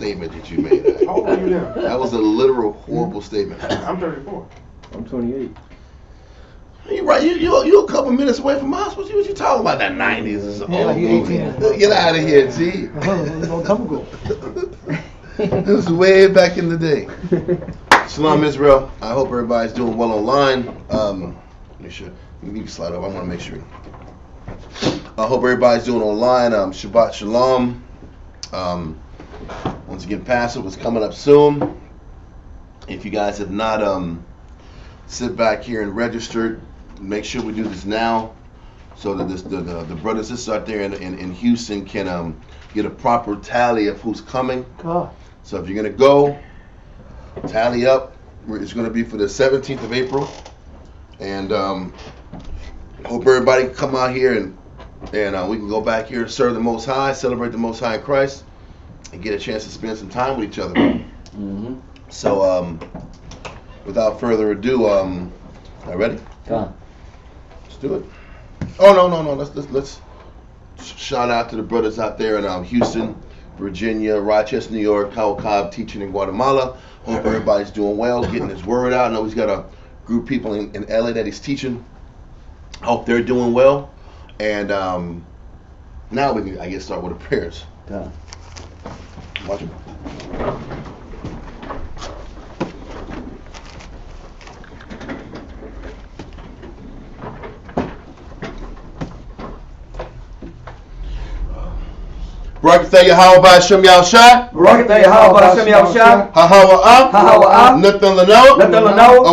statement that you made. How old are you now? That was a literal horrible statement. I'm 34. I'm 28. You're right. You a couple minutes away from us. What you talking about? That 90s? Like you 18. Get out of here, G. Long time ago. This was way back in the day. Shalom, Israel. I hope everybody's doing well online. Make sure you need to slide over. I want to make sure. I hope everybody's doing online. Shabbat Shalom. Once again, Passover is coming up soon. If you guys have not sit back here and registered, make sure we do this now, so that the brothers and sisters out there in Houston can get a proper tally of who's coming. So if you're gonna go, tally up. It's gonna be for the 17th of April, and hope everybody can come out here and we can go back here and serve the Most High, celebrate the Most High in Christ, and get a chance to spend some time with each other. Mm-hmm. So without further ado, are you ready? Come on. Let's do it. Oh no. Let's shout out to the brothers out there in Houston, Virginia, Rochester, New York, Cabo Cobb, teaching in Guatemala. Hope everybody's doing well, getting his word out. I know he's got a group of people in LA that he's teaching. Hope they're doing well. And now we can, I guess, start with the prayers. Come on. Watch him. Barakatah Yahweh B'Hashem Yahushai. Barakatah Yahweh B'Hashem Yahushai. Hahawa'ah. Hahawa'ah. Nathan Lanoah. Nathan Lanoah.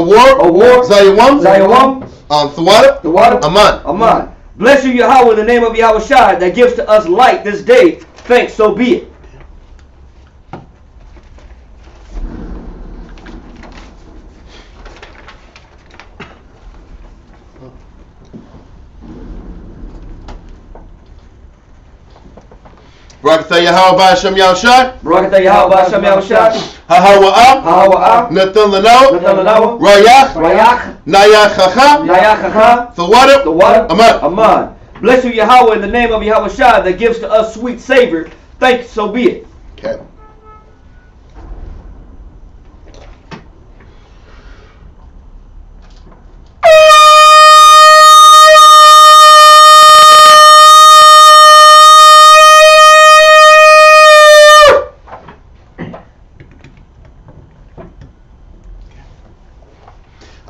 Award. Zayawam. Zayawam. Thawada. Aman. Aman. Bless you, Yahweh, in the name of Yahushai, that gives to us light this day. Thanks, so be it. Barakatah Yahweh B'Hashem Yahushai. Barakatah Yahweh B'Hashem Yahushai. Hahawa'ah. Hahawa'ah. Nathan Lanoah. Nathan Lanoah. Rayach. Nayachacha. Nayachacha. Thawada. Aman. Aman. Bless you, Yahweh, in the name of Yahushai, that gives to us sweet savor. Thanks, so be it. Okay.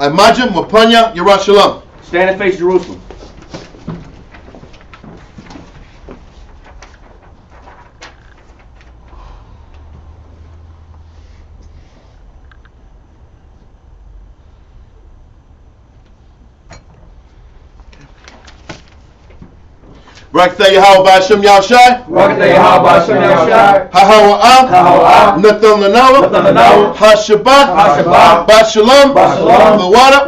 Imagine Mapanya Yerushalayim. Stand and face Jerusalem. Barakatah Yahweh B'Hashem Yahushai. Barakatah Yahweh B'Hashem Yahushai. Hahawa'ah. Hahawa'ah. Nathan Lanoah. Nathan Lanoah. Hashabbat. Hashabbat. Bashalom. Bashalom. Thawada.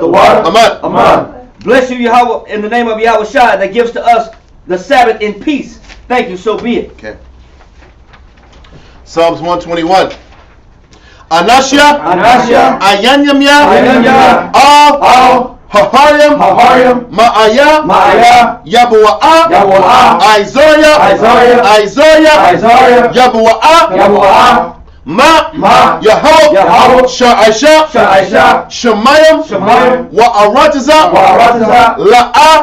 Aman. Aman. Bless you, Yahweh, in the name of Yahushai, that gives to us the Sabbath in peace. Thank you, so be it. Okay. Psalms 121. Anashya. Ayanyamya. All. Haharyam. Ma'aya. Yabua'ah. Isaiah. Yabua'ah. Ma Yahweh Sha'aisha Shemayim Wa'aratiza La'a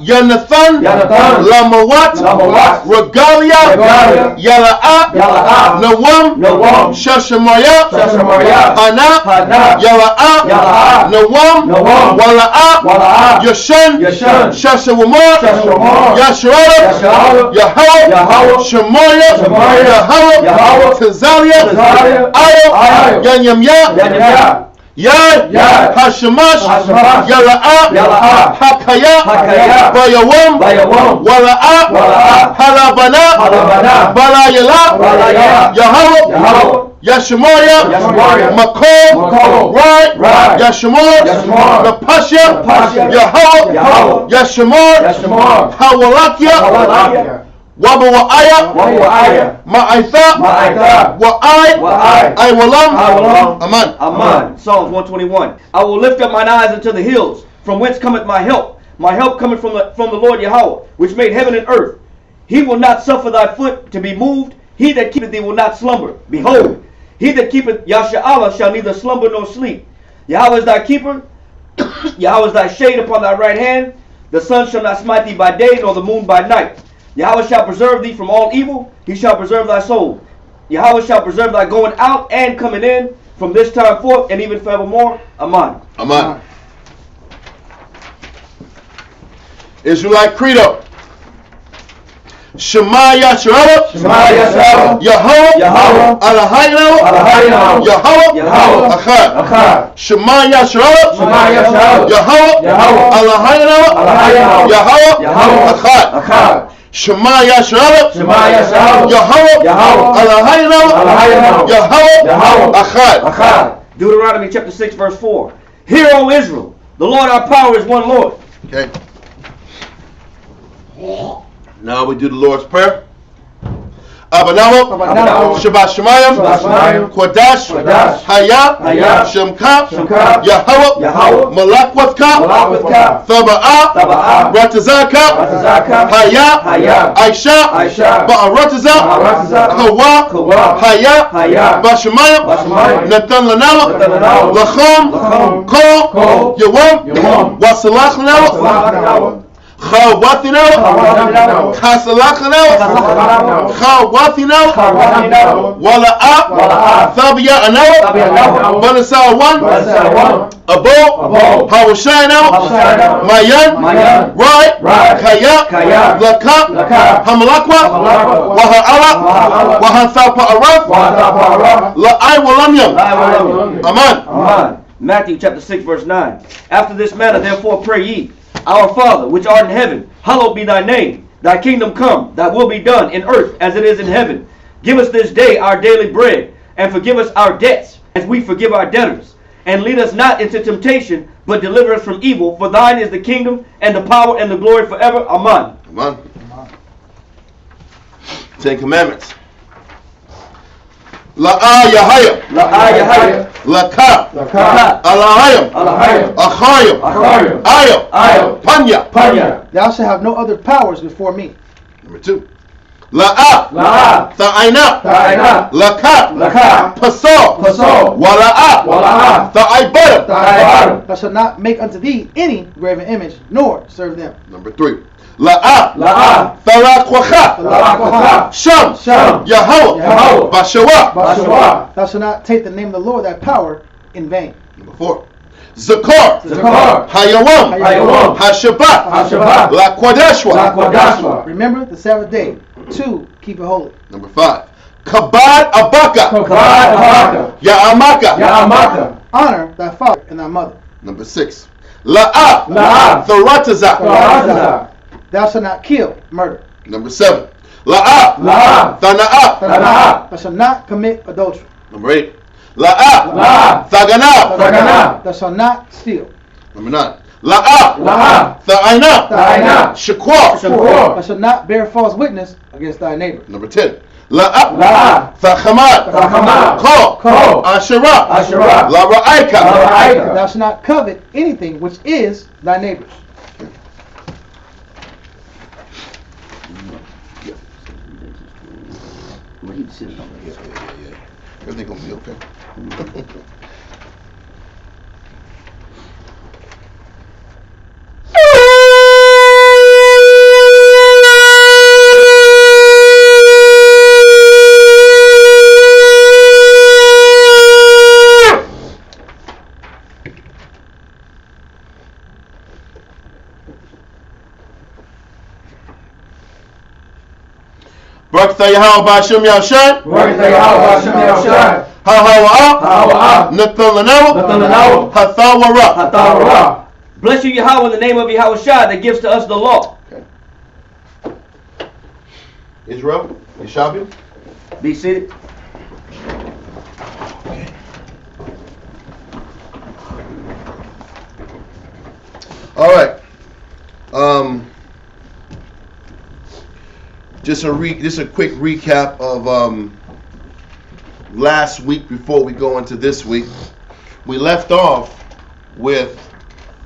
Yanathan Lamawat Regalia Yala'a Nawam Shashamaya Hana Yala'a Nawam Wala'a Yashan Shashawamar Yasharada Yahweh Shemoya Yahweh Tazalia Ayo Yanyamya Yad Hashamash Yala'a Hakaya Bayawam Wala'a Halabana Balayala Yahweh Yashamoya Makom Right Yashamor Napasha Yahweh Yashamor Hawalakia Wabawa'aya Ma'aitha Wa'ai Walam Aman. Aman. Psalms 121. I will lift up mine eyes unto the hills, from whence cometh my help. My help cometh from the Lord Yahweh, which made heaven and earth. He will not suffer thy foot to be moved. He that keepeth thee will not slumber. Behold, he that keepeth Yasha'Allah shall neither slumber nor sleep. Yahweh is thy keeper. Yahweh is thy shade upon thy right hand. The sun shall not smite thee by day, nor the moon by night. Yahweh shall preserve thee from all evil. He shall preserve thy soul. Yahweh shall preserve thy going out and coming in from this time forth and even forevermore. Amen. Amen. Israelite credo. Shema Yasharah, Yahweh, Eloheinu, Yahweh, Echad. Shema Yasharah, Yahweh, Eloheinu, Yahweh, Echad. Shema Yasharah, Yahweh, Eloheinu, Yahweh, Echad. Deuteronomy chapter 6 verse 4. Hear, O Israel, the Lord our power is one Lord. Okay. Now we do the Lord's Prayer. Abanawa, Shabbat Shemayim, Kodash, Hayah, Shemka, Yahweh, Malakwatka, Thaba'ah, Ratazaka, Hayah, Aisha, Ba'arataza, Kawa, Hayah, Bashemayim, Natan Lanawa, Lachom, Kol, Yawam, Wasalach Lanawa, Chawathinaw, Kasalachanaw, Chawathinaw, Wala'ah, Thabiyah Anaw, Banasal 1, Abo, Hawashanaw, Mayan, Rai, Kaya, Lakab, Hamalakwa, Waha'ala, Wahanthapa Araf, La'ai Walamyam. Amen. Matthew chapter 6 verse 9. After this manner therefore pray ye, Our Father, which art in heaven, hallowed be thy name. Thy kingdom come, thy will be done in earth as it is in heaven. Give us this day our daily bread, and forgive us our debts, as we forgive our debtors. And lead us not into temptation, but deliver us from evil. For thine is the kingdom, and the power, and the glory forever. Amen. Amen. Ten Commandments. La'ah Yahaya, Laka, Alahayim, Achayim, Ayo, Panya. Thou shalt have no other powers before me. Number 2. La'ah, Ta'ayna, Laka, Pasal, Wala'ah, Ta'aybada. Thou shalt not make unto thee any graven image, nor serve them. Number 3. La'ah, Tharakwacha, Sham, Yahweh, Bashawa. Thou shalt not take the name of the Lord thy power in vain. Number 4. Zakar, Hayawam, Hashabat, Laquadashwa. Remember the Sabbath day to keep it holy. Number 5. Kabad Abaka, Ya'amaka. Honor thy father and thy mother. Number 6. La'ah, Tharatazah. Thou shalt not kill, murder. Number 7. La'ah, Thana'ah. Thou shalt not commit adultery. Number 8. La'ah, Thagana. Thou shalt not steal. Number 9. La'ah, Tha'ayna, Shakwa. Thou shalt not bear false witness against thy neighbor. Number 10. La'ah, Thachamad, Ko, Asherah, La'ra'aika. Thou shalt not covet anything which is thy neighbor's. Everything gonna be okay. Barak Yahweh B'Hashem Yahushai. Ha-ha-wa-ah. Nathan-lanawa. Ha-tha-wa-ra. Bless you, Yahweh, in the name of Yahweh Shai that gives to us the law. Okay. Israel, Yeshabu. Be seated. Okay. All right. Just a quick recap of last week before we go into this week. We left off with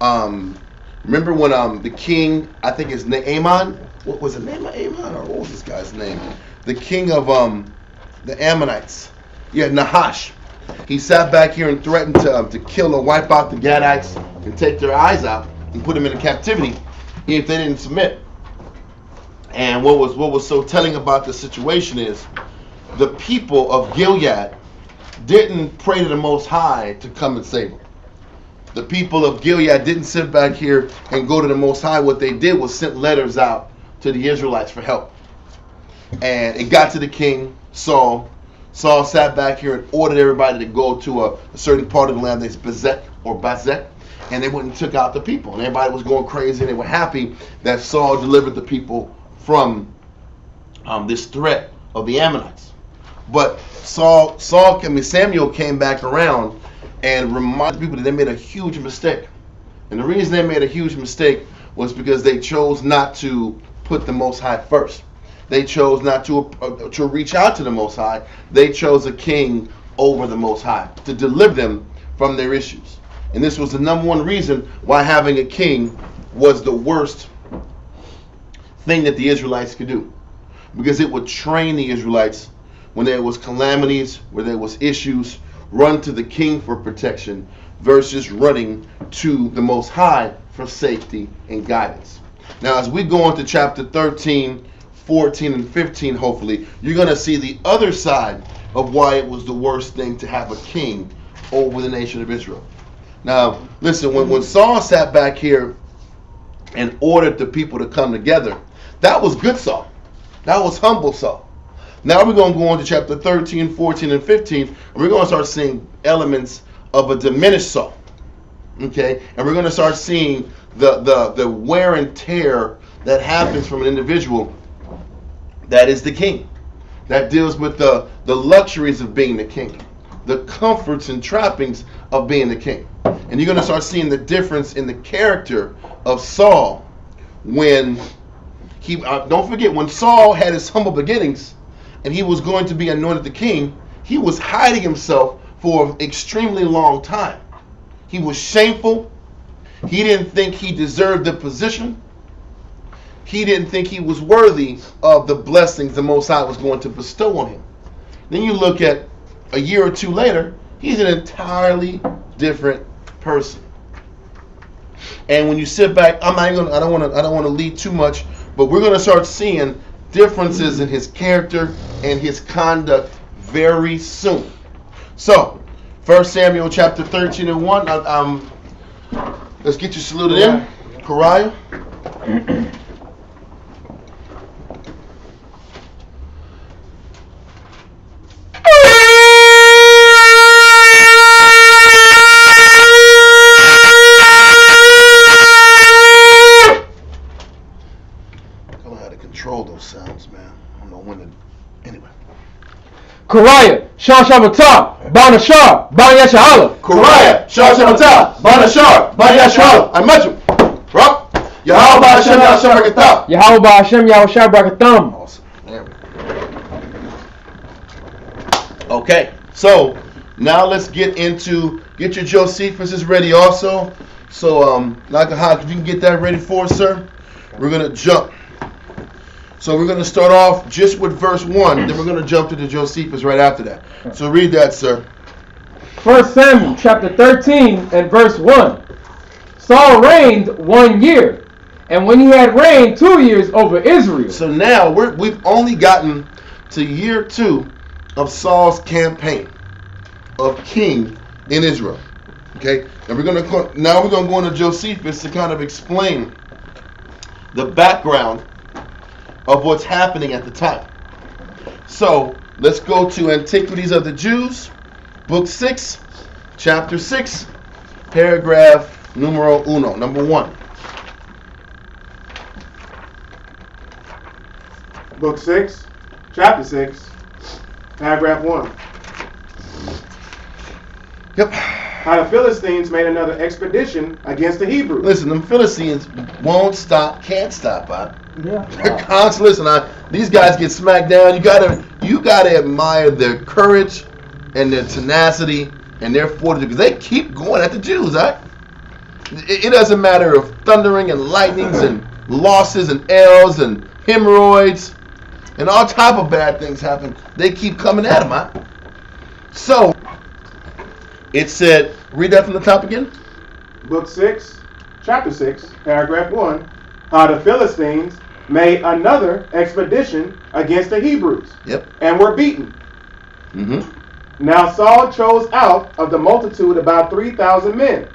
remember when the king, I think his name Amon, what was the name of Amon, or what was this guy's name? The king of the Ammonites. You had Nahash. He sat back here and threatened to kill or wipe out the Gadites and take their eyes out and put them into captivity if they didn't submit. And what was so telling about the situation is the people of Gilead didn't pray to the Most High to come and save them. The people of Gilead didn't sit back here and go to the Most High. What they did was sent letters out to the Israelites for help. And it got to the king, Saul. Saul sat back here and ordered everybody to go to a certain part of the land that's Bazek, and they went and took out the people. And everybody was going crazy, and they were happy that Saul delivered the people from this threat of the Ammonites. But Samuel came back around and reminded people that they made a huge mistake. And the reason they made a huge mistake was because they chose not to put the Most High first. They chose not to reach out to the Most High. They chose a king over the Most High to deliver them from their issues. And this was the number one reason why having a king was the worst thing that the Israelites could do. Because it would train the Israelites when there was calamities, where there was issues, run to the king for protection versus running to the Most High for safety and guidance. Now, as we go into chapter 13, 14, and 15, hopefully, you're going to see the other side of why it was the worst thing to have a king over the nation of Israel. Now, listen, when Saul sat back here and ordered the people to come together, that was good Saul. That was humble Saul. Now we're going to go on to chapter 13, 14, and 15, and we're going to start seeing elements of a diminished Saul. Okay? And we're going to start seeing the wear and tear that happens from an individual that is the king, that deals with the luxuries of being the king, the comforts and trappings of being the king. And you're going to start seeing the difference in the character of Saul when he, don't forget, when Saul had his humble beginnings and he was going to be anointed the king, he was hiding himself for an extremely long time. He was shameful. He didn't think he deserved the position. He didn't think he was worthy of the blessings the Most High was going to bestow on him. Then you look at a year or two later, he's an entirely different person. And when you sit back, I don't want to lead too much, but we're going to start seeing differences in his character and his conduct very soon. So, 1 Samuel chapter 13 and 1. Let's get you saluted in. Kariah. Control those sounds, man. I don't know when to. Anyway. Kariah, Shah Shabbatah, Bana Shah, Bana Yashala. Kariah, Shah Shabbatah, Bana Shah, Bana Yashala. I met you. Bro. Yahweh Hashem Yahweh Barakatah. Yahweh Hashem Yahweh Barakatam. Awesome. There we go. Okay. So now let's get your Josephus is ready also. So Nakahak, if you can get that ready for us, sir. We're gonna jump. So we're going to start off just with verse 1, then we're going to jump to the Josephus right after that. So read that, sir. 1 Samuel chapter 13 and verse 1. Saul reigned 1 year, and when he had reigned 2 years over Israel. So now we've only gotten to year 2 of Saul's campaign of king in Israel. Okay, and we're going to go into Josephus to kind of explain the background of what's happening at the time. So let's go to Antiquities of the Jews, book 6, chapter 6, paragraph numero 1, number 1. Book 6, chapter 6, paragraph 1. Yep. How the Philistines made another expedition against the Hebrews. Listen, them Philistines won't stop, can't stop, huh? Yeah. They're constantly, listen, these guys get smacked down. You gotta admire their courage and their tenacity and their fortitude, because they keep going at the Jews, right? It doesn't matter if thundering and lightnings and losses and L's and hemorrhoids. and all type of bad things happen. They keep coming at him. Huh? So it said, read that from the top again. Book 6, chapter 6, paragraph 1. How the Philistines made another expedition against the Hebrews. Yep. And were beaten. Mm-hmm. Now Saul chose out of the multitude about 3,000 men,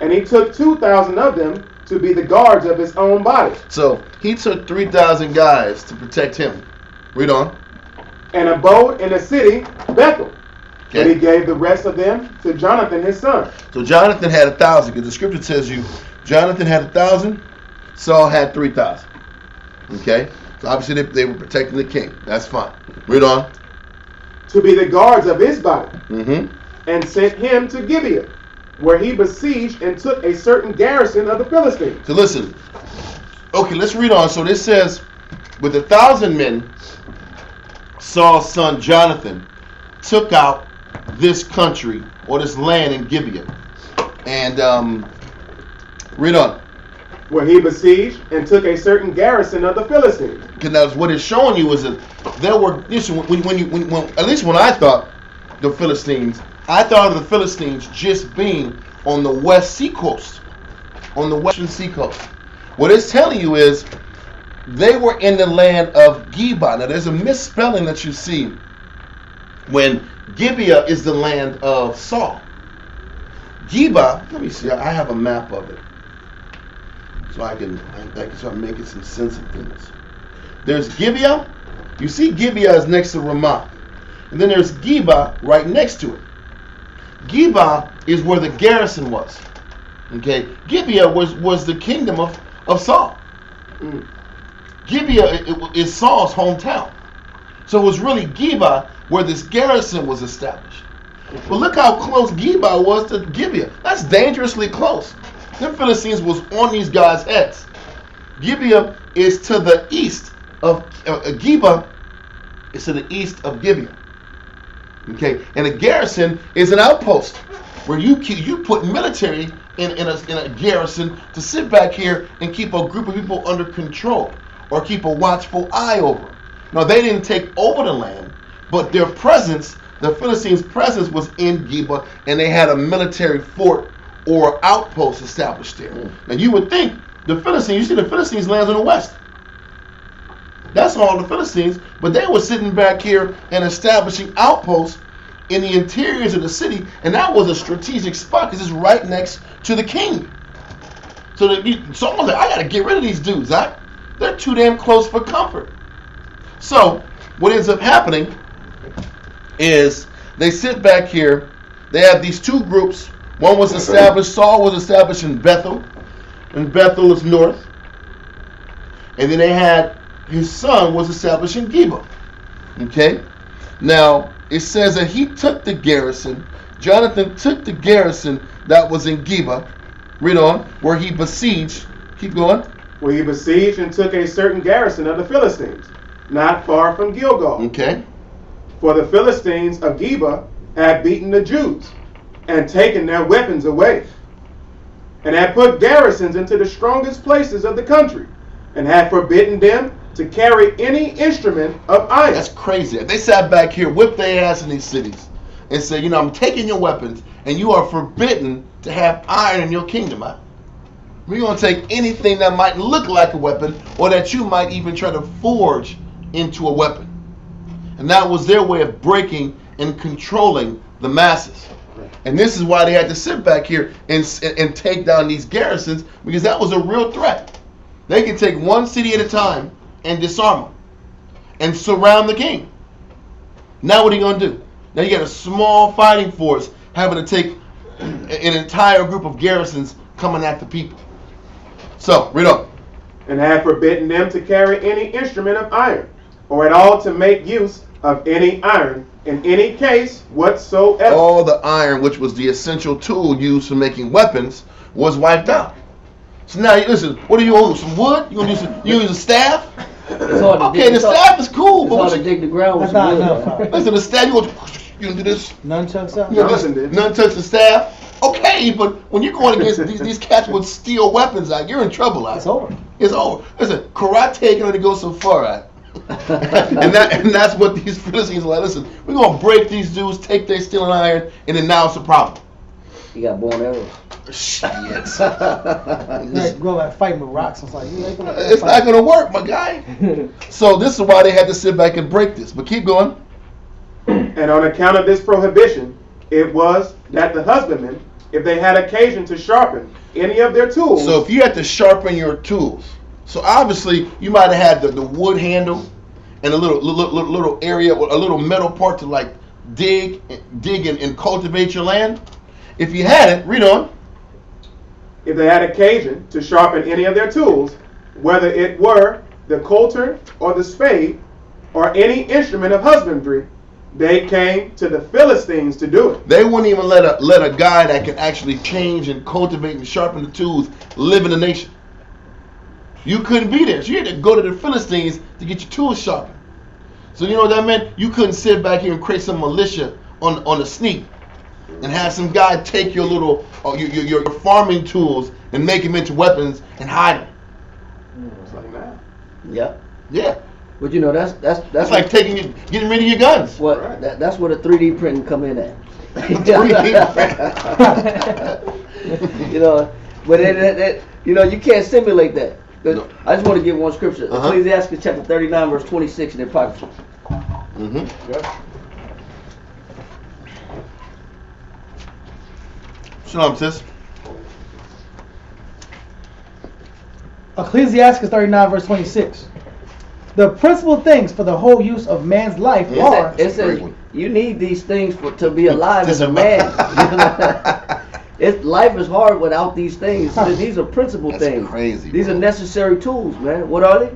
and he took 2,000 of them to be the guards of his own body. So he took 3,000 guys to protect him. Read on. And abode in the city Bethel. Okay. But he gave the rest of them to Jonathan his son. So Jonathan had 1,000, because the scripture tells you Jonathan had 1,000, Saul had 3,000. Okay? So obviously they were protecting the king. That's fine. Read on. To be the guards of his body. Mm-hmm. And sent him to Gibeah, where he besieged and took a certain garrison of the Philistines. So listen. Okay, let's read on. So this says, with 1,000 men, Saul's son Jonathan took out this country or this land in Gibeah. And read on. Where he besieged and took a certain garrison of the Philistines. Because that's what it's showing you is that there were, when at least when I thought the Philistines, I thought of the Philistines just being on the west seacoast, on the western seacoast. What it's telling you is they were in the land of Gibeah. Now there's a misspelling that you see when Gibeah is the land of Saul. Gibeah, let me see, I have a map of it. So I can start making some sense of things. There's Gibeah. You see Gibeah is next to Ramah. And then there's Gibeah right next to it. Gibeah is where the garrison was. Okay? Gibeah was the kingdom of Saul. Gibeah is Saul's hometown. So it was really Gibeah where this garrison was established. But look how close Gibeah was to Gibeah. That's dangerously close. The Philistines was on these guys' heads. Gibeah is to the east of Gibeah is to the east of Gibeah. Okay, and a garrison is an outpost where you put military in a garrison to sit back here and keep a group of people under control or keep a watchful eye over them. Now they didn't take over the land, but their presence, the Philistines' presence, was in Gibeah, and they had a military fort or outpost established there. Now you would think the Philistines, you see the Philistines lands in the west. That's all the Philistines, but they were sitting back here and establishing outposts in the interiors of the city, and that was a strategic spot because it's right next to the king. So Saul's like, I gotta get rid of these dudes. They're too damn close for comfort. So what ends up happening is they sit back here. They have these two groups. One was established, Saul was established in Bethel, and Bethel is north. And then they had, his son was established in Gibeah. Okay? Now, it says that he took the garrison, Jonathan took the garrison that was in Gibeah, read on, where he besieged, keep going. Where he besieged and took a certain garrison of the Philistines, not far from Gilgal. Okay. For the Philistines of Gibeah had beaten the Jews, and taken their weapons away, and had put garrisons into the strongest places of the country, and had forbidden them to carry any instrument of iron. That's crazy. They sat back here, whipped their ass in these cities, and said, I'm taking your weapons, and you are forbidden to have iron in your kingdom. We're going to take anything that might look like a weapon, or that you might even try to forge into a weapon. And that was their way of breaking and controlling the masses. And this is why they had to sit back here and take down these garrisons, because that was a real threat. They could take one city at a time and disarm them and surround the king. Now what are you going to do? Now you got a small fighting force having to take an entire group of garrisons coming at the people. So, read on. And had forbidden them to carry any instrument of iron, or at all to make use of any iron, in any case whatsoever. All the iron, which was the essential tool used for making weapons, was wiped out. So now, listen, what do you use? Some wood? You gonna use a staff? Okay, the staff is cool, It's but hard what to dig the ground with That's some not wood. enough. listen, the staff, you gonna do this? Nunchucks out. You know, Nothing did. none touch the staff. Okay, but when you're going against these cats with steel weapons, you're in trouble. It's over. It's over. Listen, karate can only go so far. and that's what these Philistines are like. Listen, we're gonna break these dudes, take their steel and iron, and then now it's a problem. He got born arrows. Shit. Like, go like fighting with rocks. It's like, It's not gonna work, my guy. So this is why they had to sit back and break this. But keep going. And on account of this prohibition, it was that the husbandmen, if they had occasion to sharpen any of their tools. So if you had to sharpen your tools, so obviously you might have had the wood handle and a little area, a little metal part to like dig and cultivate your land. If you had it, read on. If they had occasion to sharpen any of their tools, whether it were the coulter or the spade or any instrument of husbandry, they came to the Philistines to do it. They wouldn't even let a guy that can actually change and cultivate and sharpen the tools live in the nation. You couldn't be there. So you had to go to the Philistines to get your tools sharpened. So you know what that meant? You couldn't sit back here and create some militia on a sneak and have some guy take your little your farming tools and make them into weapons and hide them. It's like that. Yep. Yeah. But you know that's That's like getting rid of your guns. what Right. that's where the 3D printing come in at. 3D You know, but you know you can't simulate that. No. I just want to give one scripture. Uh-huh. Ecclesiastes chapter 39 verse 26 and then probably. Mm-hmm. Yep. Shalom, sis. Ecclesiastes 39 verse 26. The principal things for the whole use of man's life Yeah. are. It says Great one. you need these things to be alive as a Just man. Life is hard without these things. These are principal That's things. crazy, These bro. are necessary tools, man. What are they?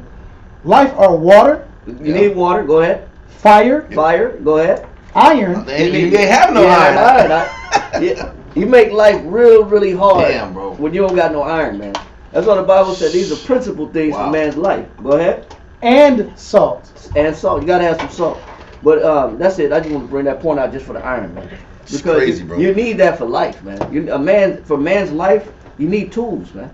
Life are water, You need water. Go ahead. fire, Fire. Go ahead. iron, They have no Yeah, iron. Yeah. You make life really hard. Damn, bro. When you don't got no iron, man. That's what the Bible said. These are principal things Wow. for man's life. Go ahead. and salt. And salt. You gotta have some salt. But that's it. I just want to bring that point out just for the iron, man. It's Because crazy, bro. you need that for life, man. For man's life, you need tools, man.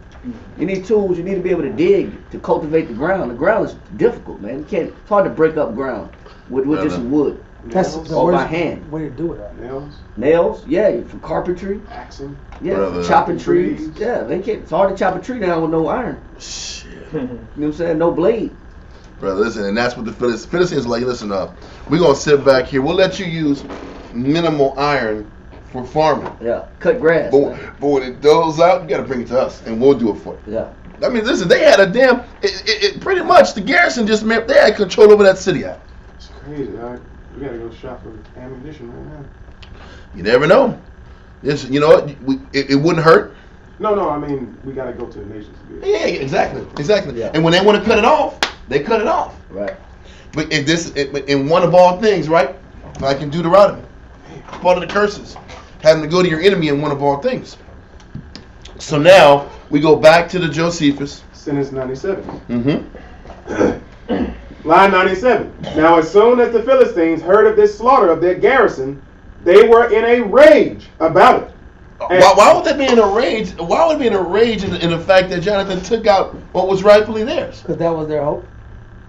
You need tools. You need to be able to dig to cultivate the ground. The ground is difficult, man. It's hard to break up ground with just some wood. That's Nails, the Or by worst hand. way to do it. Right? nails, Nails, yeah, for carpentry, axing. yeah, Brother. for chopping trees. Trees. Yeah, it's hard to chop a tree down with no iron. Shit. You know what I'm saying? No blade. Brother, listen, and that's what the Philistines are like. Listen up. We're going to sit back here. We'll let you use minimal iron for farming. Yeah, cut grass. But man. when it does out, you got to bring it to us, and we'll do it for you. Yeah. I mean, listen, they had a damn, it pretty much, the garrison just meant they had control over that city. It's crazy. We gotta go shop for ammunition right now. You never know. You know what? It wouldn't hurt. No, I mean we gotta go to the nations to get it. Yeah, exactly. Yeah. And when they want to cut it off, they cut it off. Right. But in one of all things, right? Like in Deuteronomy, part of the curses, having to go to your enemy in one of all things. So now we go back to the Josephus. Sentence 97. Mm-hmm. Line 97. Now as soon as the Philistines heard of this slaughter of their garrison, they were in a rage about it. And Why would they be in a rage? Why would they be in a rage in the fact that Jonathan took out what was rightfully theirs? Because that was their hope.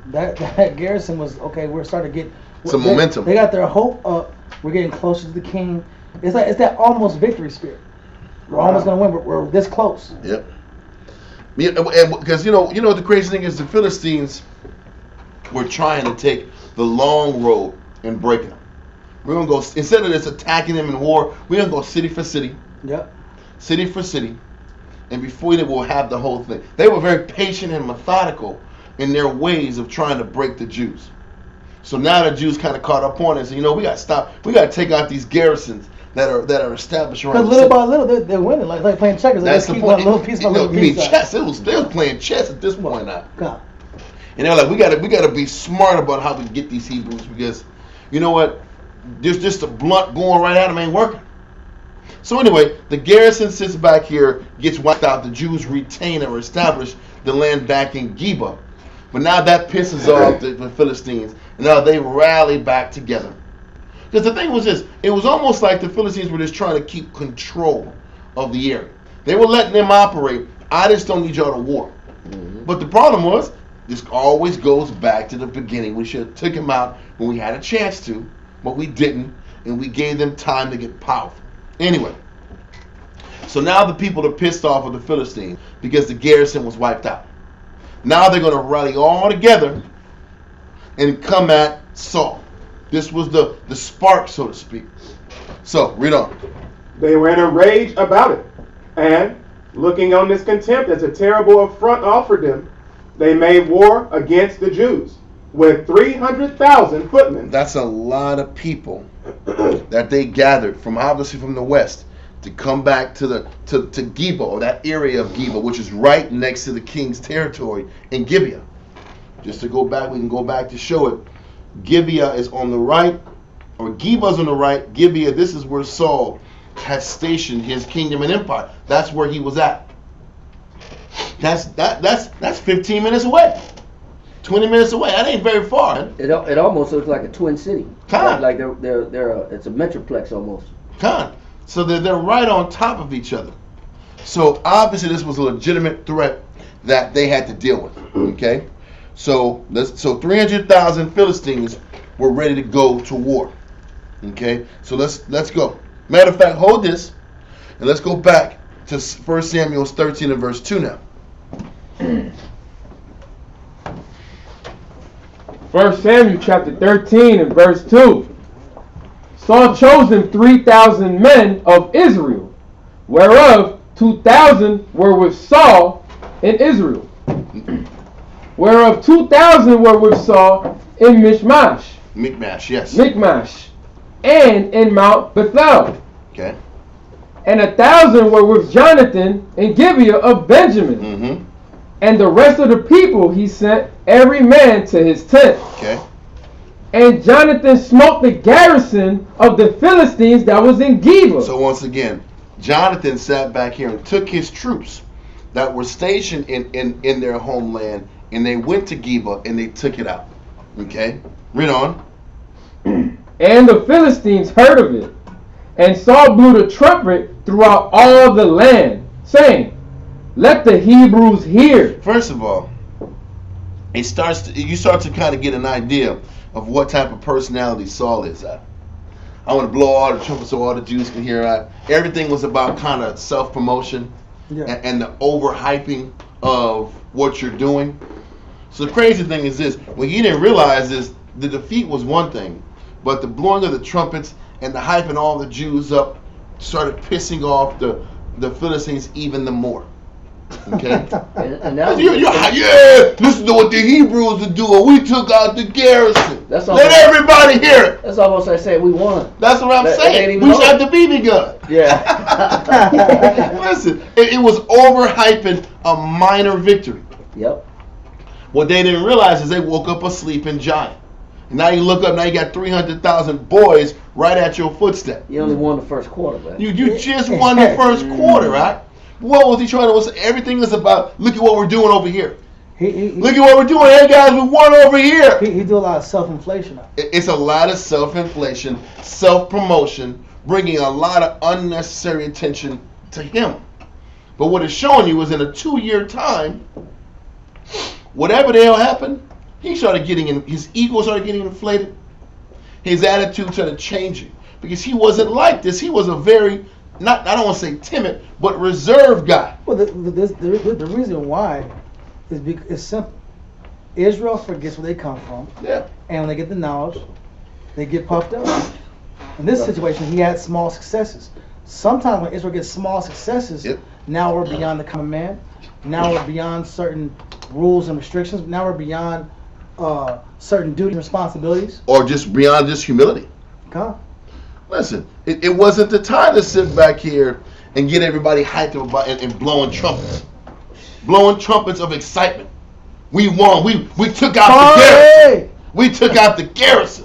That garrison was okay. We're starting to get Some momentum. They got their hope up. We're getting closer to the king. It's that almost victory spirit. We're almost gonna win. We're this close. Yep. Because you know what the crazy thing is, the Philistines were trying to take the long road and breaking them. We're gonna go, instead of just attacking them in war, we're gonna go city for city, Yep. city for city, and before they will have the whole thing. They were very patient and methodical in their ways of trying to break the Jews. So now the Jews kind of caught up on it and said, we got to stop. We got to take out these garrisons that are established around. Because little by little, they're winning. Like playing checkers. They That's just the keep point. one little piece by little You mean piece. chess? They was playing chess at this point now. God. And they're like, we gotta be smart about how we get these Hebrews, because you know what? There's just a blunt going right at them ain't working. So anyway, the garrison sits back here, gets wiped out. The Jews retain or establish the land back in Geba. But now that pisses off the Philistines, and now they rally back together. Because the thing was this, it was almost like the Philistines were just trying to keep control of the area. They were letting them operate. I just don't need y'all to war. Mm-hmm. But the problem was, This always goes back to the beginning. We should have took him out when we had a chance to, but we didn't, and we gave them time to get powerful. Anyway, so now the people are pissed off with the Philistines because the garrison was wiped out. Now they're going to rally all together and come at Saul. This was the spark, so to speak. So, read on. They were in a rage about it, and, looking on this contempt as a terrible affront offered them, they made war against the Jews with 300,000 footmen. That's a lot of people that they gathered from, obviously from the west, to come back to Geba, or that area of Geba, which is right next to the king's territory in Gibeah. Just to go back, we can go back to show it. Gibeah is on the right, or Geba's on the right. Gibeah, this is where Saul had stationed his kingdom and empire. That's where he was at. That's 15 minutes away. 20 minutes away. That ain't very far. Man. It almost looks like a twin city. Con. Like it's a metroplex almost. Con. So they're right on top of each other. So obviously this was a legitimate threat that they had to deal with. Okay. So 300,000 Philistines were ready to go to war. Okay. So let's go. Matter of fact, hold this, and let's go back to 1 Samuel 13 and verse 2 now. 1 Samuel chapter 13 and verse 2. Saul chose him 3,000 men of Israel, whereof 2,000 were with Saul in Israel, whereof 2,000 were with Saul in Michmash. Michmash, yes. Michmash, and in Mount Bethel. Okay. And 1,000 were with Jonathan in Gibeah of Benjamin. Mm-hmm. And the rest of the people he sent every man to his tent. Okay. And Jonathan smote the garrison of the Philistines that was in Geba. So once again, Jonathan sat back here and took his troops that were stationed in their homeland, and they went to Geba and they took it out. Okay? Read on. And the Philistines heard of it. And Saul blew the trumpet throughout all the land, saying, let the Hebrews hear. First of all, you start to kind of get an idea of what type of personality Saul is at. I want to blow all the trumpets so all the Jews can hear. Everything was about kind of self-promotion and the overhyping of what you're doing. So the crazy thing is this: when he didn't realize this, the defeat was one thing, but the blowing of the trumpets and the hyping all the Jews up started pissing off the Philistines even the more. Okay. and now listen to what the Hebrews are doing. We took out the garrison. Let everybody hear it. That's almost like saying we won. That's what I'm saying. We shot the BB gun. Yeah. Listen, it was overhyping a minor victory. Yep. What they didn't realize is they woke up a sleeping giant. And now you look up, now you got 300,000 boys right at your footstep. You only won the first quarter, man. You just won the first quarter, right? What was he trying to say? Everything is about, look at what we're doing over here. Look at what we're doing. Hey, guys, we won over here. He do a lot of self-inflation. It's a lot of self-inflation, self-promotion, bringing a lot of unnecessary attention to him. But what it's showing you is in a 2-year time, whatever the hell happened, he started getting his ego started getting inflated. His attitude started changing because he wasn't like this. He was a very, I don't want to say timid, but reserved guy. Well, the reason why is because it's simple. Israel forgets where they come from. Yeah. And when they get the knowledge, they get puffed up. In this situation, he had small successes. Sometimes when Israel gets small successes, now we're beyond the common man. Now we're beyond certain rules and restrictions. Now we're beyond certain duties and responsibilities. Or just beyond just humility. Come. Listen, it wasn't the time to sit back here and get everybody hyped about and blowing trumpets. Blowing trumpets of excitement. We won. We took out the garrison. We took out the garrison.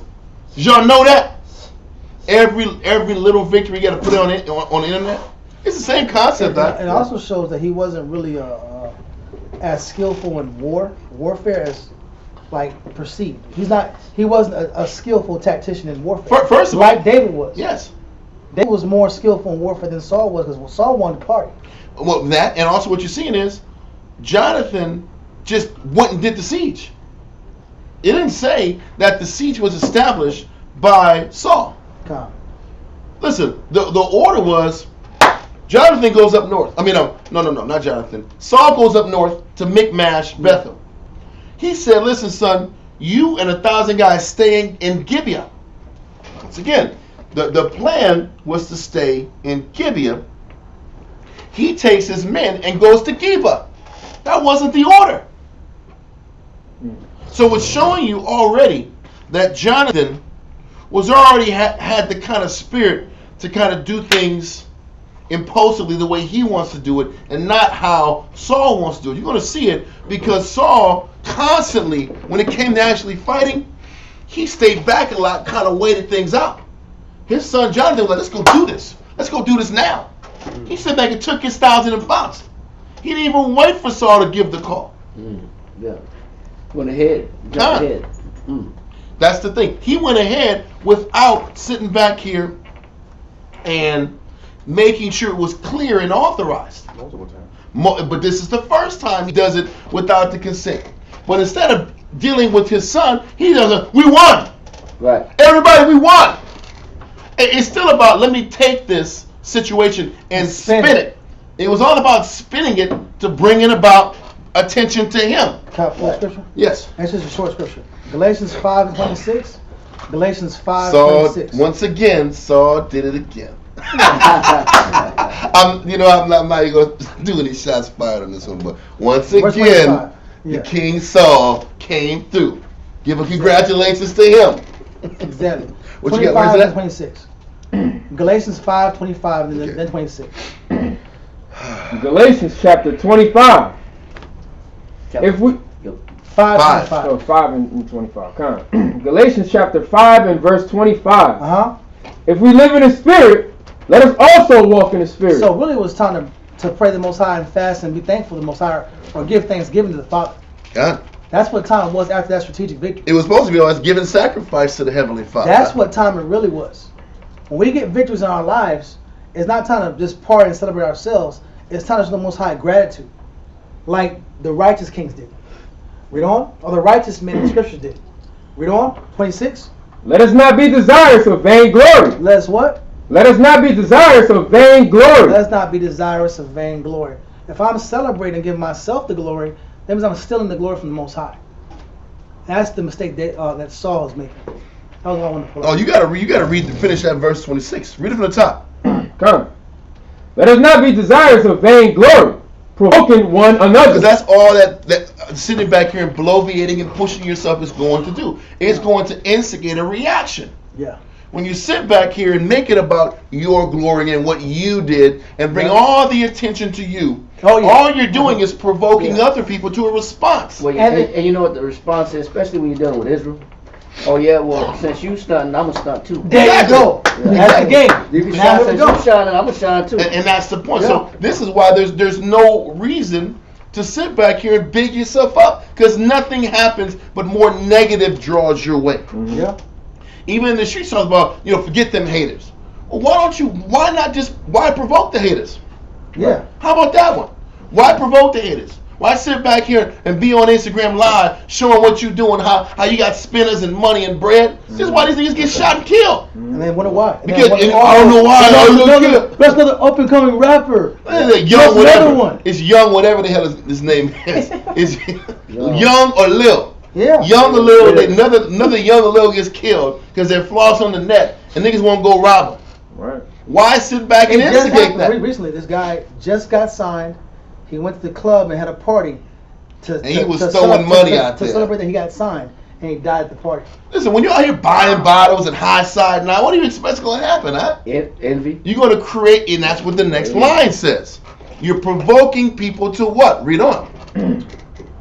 Did y'all know that? Every little victory you got to put it on the internet. It's the same concept. It also shows that he wasn't really as skillful in warfare as like perceived. He wasn't a skillful tactician in warfare. First of all, like David was. Yes. David was more skillful in warfare than Saul was because Saul won the party. Well, that and also what you're seeing is Jonathan just went and did the siege. It didn't say that the siege was established by Saul. Come. Listen, the order was Jonathan goes up north. No, not Jonathan. Saul goes up north to Michmash, Bethel. He said, listen, son, you and 1,000 guys stay in Gibeah. Once again, the plan was to stay in Gibeah. He takes his men and goes to Gibeah. That wasn't the order. So it's showing you already that Jonathan was already had the kind of spirit to kind of do things impulsively the way he wants to do it, and not how Saul wants to do it. You're going to see it because Saul constantly, when it came to actually fighting, he stayed back a lot, kind of waited things out. His son Jonathan was like, let's go do this. Let's go do this now. He sat back and took his 1,000 and bounced. He didn't even wait for Saul to give the call. Yeah. Went ahead. Jumped ahead. That's the thing. He went ahead without sitting back here and making sure it was clear and authorized. Multiple times. But this is the first time he does it without the consent. But instead of dealing with his son, he does it. We won. Right. Everybody, we won. It's still about, let me take this situation and spin it. It was all about spinning it to bring it about attention to him. Top full scripture? Yes. That's just a short scripture. Galatians 5:26. Galatians 5:26. Saul, once again, Saul did it again. I'm not even going to do any shots fired on this one, but once again, the King Saul came through. Give a congratulations to him. Exactly. What you got? Where's that? 26. Galatians 5:25 and then 26. Galatians chapter 25. If we 5:25. So 5 and 25. Come on. Galatians chapter 5 and verse 25. If we live in the Spirit, let us also walk in the Spirit. So really it was time to pray the Most High and fast and be thankful to the Most High, or give thanksgiving to the Father. God. That's what time it was after that strategic victory. It was supposed to be always giving sacrifice to the Heavenly Father. That's what time it really was. When we get victories in our lives, it's not time to just party and celebrate ourselves. It's time to show the Most High gratitude, like the righteous kings did. Read on. Or the righteous men in the scriptures did. Read on. 26. Let us not be desirous of vainglory. Let us what? Let us not be desirous of vainglory. Let us not be desirous of vainglory. If I'm celebrating and giving myself the glory, that means I'm stealing the glory from the Most High. That's the mistake that Saul is making. That was what I wanted to pull up. Oh, you gotta finish that verse 26. Read it from the top. Come. Let us not be desirous of vainglory, provoking one another. Because that's all that sitting back here and bloviating and pushing yourself is going to do. It's going to instigate a reaction. Yeah. When you sit back here and make it about your glory and what you did and bring all the attention to you, all you're doing is provoking other people to a response. Well, and you know what the response is, especially when you're dealing with Israel? Oh, yeah, well, since you stunting, I'm going to stunt too. There you go. That's the game. You can shine, since you shining, I'm going to shine too. And that's the point. Yeah. So this is why there's no reason to sit back here and big yourself up, because nothing happens but more negative draws your way. Mm-hmm. Yeah. Even in the streets talks about, forget them haters. Well, why provoke the haters? Yeah. How about that one? Why provoke the haters? Why sit back here and be on Instagram Live showing what you doing, how you got spinners and money and bread? This is why these niggas get shot and killed. And they wonder why. Because I don't know why. That's another up and coming rapper. Young whatever. One. It's Young whatever the hell his name is. It's Young or Lil. Yeah. Young or Lil. Another Young or Lil gets killed because they're floss on the net and niggas won't go rob them. Right. Why sit back and instigate that? Recently, this guy just got signed. He went to the club and had a party he was throwing money out there to celebrate that he got signed, and he died at the party. Listen, when you're out here buying bottles and high side now, what do you expect's going to happen, huh? Envy. You're going to create, and that's what the next line says. You're provoking people to what? Read on.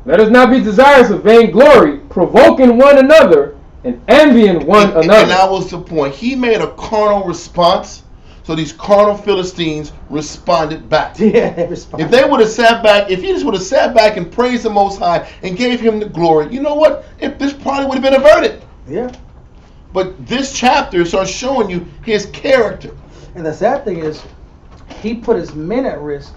Let us not be desirous of vainglory, provoking one another and envying one another. And that was the point. He made a carnal response. So these carnal Philistines responded back. Yeah, they responded. If they would have sat back, if he just would have sat back and praised the Most High and gave him the glory, you know what? This probably would have been averted. Yeah. But this chapter starts showing you his character. And the sad thing is, he put his men at risk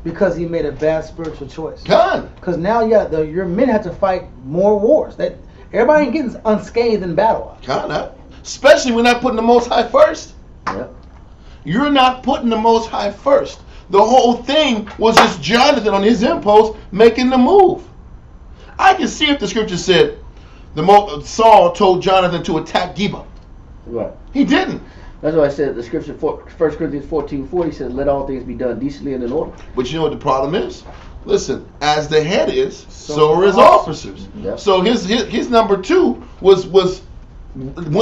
because he made a bad spiritual choice. Done. Because now your men have to fight more wars. That everybody ain't getting unscathed in battle. Kinda. Especially when not putting the Most High first. Yep. You're not putting the Most High first. The whole thing was just Jonathan on his impulse making the move. I can see if the scripture said Saul told Jonathan to attack Geba. Right. He didn't. That's why I said the scripture, 1 Corinthians 14:40 says, "Let all things be done decently and in order." But you know what the problem is? Listen, as the head is, so are his officers. Yep. So his number 2 went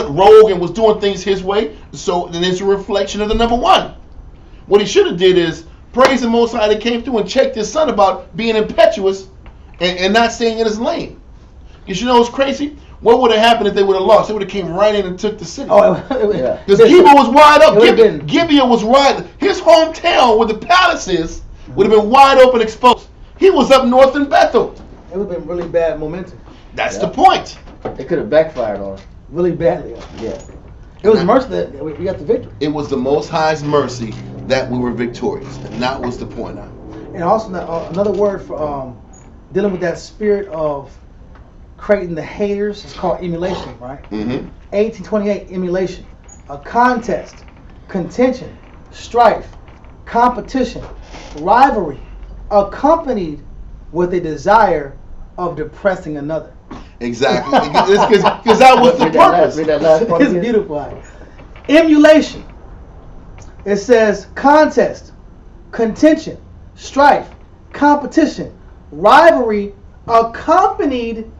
rogue and was doing things his way. So then it's a reflection of the number 1. What he should have did is praise the Most High that came through and checked his son about being impetuous and not staying in his lane. Because you know what's crazy? What would have happened if they would have lost? They would have came right in and took the city. Oh, Because Gibeah was wide up. It would've Gibeah was wide. His hometown where the palace is would have been wide open, exposed. He was up north in Bethel. It would have been really bad momentum. That's the point. It could have backfired on us. Really badly. Yeah. It was mercy that we got the victory. It was the Most High's mercy that we were victorious. And that was the point. And also another word for dealing with that spirit of creating the haters is called emulation, right? Mm-hmm. 1828, emulation. A contest, contention, strife, competition, rivalry, accompanied with a desire of depressing another. Exactly. Because that was the purpose. Read that last part It's again. beautiful. Emulation. It says contest, contention, strife, competition, rivalry, accompanied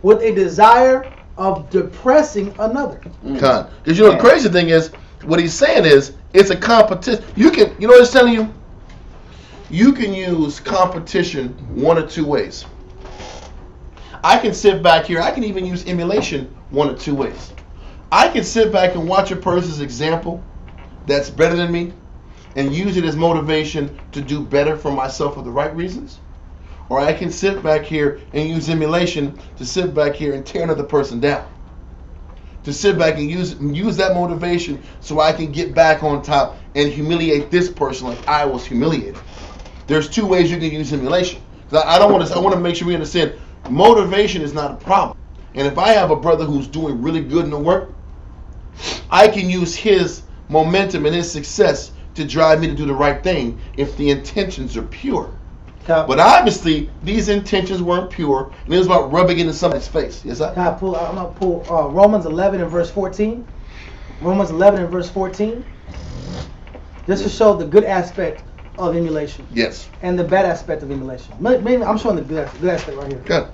with a desire of depressing another. Because you know the crazy thing is, what he's saying is, it's a competition. You know what it's telling you? You can use competition one or two ways. I can sit back here. I can even use emulation one or two ways. I can sit back and watch a person's example that's better than me and use it as motivation to do better for myself for the right reasons. Or I can sit back here and use emulation to sit back here and tear another person down. To sit back and use that motivation so I can get back on top and humiliate this person like I was humiliated. There's two ways you can use emulation. I want to make sure we understand motivation is not a problem. And if I have a brother who's doing really good in the work, I can use his momentum and his success to drive me to do the right thing if the intentions are pure. But obviously, these intentions weren't pure, and it was about rubbing into somebody's face. Yes, I'm going to pull Romans 11 and verse 14. Romans 11 and verse 14. Just to show the good aspect of emulation. Yes. And the bad aspect of emulation. Maybe I'm showing the good aspect right here. Good.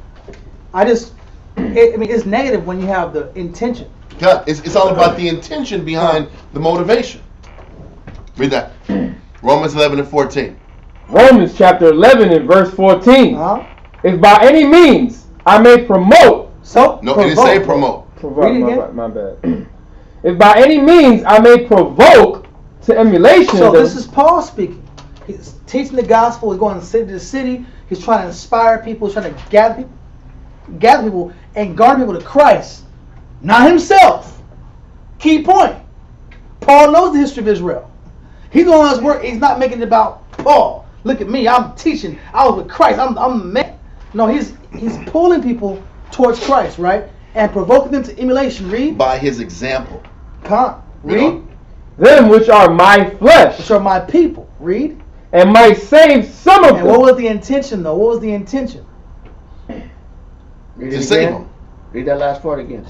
It's negative when you have the intention. Good. It's all about the intention behind the motivation. Read that. Romans 11 and 14. Romans chapter 11 and verse 14. If by any means I may promote. No, it didn't say promote. Read it again. My bad. If by any means I may provoke to emulation. So this is Paul speaking. He's teaching the gospel. He's going city to city. He's trying to inspire people. He's trying to gather people and guard people to Christ, not himself. Key point. Paul knows the history of Israel. He's doing his work. He's not making it about Paul. Look at me. I'm teaching. I was with Christ. I'm the man. No, he's pulling people towards Christ, right? And provoking them to emulation. Read. By his example. Read. Them which are my flesh. Which are my people. Read. And might save some of them. And what was the intention, though? What was the intention? Read To it save again. them. Read that last part again.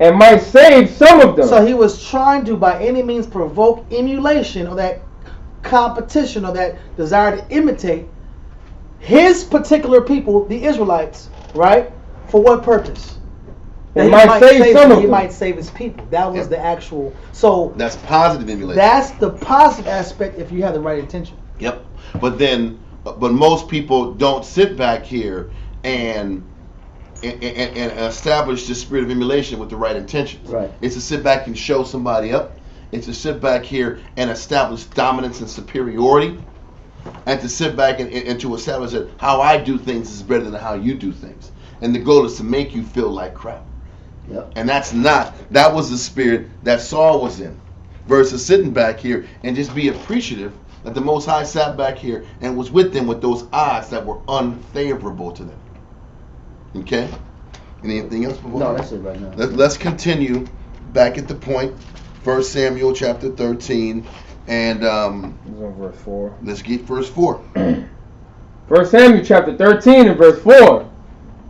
And might save some of them. So he was trying to, by any means, provoke emulation or that competition or that desire to imitate his particular people, the Israelites, right? For what purpose? That he might save some of them. He might save his people. That was the actual. So that's positive emulation. That's the positive aspect if you have the right intention. Yep. But most people don't sit back here and establish the spirit of emulation with the right intentions. Right. It's to sit back and show somebody up. It's to sit back here and establish dominance and superiority. And to sit back and to establish that how I do things is better than how you do things. And the goal is to make you feel like crap. Yep. And that was the spirit that Saul was in. versus sitting back here and just be appreciative that the Most High sat back here and was with them with those odds that were unfavorable to them. Okay? Anything else before? No, that's it right now. Let's continue back at the point. 1 Samuel chapter 13 and verse 4. Let's get verse 4. 1 Samuel chapter 13 and verse 4.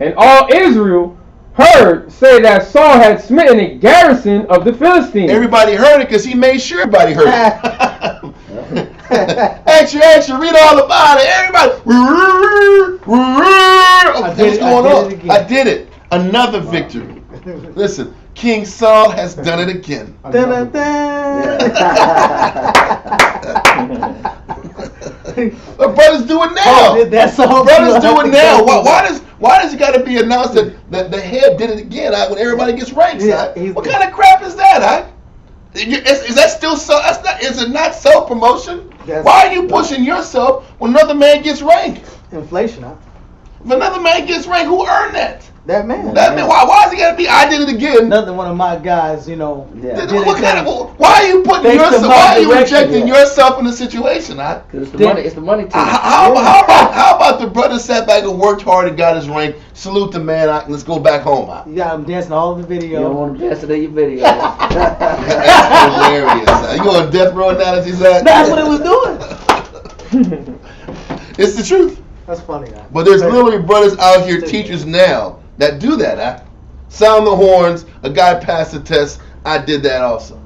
And all Israel heard say that Saul had smitten a garrison of the Philistines. Everybody heard it because he made sure everybody heard it. Extra, read all about it. Everybody. What's going on? I did it. Another victory. Listen, King Saul has done it again. But brothers do it now. Brothers do it now. Why does it got to be announced that the head did it again when everybody gets ranks? What kind of crap is that? Is that still so? Is it not self promotion? Why are you pushing yourself when another man gets rank? Inflation, huh? If another man gets rank, who earned that? That man. Why is it gotta be? I did it again. Another one of my guys, Why are you putting yourself? Why are you injecting yourself in the situation? Because it's the money. How about the brother sat back and worked hard and got his rank? Salute the man. Let's go back home. You got him dancing all in the video. You don't want him dancing in your video. That's hilarious. You on death row analysis? That's what it was doing. It's the truth. That's funny. But there's literally brothers out here, teachers now, that do that. Sound the horns. A guy passed the test. I did that also.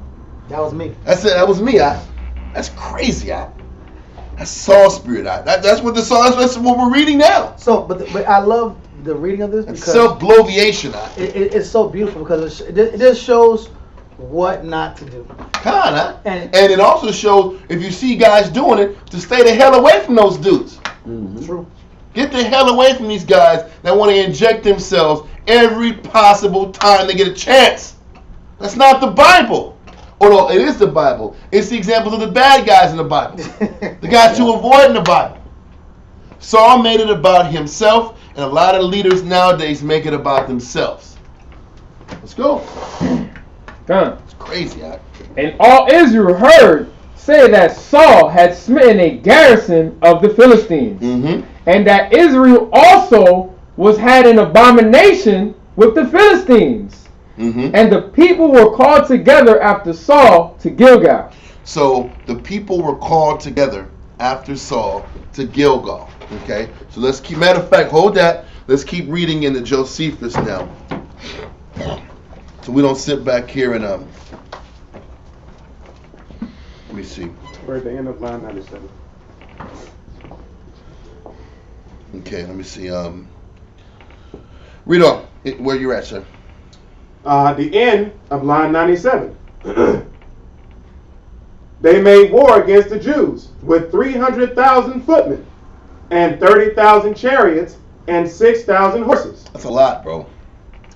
That was me. That's it. That was me. That's crazy. That's Saul spirit. That's what that's what we're reading now. So, but I love the reading of this because self-bloviation. It's so beautiful because it just shows what not to do. And it also shows if you see guys doing it to stay the hell away from those dudes. Mm-hmm. True. Get the hell away from these guys that want to inject themselves every possible time they get a chance. That's not the Bible. Or no, it is the Bible. It's the examples of the bad guys in the Bible. The guys to avoid in the Bible. Saul made it about himself, and a lot of leaders nowadays make it about themselves. Let's go. It's crazy. And all Israel heard say that Saul had smitten a garrison of the Philistines, and that Israel also was had an abomination with the Philistines. And the people were called together after Saul to Gilgal. So the people were called together after Saul to Gilgal. Okay, so let's keep. Matter of fact, hold that. Let's keep reading in the Josephus now, so we don't sit back here and Let me see. We're at the end of line 97. Okay, let me see. Read on. Where you're at, sir. The end of line 97. They made war against the Jews with 300,000 footmen and 30,000 chariots and 6,000 horses. That's a lot, bro.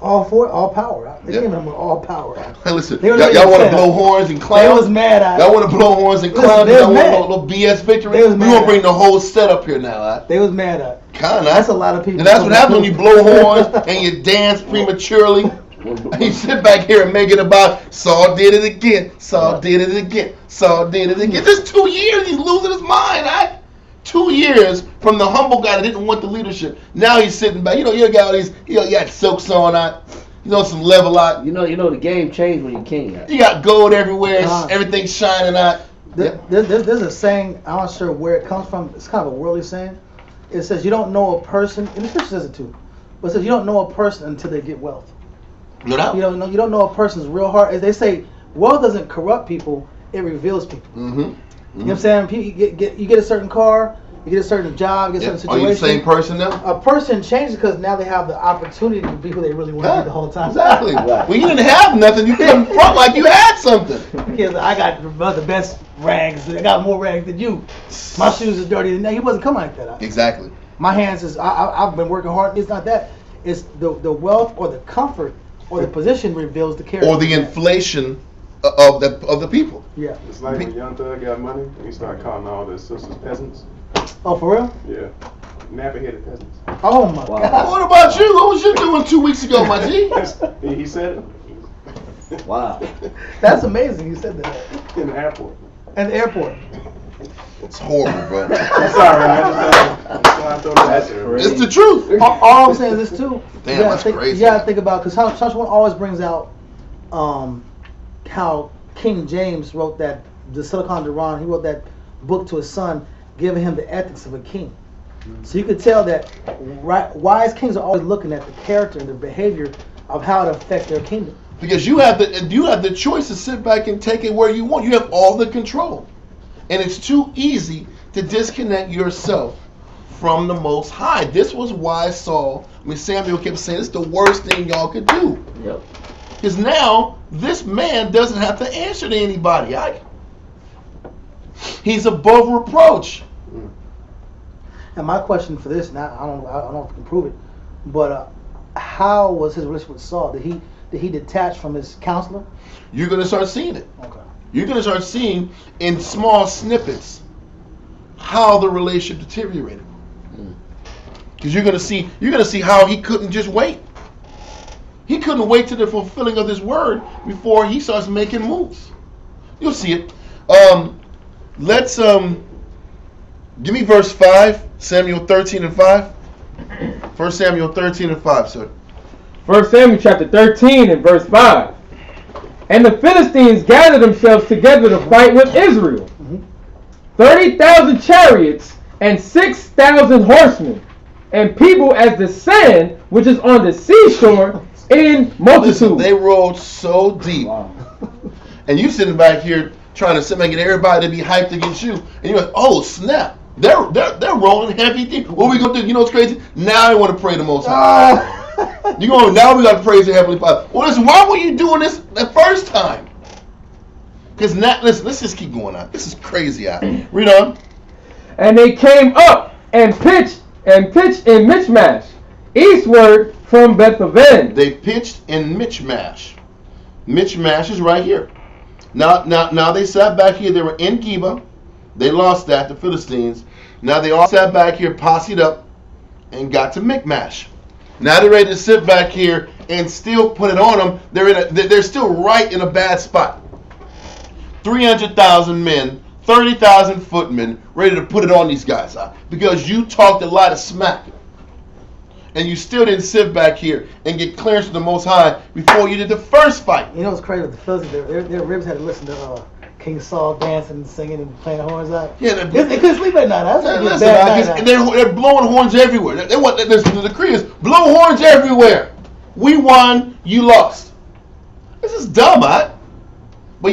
All power. They gave them all power. Hey, listen, y'all want to blow horns and clown? They was mad. Y'all want to blow horns and clown? Y'all want a little BS victory? We're going to bring the whole set up here now. They was mad at. That's a lot of people. And that's what happens when you blow horns and you dance prematurely. And you sit back here and make it about Saul did it again. Saul did it again. Saul did it again. This 2 years, he's losing his mind. 2 years from the humble guy that didn't want the leadership. Now he's sitting back. You got all these. You got silks on. Some level out. You know the game changed when you're king. You got gold everywhere. Everything's shining out. There's a saying. I'm not sure where it comes from. It's kind of a worldly saying. It says you don't know a person, and the scripture says it too. But it says you don't know a person until they get wealth. No doubt. You don't know a person's real heart. As they say, wealth doesn't corrupt people; it reveals people. You know what I'm saying? You get a certain car, you get a certain job, you get a certain situation. Are you the same person now? A person changes because now they have the opportunity to be who they really want to be the whole time. Exactly. Well, you didn't have nothing. You came front like you had something. Because I got the best rags. I got more rags than you. My shoes are dirty. He wasn't coming like that. Exactly. My hands is. I've been working hard. It's not that. It's the wealth or the comfort or the position reveals the character. Or the inflation of the people. Yeah. It's like when Young Thug got money and he started calling all his sisters peasants. Oh, for real? Yeah. Nappy-headed peasants. Oh my God. What about you? What was you doing 2 weeks ago, my G? He said it. Wow. That's amazing. You said that. In the airport. At the airport. It's horrible, bro. I'm sorry, I just throw that out there. It's the truth. All I'm saying is this too. Damn, that's crazy. You gotta think about, because Church One always brings out how King James wrote that, the Silicon Duran, he wrote that book to his son, giving him the ethics of a king. So you could tell that wise kings are always looking at the character and the behavior of how it affects their kingdom. Because you have the choice to sit back and take it where you want. You have all the control. And it's too easy to disconnect yourself from the Most High. This was why Samuel kept saying, it's the worst thing y'all could do. Yep. Because now, this man doesn't have to answer to anybody. He's above reproach. And my question for this, now I don't know if I can prove it, but how was his relationship with Saul? Did he detach from his counselor? You're going to start seeing it. Okay. You're going to start seeing in small snippets how the relationship deteriorated. Because you're going to see how he couldn't just wait. He couldn't wait to the fulfilling of his word before he starts making moves. You'll see it. Let's give me verse 5, Samuel 13 and 5. 1 Samuel 13 and 5, sir. 1 Samuel chapter 13 and verse 5. And the Philistines gathered themselves together to fight with Israel. 30,000 chariots and 6,000 horsemen, and people as the sand which is on the seashore in multitude. Listen, they rolled so deep. Wow. And you sitting back here trying to sit back and get everybody to be hyped against you. And you're like, oh, snap. They're rolling heavy deep. What we going to do? You know what's crazy? Now they want to pray the Most High. Now we got to praise the Heavenly Father. Well, listen, why were you doing this the first time? Because now, listen, let's just keep going on. This is crazy out here. Read on. And they came up and pitched in Michmash, eastward from Beth-aven. They pitched in Michmash. Michmash is right here. Now they sat back here. They were in Geba. They lost that, the Philistines. Now they all sat back here, posseed up, and got to Michmash. Now they're ready to sit back here and still put it on them. They're still right in a bad spot. 300,000 men, 30,000 footmen, ready to put it on these guys, because you talked a lot of smack. And you still didn't sit back here and get clearance from the Most High before you did the first fight. You know what's crazy with the Philistines? Their ribs had to listen to King Saul dancing and singing and playing the horns out. Yeah, they couldn't sleep at night. That's like listen, bad night. they're blowing horns everywhere. They want the decree is blow horns everywhere. We won, you lost. This is dumb, huh? But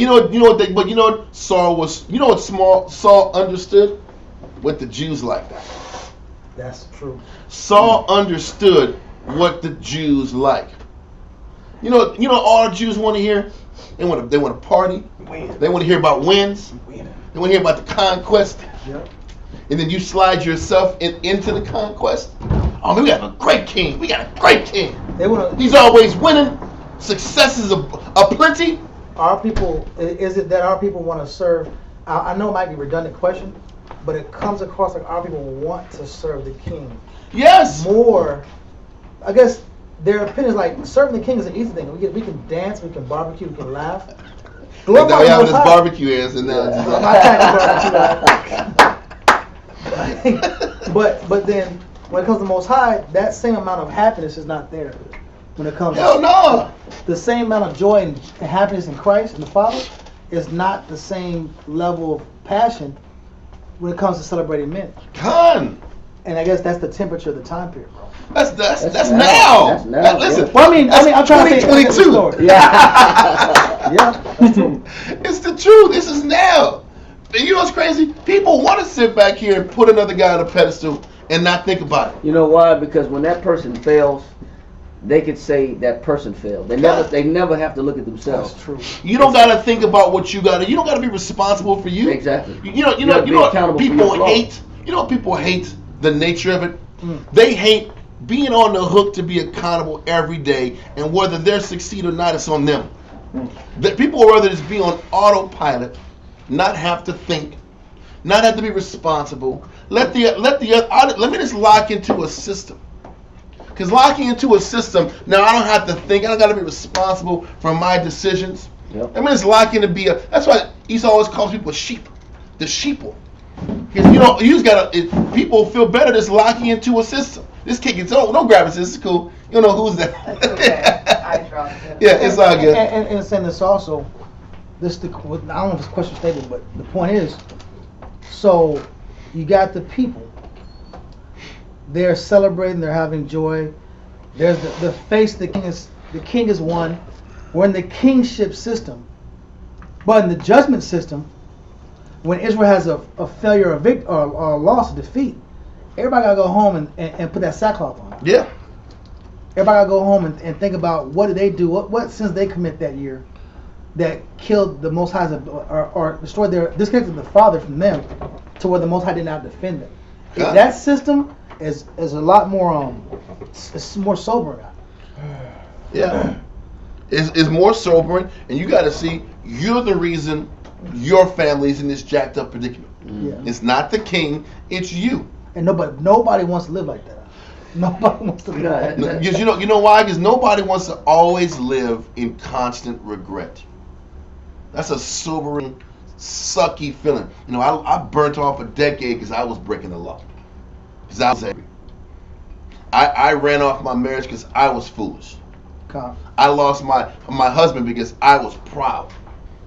Saul understood what the Jews like that. That's true. Saul understood what the Jews like. You know all the Jews want to hear? They want to party. They want to hear about wins. They want to hear about the conquest. Yep. And then you slide yourself into the conquest. Oh, we got a great king. We got a great king. He's always winning. Successes aplenty. Our people, is it that our people want to serve? I know it might be a redundant question, but it comes across like our people want to serve the king. Yes. More, I guess their opinion is like serving the king is an easy thing. We can dance, we can barbecue, we can laugh. Now we have this barbecue ass and now. But then when it comes to the Most High, that same amount of happiness is not there. When it comes Hell no. The same amount of joy and happiness in Christ and the Father is not the same level of passion when it comes to celebrating men. Con. And I guess that's the temperature of the time period, bro. That's now. That's now. Listen. Well, I mean, I'm trying to say 2022. Yeah, that's true. It's the truth. This is now. And you know what's crazy? People want to sit back here and put another guy on a pedestal and not think about it. You know why? Because when that person fails, they could say that person failed. They never have to look at themselves. That's true. You don't got to think about what you got to. You don't got to be responsible for you. Exactly. You know what people hate. You know what people hate? The nature of it. They hate being on the hook to be accountable every day, and whether they succeed or not, it's on them. That people would rather just be on autopilot, not have to think, not have to be responsible. Let me just lock into a system. Because locking into a system, now I don't have to think. I don't got to be responsible for my decisions. Yep. I mean, it's locking to be a. That's why Esau always calls people sheep, the sheeple. Because you just gotta. People feel better just locking into a system. This kid gets don't grab it. This is cool. You don't know who's that. That's okay. I dropped it. Yeah, it's all good. And saying this also, I don't know if it's a question statement, but the point is, so you got the people. They're celebrating. They're having joy. There's the face. The king is one. We're in the kingship system, but in the judgment system, when Israel has a failure, a victory, or a loss, a defeat, everybody gotta go home and put that sackcloth on. Yeah. Everybody gotta go home and think about what did they do, what sins they commit that year that killed the Most High or destroyed disconnected the Father from them to where the Most High did not defend them. Yeah. That system is a lot more it's more sobering. Yeah. It's more sobering, and you got to see you're the reason your family's in this jacked up predicament. Yeah. It's not the king, it's you. And nobody wants to live like that. Nobody wants to live like that. Because you know why? Because nobody wants to always live in constant regret. That's a sobering, sucky feeling. You know, I burnt off a decade because I was breaking the law. Because I was angry. I ran off my marriage because I was foolish. I lost my husband because I was proud.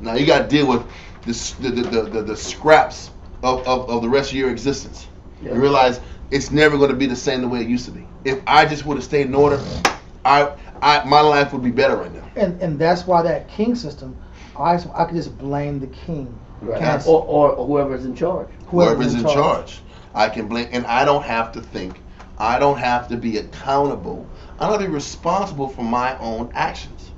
Now you got to deal with the scraps of the rest of your existence. Yeah. You realize it's never going to be the same the way it used to be. If I just would have stayed in order, my life would be better right now. And that's why that king system, I could just blame the king. Right. Or whoever's in charge. Whoever's in charge. I can blame, and I don't have to think. I don't have to be accountable. I don't have to be responsible for my own actions.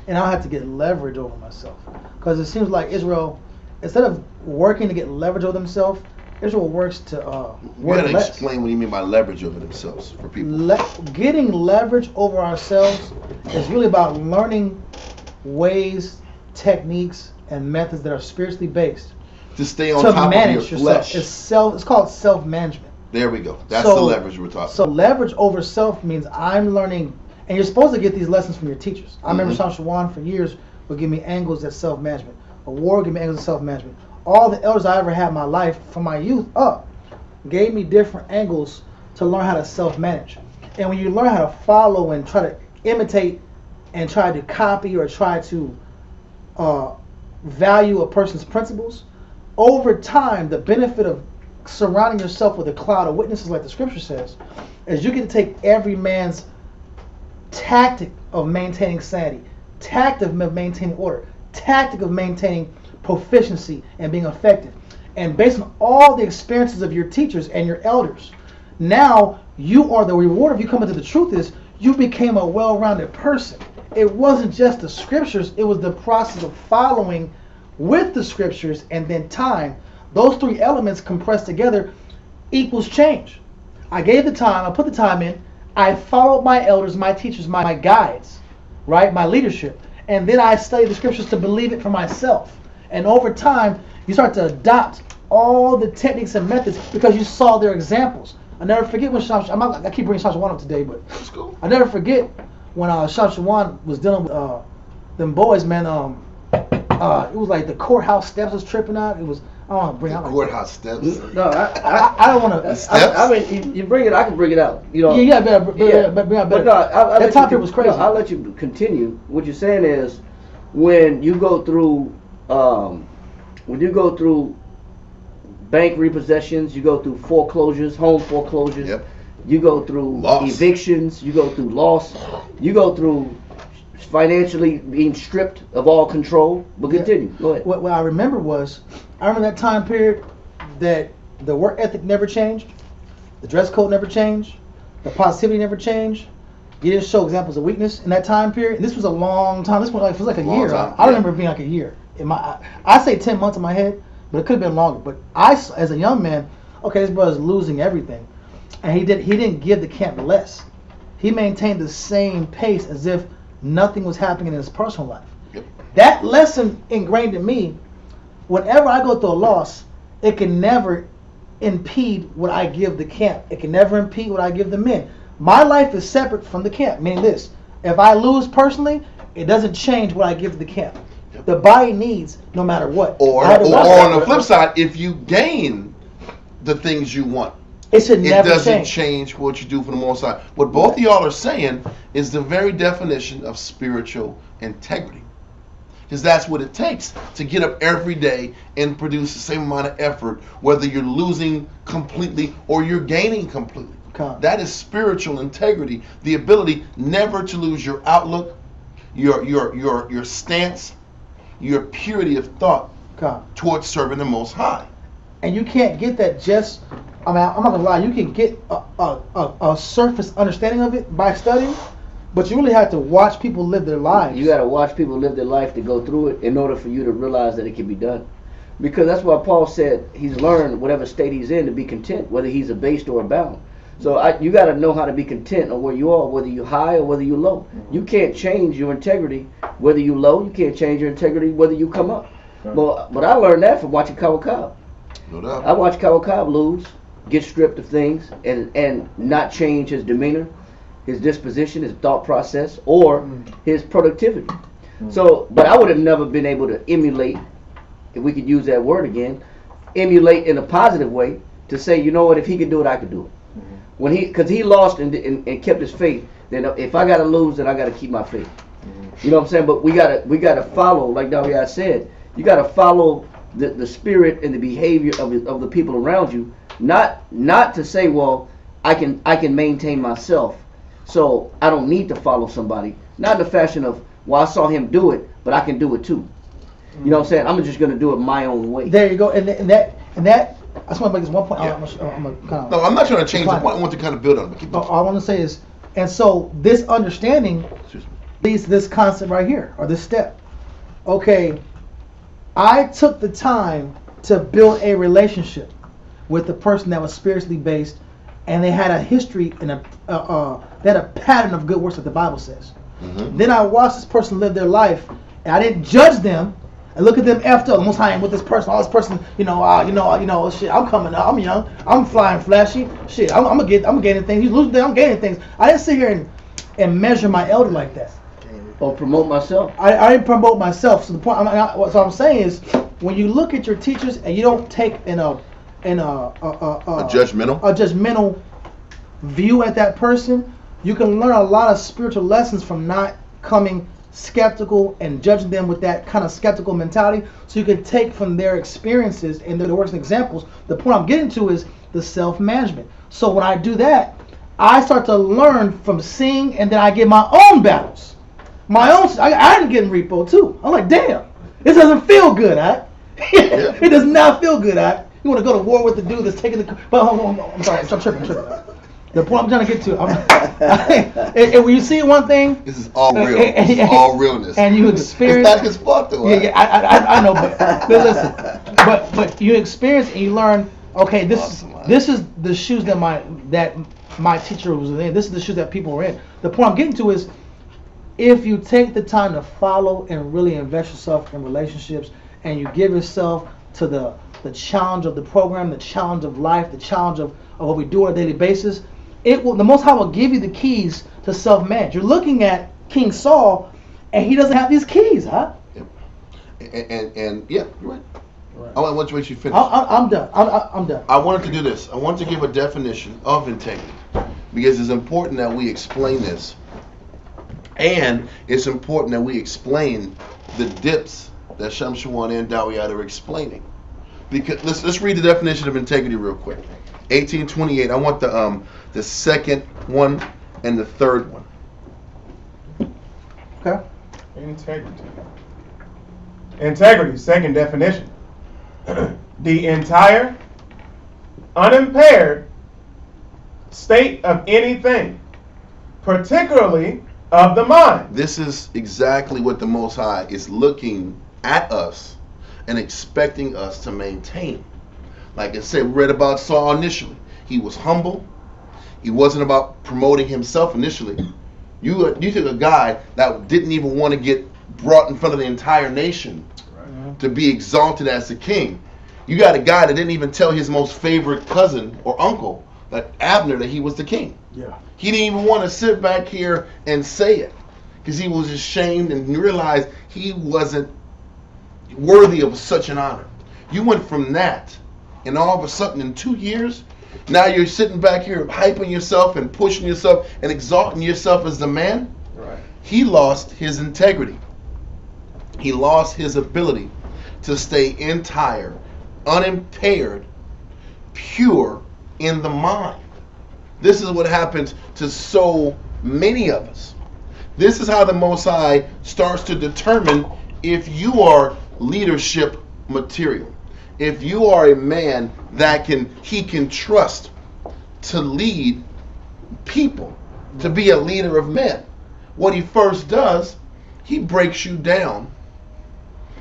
And I don't have to get leverage over myself. Because it seems like Israel, instead of working to get leverage over themselves, Israel works to You got to explain what you mean by leverage over themselves for people. Getting leverage over ourselves is really about learning ways, techniques, and methods that are spiritually based. To stay on top of your flesh. It's called self-management. There we go. That's the leverage we're talking about. So leverage over self means I'm learning, and you're supposed to get these lessons from your teachers. I remember Sean Shawan for years would give me angles at self-management. A war would give me angles at self-management. All the elders I ever had in my life from my youth up gave me different angles to learn how to self-manage. And when you learn how to follow and try to imitate and try to copy or try to value a person's principles, over time, the benefit of surrounding yourself with a cloud of witnesses, like the scripture says, is you get to take every man's tactic of maintaining sanity, tactic of maintaining order, tactic of maintaining proficiency and being effective, and based on all the experiences of your teachers and your elders, now you are the reward of you coming to the truth is you became a well-rounded person. It wasn't just the scriptures, it was the process of following with the scriptures and then time. Those three elements compressed together equals change. I gave the time, I put the time in, I followed my elders, my teachers, my guides, right, my leadership, and then I studied the scriptures to believe it for myself. And over time, you start to adopt all the techniques and methods because you saw their examples. I never forget when I keep bringing Sean Shawan up today, but I never forget when Sean Shawan was dealing with them boys, man. It was like the courthouse steps was tripping out. It was I don't want to bring out courthouse steps. No, I don't want to. I mean, you bring it. I can bring it out. You know. Yeah, better. But no, that time period was crazy. No, I'll let you continue. What you're saying is, when you go through bank repossessions, you go through foreclosures, home foreclosures. Yep. You go through evictions. You go through loss. You go through financially being stripped of all control. But continue. Go ahead. What I remember that time period that the work ethic never changed, the dress code never changed, the positivity never changed. You didn't show examples of weakness in that time period. And this was a long time. This was like a year. I remember it being like a year. I say 10 months in my head, but it could have been longer. But I, as a young man, okay, this brother's losing everything, and he didn't give the camp less. He maintained the same pace as if nothing was happening in his personal life. Yep. That lesson ingrained in me. Whenever I go through a loss, it can never impede what I give the camp. It can never impede what I give the men. My life is separate from the camp. Meaning this: if I lose personally, it doesn't change what I give to the camp. The body needs no matter what. Or on the flip side, if you gain the things you want, it should never doesn't change what you do for the Most High. What both of y'all are saying is the very definition of spiritual integrity. Because that's what it takes to get up every day and produce the same amount of effort, whether you're losing completely or you're gaining completely. That is spiritual integrity, the ability never to lose your outlook, your stance, your purity of thought towards serving the Most High. And you can't get that just, I'm not gonna lie, you can get a surface understanding of it by studying, but you really have to watch people live their lives. You gotta watch people live their life to go through it in order for you to realize that it can be done. Because that's why Paul said he's learned whatever state he's in to be content, whether he's abased or abound. So you got to know how to be content on where you are, whether you're high or whether you're low. You can't change your integrity whether you're low. You can't change your integrity whether you come up. But I learned that from watching Kawakab. No doubt. I watched Kawakab lose, get stripped of things, and not change his demeanor, his disposition, his thought process, or his productivity. So, but I would have never been able to emulate, if we could use that word again, emulate in a positive way to say, you know what, if he could do it, I could do it. Because he lost and kept his faith, then if I gotta lose, then I gotta keep my faith. You know what I'm saying? But we gotta follow, like Dawiya said, you gotta follow the spirit and the behavior of the people around you. Not to say, well, I can maintain myself, so I don't need to follow somebody. Not in the fashion of, well, I saw him do it, but I can do it too. You know what I'm saying? I'm just gonna do it my own way. There you go, and that. I just want to make this one point. Yeah. I'm not trying to change the point. I want to kind of build on it. All I want to say is, and so this understanding leads to this concept right here, or this step. Okay, I took the time to build a relationship with the person that was spiritually based, and they had a history and they had a pattern of good works that the Bible says. Then I watched this person live their life, and I didn't judge them. And look at them after the Most High with this person. All this person, shit. I'm coming up. I'm young. I'm flying flashy. Shit. I'm gaining things. He's losing things. I'm gaining things. I didn't sit here and measure my elder like that. Or promote myself. I didn't promote myself. So the point, what I'm saying is, when you look at your teachers and you don't take a judgmental view at that person, you can learn a lot of spiritual lessons from not coming skeptical and judging them with that kind of skeptical mentality, so you can take from their experiences and their works and examples. The point I'm getting to is the self-management. So when I do that, I start to learn from seeing, and then I get my own battles. I'm getting repo too. I'm like, damn, this doesn't feel good, It does not feel good, You want to go to war with the dude that's taking the... But I'm sorry, I'm tripping. The point I'm trying to get to, and when you see one thing, this is all real. This is all realness. And you experience. It's not his fault, though. Yeah, I know, but listen, but you experience and you learn. Okay, this is the shoes that my teacher was in. This is the shoes that people were in. The point I'm getting to is, if you take the time to follow and really invest yourself in relationships, and you give yourself to the challenge of the program, the challenge of life, the challenge of what we do on a daily basis, the Most High will give you the keys to self-manage. You're looking at King Saul, and he doesn't have these keys, Yep. And yeah, you're right. I want to make you finish. I'm done. I'm done. I wanted to do this. I wanted to give a definition of integrity, because it's important that we explain this, and it's important that we explain the dips that Shamshuan and Dawiya are explaining. Because let's read the definition of integrity real quick. 1828. I want the second one and the third one. Okay. Integrity, second definition. The entire, unimpaired state of anything, particularly of the mind. This is exactly what the Most High is looking at us and expecting us to maintain. Like I said, we read about Saul initially. He was humble. He wasn't about promoting himself initially. You took a guy that didn't even want to get brought in front of the entire nation to be exalted as the king. You got a guy that didn't even tell his most favorite cousin or uncle that Abner, that he was the king. Yeah. He didn't even want to sit back here and say it because he was ashamed and realized he wasn't worthy of such an honor. You went from that, and all of a sudden in 2 years, now you're sitting back here hyping yourself and pushing yourself and exalting yourself as the man. Right. He lost his integrity. He lost his ability to stay entire, unimpaired, pure in the mind. This is what happens to so many of us. This is how the Most High starts to determine if you are leadership material. If you are a man that he can trust to lead people, to be a leader of men. What he first does, he breaks you down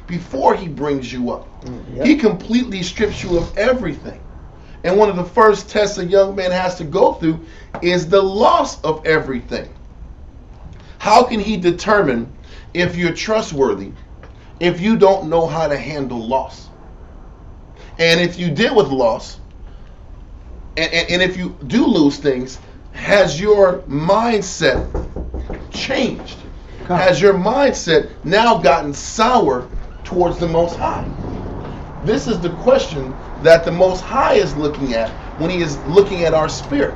before he brings you up. Yep. He completely strips you of everything. And one of the first tests a young man has to go through is the loss of everything. How can he determine if you're trustworthy if you don't know how to handle loss? And if you deal with loss, and if you do lose things, has your mindset changed? Has your mindset now gotten sour towards the Most High? This is the question that the Most High is looking at when he is looking at our spirit.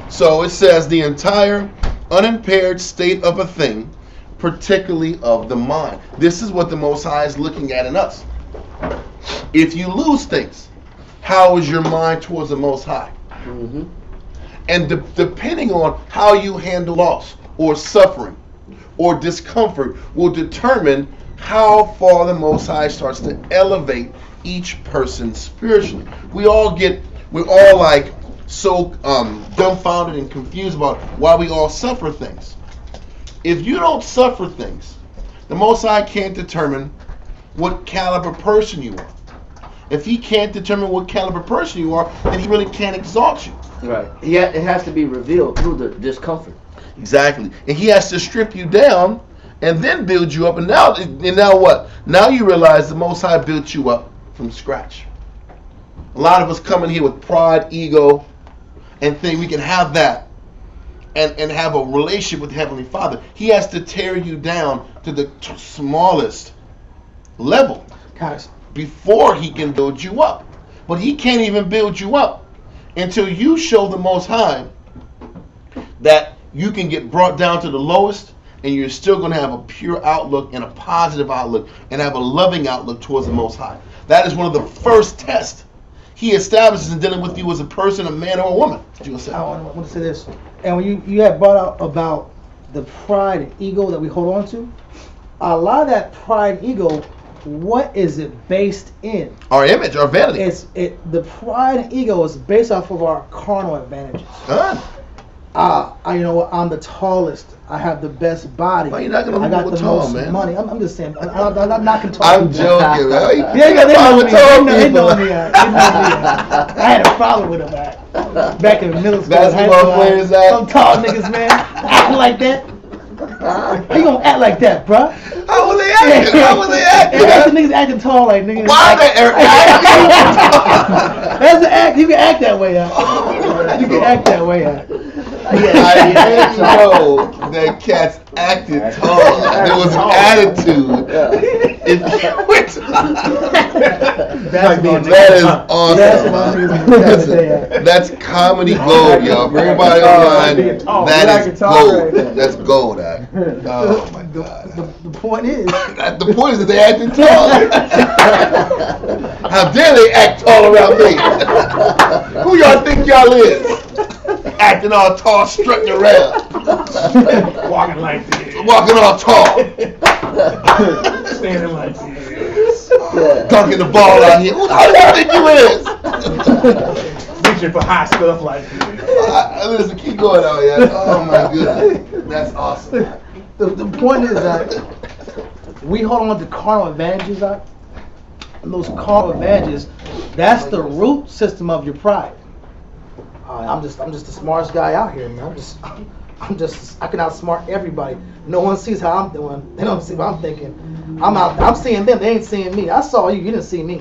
So it says the entire unimpaired state of a thing, particularly of the mind. This is what the Most High is looking at in us. If you lose things, how is your mind towards the Most High? Mm-hmm. And depending on how you handle loss or suffering or discomfort will determine how far the Most High starts to elevate each person spiritually. We're all like so dumbfounded and confused about why we all suffer things. If you don't suffer things, the Most High can't determine what caliber person you are. If he can't determine what caliber person you are, then he really can't exalt you. Right. It has to be revealed through the discomfort. Exactly. And he has to strip you down and then build you up. And now what? Now you realize the Most High built you up from scratch. A lot of us come in here with pride, ego, and think we can have that and have a relationship with the Heavenly Father. He has to tear you down to the smallest level before he can build you up. But he can't even build you up until you show the Most High that you can get brought down to the lowest and you're still going to have a pure outlook and a positive outlook and have a loving outlook towards the Most High. That is one of the first tests he establishes in dealing with you as a person, a man, or a woman. I want to say this. And when you had brought out about the pride and ego that we hold on to, a lot of that pride and ego, what is it based in? Our image, our vanity. The pride and ego is based off of our carnal advantages. I'm the tallest. I have the best body. Why you not gonna I got the tall, most man? money. I'm just saying. I'm not tall. I'm joking, man. They know me. I had a problem with them back in middle school. Basketball players, some tall niggas, man, acting like that. How you gonna act like that, bro? How was they acting? How was they acting? That's the niggas acting tall like niggas. Why are they acting? That's the act. You can act that way out. You can act that way out. I didn't know that cats acted tall. There was an attitude. That is awesome. That's comedy gold, y'all. For everybody online, that is gold. That's gold. Oh my God. The point is that they acting tall. How dare they act tall around me? Who y'all think y'all is? Acting all tall, strutting around. Walking like this. Walking all tall. Standing like this. Dunking the ball out here. Who the hell you think you is? Reaching for high stuff like this. Listen, keep going out here. Oh my goodness. That's awesome. The point is that we hold on to carnal advantages, and those carnal advantages, that's the root system of your pride. I'm just the smartest guy out here, man. I can outsmart everybody. No one sees how I'm doing. They don't see what I'm thinking. I'm seeing them. They ain't seeing me. I saw you. You didn't see me.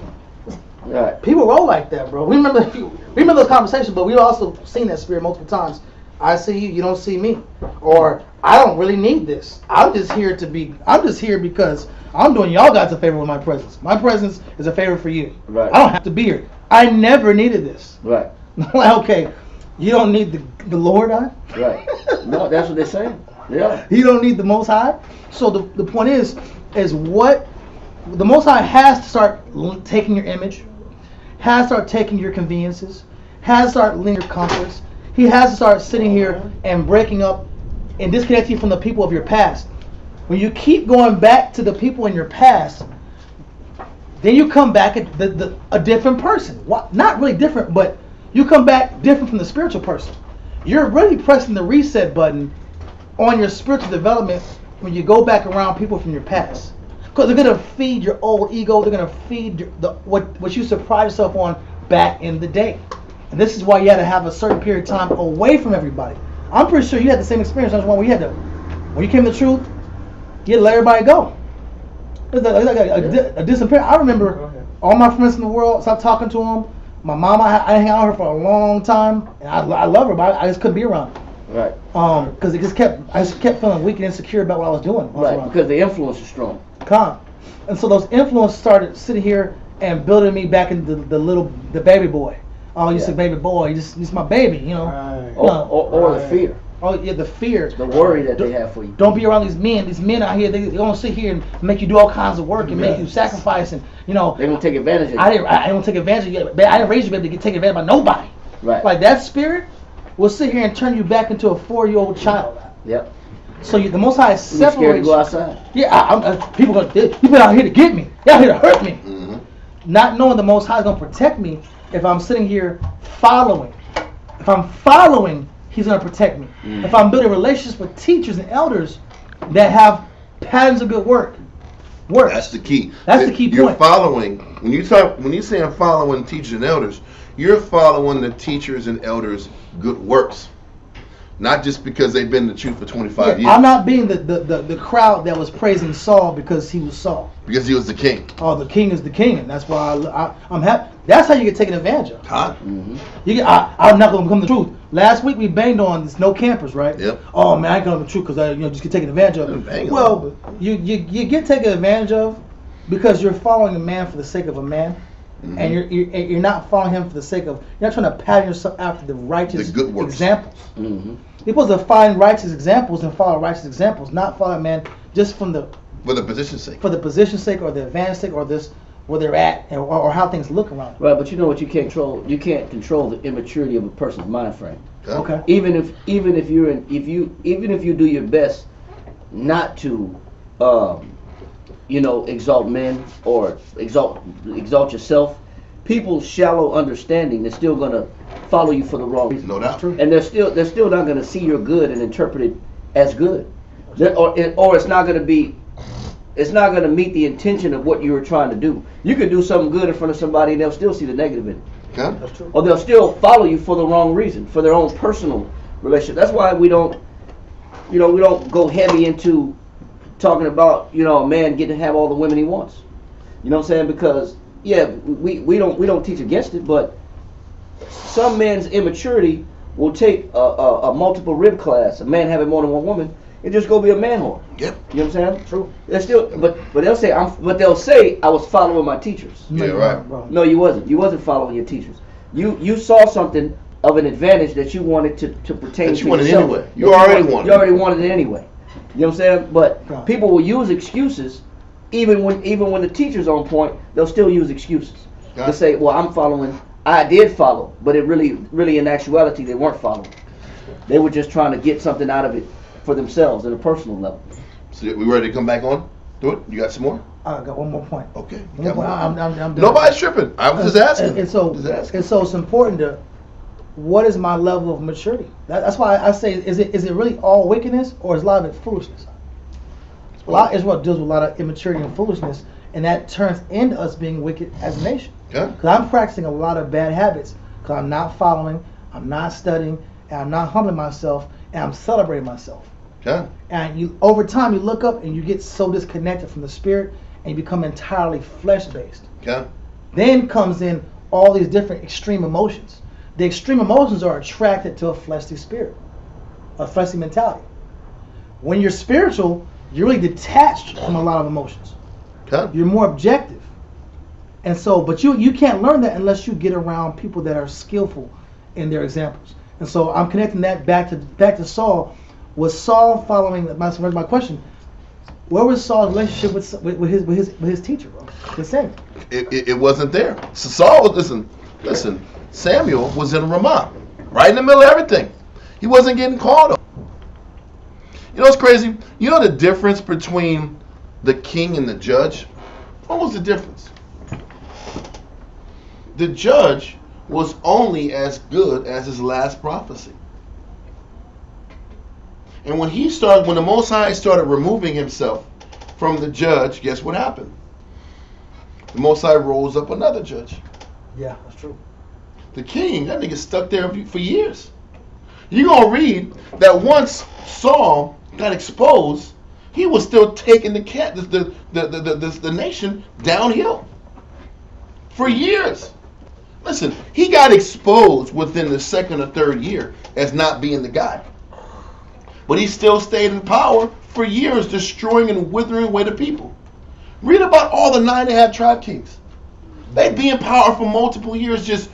Right. People roll like that, bro. We remember those conversations, but we've also seen that spirit multiple times. I see you, you don't see me, or I don't really need this. I'm just here because I'm doing y'all guys a favor with my presence. My presence is a favor for you. Right. I don't have to be here. I never needed this. Right. Like, okay, you don't need the Lord, Right. No, that's what they're saying. Yeah. You don't need the Most High. So the point is what the Most High has to start taking your image, has to start taking your conveniences, has to start leaving your comforts. He has to start sitting here and breaking up and disconnecting you from the people of your past. When you keep going back to the people in your past, then you come back a different person. Not really different, but you come back different from the spiritual person. You're really pressing the reset button on your spiritual development when you go back around people from your past. Because they're going to feed your old ego. They're going to feed what you surprised yourself on back in the day. And this is why you had to have a certain period of time away from everybody. I'm pretty sure you had the same experience. That's why when you came to the truth, you had to let everybody go. It's like a disappearance. I remember all my friends in the world, stopped talking to them. My mama, I didn't hang out with her for a long time. And I love her, but I just couldn't be around her. Right. Because I just kept feeling weak and insecure about what I was doing. Right, because the influence is strong. And so those influences started sitting here and building me back into the baby boy. Oh, you said baby boy, he's my baby, you know. Right. Or the fear. Oh yeah, the fear. The worry that they have for you. Don't be around these men. These men out here, they gonna sit here and make you do all kinds of work and make you sacrifice, and you know. They gonna take advantage of you. I don't take advantage of you. I didn't raise you to get taken advantage by nobody. Right. Like that spirit will sit here and turn you back into a 4-year-old child. Yep. So the Most High separates. Scared to go outside. Yeah, people been out here to get me. Y'all here to hurt me. Mm-hmm. Not knowing the Most High is gonna protect me if I'm sitting here following. If I'm following, He's gonna protect me. Mm-hmm. If I'm building relationships with teachers and elders that have patterns of good work. That's the key. That's the key point. You're following. When you say I'm following teachers and elders, you're following the teachers and elders' good works. Not just because they've been in the truth for 25 years. I'm not being the crowd that was praising Saul because he was Saul. Because he was the king. Oh, the king is the king, and that's why I'm happy. That's how you get taken advantage of. Huh? Mm-hmm. I'm not going to become the truth. Last week we banged on this no campers, right? Yep. Oh man, I ain't going to be the truth because I just get taken advantage of. Well, you get taken advantage of because you're following a man for the sake of a man. Mm-hmm. And you're not following him for the sake of, you're not trying to pattern yourself after the righteous examples. Mm-hmm. You're supposed to find righteous examples and follow righteous examples, not follow a man just for the position's sake. For the position's sake or the advantage sake or this where they're at or how things look around them. Right, but you know what you can't control? You can't control the immaturity of a person's mind frame. Okay. Even if you do your best not to exalt men or exalt yourself, people's shallow understanding is still gonna follow you for the wrong reason. No doubt. And they're still not gonna see your good and interpret it as good, or it's not gonna meet the intention of what you were trying to do. You could do something good in front of somebody and they'll still see the negative in it. Okay. That's true. Or they'll still follow you for the wrong reason, for their own personal relationship. That's why we don't go heavy into talking about, a man getting to have all the women he wants. You know what I'm saying? Because we don't teach against it, but some men's immaturity will take a multiple rib class, a man having more than one woman, and just go be a man whore. Yep. You know what I'm saying? True. They're still, but they'll say I was following my teachers. Yeah, right. No, you wasn't. You wasn't following your teachers. You saw something of an advantage that you wanted to pertain that to you wanted yourself. anyway. You already wanted it anyway. You know what I'm saying? But people will use excuses, even when the teacher's on point, they'll still use excuses. They'll say, "Well, I did follow, but it really in actuality they weren't following. They were just trying to get something out of it for themselves at a personal level." So we ready to come back on? Do it. You got some more? I got one more point. Okay. I'm done. Nobody's tripping. I was just asking. And so it's important to, what is my level of maturity? That's why I say, is it really all wickedness, or is a lot of it foolishness? Israel deals with a lot of immaturity and foolishness, and that turns into us being wicked as a nation. Because I'm practicing a lot of bad habits, because I'm not following, I'm not studying, and I'm not humbling myself, and I'm celebrating myself. Okay. And over time, you look up and you get so disconnected from the spirit, and you become entirely flesh-based. Okay. Then comes in all these different extreme emotions. The extreme emotions are attracted to a fleshly spirit, a fleshly mentality. When you're spiritual, you're really detached from a lot of emotions. Okay. You're more objective. And so, but you can't learn that unless you get around people that are skillful in their examples. And so I'm connecting that back to Saul. Was Saul following my question? Where was Saul's relationship with his teacher, bro? With Samuel? It wasn't there. So Saul was listen. Samuel was in Ramah, right in the middle of everything. He wasn't getting called on. You know what's crazy? You know the difference between the king and the judge? What was the difference? The judge was only as good as his last prophecy. And when the Most High started removing himself from the judge, guess what happened? The Most High rose up another judge. Yeah, that's true. The king, that nigga stuck there for years. You're going to read that once Saul got exposed, he was still taking the nation downhill for years. Listen, he got exposed within the second or third year as not being the guy. But he still stayed in power for years, destroying and withering away the people. Read about all the 9.5 tribe kings. They'd be in power for multiple years, just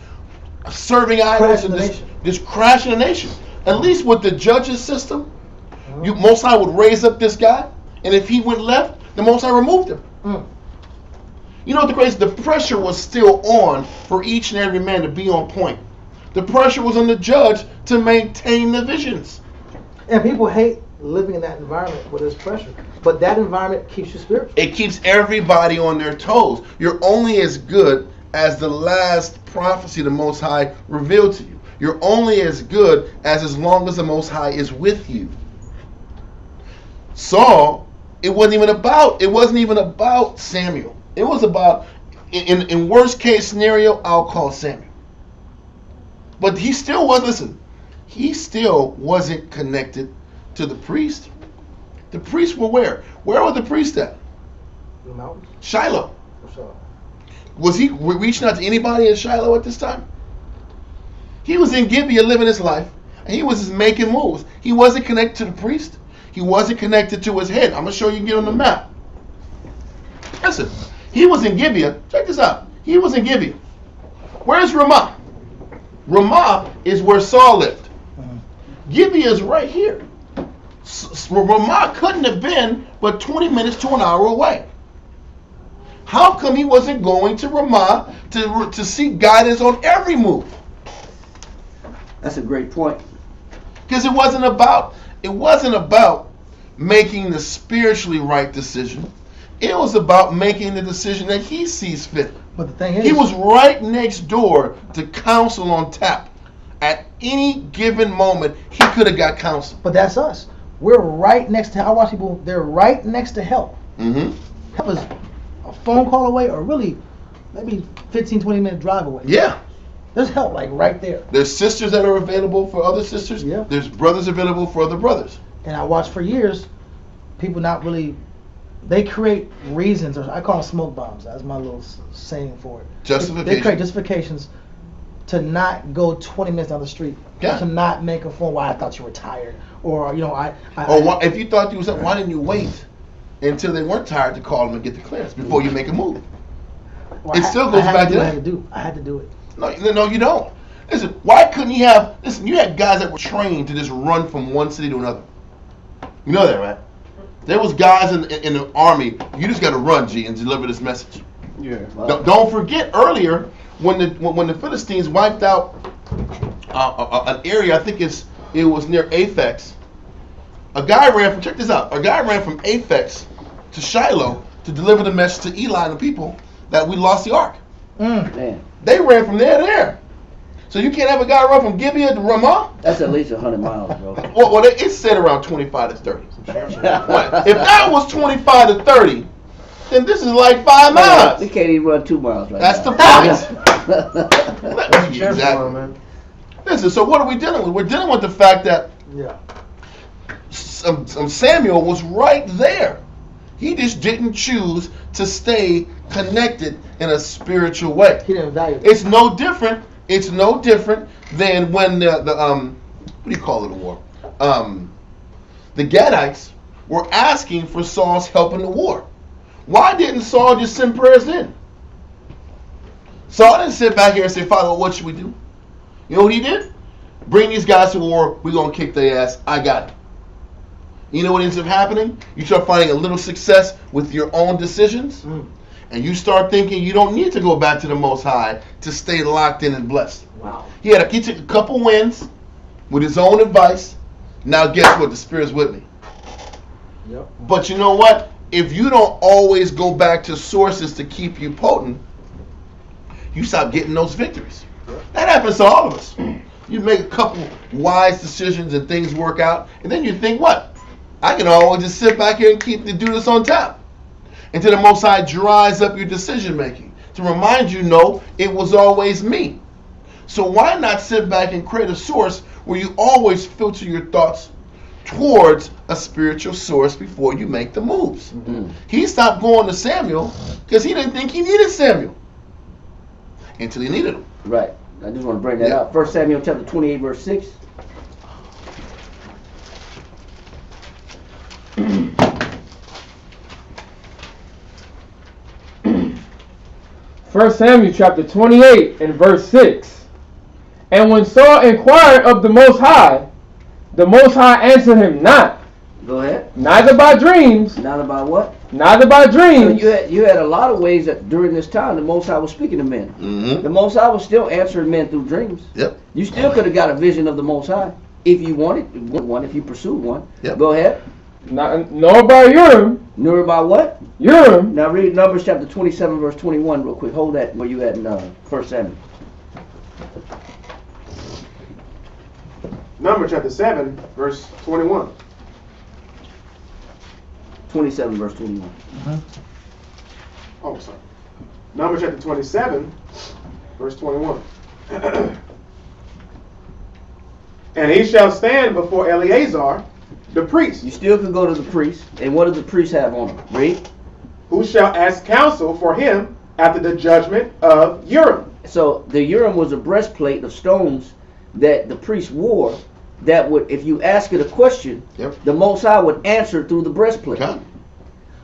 serving idols and just crashing the nation. At least with the judges system, Most High would raise up this guy, and if he went left, the Most High removed him. You know what the crazy? The pressure was still on for each and every man to be on point. The pressure was on the judge to maintain the visions. And people hate living in that environment where there's pressure. But that environment keeps you spiritual. It keeps everybody on their toes. You're only as good as the last prophecy the Most High revealed to you. You're only as good as long as the Most High is with you. Saul, it wasn't even about Samuel. It was about, in worst case scenario, I'll call Samuel. But he still wasn't connected to the priest. The priests were where? Where were the priests at? The mountains? Shiloh. Was he reaching out to anybody in Shiloh at this time? He was in Gibeah living his life, and he was just making moves. He wasn't connected to the priest. He wasn't connected to his head. I'm going to show you again on the map. Listen, he was in Gibeah. Check this out. He was in Gibeah. Where's Ramah? Ramah is where Saul lived. Gibeah is right here. Ramah couldn't have been but 20 minutes to an hour away. How come he wasn't going to Ramah to seek guidance on every move? That's a great point. Because it wasn't about making the spiritually right decision. It was about making the decision that he sees fit. But the thing is, he was right next door to counsel on tap. At any given moment, he could have got counsel. But that's us. We're right next to. I watch people. They're right next to help. Help is a phone call away, or really maybe 15, 20-minute drive away. Yeah. There's help like right there. There's sisters that are available for other sisters. Yeah. There's brothers available for other brothers. And I watched for years, people not really. They create reasons, or I call them smoke bombs. That's my little saying for it. They create justifications to not go 20 minutes down the street. Yeah. To not make a phone. Why I thought you were tired, or if you thought you was up, why didn't you wait until they weren't tired to call them and get the clearance before you make a move? It still goes back to that. I had to do it. No, you don't. Listen, why couldn't you have? Listen, you had guys that were trained to just run from one city to another. You know that, right? There was guys in the army. You just got to run, G, and deliver this message. Yeah. Wow. Don't forget earlier when the Philistines wiped out an area. I think it was near Aphex. A guy ran from. Check this out. A guy ran from Aphex to Shiloh to deliver the message to Eli and the people that we lost the ark. Man. They ran from there to there. So you can't have a guy run from Gibeah to Ramah? That's at least 100 miles, bro. Well, it said around 25 to 30. If that was 25 to 30, then this is like 5 miles. We can't even run 2 miles right That's now. the point. Exactly. Man. Listen, so what are we dealing with? We're dealing with the fact that Samuel was right there. He just didn't choose to stay connected in a spiritual way. He didn't value it. It's no different. It's no different than when the what do you call it, a war? The Gadites were asking for Saul's help in the war. Why didn't Saul just send prayers in? Saul didn't sit back here and say, Father, what should we do? You know what he did? Bring these guys to war. We're going to kick their ass. I got it. You know what ends up happening? You start finding a little success with your own decisions. And you start thinking you don't need to go back to the Most High to stay locked in and blessed. Wow. He took a couple wins with his own advice. Now guess what? The Spirit's with me. Yep. But you know what? If you don't always go back to sources to keep you potent, you stop getting those victories. That happens to all of us. You make a couple wise decisions and things work out, and then you think, what? I can always just sit back here and do this on tap. Until the Most High dries up your decision making. To remind you, no, it was always me. So why not sit back and create a source where you always filter your thoughts towards a spiritual source before you make the moves? He stopped going to Samuel because he didn't think he needed Samuel until he needed him. Right. I just want to bring that out. 1 Samuel chapter 28, verse 6. First Samuel chapter 28 and verse 6. And when Saul inquired of the Most High answered him not. Go ahead. Neither by dreams. Not about what? Neither by dreams. So you had a lot of ways that during this time the Most High was speaking to men. The Most High was still answering men through dreams. Yep. You still could have got a vision of the Most High if you wanted one, if you pursued one. Yep. Go ahead. Nor by Urim. Nor by what? Urim. Now read Numbers chapter 27, verse 21 real quick. Hold that where you at in 1 Samuel. Numbers chapter 7, verse 21. 27, verse 21. Oh, sorry. Numbers chapter 27, verse 21. And he shall stand before Eleazar, the priest. You still could go to the priest. And what does the priest have on him? Read. Who shall ask counsel for him after the judgment of Urim. So the Urim was a breastplate of stones that the priest wore that would, if you ask it a question, the Most High would answer through the breastplate. Okay.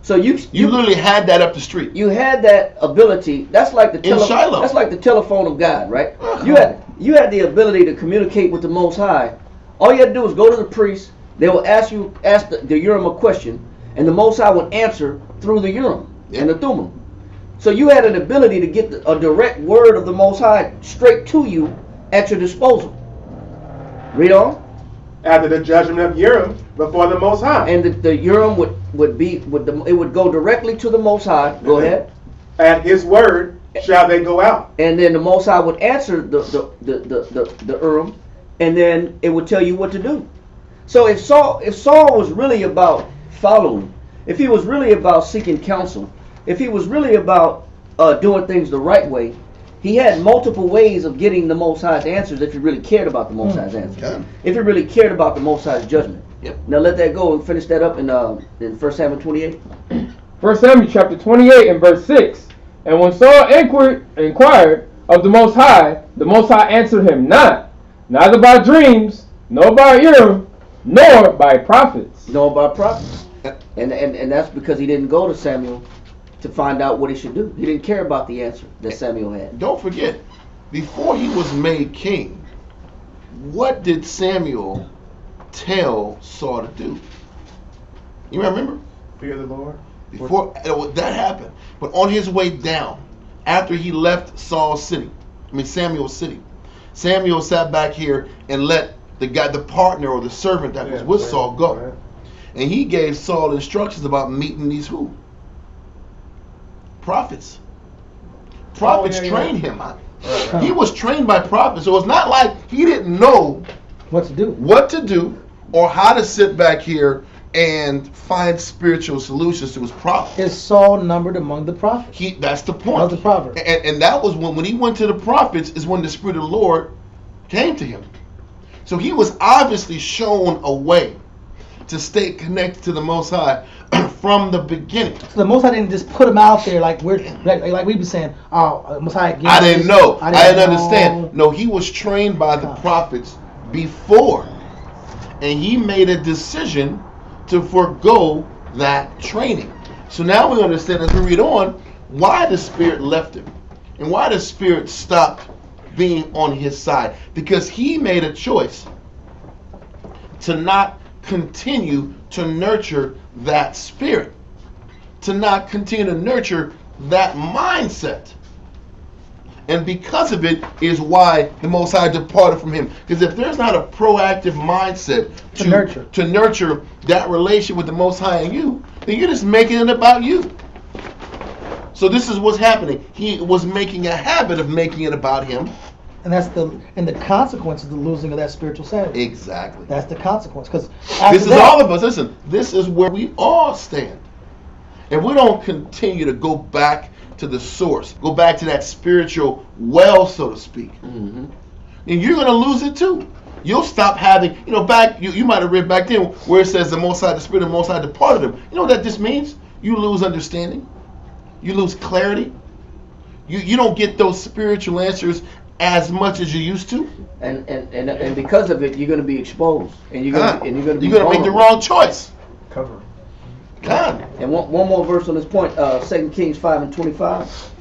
So you literally had that up the street. You had that ability. That's like the that's like the telephone of God, right? You had the ability to communicate with the Most High. All you had to do was go to the priest. They will ask the Urim a question, and the Most High would answer through the Urim and the Thummim. So you had an ability to get a direct word of the Most High straight to you at your disposal. Read on. After the judgment of Urim before the Most High. And the Urim would go directly to the Most High. Go ahead. At his word shall they go out. And then the Most High would answer the Urim, and then it would tell you what to do. So if Saul was really about following, if he was really about seeking counsel, if he was really about doing things the right way, he had multiple ways of getting the Most High's answers if he really cared about the Most High's answers. Okay. If he really cared about the Most High's judgment. Yep. Now let that go and finish that up in 1 Samuel 28. 1 Samuel chapter 28 and verse 6. And when Saul inquired of the Most High answered him not, neither by dreams, nor by Urim, nor by prophets. Nor by prophets. And that's because he didn't go to Samuel to find out what he should do. He didn't care about the answer that Samuel had. Don't forget, before he was made king, what did Samuel tell Saul to do? You remember? Fear the Lord. Before that happened, but on his way down, after he left Samuel's city, Samuel sat back here and let the partner or the servant that was with Saul go. Right. And he gave Saul instructions about meeting these who? Prophets. Prophets trained him. He was trained by prophets. So it's not like he didn't know what to do or how to sit back here and find spiritual solutions to his problems. Is Saul numbered among the prophets? That's the point. That's the proverb. And that was when he went to the prophets is when the Spirit of the Lord came to him. So he was obviously shown a way. to stay connected to the Most High from the beginning. So the Most High didn't just put him out there like we be saying, oh, Most High. I didn't know. I didn't understand. No, he was trained by the prophets before, and he made a decision to forego that training. So now we understand, as we read on, why the Spirit left him and why the Spirit stopped being on his side. Because he made a choice to not continue to nurture that spirit, to not continue to nurture that mindset. And because of it is why the Most High departed from him. Because if there's not a proactive mindset to nurture that relation with the Most High in you, then you're just making it about you. So this is what's happening. He was making a habit of making it about him. And that's the consequence of the losing of that spiritual sanity. Exactly. That's the consequence. Because this is all of us. Listen, this is where we all stand. And we don't continue to go back to the source, go back to that spiritual well, so to speak. Mm-hmm. And you're going to lose it too. You'll stop having, back, you might have read back then where it says the Most High, the Spirit of the Most High departed him. You know what that just means? You lose understanding. You lose clarity. You don't get those spiritual answers as much as you used to, and because of it, you're going to be exposed, and you're going to make the wrong choice. Cover. God. And one more verse on this point, 2 Kings 5:25.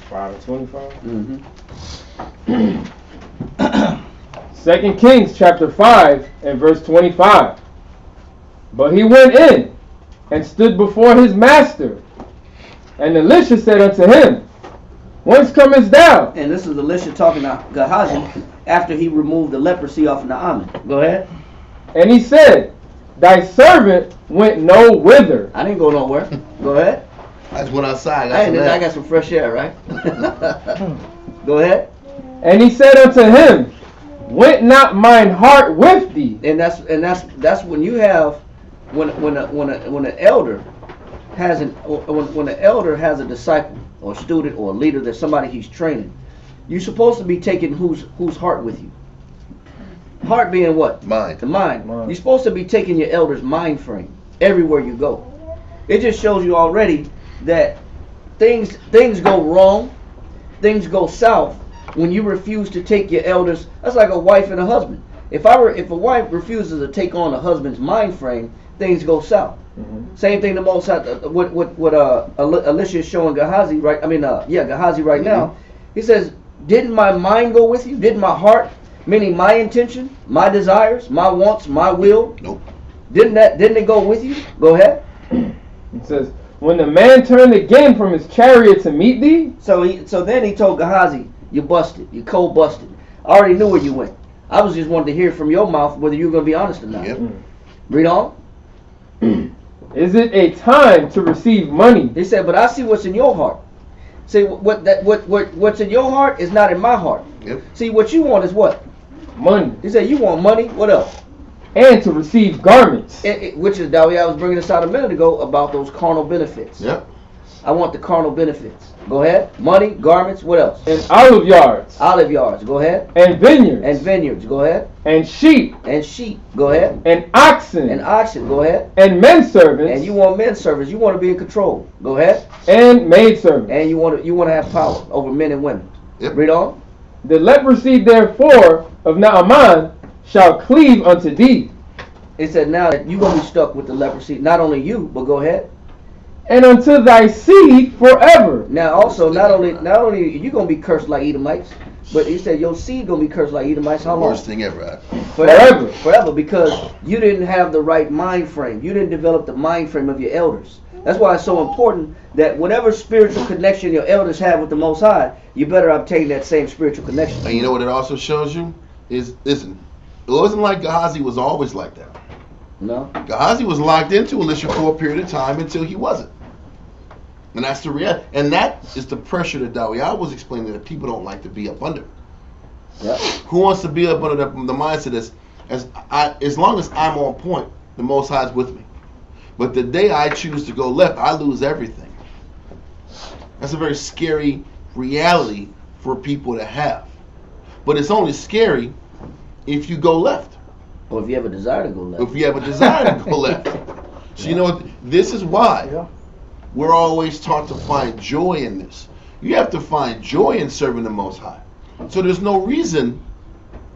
5:25. Mm-hmm. 2 Kings chapter 5 and verse 25. But he went in and stood before his master. And Elisha said unto him, Whence comest thou? And this is Elisha talking to Gehazi after he removed the leprosy off Naaman. Go ahead. And he said, Thy servant went no whither. I didn't go nowhere. Go ahead. I just went outside. I got some fresh air, right? Go ahead. And he said unto him, Went not mine heart with thee? And that's when you have when an elder has when an elder has a disciple or a student or a leader, that's somebody he's training. You're supposed to be taking whose heart with you. Heart being what? Mind. The mind. You're supposed to be taking your elder's mind frame everywhere you go. It just shows you already that things go wrong, things go south when you refuse to take your elders. That's like a wife and a husband. If a wife refuses to take on a husband's mind frame, things go south. Mm-hmm. Same thing. The Most High, what Elisha is showing Gehazi, right? Gehazi right mm-hmm. now. He says, "Didn't my mind go with you? Didn't my heart, meaning my intention, my desires, my wants, my will? Nope. Didn't it go with you? Go ahead." It says, "When the man turned again from his chariot to meet thee." So then he told Gehazi, "You busted. You cold busted. I already knew where you went. I was just wanting to hear from your mouth whether you were going to be honest or not." Yep. Read on. "Is it a time to receive money?" He said, "But I see what's in your heart. See, what's in your heart is not in my heart." Yep. See, what you want is what? Money. He said, "You want money. What else?" "And to receive garments." Which is, Dawi, I was bringing this out a minute ago about those carnal benefits. Yep. I want the carnal benefits. Go ahead. Money, garments, what else? "And olive yards." Olive yards. Go ahead. "And vineyards." And vineyards. Go ahead. "And sheep." And sheep. Go ahead. "And oxen." And oxen. Go ahead. "And men servants." And you want men servants. You want to be in control. Go ahead. "And maid servants." And you want to have power over men and women. Yep. Read on. "The leprosy therefore of Naaman shall cleave unto thee." It said now that you're going to be stuck with the leprosy. Not only you, but go ahead. "And unto thy seed forever." Now also, not only you're going to be cursed like Edomites, but he said your seed going to be cursed like Edomites. How long? Worst thing ever. Forever, because you didn't have the right mind frame. You didn't develop the mind frame of your elders. That's why it's so important that whatever spiritual connection your elders have with the Most High, you better obtain that same spiritual connection. And you know what it also shows you? Listen, it wasn't like Gehazi was always like that. No. Gehazi was locked into Elisha for a period of time until he wasn't. And that's the reality. And that is the pressure that Dawi was explaining, that people don't like to be up under. Yep. Who wants to be up under the mindset as long as I'm on point, the Most High is with me. But the day I choose to go left, I lose everything. That's a very scary reality for people to have. But it's only scary if you go left. Or if you have a desire to go left. If you have a desire to go left. So you know what? This is why we're always taught to find joy in this. You have to find joy in serving the Most High. So there's no reason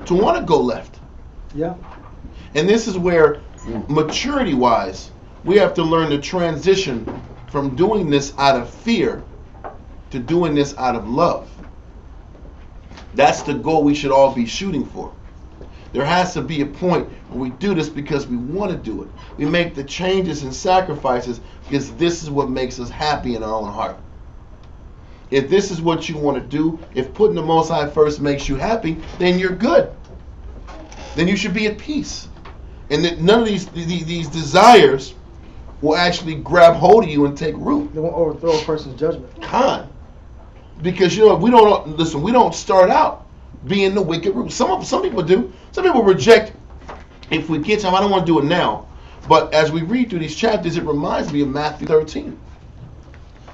to want to go left. Yeah. And this is where, maturity-wise, we have to learn to transition from doing this out of fear to doing this out of love. That's the goal we should all be shooting for. There has to be a point where we do this because we want to do it. We make the changes and sacrifices because this is what makes us happy in our own heart. If this is what you want to do, if putting the Most High first makes you happy, then you're good. Then you should be at peace. And that none of these desires will actually grab hold of you and take root. They won't overthrow a person's judgment. Because we don't start out being the wicked root. Some people do. Some people reject, if we get time, I don't want to do it now. But as we read through these chapters, it reminds me of Matthew 13.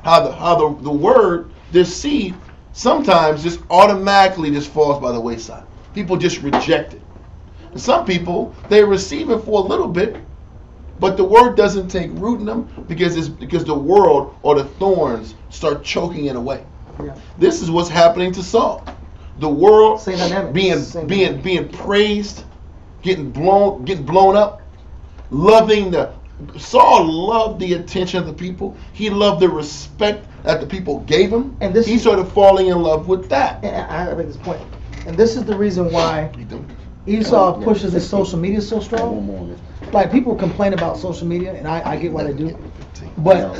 How the word, this seed, sometimes just automatically just falls by the wayside. People just reject it. And some people, they receive it for a little bit, but the word doesn't take root in them because the world or the thorns start choking it away. Yeah. This is what's happening to Saul. The world being praised, getting blown up, Saul loved the attention of the people. He loved the respect that the people gave him. And he's sort of falling in love with that. And I make this point. And this is the reason why Esau pushes his social media so strong. Like, people complain about social media, and I get why they do. But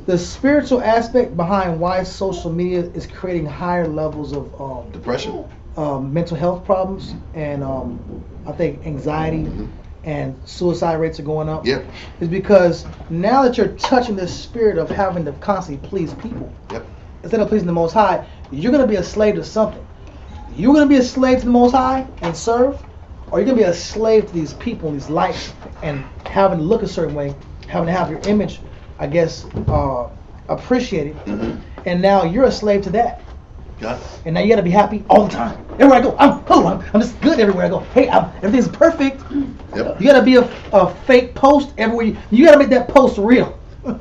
the spiritual aspect behind why social media is creating higher levels of depression, mental health problems, and I think anxiety and suicide rates are going up. Yep. Is because now that you're touching this spirit of having to constantly please people, instead of pleasing the Most High, you're going to be a slave to something. You're going to be a slave to the Most High and serve, or you're going to be a slave to these people and these lights and having to look a certain way, having to have your image, I guess, appreciated. And now you're a slave to that. And now you got to be happy all the time. Everywhere I go, I'm just good everywhere I go. Hey, everything's perfect. You got to be a fake post everywhere. You got to make that post real.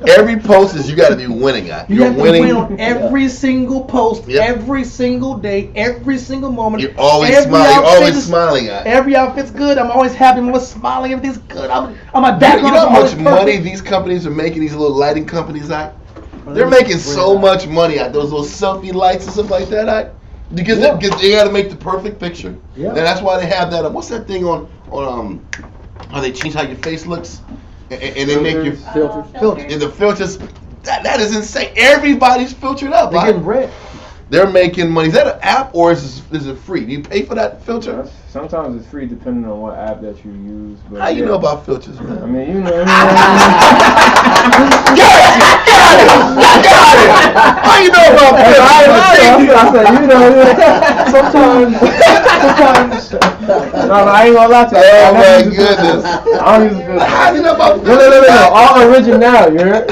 Every post is you got to be winning at. You're winning. You have to win on every single post, every single day, every single moment. You're always smiling. You're always smiling at. Every outfit's good. I'm always happy. I'm always smiling. Everything's good. I'm my background. You know how much money these companies are making? These little lighting companies at. They're making so much money at those little selfie lights and stuff like that at. Because they got to make the perfect picture. Yeah. And that's why they have that. What's that thing on how they change how your face looks? And they make your filters. And the filters, that is insane. Everybody's filtered up. They're getting bread. They're making money. Is that an app or is it free? Do you pay for that filter? Sometimes it's free depending on what app that you use. But how you know about filters, man? I mean, you know. Got it! How you know about filters? I said, you know, sometimes. No, I ain't gonna lie to you. Oh my goodness. I don't use filters. How do you know about filters? No. All original, you heard?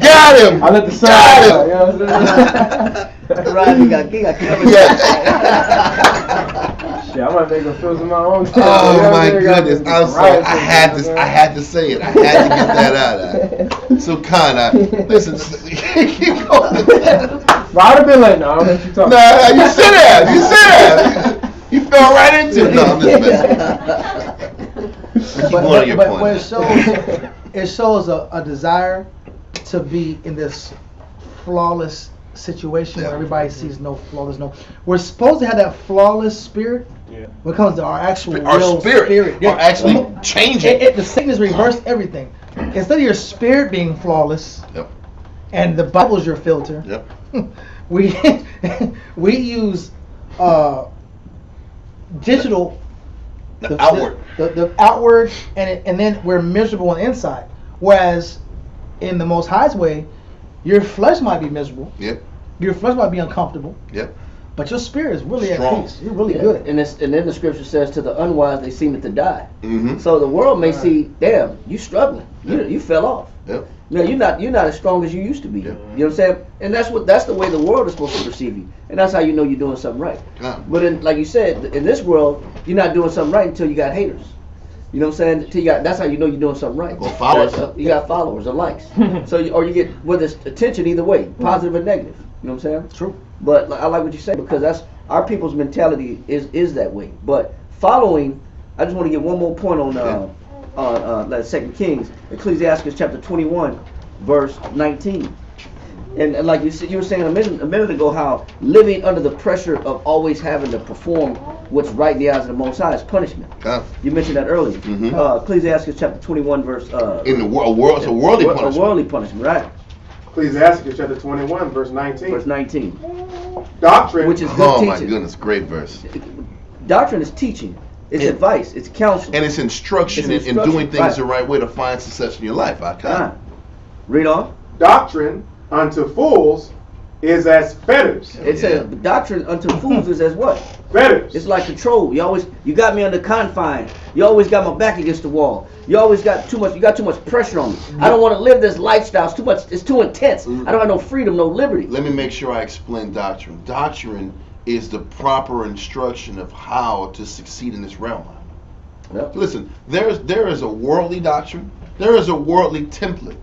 Got him! I let the sun out. You know what I'm saying? Right, he got covered. Shit, I might make a filter my own. Oh my goodness! I'm sorry. I had to say it. I had to get that out. So listen. Keep going. But I'd have been like, no, I'll let you talk. Nah, you sit there. You fell right into it. No, I'm just messing. But it shows a desire to be in this flawless situation where everybody sees no flaw. We're supposed to have that flawless spirit when it comes to our actual real spirit. Are actually changing. The Satan has reversed everything. Instead of your spirit being flawless, and the Bible's your filter, we use digital, the outward, the outward, and then we're miserable on the inside. Whereas in the Most High's way, your flesh might be miserable. Your flesh might be uncomfortable. But your spirit is really Strong. at peace. You're really good. And then the scripture says, to the unwise they seem to die. Mm-hmm. So the world may see, damn, you struggling. You fell off. Yep. No, you're not as strong as you used to be. Yep. You know what I'm saying? And that's the way the world is supposed to perceive you. And that's how you know you're doing something right. Yeah. But in, like you said, in this world, you're not doing something right until you got haters. You know what I'm saying? That's how you know you're doing something right. Or followers. You got followers or likes. So or you get, whether it's attention either way, positive or negative. You know what I'm saying? True. But I like what you say, because that's our people's mentality is that way. But following, I just want to get one more point on 2 Kings, Ecclesiastes chapter 21, verse 19. And like you were saying a minute ago, how living under the pressure of always having to perform what's right in the eyes of the Most High is punishment. You mentioned that earlier. Mm-hmm. Ecclesiastes chapter 21, verse. In the world, it's a worldly punishment. A worldly punishment, right? Ecclesiastes chapter 21, verse 19. Verse 19. Doctrine. Which is good Oh teaching. my goodness, great verse. Doctrine is teaching. It's advice. It's counsel. And it's instruction, It's in doing things right. the right way to find success in your life. Read on. Doctrine unto fools is as fetters. It says doctrine unto fools is as what? Fetters. It's like control. You got me under confine. You always got my back against the wall. You always got too much. You got too much pressure on me. I don't want to live this lifestyle. It's too much. It's too intense. I don't have no freedom, no liberty. Let me make sure I explain doctrine. Doctrine is the proper instruction of how to succeed in this realm. Yep. Listen, there is a worldly doctrine. There is a worldly template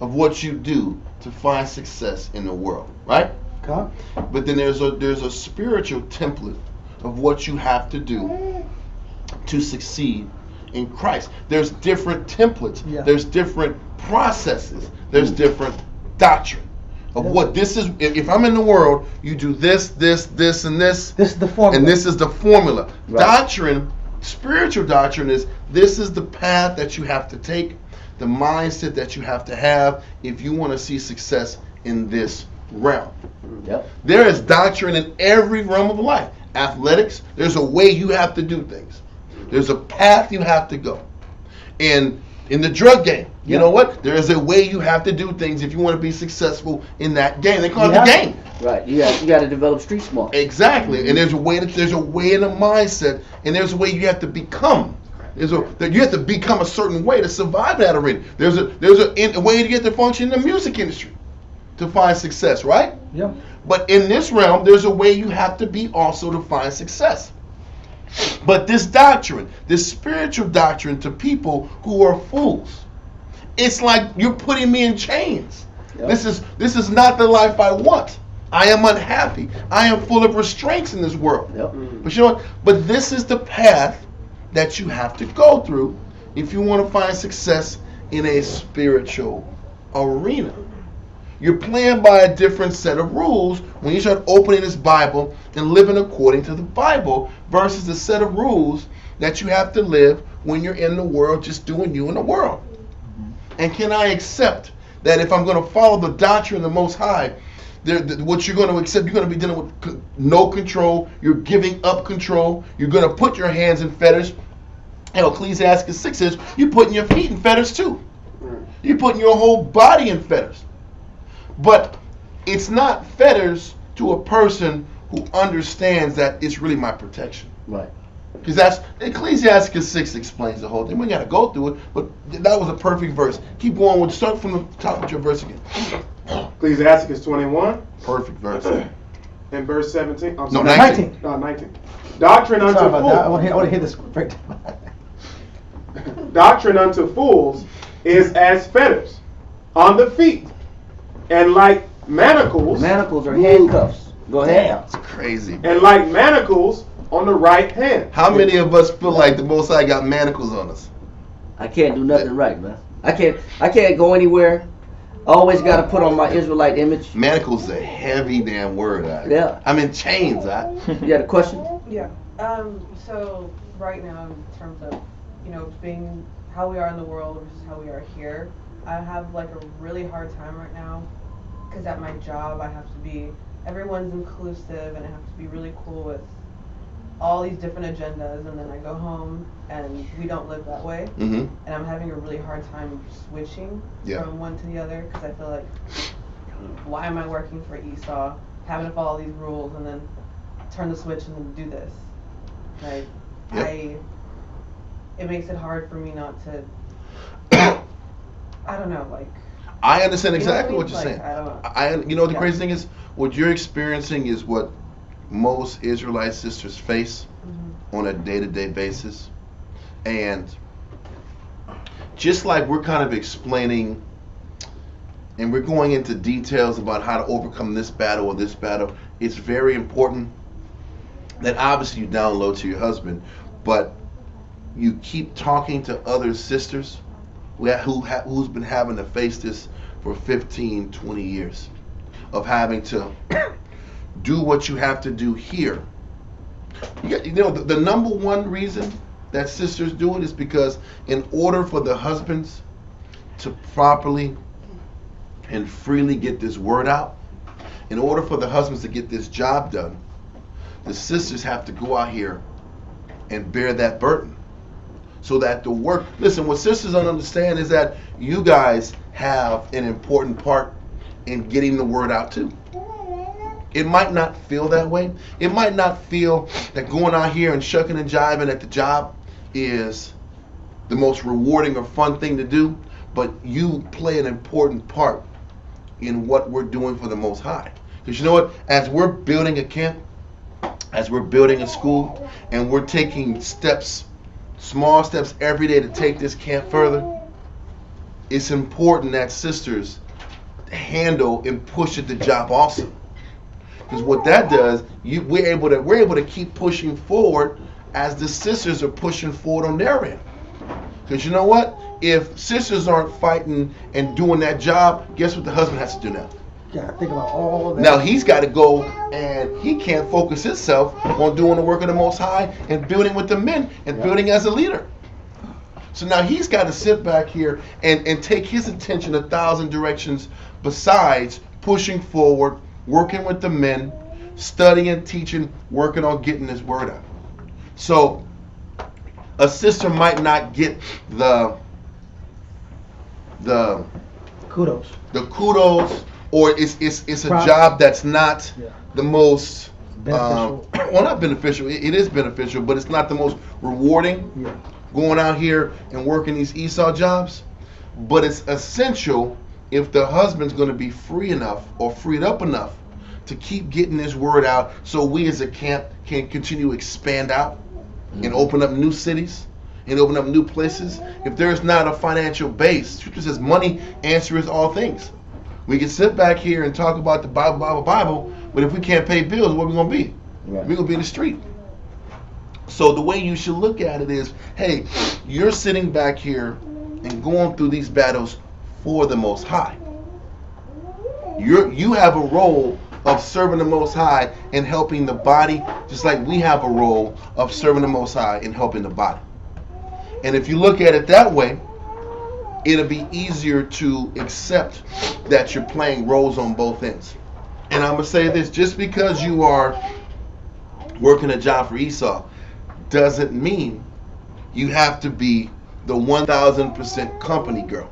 of what you do to find success in the world, right? Okay. But then there's a spiritual template of what you have to do to succeed in Christ. There's different templates. Yeah. There's different processes. There's different doctrine of what this is. If I'm in the world, you do this, this, this, and this. This is the formula. And this is the formula. Right. Doctrine, spiritual doctrine is this is the path that you have to take, the mindset that you have to have if you want to see success in this realm. Yep. There is doctrine in every realm of life. Athletics, there's a way you have to do things. There's a path you have to go. And in the drug game, you know what? There is a way you have to do things if you want to be successful in that game. They call it the game. Right. You got to develop street smart. Exactly. And there's a way in the mindset, and there's a way you have to become. You have to become a certain way to survive that arena. There's a way to get to function in the music industry to find success, right? Yeah. But in this realm, there's a way you have to be also to find success. But this doctrine, this spiritual doctrine to people who are fools, it's like you're putting me in chains. Yep. This is not the life I want. I am unhappy. I am full of restraints in this world. Yep. But you know what? But this is the path that you have to go through if you want to find success in a spiritual arena. You're playing by a different set of rules when you start opening this Bible and living according to the Bible versus the set of rules that you have to live when you're in the world just doing you in the world. And can I accept that if I'm going to follow the doctrine of the Most High, what you're going to accept, you're going to be dealing with no control, you're giving up control, you're going to put your hands in fetters. Hell, Ecclesiastes 6 says you're putting your feet in fetters too. You're putting your whole body in fetters. But it's not fetters to a person who understands that it's really my protection. Right. Because that's Ecclesiastes 6 explains the whole thing. We got to go through it, but that was a perfect verse. Keep going. Start from the top of your verse again. Ecclesiastes 21. Perfect verse. And verse 17. No, 19. 19. Doctrine unto Sorry about that. I fools. want to hear this right. Doctrine unto fools is as fetters on the feet, and like manacles. Manacles are handcuffs. Go ahead. It's crazy. And like manacles on the right hand. How many of us feel like the Most High got manacles on us? I can't do nothing right, man. I can't go anywhere. I always got to put on my Israelite image. Manacles is a heavy damn word. Yeah. I'm in chains. You got a question? Yeah. So right now, in terms of, being how we are in the world versus how we are here, I have like a really hard time right now because at my job I have to be, everyone's inclusive and I have to be really cool with all these different agendas, and then I go home and we don't live that way. Mm-hmm. And I'm having a really hard time switching from one to the other because I feel like, why am I working for Esau, having to follow these rules, and then turn the switch and do this. Like, it makes it hard for me not to, I don't know, like. I understand exactly what you're like, saying. I don't know. You know, the crazy thing is, what you're experiencing is what most Israelite sisters face on a day-to-day basis. And just like we're kind of explaining and we're going into details about how to overcome this battle or this battle, it's very important that obviously you download to your husband, but you keep talking to other sisters who's been having to face this for 15, 20 years of having to do what you have to do here. You know, the number one reason that sisters do it is because in order for the husbands to properly and freely get this word out, in order for the husbands to get this job done, the sisters have to go out here and bear that burden. So that the work, listen, what sisters don't understand is that you guys have an important part in getting the word out too. It might not feel that way. It might not feel that going out here and shucking and jiving at the job is the most rewarding or fun thing to do, but you play an important part in what we're doing for the Most High. Because you know what? As we're building a camp, as we're building a school, and we're taking steps, small steps every day to take this camp further, it's important that sisters handle and push at the job also. Because what that does, we're able to keep pushing forward as the sisters are pushing forward on their end. Because you know what? If sisters aren't fighting and doing that job, guess what the husband has to do now? Yeah, think about all of that. Now he's got to go, and he can't focus himself on doing the work of the Most High and building with the men and building as a leader. So now he's got to sit back here and take his attention 1,000 directions besides pushing forward, working with the men, studying, teaching, working on getting his word out. So a sister might not get the kudos, or it's a job that's not the most beneficial. Well, not beneficial. It is beneficial, but it's not the most rewarding. Yeah. Going out here and working these Esau jobs, but it's essential if the husband's going to be free enough or freed up enough to keep getting this word out, so we as a camp can continue to expand out and open up new cities and open up new places. If there's not a financial base, Scripture says money answers all things. We can sit back here and talk about the Bible, but if we can't pay bills, what are we going to be? We're going to be in the street. So the way you should look at it is, hey, you're sitting back here and going through these battles for the Most High. You have a role of serving the Most High and helping the body, just like we have a role of serving the Most High and helping the body. And if you look at it that way, it'll be easier to accept that you're playing roles on both ends. And I'm going to say this, just because you are working a job for Esau doesn't mean you have to be the 1,000% company girl.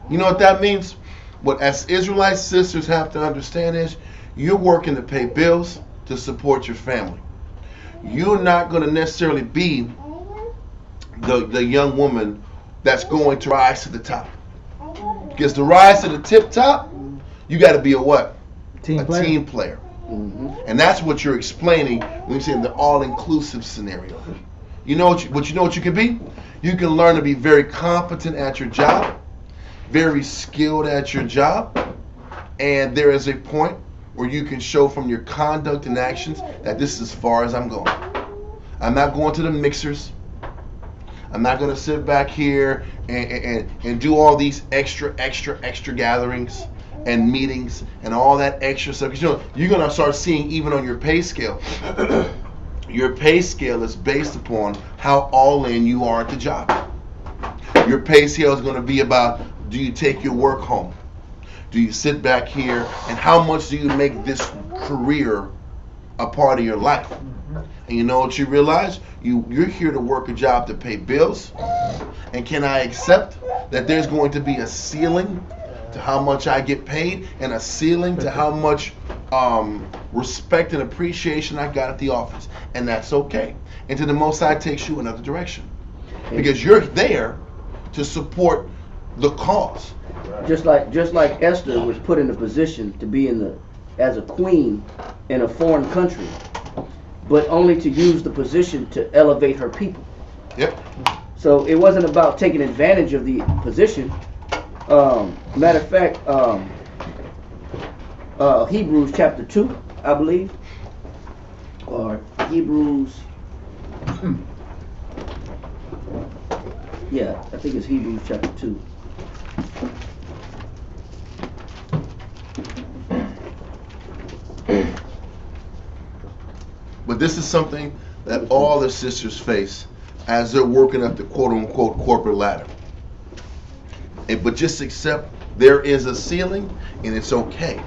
You know what that means? What as Israelite sisters have to understand is you're working to pay bills to support your family. You're not going to necessarily be the young woman that's going to rise to the top. Because to rise to the tip top, you got to be a what? Team player. Mm-hmm. And that's what you're explaining when you say the all-inclusive scenario. You know what you can be? You can learn to be very competent at your job, very skilled at your job, and there is a point where you can show from your conduct and actions that this is as far as I'm going. I'm not going to the mixers. I'm not going to sit back here and do all these extra gatherings and meetings and all that extra stuff. Because you know, you're going to start seeing even on your pay scale, your pay scale is based upon how all in you are at the job. Your pay scale is going to be about, do you take your work home? Do you sit back here, and how much do you make this career a part of your life? And you know what you realize? You're here to work a job to pay bills. And can I accept that there's going to be a ceiling to how much I get paid and a ceiling to how much respect and appreciation I got at the office, and that's okay. Until the Most High takes you another direction, because you're there to support the cause. Just like Esther was put in a position to be as a queen in a foreign country, but only to use the position to elevate her people. Yep. So it wasn't about taking advantage of the position. Matter of fact, Hebrews chapter 2, I believe, or Hebrews. Yeah, I think it's Hebrews chapter 2. But this is something that all the sisters face as they're working up the quote-unquote corporate ladder. But just accept there is a ceiling, and it's okay.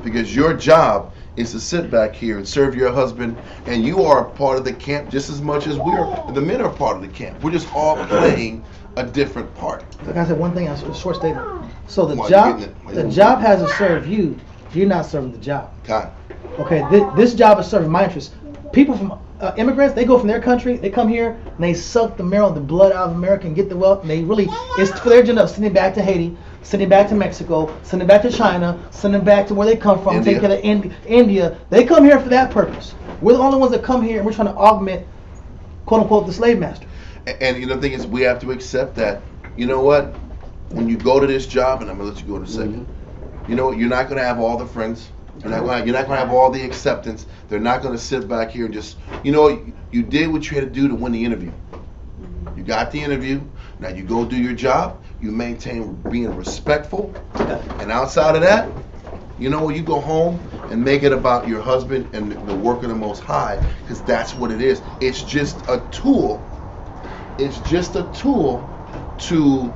Because your job is to sit back here and serve your husband, and you are a part of the camp just as much as the men are part of the camp. We're just all playing a different part. Like I said, one thing, a short statement. So the job has to serve you. You're not serving the job. God. Okay, this job is serving my interests. People from immigrants, they go from their country, they come here, and they suck the marrow, the blood out of America and get the wealth, and it's for their agenda of sending back to Haiti, sending back to Mexico, sending back to China, sending back to where they come from, taking care of India. They come here for that purpose. We're the only ones that come here, and we're trying to augment, quote unquote, the slave master. And the thing is, we have to accept that, you know what, when you go to this job, and I'm going to let you go in a second, you know what, you're not going to have all the friends. You're not going to have all the acceptance. They're not going to sit back here and just, you did what you had to do to win the interview. You got the interview. Now you go do your job. You maintain being respectful. And outside of that, you go home and make it about your husband and the work of the Most High, because that's what it is. It's just a tool. It's just a tool to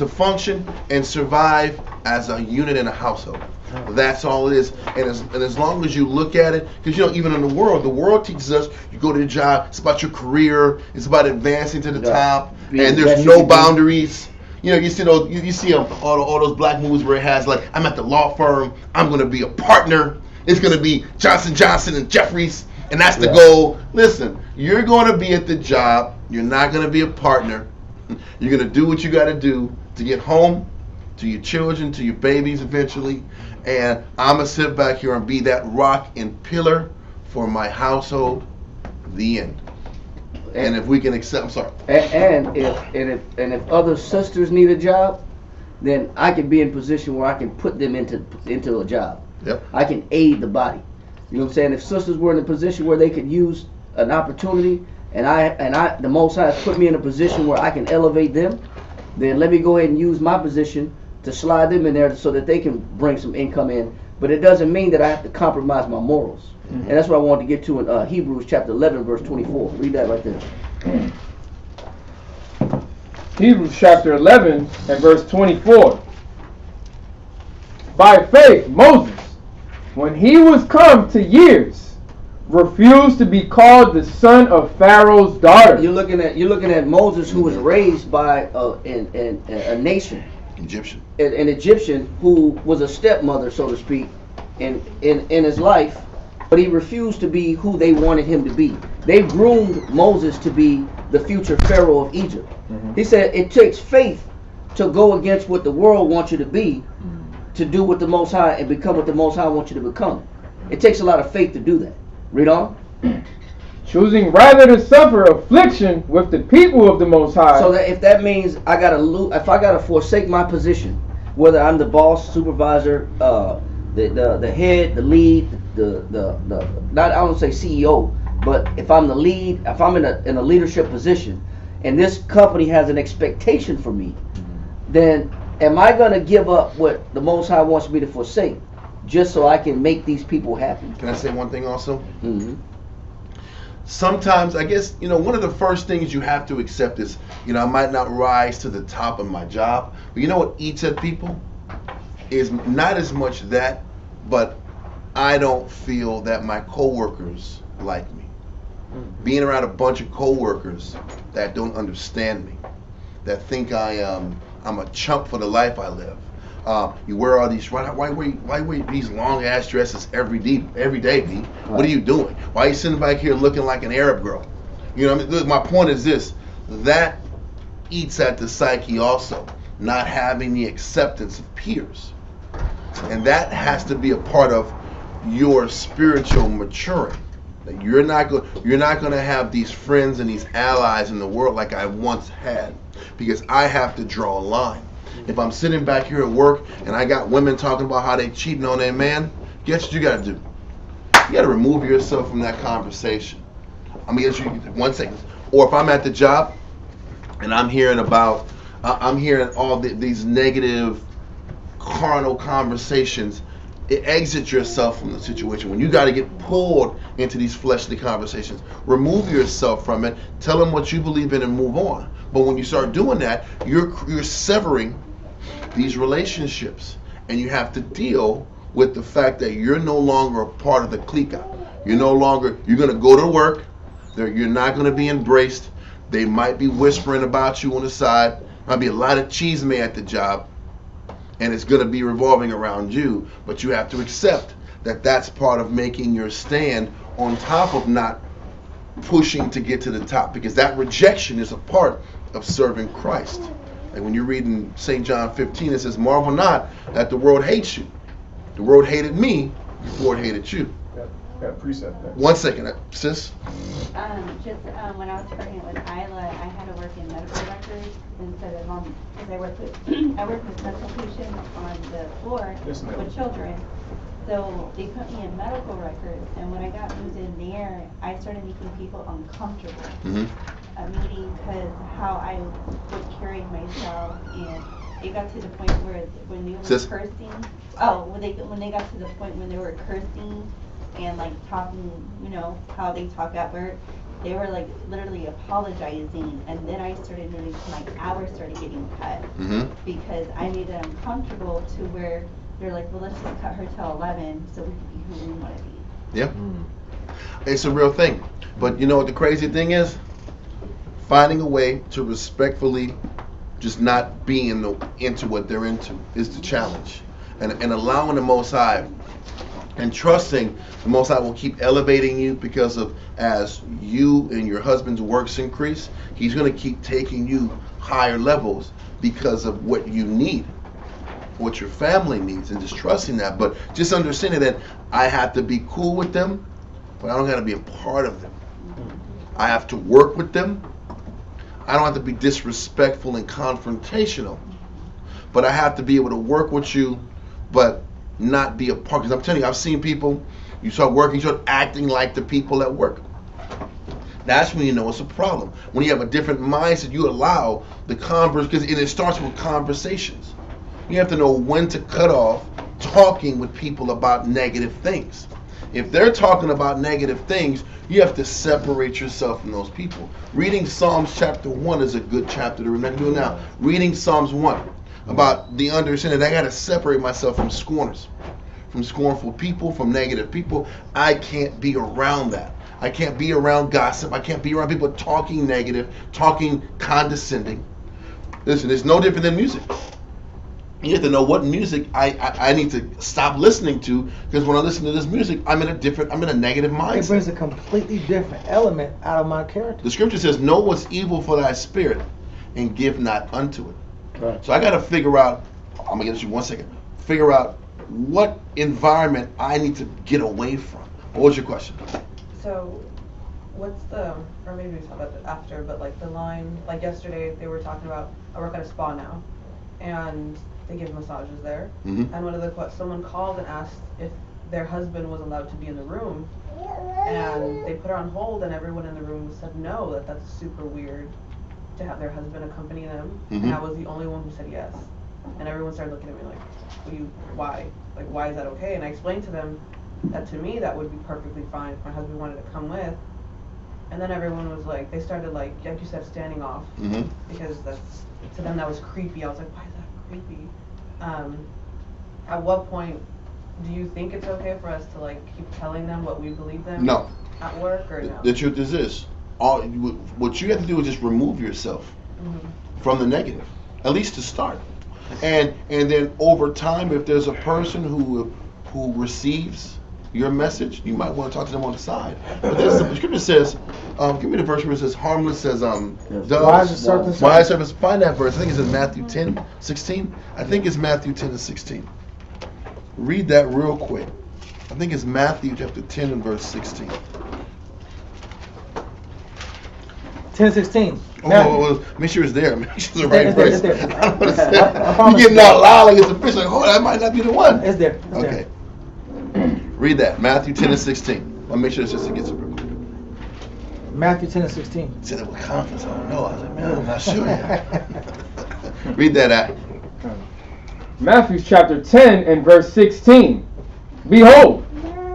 function and survive as a unit in a household. That's all it is. And as long as you look at it, because even in the world teaches us, you go to the job, it's about your career, it's about advancing to the top, and there's no boundaries. You see all those black movies where it has like, I'm at the law firm, I'm going to be a partner, it's going to be Johnson and Jeffries, and that's the goal. Listen, you're going to be at the job, you're not going to be a partner. You're going to do what you got to do to get home to your children, to your babies eventually. And I'm going to sit back here and be that rock and pillar for my household. The end. And if we can accept, I'm sorry. And if other sisters need a job, then I can be in a position where I can put them into a job. Yep. I can aid the body. You know what I'm saying? If sisters were in a position where they could use an opportunity, and I the Most High has put me in a position where I can elevate them, then let me go ahead and use my position to slide them in there so that they can bring some income in. But it doesn't mean that I have to compromise my morals. Mm-hmm. And that's what I wanted to get to in Hebrews chapter 11, verse 24. Read that right there. Hebrews chapter 11 and verse 24. By faith, Moses, when he was come to years, refused to be called the son of Pharaoh's daughter. You're looking at Moses, who was raised by a nation, Egyptian, an Egyptian who was a stepmother, so to speak, in his life, but he refused to be who they wanted him to be. They groomed Moses to be the future Pharaoh of Egypt. Mm-hmm. He said it takes faith to go against what the world wants you to be, to do what the Most High and become what the Most High wants you to become. It takes a lot of faith to do that. Read on. Choosing rather to suffer affliction with the people of the Most High. So that if that means if I gotta forsake my position, whether I'm the boss, supervisor, the head, the lead, not I don't say CEO, but if I'm the lead, if I'm in a leadership position, and this company has an expectation for me, then am I gonna give up what the Most High wants me to forsake, just so I can make these people happy? Can I say one thing also? Mm-hmm. Sometimes, I guess, one of the first things you have to accept is, I might not rise to the top of my job, but you know what eats at people? Is not as much that, but I don't feel that my coworkers like me. Mm-hmm. Being around a bunch of coworkers that don't understand me, that think I'm a chump for the life I live. You wear all these, why wear these long ass dresses every day, B? What are you doing? Why are you sitting back here looking like an Arab girl? You know what I mean? Look, my point is this, that eats at the psyche also, not having the acceptance of peers. And that has to be a part of your spiritual maturing. That you're not going to have these friends and these allies in the world like I once had, because I have to draw a line. If I'm sitting back here at work and I got women talking about how they cheating on their man, guess what you got to do? You got to remove yourself from that conversation. I'm gonna get you 1 second. Or if I'm at the job and I'm hearing about, I'm hearing all these negative carnal conversations, exit yourself from the situation. When you got to get pulled into these fleshly conversations, remove yourself from it, tell them what you believe in and move on. But when you start doing that, you're severing these relationships, and you have to deal with the fact that you're no longer a part of the clique. You're going to go to work, you're not going to be embraced. They might be whispering about you on the side. Might be a lot of chisme at the job, and it's going to be revolving around you, but you have to accept that that's part of making your stand, on top of not pushing to get to the top, because that rejection is a part of serving Christ. Like when you read in St. John 15, it says, marvel not that the world hates you. The world hated me before it hated you. Got a precept there. 1 second, sis. When I was pregnant with Isla, I had to work in medical records instead of because I work with special patients on the floor with children. So they put me in medical records, and when I got moved in there, I started making people uncomfortable. Meaning because how I would carry myself, and it got to the point where when they were cursing. When they got to the point when they were cursing and like talking, how they talk at work, they were like literally apologizing, and then I started noticing my hours started getting cut because I made them uncomfortable to where they're like, well, let's just cut her till 11 so we can be who we want to be. Yeah, it's a real thing. But you know what the crazy thing is? Finding a way to respectfully just not be into what they're into is the challenge, and allowing the Most High and trusting the Most High will keep elevating you, because of as you and your husband's works increase, He's going to keep taking you higher levels because of what you need, what your family needs, and just trusting that. But just understanding that I have to be cool with them, but I don't got to be a part of them. I have to work with them. I don't have to be disrespectful and confrontational, but I have to be able to work with you, but not be a part. Because I'm telling you, I've seen people, you start working, you start acting like the people at work. That's when you know it's a problem. When you have a different mindset, you allow the because it starts with conversations. You have to know when to cut off talking with people about negative things. If they're talking about negative things, you have to separate yourself from those people. Reading Psalms chapter 1 is a good chapter to remember. Do it now. Reading Psalms 1 about the understanding that I got to separate myself from scorners, from scornful people, from negative people. I can't be around that. I can't be around gossip. I can't be around people talking negative, talking condescending. Listen, it's no different than music. You have to know what music I need to stop listening to, because when I listen to this music, I'm in a negative mindset. It brings a completely different element out of my character. The scripture says, know what's evil for thy spirit, and give not unto it. Right. So I got to figure out, I'm going to give you 1 second, figure out what environment I need to get away from. What was your question? So what's or maybe we talk about that after, but like the line, like yesterday they were talking about, I work at a spa now, and they give massages there, and someone called and asked if their husband was allowed to be in the room, and they put her on hold, and everyone in the room said no, that's super weird to have their husband accompany them, and I was the only one who said yes, and everyone started looking at me like, why? Like, why is that okay? And I explained to them that to me that would be perfectly fine if my husband wanted to come with, and then everyone was like, they started like you said, standing off, because to them that was creepy. I was like, why is that creepy? At what point do you think it's okay for us to like keep telling them what we believe them? No. At work or no? The truth is this: what you have to do is just remove yourself from the negative, at least to start. And then over time, if there's a person who receives your message, you might want to talk to them on the side. But the scripture says, give me the verse where it says, harmless as doves, wise as serpents. Wise as serpents. Find that verse. I think it's in Matthew 10:16. I think it's Matthew 10:16. Read that real quick. I think it's Matthew chapter 10 and verse 16. 10:16. Oh, make sure it's there. Make sure it's the right verse. It's there. I don't understand. You're getting all loud like it's a fish. Like, oh, that might not be the one. It's there. It's Okay. there. Read that. Matthew 10 and 16. I'll make sure it's just it gets it real quick. Matthew 10:16. He said it with confidence. I don't know. I was like, man, I'm not sure yet. Read that out. Matthew chapter 10 and verse 16. Behold,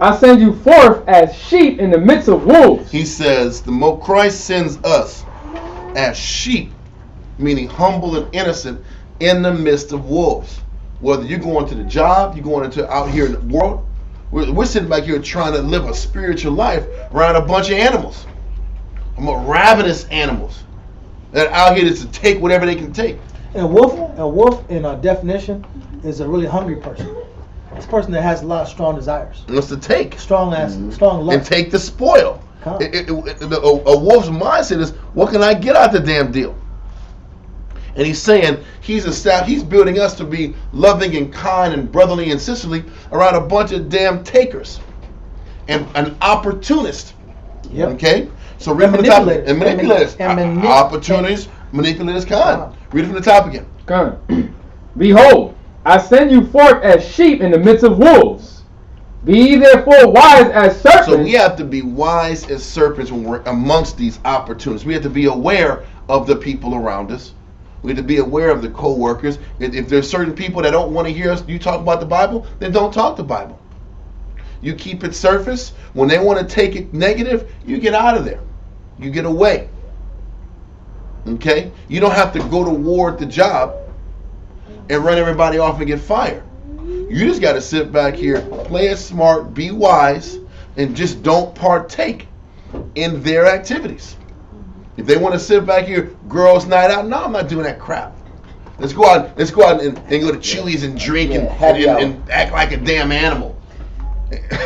I send you forth as sheep in the midst of wolves. He says, Christ sends us as sheep, meaning humble and innocent, in the midst of wolves. Whether you're going to the job, you're going into out here in the world, we're sitting back here trying to live a spiritual life around a bunch of animals. Ravenous animals that are out here just to take whatever they can take. And a wolf in a definition is a really hungry person. It's a person that has a lot of strong desires. And wants to take. Strong lust. And take the spoil. A wolf's mindset is, what can I get out the damn deal? And he's saying he's building us to be loving and kind and brotherly and sisterly around a bunch of damn takers and an opportunist. Yep. Okay? So read from the top. And manipulators. Opportunities, manipulators, kind. Read it from the top again. Kind. Behold, I send you forth as sheep in the midst of wolves. Be ye therefore wise as serpents. So we have to be wise as serpents when we're amongst these opportunities. We have to be aware of the people around us. We have to be aware of the co-workers. If there's certain people that don't want to hear us, you talk about the Bible, then don't talk the Bible. You keep it surface. When they want to take it negative, you get out of there. You get away. Okay? You don't have to go to war at the job and run everybody off and get fired. You just got to sit back here, play it smart, be wise, and just don't partake in their activities. If they want to sit back here, girls' night out, no, I'm not doing that crap. Let's go out and go to Chili's and drink and act like a damn animal.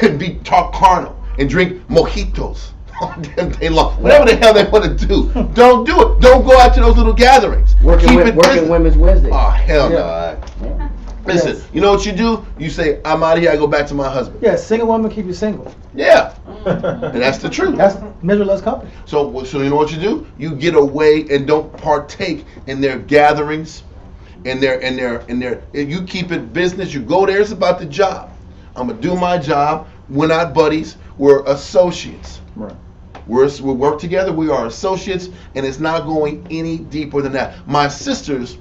And talk carnal and drink mojitos all damn day long. Whatever the hell they want to do, don't do it. Don't go out to those little gatherings. Working Women's Wednesday. Oh, hell no. Yeah. Listen, you know what you do? You say, I'm out of here, I go back to my husband. Yeah, single women keep you single. Yeah. And that's the truth. That's misery loves company. So you know what you do? You get away and don't partake in their gatherings and you keep it business. You go there, it's about the job. I'm gonna do my job. We're not buddies, we're associates. Right. We work together, we are associates, and it's not going any deeper than that. My sisters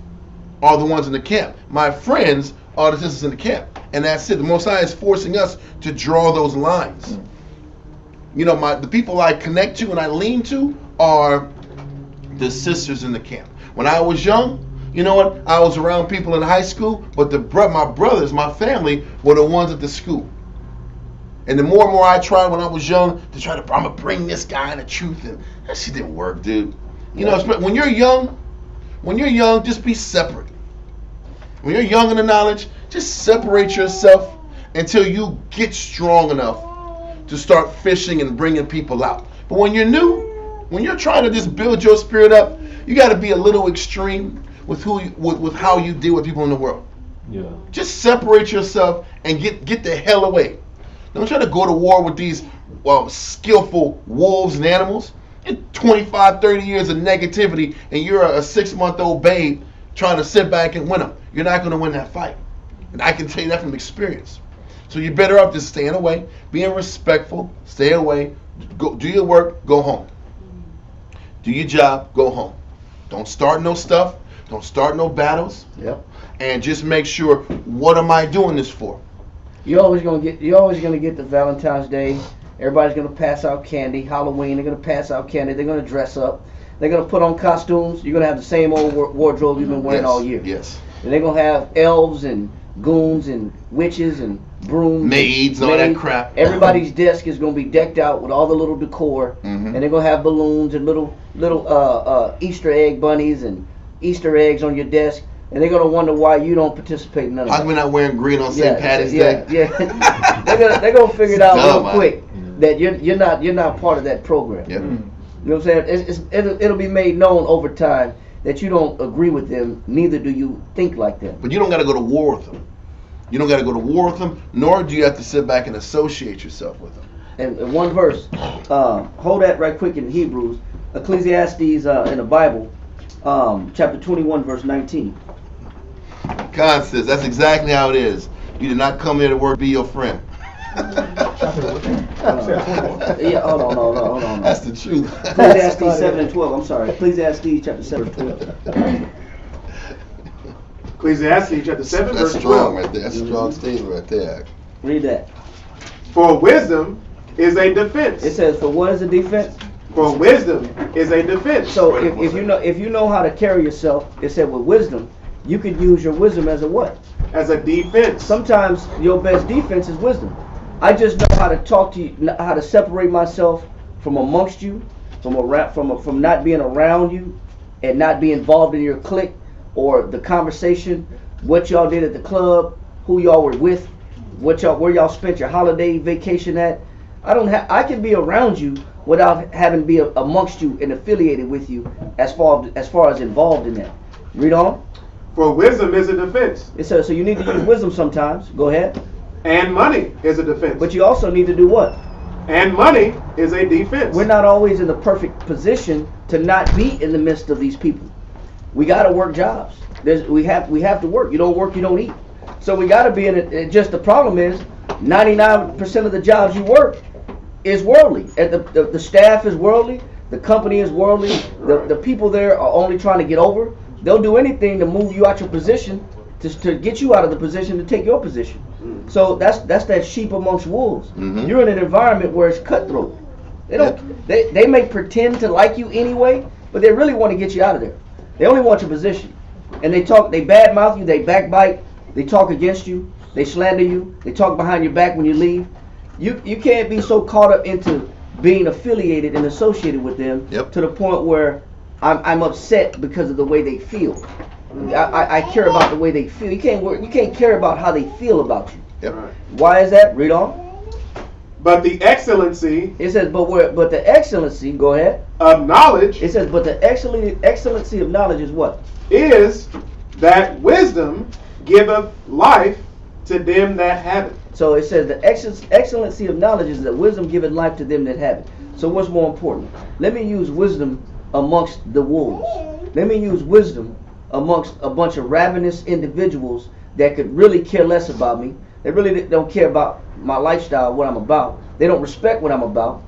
are the ones in the camp. My friends are the sisters in the camp. And that's it. The Most High is forcing us to draw those lines. You know, the people I connect to and I lean to are the sisters in the camp. When I was young, you know what? I was around people in high school, but my brothers, my family, were the ones at the school. And the more and more I tried when I was young to I'm gonna bring this guy in the truth, and that shit didn't work, dude. You know, when you're young, just be separate. When you're young in the knowledge, just separate yourself until you get strong enough to start fishing and bringing people out. But when you're new, when you're trying to just build your spirit up, you got to be a little extreme with with how you deal with people in the world. Yeah. Just separate yourself and get the hell away. Don't try to go to war with these skillful wolves and animals. In 25, 30 years of negativity, and you're a 6-month-old babe trying to sit back and win them. You're not going to win that fight. And I can tell you that from experience. So you're better off just staying away, being respectful, stay away, go do your work, go home. Do your job, go home. Don't start no stuff. Don't start no battles. Yep. And just make sure, what am I doing this for? You're always gonna get the Valentine's Day. Everybody's gonna pass out candy. Halloween, they're gonna pass out candy. They're gonna dress up. They're gonna put on costumes. You're gonna have the same old wardrobe you've been wearing all year. Yes. And they're gonna have elves and goons and witches and brooms, maids, all that crap. Everybody's desk is gonna be decked out with all the little decor, and they're gonna have balloons and little Easter egg bunnies and Easter eggs on your desk. and they're gonna wonder why you don't participate in none of How that. come we're not wearing green on St. Patty's Day? Yeah. they're gonna figure it out real quick that you're not part of that program. Yep. You know what I'm saying? It'll be made known over time that you don't agree with them, neither do you think like them. But you don't got to go to war with them. You don't got to go to war with them, nor do you have to sit back and associate yourself with them. And one verse, hold that right quick in Hebrews, Ecclesiastes in the Bible, chapter 21, verse 19. God says that's exactly how it is. You did not come here to work, be your friend. Yeah, hold on. That's the truth. Ecclesiastes 7 and 12. I'm sorry. Ecclesiastes chapter 7 and 12. Ecclesiastes chapter 7 That's verse strong 12. right there. That's a strong statement right there. Read that. For wisdom is a defense. It says, for what is a defense? For wisdom is a defense. So if you know how to carry yourself, it said with wisdom, you could use your wisdom as a what? As a defense. Sometimes your best defense is wisdom. I just know how to talk to you, how to separate myself from amongst you, from not being around you, and not be involved in your clique or the conversation, what y'all did at the club, who y'all were with, where y'all spent your holiday vacation at. I can be around you without having to be amongst you and affiliated with you as far as involved in that. Read on. For wisdom is a defense. It says so you need to use wisdom sometimes. Go ahead. And money is a defense. But you also need to do what? And money is a defense. We're not always in the perfect position to not be in the midst of these people. We got to work jobs. We have to work. You don't work, you don't eat. So we got to be in it. Just the problem is 99% of the jobs you work is worldly. And the staff is worldly. The company is worldly. The people there are only trying to get over. They'll do anything to move you out your position to get you out of the position to take your position. So that's that sheep amongst wolves. Mm-hmm. You're in an environment where it's cutthroat. They may pretend to like you anyway, but they really want to get you out of there. They only want your position. And they badmouth you, they backbite, they talk against you, they slander you, they talk behind your back when you leave. You can't be so caught up into being affiliated and associated with them to the point where I'm upset because of the way they feel. I care about the way they feel. You can't care about how they feel about you. Yep. Why is that? Read on. But the excellency. It says, but the excellency. Go ahead. Of knowledge. It says, but the excellency of knowledge is what? Is that wisdom giveth life to them that have it. So it says the excellency of knowledge is that wisdom giveth life to them that have it. So what's more important? Let me use wisdom amongst the wolves. Let me use wisdom amongst a bunch of ravenous individuals that could really care less about me. They really don't care about my lifestyle, what I'm about. They don't respect what I'm about.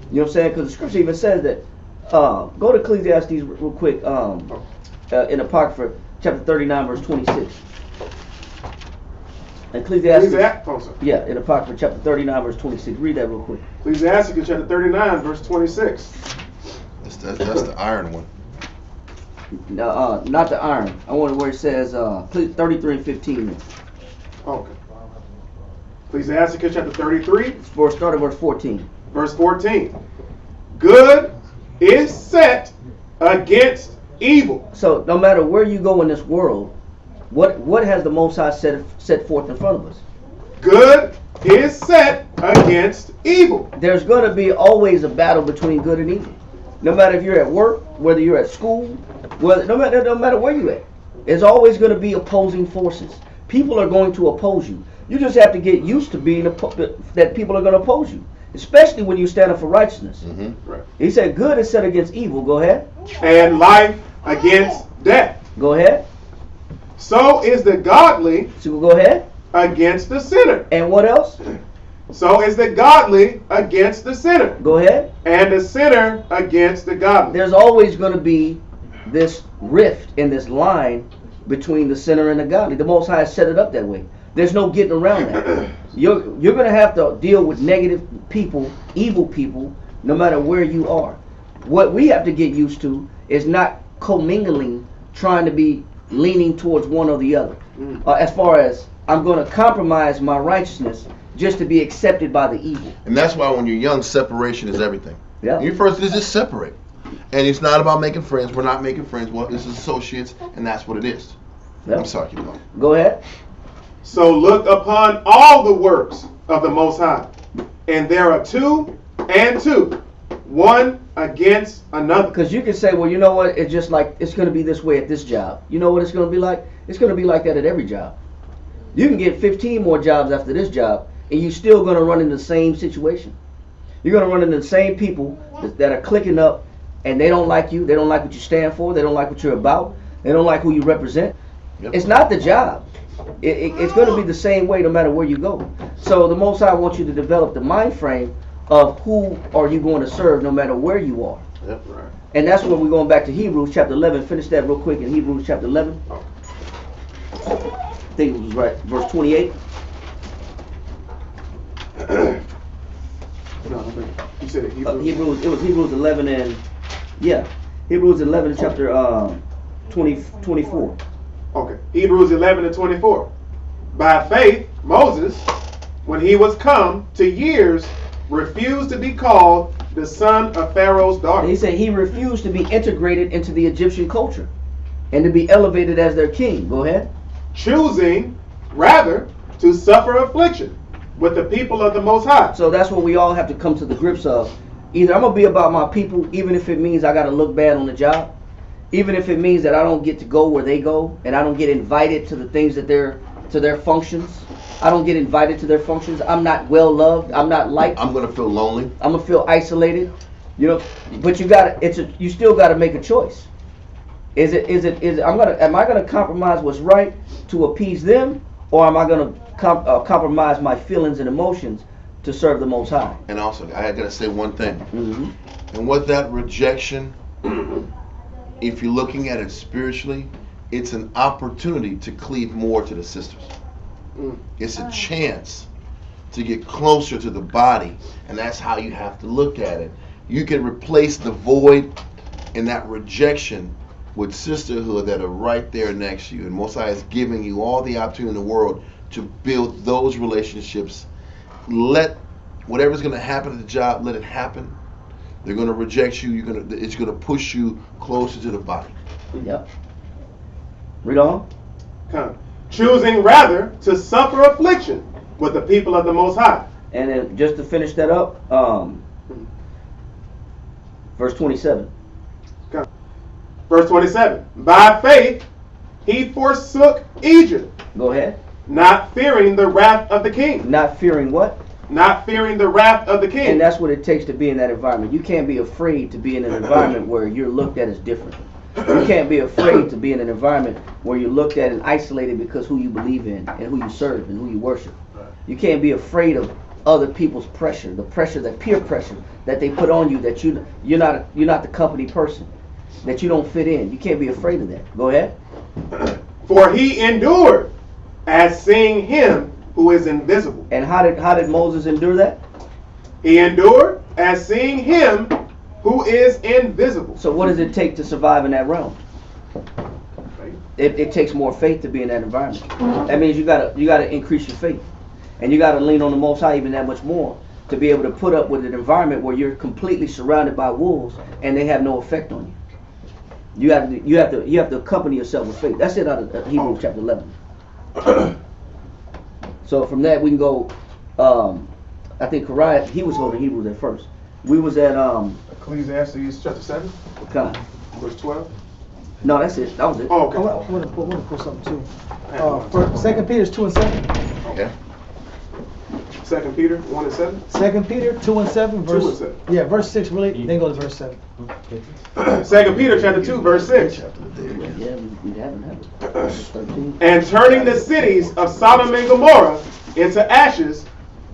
You know what I'm saying? Because the scripture even says that. Go to Ecclesiastes real quick in Apocrypha, chapter 39, verse 26. Ecclesiastes. Yeah, in Apocrypha, chapter 39, verse 26. Read that real quick. Ecclesiastes, chapter 39, verse 26. That's the iron one. No, not the iron. I want where it says 33 and 15. Okay. Ecclesiastes chapter 33. Start at verse 14. Verse 14. Good is set against evil. So no matter where you go in this world, what has the Most High set forth in front of us? Good is set against evil. There's going to be always a battle between good and evil. No matter if you're at work, whether you're at school, no matter where you're at, there's always going to be opposing forces. People are going to oppose you. You just have to get used to being that people are going to oppose you, especially when you stand up for righteousness. Mm-hmm. Right. He said, "Good is set against evil." Go ahead. And life against death. Go ahead. So is the godly. So go ahead. Against the sinner. And what else? So is the godly against the sinner. Go ahead. And the sinner against the godly. There's always going to be this rift in this line between the sinner and the godly. The Most High set it up that way. There's no getting around that. You're going to have to deal with negative people, evil people, no matter where you are. What we have to get used to is not commingling, trying to be leaning towards one or the other. As far as I'm going to compromise my righteousness just to be accepted by the evil. And that's why when you're young, separation is everything. Yeah. You first just separate. And it's not about making friends. We're not making friends. Well, this is associates, and that's what it is. Yep. I'm sorry, keep going. Go ahead. So look upon all the works of the Most High, and there are 2 and 2, one against another. Because you can say, well, you know what? It's just like it's going to be this way at this job. You know what it's going to be like? It's going to be like that at every job. You can get 15 more jobs after this job, and you're still going to run into the same situation. You're going to run into the same people that are clicking up, and they don't like you. They don't like what you stand for. They don't like what you're about. They don't like who you represent. Yep. It's not the job. It's going to be the same way no matter where you go. So the Most High wants you to develop the mind frame of who are you going to serve no matter where you are. Yep, right. And that's where we're going back to Hebrews chapter 11. Finish that real quick in Hebrews chapter 11. I think it was right, verse 28. You said Hebrews. It was Hebrews 11 and Hebrews 11 chapter 24. Okay, Hebrews 11 and 24. By faith, Moses, when he was come to years, refused to be called the son of Pharaoh's daughter. He said he refused to be integrated into the Egyptian culture and to be elevated as their king. Go ahead. Choosing rather to suffer affliction with the people of the Most High. So that's what we all have to come to the grips of. Either I'm going to be about my people, even if it means I got to look bad on the job. Even if it means that I don't get to go where they go, and I don't get invited to the things that to their functions. I don't get invited to their functions. I'm not well loved. I'm not liked. I'm gonna feel lonely. I'm gonna feel isolated. You know, but you still gotta make a choice. Am I gonna compromise what's right to appease them, or am I gonna compromise my feelings and emotions to serve the Most High? And also, I gotta say one thing. Mm-hmm. And with that rejection, if you're looking at it spiritually, it's an opportunity to cleave more to the sisters. It's a chance to get closer to the body, and that's how you have to look at it. You can replace the void and that rejection with sisterhood that are right there next to you. And Most High is giving you all the opportunity in the world to build those relationships. Let whatever's going to happen at the job, let it happen. They're going to reject you. It's going to push you closer to the body. Yep. Read on. Come. Choosing rather to suffer affliction with the people of the Most High. And then just to finish that up, verse 27. Come. Verse 27. By faith he forsook Egypt. Go ahead. Not fearing the wrath of the king. Not fearing what? Not fearing the wrath of the king. And that's what it takes to be in that environment. You can't be afraid to be in an environment where you're looked at as different. You can't be afraid to be in an environment where you're looked at and isolated because who you believe in and who you serve and who you worship. You can't be afraid of other people's pressure, the pressure, that peer pressure that they put on you, that you're not the company person, that you don't fit in. You can't be afraid of that. Go ahead. For he endured as seeing him who is invisible. And how did Moses endure that? He endured as seeing him who is invisible. So what does it take to survive in that realm? It takes more faith to be in that environment. That means you gotta increase your faith, and you gotta lean on the Most High even that much more to be able to put up with an environment where you're completely surrounded by wolves and they have no effect on you. You have to accompany yourself with faith. That's it out of Hebrews chapter 11. So from that we can go. I think Kariah, he was holding Hebrews at first. We was at Ecclesiastes chapter 7. God. Verse 12. No, that's it. That was it. Oh, okay. I want to pull something too. For 2 Peter 2 and 7. Okay. 2 Peter 1 and 7. 2 Peter 2 and 7. Verse, 2 and 7. Yeah, verse 6 really. Then go to verse 7. 2 Peter chapter 2 verse 6. Yeah, we haven't had it. Verse 13. And turning the cities of Sodom and Gomorrah into ashes,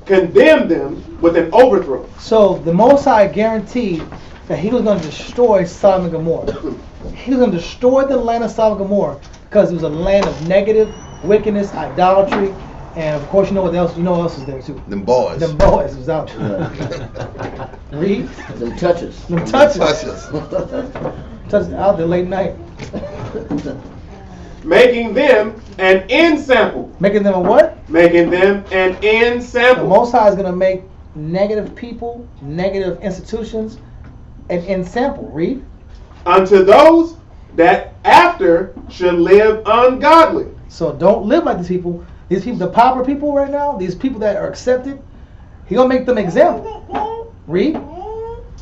condemned them with an overthrow. So the Most High guaranteed that he was going to destroy Sodom and Gomorrah. He was going to destroy the land of Sodom and Gomorrah because it was a land of negative wickedness, idolatry, and of course you know what else is there too. Them boys. Them boys was out there. Read. Them touches. Them touches. Touches. Out there late night. Making them an ensample. Making them a what? Making them an The ensample. Most High is going to make negative people, negative institutions, an ensample. Read. Unto those that after should live ungodly. So don't live like these people. These people, the popular people right now, these people that are accepted, he gonna make them example. Read.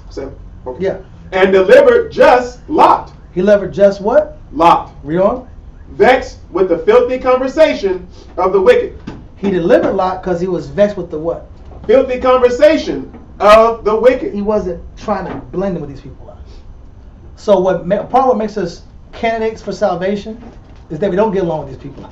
So, okay. Yeah. And delivered just Lot. He levered just what? Lot. Read on. Vexed with the filthy conversation of the wicked. He delivered Lot because he was vexed with the what? Filthy conversation of the wicked. He wasn't trying to blend in with these people. So part of what makes us candidates for salvation is that we don't get along with these people.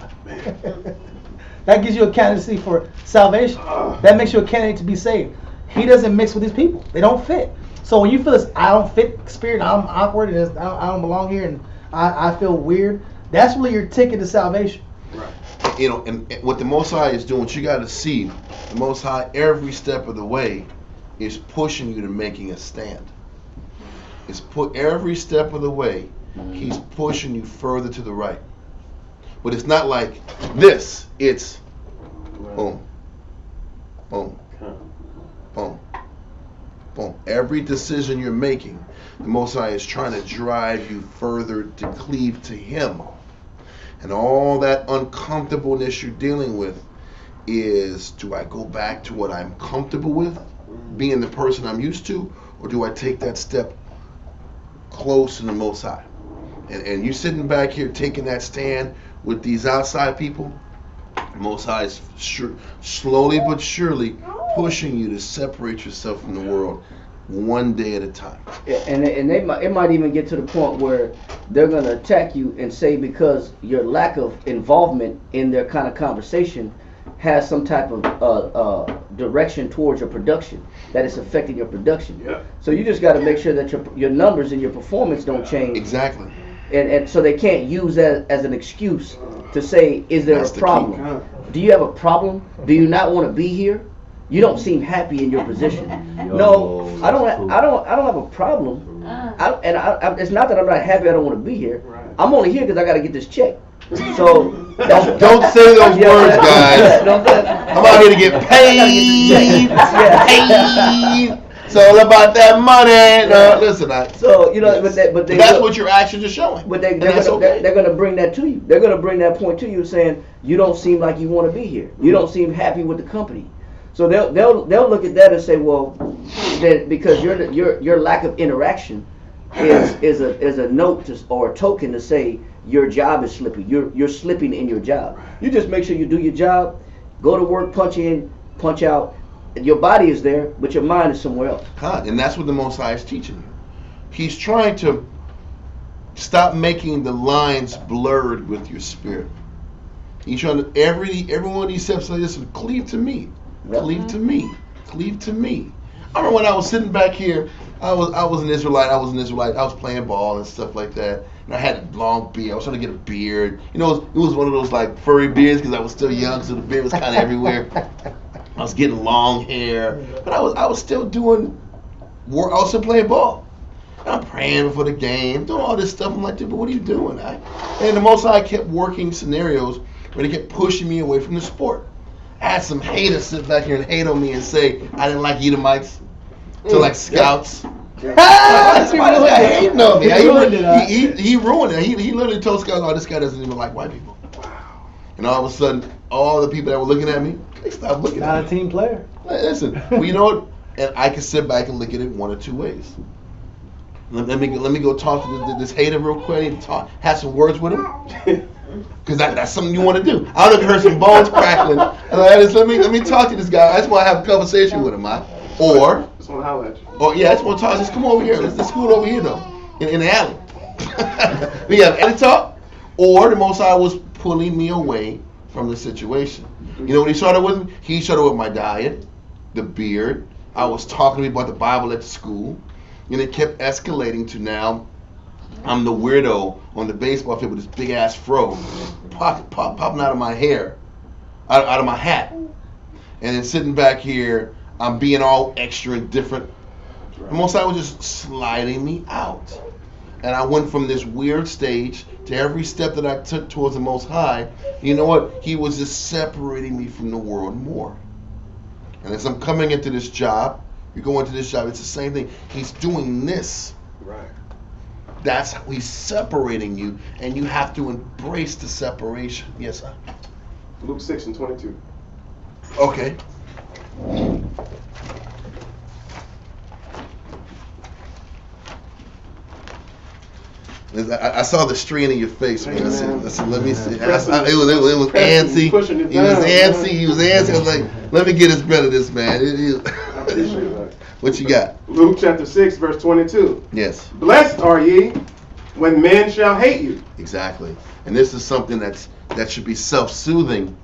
That gives you a candidacy for salvation. That makes you a candidate to be saved. He doesn't mix with these people. They don't fit. So when you feel this I don't fit spirit, I'm awkward, and I don't belong here, and I feel weird, that's really your ticket to salvation. Right. You know, and what the Most High is doing, what you got to see, the Most High every step of the way is pushing you to making a stand. It's every step of the way, he's pushing you further to the right. But it's not like this. It's boom, boom, boom, boom. Every decision you're making, the Most High is trying to drive you further to cleave to him. And all that uncomfortableness you're dealing with is, do I go back to what I'm comfortable with, being the person I'm used to, or do I take that step close to the Most High? And you sitting back here taking that stand with these outside people, the Most High is slowly but surely pushing you to separate yourself from the world one day at a time. And it might even get to the point where they're going to attack you and say because your lack of involvement in their kind of conversation has some type of direction towards your production, that it's affecting your production. Yeah. So you just got to make sure that your numbers and your performance don't change. Exactly. And so they can't use that as an excuse to say, is there That's a the problem? Do you have a problem? Do you not want to be here? You don't seem happy in your position. No, I don't have a problem. It's not that I'm not happy. I don't want to be here. I'm only here because I got to get this check. So don't say those words, guys. I'm out here to get paid. Paid. It's all about that money. No, listen, so you know, but that's what your actions are showing. But they're going to bring that to you. They're going to bring that point to you, saying you don't seem like you want to be here. You don't seem happy with the company. So they'll look at that and say, well, that because your lack of interaction is a note or a token to say your job is slipping. You're slipping in your job. You just make sure you do your job, go to work, punch in, punch out. Your body is there, but your mind is somewhere else. And that's what the Most High is teaching you. He's trying to stop making the lines blurred with your spirit. He's trying to every one of these steps like this, cleave to me. Cleave to me. Cleave to me. I remember when I was sitting back here, I was an Israelite. I was playing ball and stuff like that. And I had a long beard. I was trying to get a beard. You know, it was one of those like furry beards because I was still young, so the beard was kind of everywhere. I was getting long hair, but I was still doing work. I was still playing ball. And I'm praying before the game, doing all this stuff. I'm like, dude, but what are you doing? And the Most High kept working scenarios where they kept pushing me away from the sport. I had some haters sit back here and hate on me and say I didn't like Edomites to like scouts. This guy hating on me. He ruined it. He literally told scouts, oh, this guy doesn't even like white people. And all of a sudden, all the people that were looking at me, they stopped looking at me. Not a team player. Listen, well, you know what? And I can sit back and look at it one of two ways. Let me go talk to this hater real quick and have some words with him. Because that's something you want to do. I don't heard some bones crackling. And let me talk to this guy. I just want to have a conversation with him, or just want to holler at you. Or yeah, I just want to talk. Just come over here. Let's scoot over here though, in the alley. We have any talk, or the Most High was pulling me away from the situation. You know what he started with? He started with my diet, the beard. I was talking to me about the Bible at the school, and it kept escalating to now I'm the weirdo on the baseball field with this big ass fro popping out of my hair, out of my hat, and then sitting back here, I'm being all extra and different. The Most High was just sliding me out, and I went from this weird stage to every step that I took towards the Most High. You know what? He was just separating me from the world more. And as I'm coming into this job, you go into this job, it's the same thing. He's doing this. Right. That's how he's separating you, and you have to embrace the separation. Yes, sir? Luke 6:22. Okay. I saw the strain in your face, man. I said, let me see. It was antsy. He was antsy. He was antsy. I was like, let me get us better this, man. I appreciate that. What you got? Luke chapter 6, verse 22. Yes. Blessed are ye when men shall hate you. Exactly. And this is something that should be self-soothing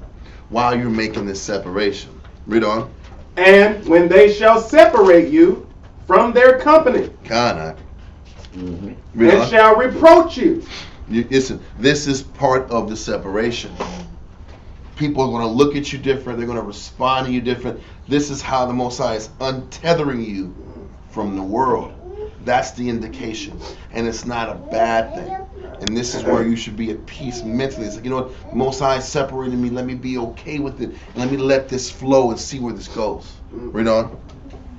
while you're making this separation. Read on. And when they shall separate you from their company. Kana. And shall reproach you. Listen, this is part of the separation. People are going to look at you different. They're going to respond to you different. This is how the Most High is untethering you from the world. That's the indication. And it's not a bad thing. And this is where you should be at peace mentally. It's like, you know what? The Most High separated me. Let me be okay with it. And let me let this flow and see where this goes. Read on.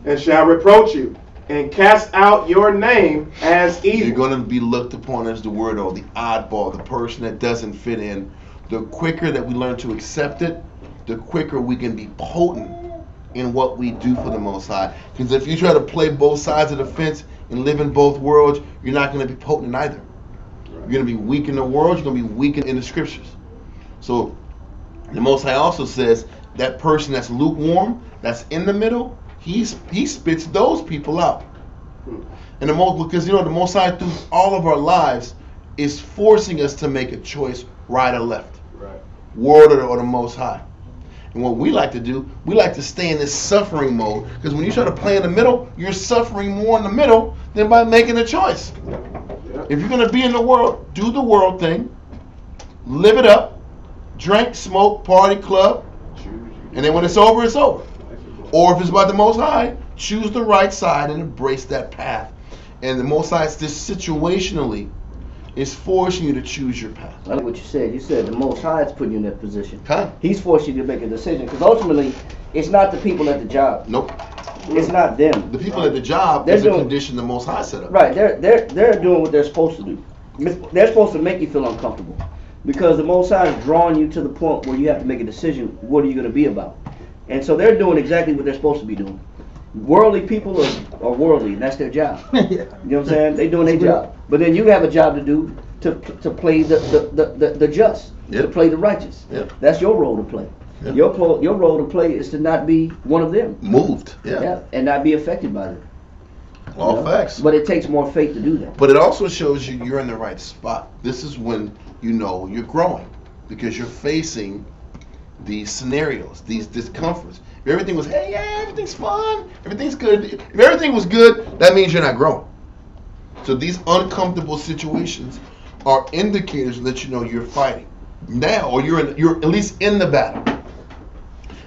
And shall reproach you. And cast out your name as evil. You're going to be looked upon as the weirdo, the oddball, the person that doesn't fit in. The quicker that we learn to accept it, the quicker we can be potent in what we do for the Most High. Because if you try to play both sides of the fence and live in both worlds, you're not going to be potent in either. You're going to be weak in the world, you're going to be weak in the scriptures. So the Most High also says that person that's lukewarm, that's in the middle, he spits those people out. And because the Most High through all of our lives is forcing us to make a choice, right or left, world or the Most High. And what we like to do, we like to stay in this suffering mode, because when you try to play in the middle, you're suffering more in the middle than by making a choice. If you're going to be in the world, do the world thing, live it up, drink, smoke, party, club, and then when it's over, it's over. Or if it's about the Most High, choose the right side and embrace that path. And the Most High, just situationally, is forcing you to choose your path. I like what you said. You said the Most High is putting you in that position. Okay. He's forcing you to make a decision. Because ultimately, it's not the people at the job. Nope. It's not them. The people at the job is a condition the Most High set up. Right. They're doing what they're supposed to do. They're supposed to make you feel uncomfortable. Because the Most High is drawing you to the point where you have to make a decision. What are you going to be about? And so they're doing exactly what they're supposed to be doing. Worldly people are worldly, and that's their job. Yeah. You know what I'm saying? They're doing their job. But then you have a job to do to play the just, to play the righteous. Yep. That's your role to play. Yep. Your role to play is to not be one of them. Moved. Yeah. And not be affected by them. All facts. But it takes more faith to do that. But it also shows you you're in the right spot. This is when you know you're growing, because you're facing these scenarios, these discomforts. If everything was, hey, yeah, everything's fun, everything's good. If everything was good, that means you're not growing. So these uncomfortable situations are indicators that you know you're fighting now, or you're at least in the battle.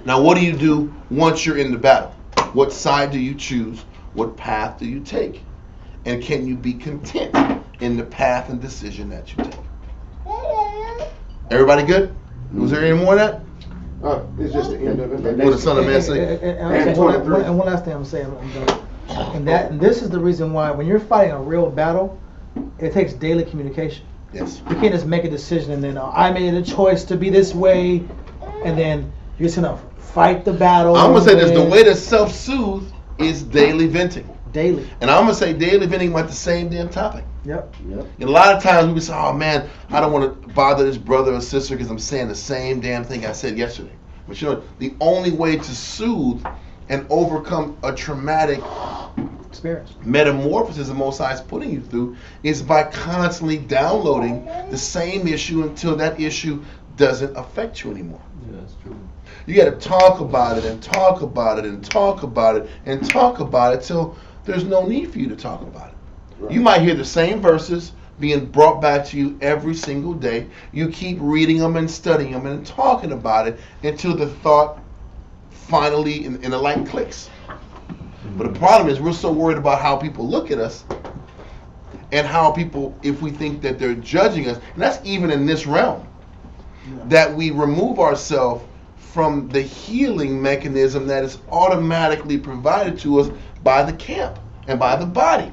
Now, what do you do once you're in the battle? What side do you choose? What path do you take? And can you be content in the path and decision that you take? Everybody good? Was there any more of that? It's just the end of it. What the Son of Man say? And one last thing I'm saying, and this is the reason why when you're fighting a real battle, it takes daily communication. Yes. You can't just make a decision and then I made a choice to be this way, and then you're just gonna fight the battle. I'm gonna say this: the way to self-soothe is daily venting. Daily. And I'm gonna say daily venting about the same damn topic. Yep. And a lot of times we say, oh man, I don't want to bother this brother or sister because I'm saying the same damn thing I said yesterday. But you know, the only way to soothe and overcome a traumatic experience, metamorphosis the Most High is putting you through, is by constantly downloading the same issue until that issue doesn't affect you anymore. Yeah, that's true. You got to talk about it and talk about it and talk about it and talk about it till there's no need for you to talk about it. Right. You might hear the same verses being brought back to you every single day. You keep reading them and studying them and talking about it until the thought finally in the light clicks. But the problem is we're so worried about how people look at us and how people, if we think that they're judging us, and that's even in this realm, that we remove ourselves from the healing mechanism that is automatically provided to us by the camp and by the body.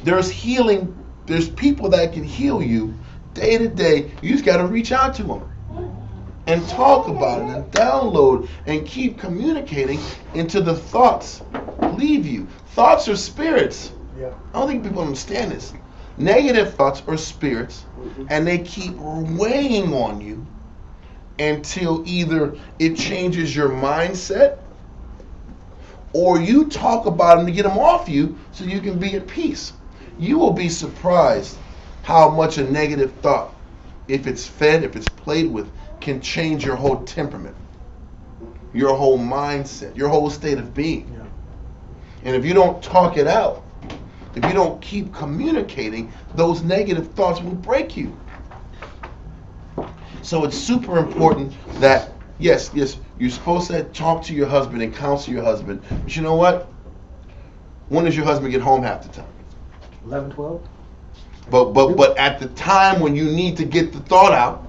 There's healing there's people that can heal you day to day. You just got to reach out to them and talk about it and download and keep communicating until the thoughts leave you. Thoughts are spirits. Yeah. I don't think people understand this. Negative thoughts are spirits, and they keep weighing on you until either it changes your mindset or you talk about them to get them off you so you can be at peace. You will be surprised how much a negative thought, if it's fed, if it's played with, can change your whole temperament, your whole mindset, your whole state of being. Yeah. And if you don't talk it out, if you don't keep communicating, those negative thoughts will break you. So it's super important that, yes, you're supposed to talk to your husband and counsel your husband. But you know what? When does your husband get home half the time? 11, 12? But at the time when you need to get the thought out,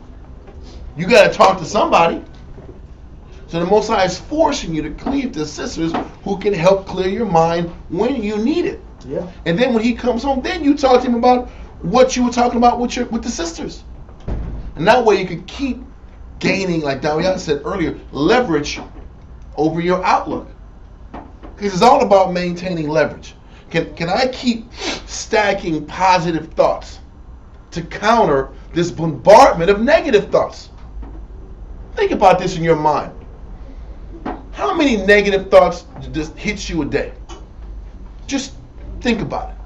you got to talk to somebody. So the Most High is forcing you to cleave to sisters who can help clear your mind when you need it. Yeah. And then when he comes home, then you talk to him about what you were talking about with the sisters. And that way you can keep gaining, like Dawiyah said earlier, leverage over your outlook. Because it's all about maintaining leverage. Can I keep stacking positive thoughts to counter this bombardment of negative thoughts? Think about this in your mind. How many negative thoughts just hits you a day? Just think about it.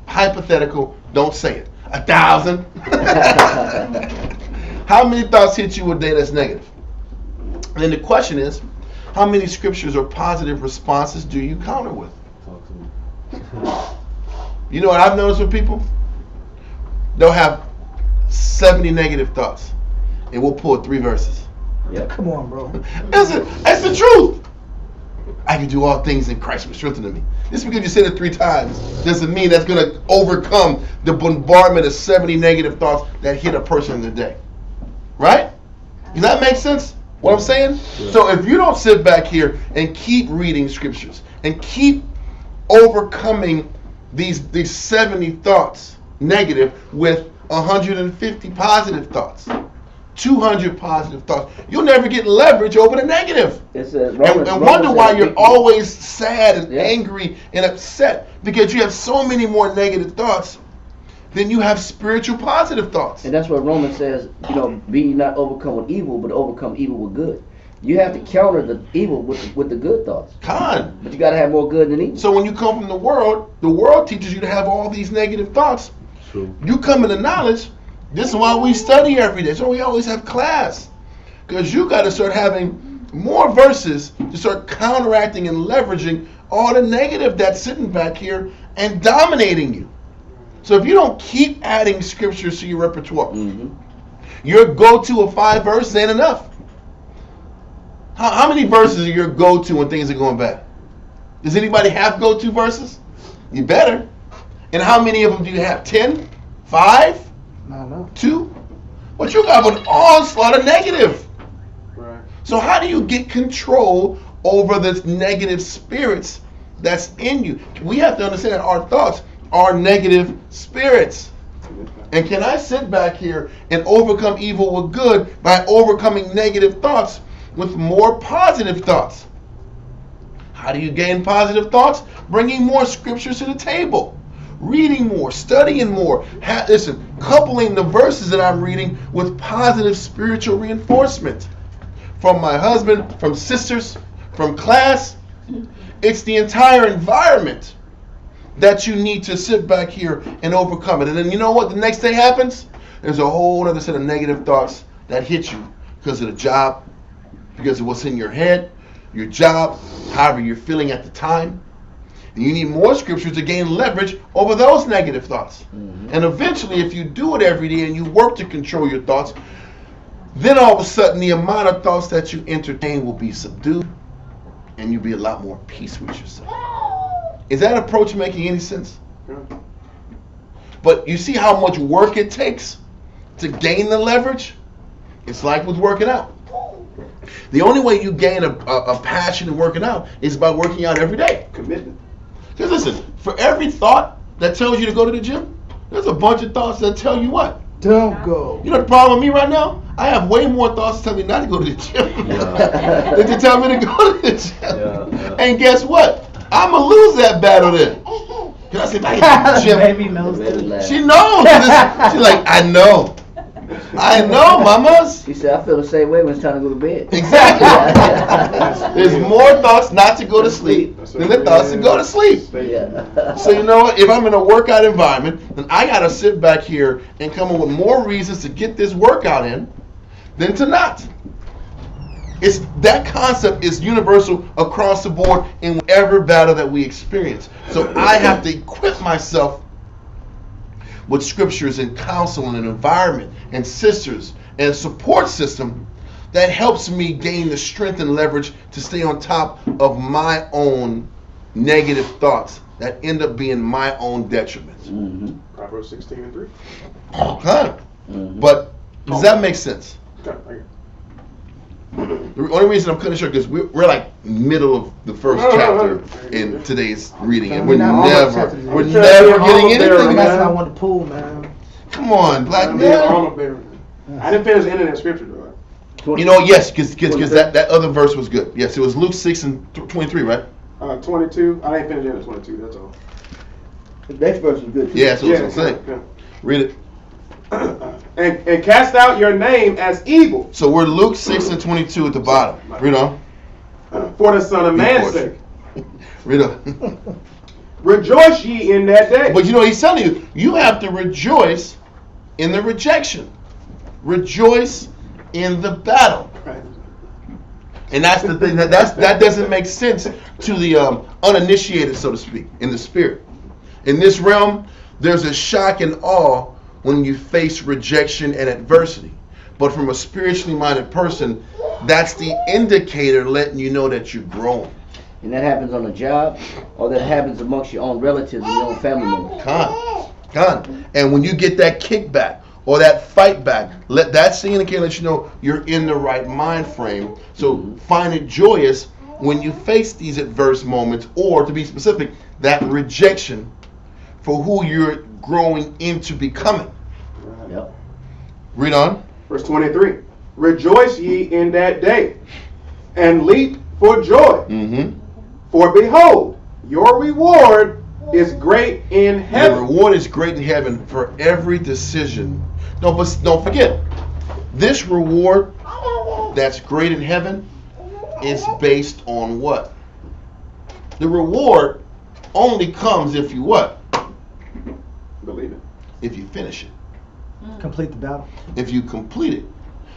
Hypothetical, don't say it. 1,000. How many thoughts hit you a day that's negative? And then the question is, how many scriptures or positive responses do you counter with? You know what I've noticed with people? They'll have 70 negative thoughts, and we'll pull 3 verses. Yeah, come on, bro. That's the truth. I can do all things in Christ who strengthens me. Just because you said it 3 times doesn't mean that's going to overcome the bombardment of 70 negative thoughts that hit a person in the day. Right? Does that make sense? What I'm saying? Yeah. So if you don't sit back here and keep reading scriptures and keep overcoming these 70 thoughts negative with 150 positive thoughts, 200 positive thoughts, you'll never get leverage over the negative. And wonder why you're always sad and angry and upset, because you have so many more negative thoughts than you have spiritual positive thoughts. And that's what Romans says, be not overcome with evil, but overcome evil with good. You have to counter the evil with the good thoughts. But you got to have more good than evil. So when you come from the world teaches you to have all these negative thoughts. True. You come into knowledge. This is why we study every day. So we always have class. Because you got to start having more verses to start counteracting and leveraging all the negative that's sitting back here and dominating you. So if you don't keep adding scriptures to your repertoire, your go-to of 5 verses ain't enough. How many verses are your go-to when things are going bad? Does anybody have go-to verses? You better. And how many of them do you have? 10? 5? No. 2? But you got an onslaught of negative. Right. So how do you get control over this negative spirits that's in you? We have to understand that our thoughts are negative spirits. And can I sit back here and overcome evil with good by overcoming negative thoughts with more positive thoughts? How do you gain positive thoughts? Bringing more scriptures to the table. Reading more, studying more. Coupling the verses that I'm reading with positive spiritual reinforcement. From my husband, from sisters, from class. It's the entire environment that you need to sit back here and overcome it. And then you know what the next day happens? There's a whole other set of negative thoughts that hit you because of the job, because of what's in your head, your job, however you're feeling at the time. And you need more scriptures to gain leverage over those negative thoughts. And eventually, if you do it every day and you work to control your thoughts, then all of a sudden the amount of thoughts that you entertain will be subdued and you'll be a lot more at peace with yourself. Is that approach making any sense? But you see how much work it takes to gain the leverage? It's like with working out. The only way you gain a passion in working out is by working out every day. Commitment. Because listen, for every thought that tells you to go to the gym, There's a bunch of thoughts that tell you what? Don't go. You know the problem with me right now? I have way more thoughts to tell me not to go to the gym than to tell me to go to the gym. And guess what? I'm going to lose that battle then. Can I say back to the gym? Baby knows that. She knows. She's like, I know. I know, mamas. He said, I feel the same way when it's time to go to bed. Exactly. There's more thoughts not to go to sleep than the thoughts to go to sleep. Yeah. So you know what? If I'm in a workout environment, then I got to sit back here and come up with more reasons to get this workout in than to not. It's that concept is universal across the board in whatever battle that we experience. So I have to equip myself with scriptures and counsel and an environment and sisters and a support system that helps me gain the strength and leverage to stay on top of my own negative thoughts that end up being my own detriment. Mm-hmm. Proverbs 16:3. Okay. Mm-hmm. But does that make sense? Okay. The only reason I'm cutting it short is we're like middle of the first chapter in today's reading, and we're never getting anything. That's what I want to pull, man. Come on, black I didn't finish the end of that scripture, though. You know, yes, because that other verse was good. Yes, it was Luke 6:23, right? 22. I didn't finish the end of 22. That's all. The next verse is good too. Yeah, that's what I'm saying. Yeah. Read it. And cast out your name as evil. So we're Luke 6:22 at the bottom. Read on. For the Son of Man's sake. Read on. Rejoice ye in that day. But you know, he's telling you, you have to rejoice in the rejection. Rejoice in the battle. And that's the thing that doesn't make sense to the uninitiated, so to speak, in the spirit. In this realm, there's a shock and awe when you face rejection and adversity. But from a spiritually minded person, that's the indicator letting you know that you're growing. And that happens on the job, or that happens amongst your own relatives and your own family members. Con. And when you get that kickback or that fight back, that's the indicator let you know you're in the right mind frame. So find it joyous when you face these adverse moments, or to be specific, that rejection for who you're growing into becoming. Yep. Read on. Verse 23. Rejoice ye in that day, and leap for joy. Mm-hmm. For behold, your reward is great in heaven. The reward is great in heaven for every decision. No, but don't forget, this reward that's great in heaven is based on what? The reward only comes if you what? Believe it. If you finish it. Complete the battle. If you complete it.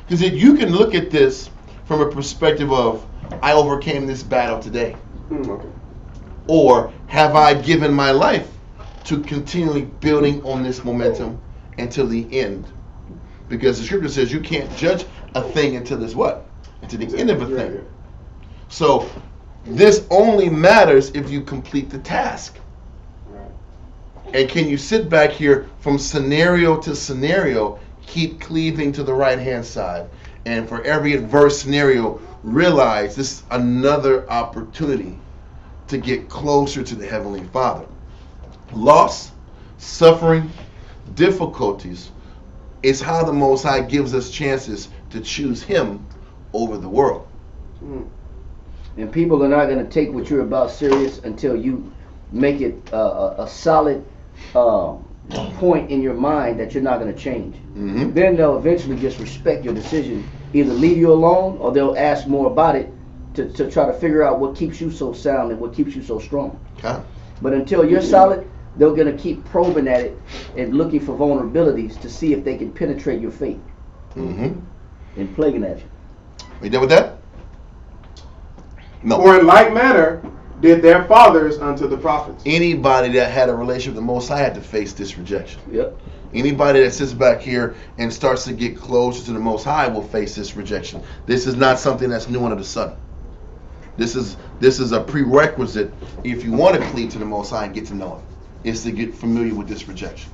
Because if you can look at this from a perspective of, I overcame this battle today. Okay. Or have I given my life to continually building on this momentum until the end? Because the scripture says you can't judge a thing until it's what? Until the end of a thing. Yeah. So this only matters if you complete the task. And can you sit back here from scenario to scenario, keep cleaving to the right-hand side, and for every adverse scenario, realize this is another opportunity to get closer to the Heavenly Father. Loss, suffering, difficulties is how the Most High gives us chances to choose Him over the world. And people are not going to take what you're about serious until you make it a solid point in your mind that you're not going to change. Mm-hmm. Then they'll eventually just respect your decision, either leave you alone or they'll ask more about it to try to figure out what keeps you so sound and what keeps you so strong. Okay. But until you're solid, they're going to keep probing at it and looking for vulnerabilities to see if they can penetrate your faith. Mm-hmm. And plaguing at you. Are you done with that? No. For in like manner did their fathers unto the prophets. Anybody that had a relationship with the Most High had to face this rejection. Yep. Anybody that sits back here and starts to get closer to the Most High will face this rejection. This is not something that's new under the sun. This is a prerequisite if you want to cleave to the Most High and get to know Him. Is to get familiar with this rejection.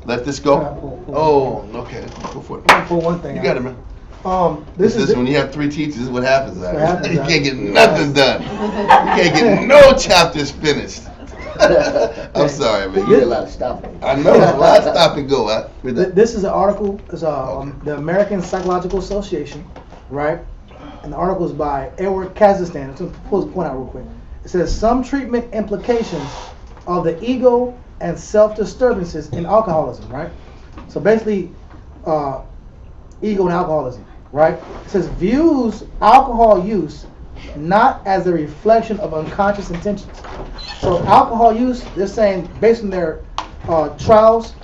Let this go. Oh, okay. Go for it. For one thing, You got it, man. This is when you have three teachers, this is what happens. What happens, You can't get nothing done. You can't get no chapters finished. I'm sorry, man. You did a lot of stopping. I know, a lot of stop and go. This is an article, it's the American Psychological Association, right? And the article is by Edward Kazakhstan. I'm going to pull this point out real quick. It says, some treatment implications of the ego and self-disturbances in alcoholism, right? So basically, ego and alcoholism, right? It says, views alcohol use not as a reflection of unconscious intentions. So alcohol use, they're saying, based on their trials,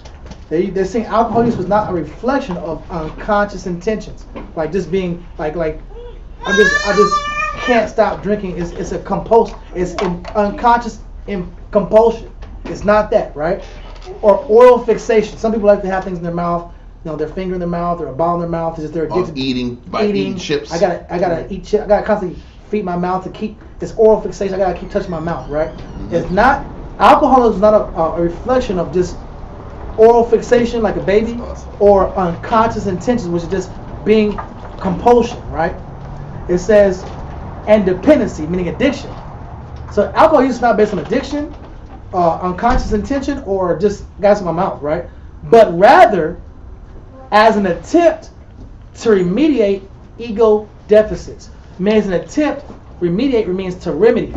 they're saying alcohol use was not a reflection of unconscious intentions. Like just being, like I just can't stop drinking. It's a it's unconscious compulsion. It's not that, right? Or oral fixation. Some people like to have things in their mouth, their finger in their mouth or a ball in their mouth. It's just they're addicted to eating chips. I gotta eat chips. I gotta constantly feed my mouth to keep this oral fixation. I gotta keep touching my mouth, right? It's not, alcohol is not a reflection of just oral fixation like a baby or unconscious intentions, which is just being compulsion, right? It says, and dependency, meaning addiction. So alcohol use is not based on addiction, unconscious intention, or just gas in my mouth, right? But rather as an attempt to remediate ego deficits. Means an attempt, remediate means to remedy.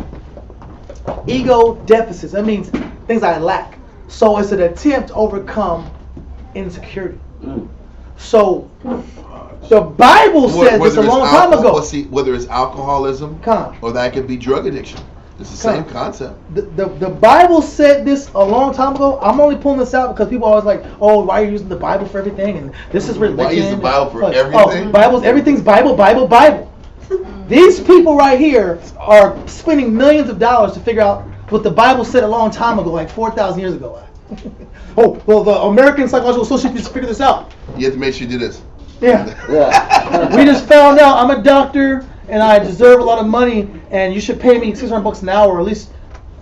Ego deficits, that means things I lack. So it's an attempt to overcome insecurity. So the Bible says this a long time ago. Whether it's alcoholism or that could be drug addiction. It's the same concept. The Bible said this a long time ago. I'm only pulling this out because people are always like, oh, why are you using the Bible for everything? And this is religion. Why use the Bible for everything? Oh, everything's Bible, Bible, Bible. These people right here are spending millions of dollars to figure out what the Bible said a long time ago, like 4,000 years ago. Oh, well, the American Psychological Association needs to figure this out. You have to make sure you do this. Yeah. We just found out I'm a doctor and I deserve a lot of money and you should pay me $600 an hour or at least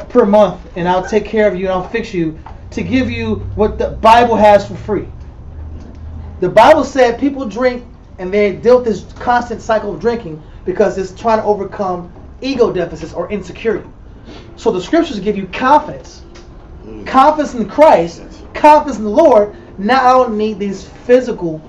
per month and I'll take care of you and I'll fix you to give you what the Bible has for free. The Bible said people drink and they deal with this constant cycle of drinking because it's trying to overcome ego deficits or insecurity. So the scriptures give you confidence. Confidence in Christ, confidence in the Lord. Now I don't need these physical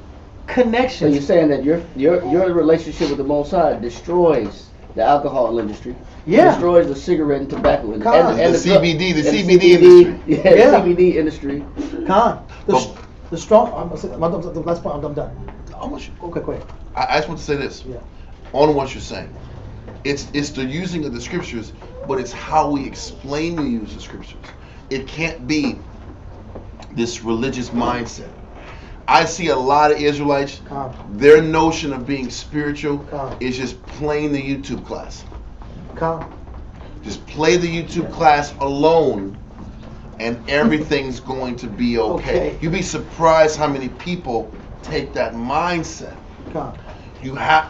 connections. So you're saying that your relationship with the Most High destroys the alcohol industry. Yeah. Destroys the cigarette and tobacco industry. And the CBD industry. Yeah, the CBD industry. The strong. The last point. I'm done. Okay, go ahead. I just want to say this. Yeah. On what you're saying, it's the using of the scriptures, but it's how we explain the use of scriptures. It can't be this religious mindset. I see a lot of Israelites, their notion of being spiritual is just playing the YouTube class. Just play the YouTube class alone and everything's going to be okay. You'd be surprised how many people take that mindset.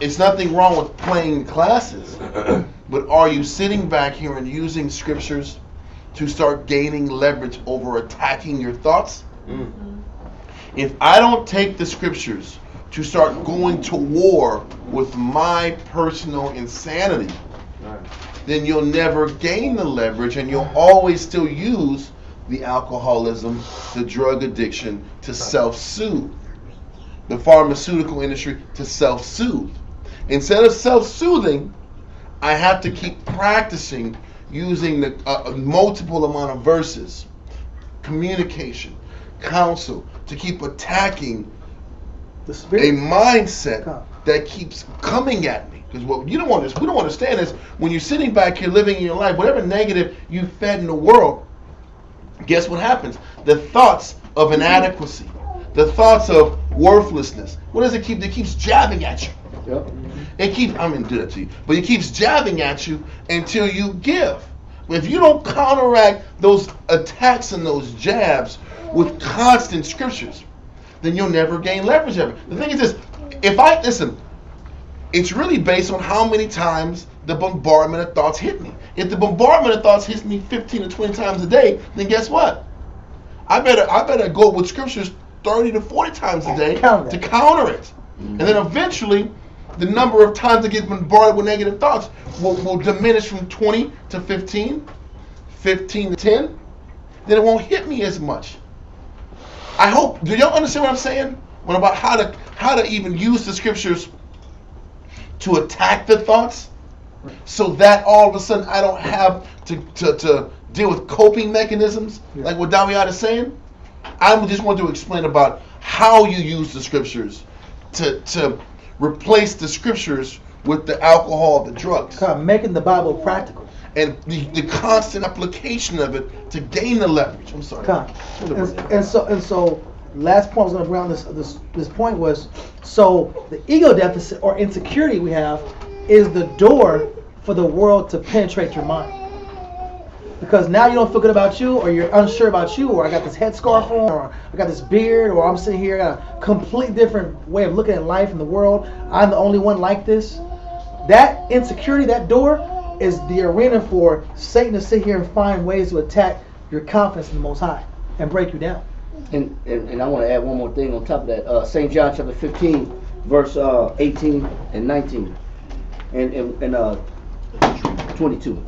It's nothing wrong with playing classes, but are you sitting back here and using scriptures to start gaining leverage over attacking your thoughts? If I don't take the scriptures to start going to war with my personal insanity, then you'll never gain the leverage and you'll always still use the alcoholism, the drug addiction to self-soothe. The pharmaceutical industry to self-soothe. Instead of self-soothing, I have to keep practicing using the multiple amount of verses, communication, counsel, to keep attacking the spirit, a mindset that keeps coming at me. Because what we don't understand is when you're sitting back here living in your life, whatever negative you fed in the world, guess what happens? The thoughts of inadequacy, the thoughts of worthlessness. What does it keep? It keeps jabbing at you. Yep. It keeps, I'm going to do that to you, but it keeps jabbing at you until you give. If you don't counteract those attacks and those jabs with constant scriptures, then you'll never gain leverage ever. The thing is this, it's really based on how many times the bombardment of thoughts hit me. If the bombardment of thoughts hits me 15 or 20 times a day, then guess what? I better go with scriptures 30 to 40 times a day to counter it. And then eventually, the number of times I get bombarded with negative thoughts will diminish from 20 to 15, 15 to 10, then it won't hit me as much. I hope. Do y'all understand what I'm saying? What about how to even use the scriptures to attack the thoughts, so that all of a sudden I don't have to deal with coping mechanisms, like what Damian is saying. I just want to explain about how you use the scriptures to replace the scriptures with the alcohol, the drugs. Making the Bible practical. And the constant application of it to gain the leverage. I'm sorry. And so last point I was going to bring on this point was, so the ego deficit or insecurity we have is the door for the world to penetrate your mind. Because now you don't feel good about you, or you're unsure about you, or I got this headscarf on, or I got this beard, or I'm sitting here, I got a completely different way of looking at life and the world. I'm the only one like this. That insecurity, that door, is the arena for Satan to sit here and find ways to attack your confidence in the Most High and break you down. And I want to add one more thing on top of that. St. John chapter 15, verse 18 and 19, and 22.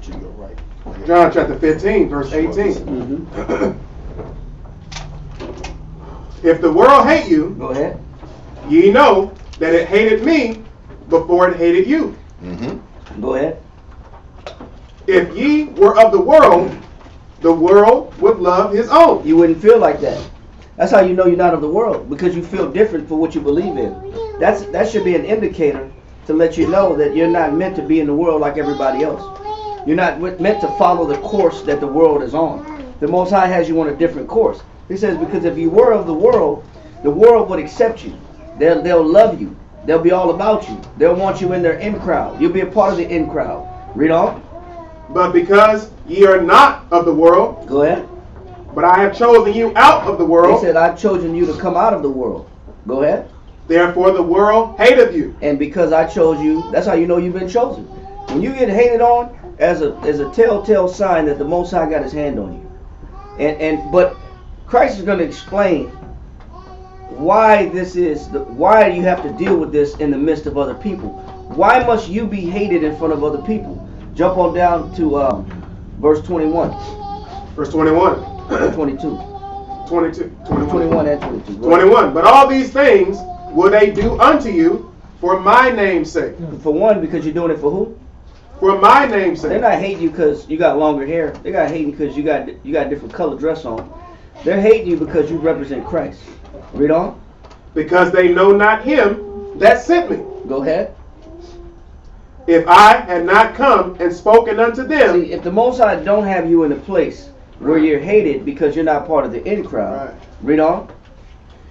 John chapter 15, verse 18. Mm-hmm. If the world hate you, Go ahead. ye know that it hated me before it hated you. Mm-hmm. Go ahead. If ye were of the world would love his own. You wouldn't feel like that. That's how you know you're not of the world, because you feel different for what you believe in. That should be an indicator to let you know that you're not meant to be in the world like everybody else. You're not meant to follow the course that the world is on. The Most High has you on a different course. He says, because if you were of the world would accept you. They'll love you. They'll be all about you. They'll want you in their in crowd. You'll be a part of the in crowd. Read on. But because ye are not of the world, Go ahead. but I have chosen you out of the world, He said, I've chosen you to come out of the world. Go ahead. therefore the world hateth you. And because I chose you, that's how you know you've been chosen. When you get hated on, as a telltale sign that the Most High got his hand on you. But Christ is going to explain why this is, why you have to deal with this in the midst of other people. Why must you be hated in front of other people? Jump on down to verse 21. Verse 21. 22. 22. 21 and 22. 21. But all these things will they do unto you for my name's sake. For one, because you're doing it for who? For my name's sake. They're not hating you because you got longer hair. They're not hating because you got a different color dress on. They're hating you because you represent Christ. Read on. Because they know not him that sent me. Go ahead. If I had not come and spoken unto them. See, if the Most High don't have you in a place where you're hated because you're not part of the in crowd. Right. Read on.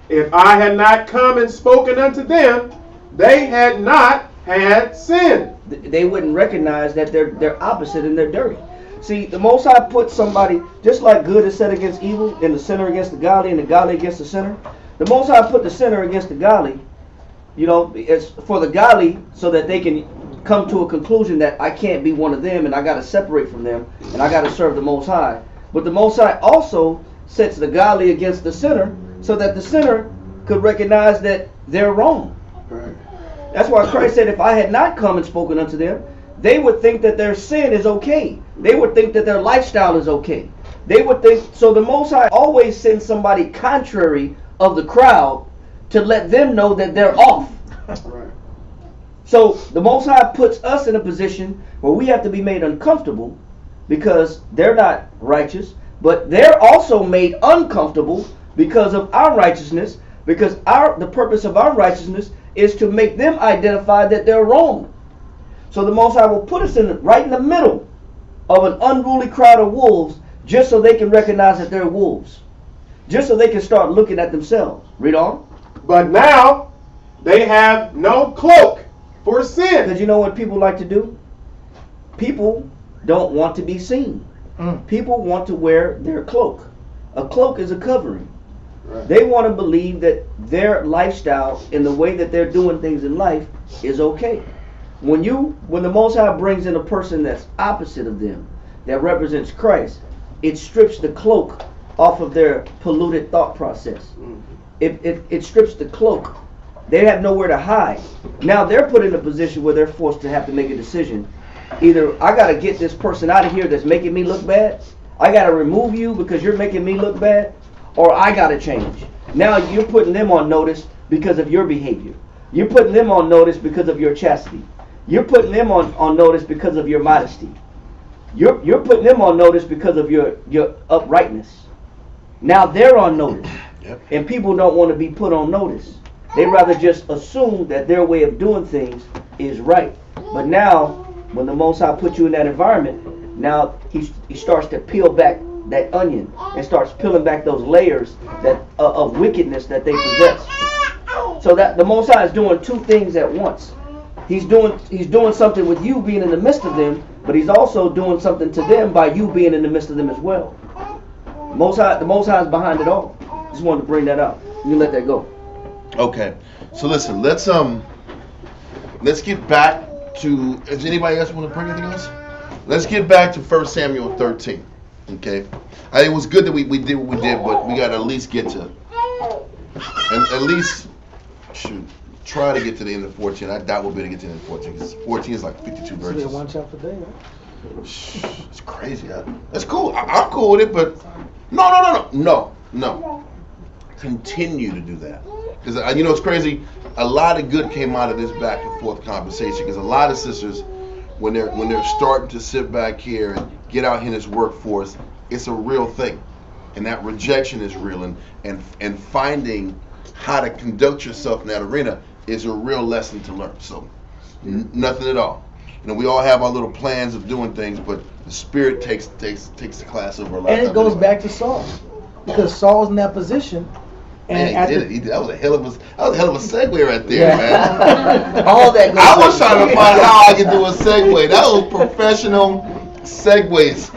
If I had not come and spoken unto them, they had not had sin. They wouldn't recognize that they're opposite and they're dirty. See, the Most High put somebody, just like good is set against evil, and the sinner against the godly, and the godly against the sinner. The Most High put the sinner against the godly, it's for the godly so that they can come to a conclusion that I can't be one of them and I got to separate from them and I got to serve the Most High. But the Most High also sets the godly against the sinner so that the sinner could recognize that they're wrong. Right. That's why Christ said, if I had not come and spoken unto them, they would think that their sin is okay. They would think that their lifestyle is okay. They would think, so the Most High always sends somebody contrary of the crowd to let them know that they're off. Right. So the Most High puts us in a position where we have to be made uncomfortable because they're not righteous, but they're also made uncomfortable because of our righteousness, because the purpose of our righteousness is to make them identify that they're wrong. So the Most High will put us right in the middle of an unruly crowd of wolves just so they can recognize that they're wolves. Just so they can start looking at themselves. Read on. But now they have no cloak for sin. Because you know what people like to do? People don't want to be seen. People want to wear their cloak. A cloak is a covering. Right. They want to believe that their lifestyle and the way that they're doing things in life is okay. When the Most High brings in a person that's opposite of them, that represents Christ, it strips the cloak off of their polluted thought process. It strips the cloak. They have nowhere to hide. Now they're put in a position where they're forced to have to make a decision. Either I got to get this person out of here that's making me look bad, I got to remove you because you're making me look bad, or I got to change. Now you're putting them on notice because of your behavior. You're putting them on notice because of your chastity. You're putting them on notice because of your modesty. You're putting them on notice because of your uprightness. Now they're on notice. Yep. And people don't want to be put on notice. They rather just assume that their way of doing things is right. But now, when the Most High puts you in that environment, now he starts to peel back that onion and starts peeling back those layers that of wickedness that they possess. So that the Most High is doing two things at once. He's doing something with you being in the midst of them, but he's also doing something to them by you being in the midst of them as well. The Most High is behind it all. Just wanted to bring that up. You let that go. Okay. So listen, let's get back to. Does anybody else want to bring anything else? Let's get back to 1 Samuel 13. Okay. I think it was good that we did what we did, but we got to at least get to, and at least try to get to the end of 14. I doubt we'll be able to get to the end of 14 because 14 is like 52 verses. So one chapter a day, right? It's crazy. That's cool. I'm cool with it, but no. Continue to do that, because it's crazy. A lot of good came out of this back and forth conversation, because a lot of sisters, when they're starting to sit back here and get out here in this workforce, it's a real thing, and that rejection is real, and finding how to conduct yourself in that arena is a real lesson to learn. So nothing at all. We all have our little plans of doing things, but the Spirit takes the class over a lot. And it goes back to Saul, because Saul's in that position. And man, he did it. That was a hell of a segue right there, man. All that. I was trying to find how I could do a segue. That was professional segues.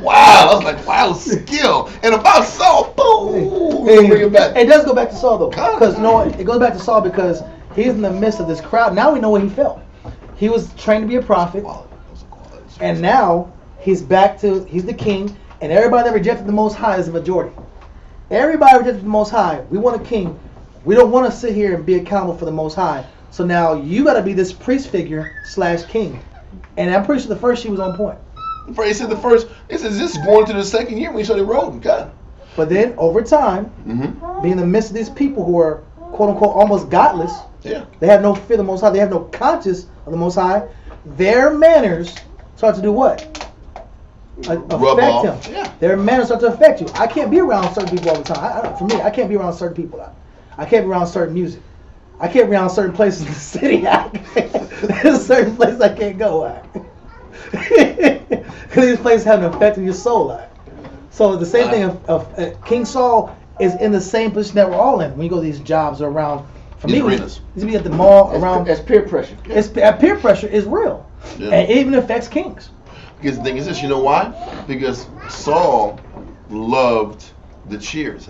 Wow, I was like, wow, skill. And about Saul, boom, bring it back. It does go back to Saul though, because it goes back to Saul because he's in the midst of this crowd. Now we know where he fell. He was trained to be a prophet, and now he's the king, and everybody that rejected the Most High is the majority. Everybody rejected the Most High. We want a king. We don't want to sit here and be accountable for the Most High. So now you got to be this priest figure / king. And I'm pretty sure the first year was on point. He said this is going to the second year when he started rolling. God. But then over time, being in the midst of these people who are quote unquote almost godless, they have no fear of the Most High, they have no conscience of the Most High, their manners start to do what? Affect him. Yeah. Their manners start to affect you. I can't be around certain people all the time. For me, I can't be around certain people. I can't be around certain music. I can't be around certain places in the city. There's certain places I can't go. Because these places have an effect on your soul. So the same thing of King Saul is in the same position that we're all in. When you go to these jobs or around, for me, it's be at the mall around. That's peer pressure. Peer pressure is real, and it even affects kings. Because the thing is this, you know why? Because Saul loved the cheers.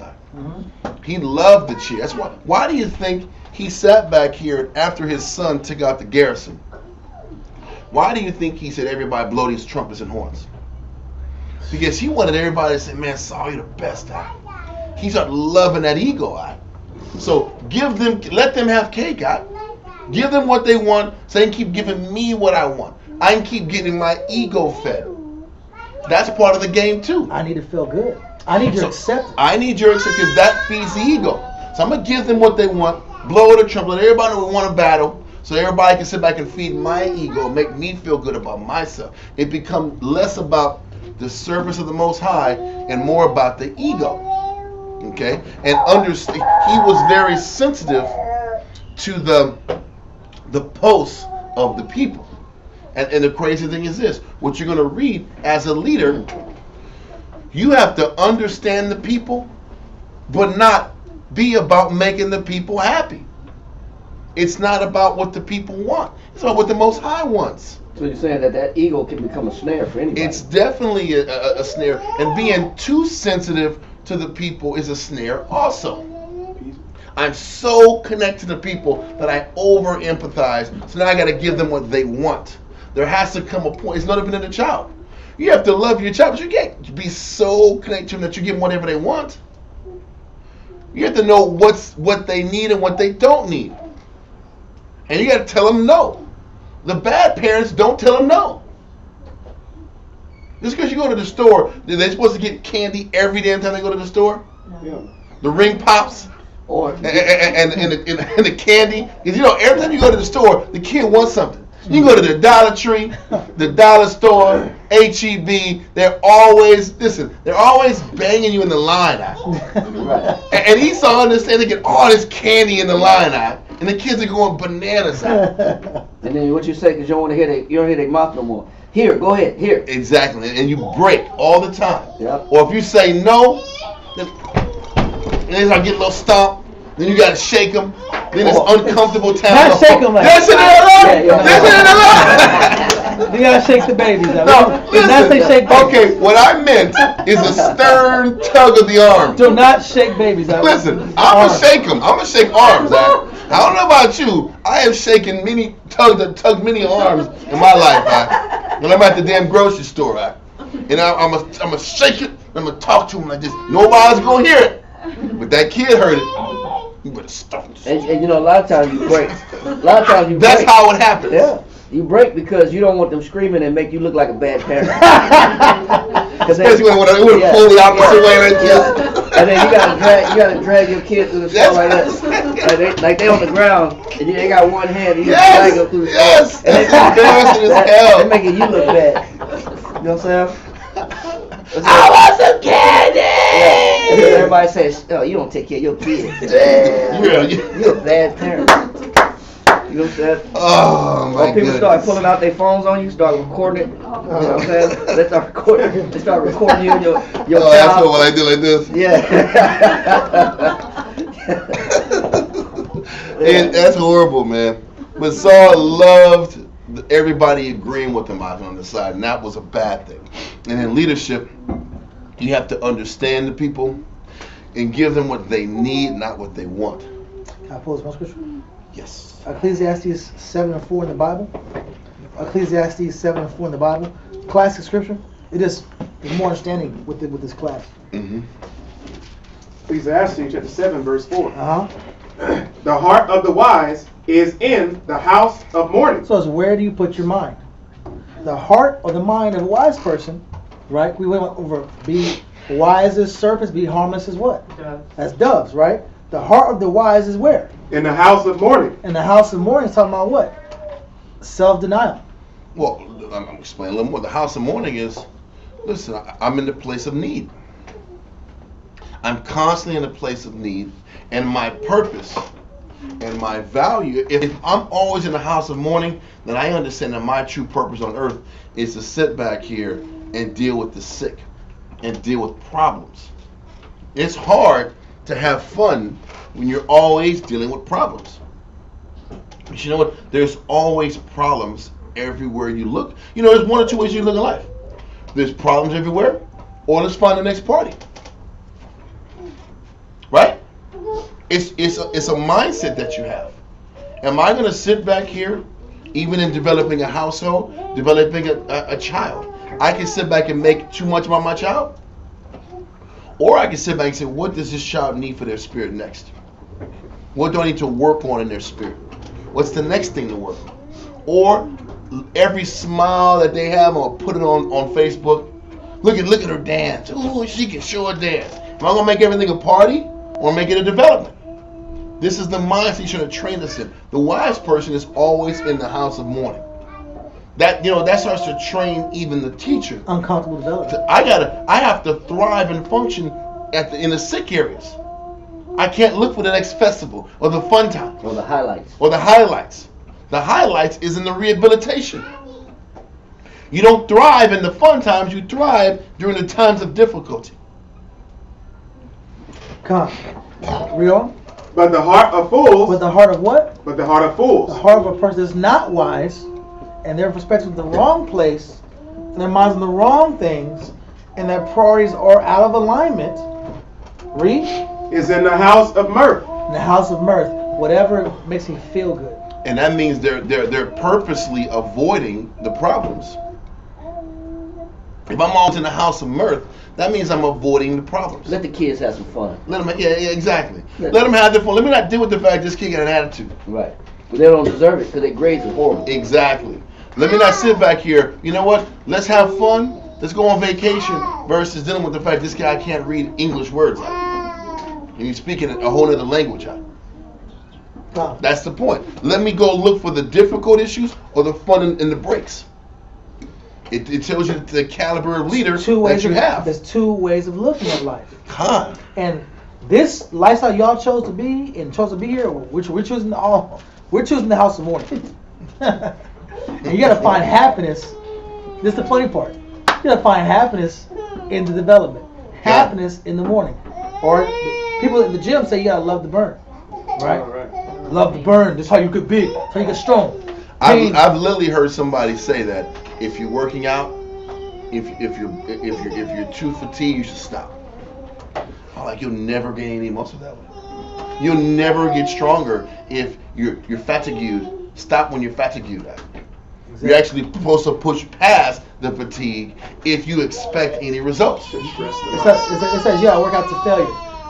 He loved the cheers. That's why. Why do you think he sat back here after his son took out the garrison? Why do you think he said, everybody blow these trumpets and horns? Because he wanted everybody to say, man, Saul, you're the best. He started loving that ego. So let them have cake. Give them what they want, so they can keep giving me what I want. I can keep getting my ego fed. That's part of the game too. I need to feel good. I need your acceptance. I need your acceptance because that feeds the ego. So I'm going to give them what they want, blow the trumpet, let everybody know we want to battle, so everybody can sit back and feed my ego, make me feel good about myself. It becomes less about the service of the Most High and more about the ego. Okay? And he was very sensitive to the pulse of the people. And the crazy thing is this, what you're going to read as a leader, you have to understand the people, but not be about making the people happy. It's not about what the people want. It's about what the Most High wants. So you're saying that ego can become a snare for anybody? It's definitely a snare. And being too sensitive to the people is a snare also. I'm so connected to the people that I over-empathize. So now I got to give them what they want. There has to come a point. It's not even in the child. You have to love your child, but you can't be so connected to them that you give them whatever they want. You have to know what they need and what they don't need. And you got to tell them no. The bad parents don't tell them no. Just because you go to the store, they're supposed to get candy every damn time they go to the store? Yeah. The ring pops? Or And the candy? Because, every time you go to the store, the kid wants something. You can go to the Dollar Tree, the Dollar Store, H-E-B. They're always banging you in the line eye. right. And Esau understands they get all this candy in the line eye, and the kids are going bananas out. And then what you say, because you don't hear their mouth no more. Here, go ahead, here. Exactly, and you break all the time. Yep. Or if you say no, then they start getting a little stomp. Then you gotta shake them. Then it's uncomfortable time. Not shake them like Listen to Yeah, You gotta shake the babies out. No, Do not say shake babies. okay, what I meant is a stern tug of the arm. Do not shake babies out. Listen, I'm gonna shake them. I'm gonna shake arms. I don't know about you. I have shaken tugged many arms in my life. When I'm at the damn grocery store, and I'm gonna shake it. I'm gonna talk to him like this. Nobody's gonna hear it, but that kid heard it. You better stop this. And a lot of times you break. That's how it happens. Yeah. You break because you don't want them screaming and make you look like a bad parent. Especially when it would pull the opposite way like this. And then you gotta drag your kid through the store like that. Like they on the ground and they got one hand and you just drag them through the store. Yes. That's embarrassing as hell. They're making you look bad. You know what I'm saying? I want some candy. Yeah. And then everybody says, "Oh, you don't take care of your kids. You're a bad parent." You know what I'm saying? Oh my When people goodness. start pulling out their phones on you, start recording it. You know what I'm saying? They start recording you and your Oh, that's child. what I do like this. Yeah. And that's horrible, man. But Saul loved everybody agreeing with him out on the side, and that was a bad thing. And in leadership, you have to understand the people and give them what they need, not what they want. Can I pull this one scripture? Yes. Ecclesiastes 7:4 in the Bible. Ecclesiastes 7:4 in the Bible. Classic scripture. There's more understanding with this class. Mm-hmm. Ecclesiastes chapter 7, verse 4. The heart of the wise is in the house of mourning. So it's where do you put your mind? The heart or the mind of a wise person, right? We went over be wise as serpents, be harmless as what? Doves. As doves, right? The heart of the wise is where? In the house of mourning. And the house of mourning is talking about what? Self-denial. Well, I'm explaining a little more. The house of mourning is, listen, I'm in the place of need. I'm constantly in a place of need, and my purpose and my value, if I'm always in the house of mourning, then I understand that my true purpose on earth is to sit back here and deal with the sick and deal with problems. It's hard to have fun when you're always dealing with problems. But you know what? There's always problems everywhere you look. There's one or two ways you look in life. There's problems everywhere, or let's find the next party. Right? It's a mindset that you have. Am I going to sit back here, even in developing a household, developing a child? I can sit back and make too much about my child. Or I can sit back and say, what does this child need for their spirit next? What do I need to work on in their spirit? What's the next thing to work on? Or every smile that they have, I'll put it on Facebook. Look at her dance. Ooh, she can show her dance. Am I going to make everything a party or make it a development? This is the mindset you should train us in. The wise person is always in the house of mourning. That starts to train even the teacher. Uncomfortable development. I have to thrive and function in the sick areas. I can't look for the next festival or the fun time. Or the highlights. The highlights is in the rehabilitation. You don't thrive in the fun times, you thrive during the times of difficulty. Come. Read on. But the heart of fools. But the heart of what? But the heart of fools. The heart of a person that's not wise, and their perspective is the wrong place, and their mind's on the wrong things, and their priorities are out of alignment. Read. Is in the house of mirth. In the house of mirth. Whatever makes me feel good. And that means they're purposely avoiding the problems. If I'm always in the house of mirth, that means I'm avoiding the problems. Let the kids have some fun. Yeah, exactly. Let them have their fun. Let me not deal with the fact this kid got an attitude. Right. But they don't deserve it because their grades are horrible. Exactly. Let me not sit back here. You know what? Let's have fun. Let's go on vacation versus dealing with the fact this guy can't read English words out. And he's speaking a whole other language out. That's the point. Let me go look for the difficult issues or the fun in the breaks. It tells you the caliber of leader that you have. There's two ways of looking at life. God. And this lifestyle y'all chose to be and chose to be here, we're choosing the house of mourning. And you gotta find happiness. This is the funny part. You gotta find happiness in the development. Happiness in the morning. Or people in the gym say you gotta love the burn. Right? Love the burn. That's how you get big. That's how you get strong. I've literally heard somebody say that if you're working out, if you're too fatigued, you should stop. I'm like, you'll never gain any muscle that way. You'll never get stronger if you're fatigued. Stop when you're fatigued. Exactly. You're actually supposed to push past the fatigue if you expect any results. It says you gotta work out to failure.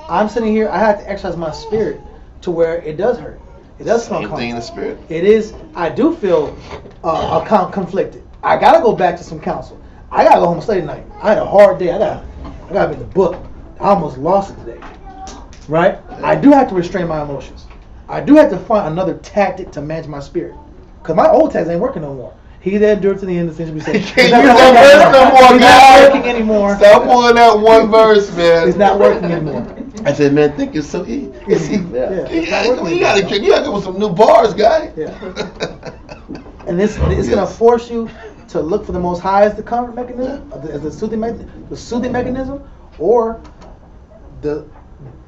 I'm sitting here. I had to exercise my spirit to where it does hurt. It does feel uncomfortable. Same thing in the spirit. It is. I do feel conflicted. I gotta go back to some counsel. I gotta go home and study tonight. I had a hard day. I gotta read the book. I almost lost it today. Right? I do have to restrain my emotions. I do have to find another tactic to manage my spirit. Because my old tactics ain't working no more. He that endured to the end of things we say. Can't use that verse no more, It's not working anymore. Stop pulling that one verse, man. It's not working anymore. I said, man, think it's so easy. You gotta go with some new bars, guy. Yeah. And it's gonna force you to look for the Most High as the comfort mechanism, as the soothing mechanism, or the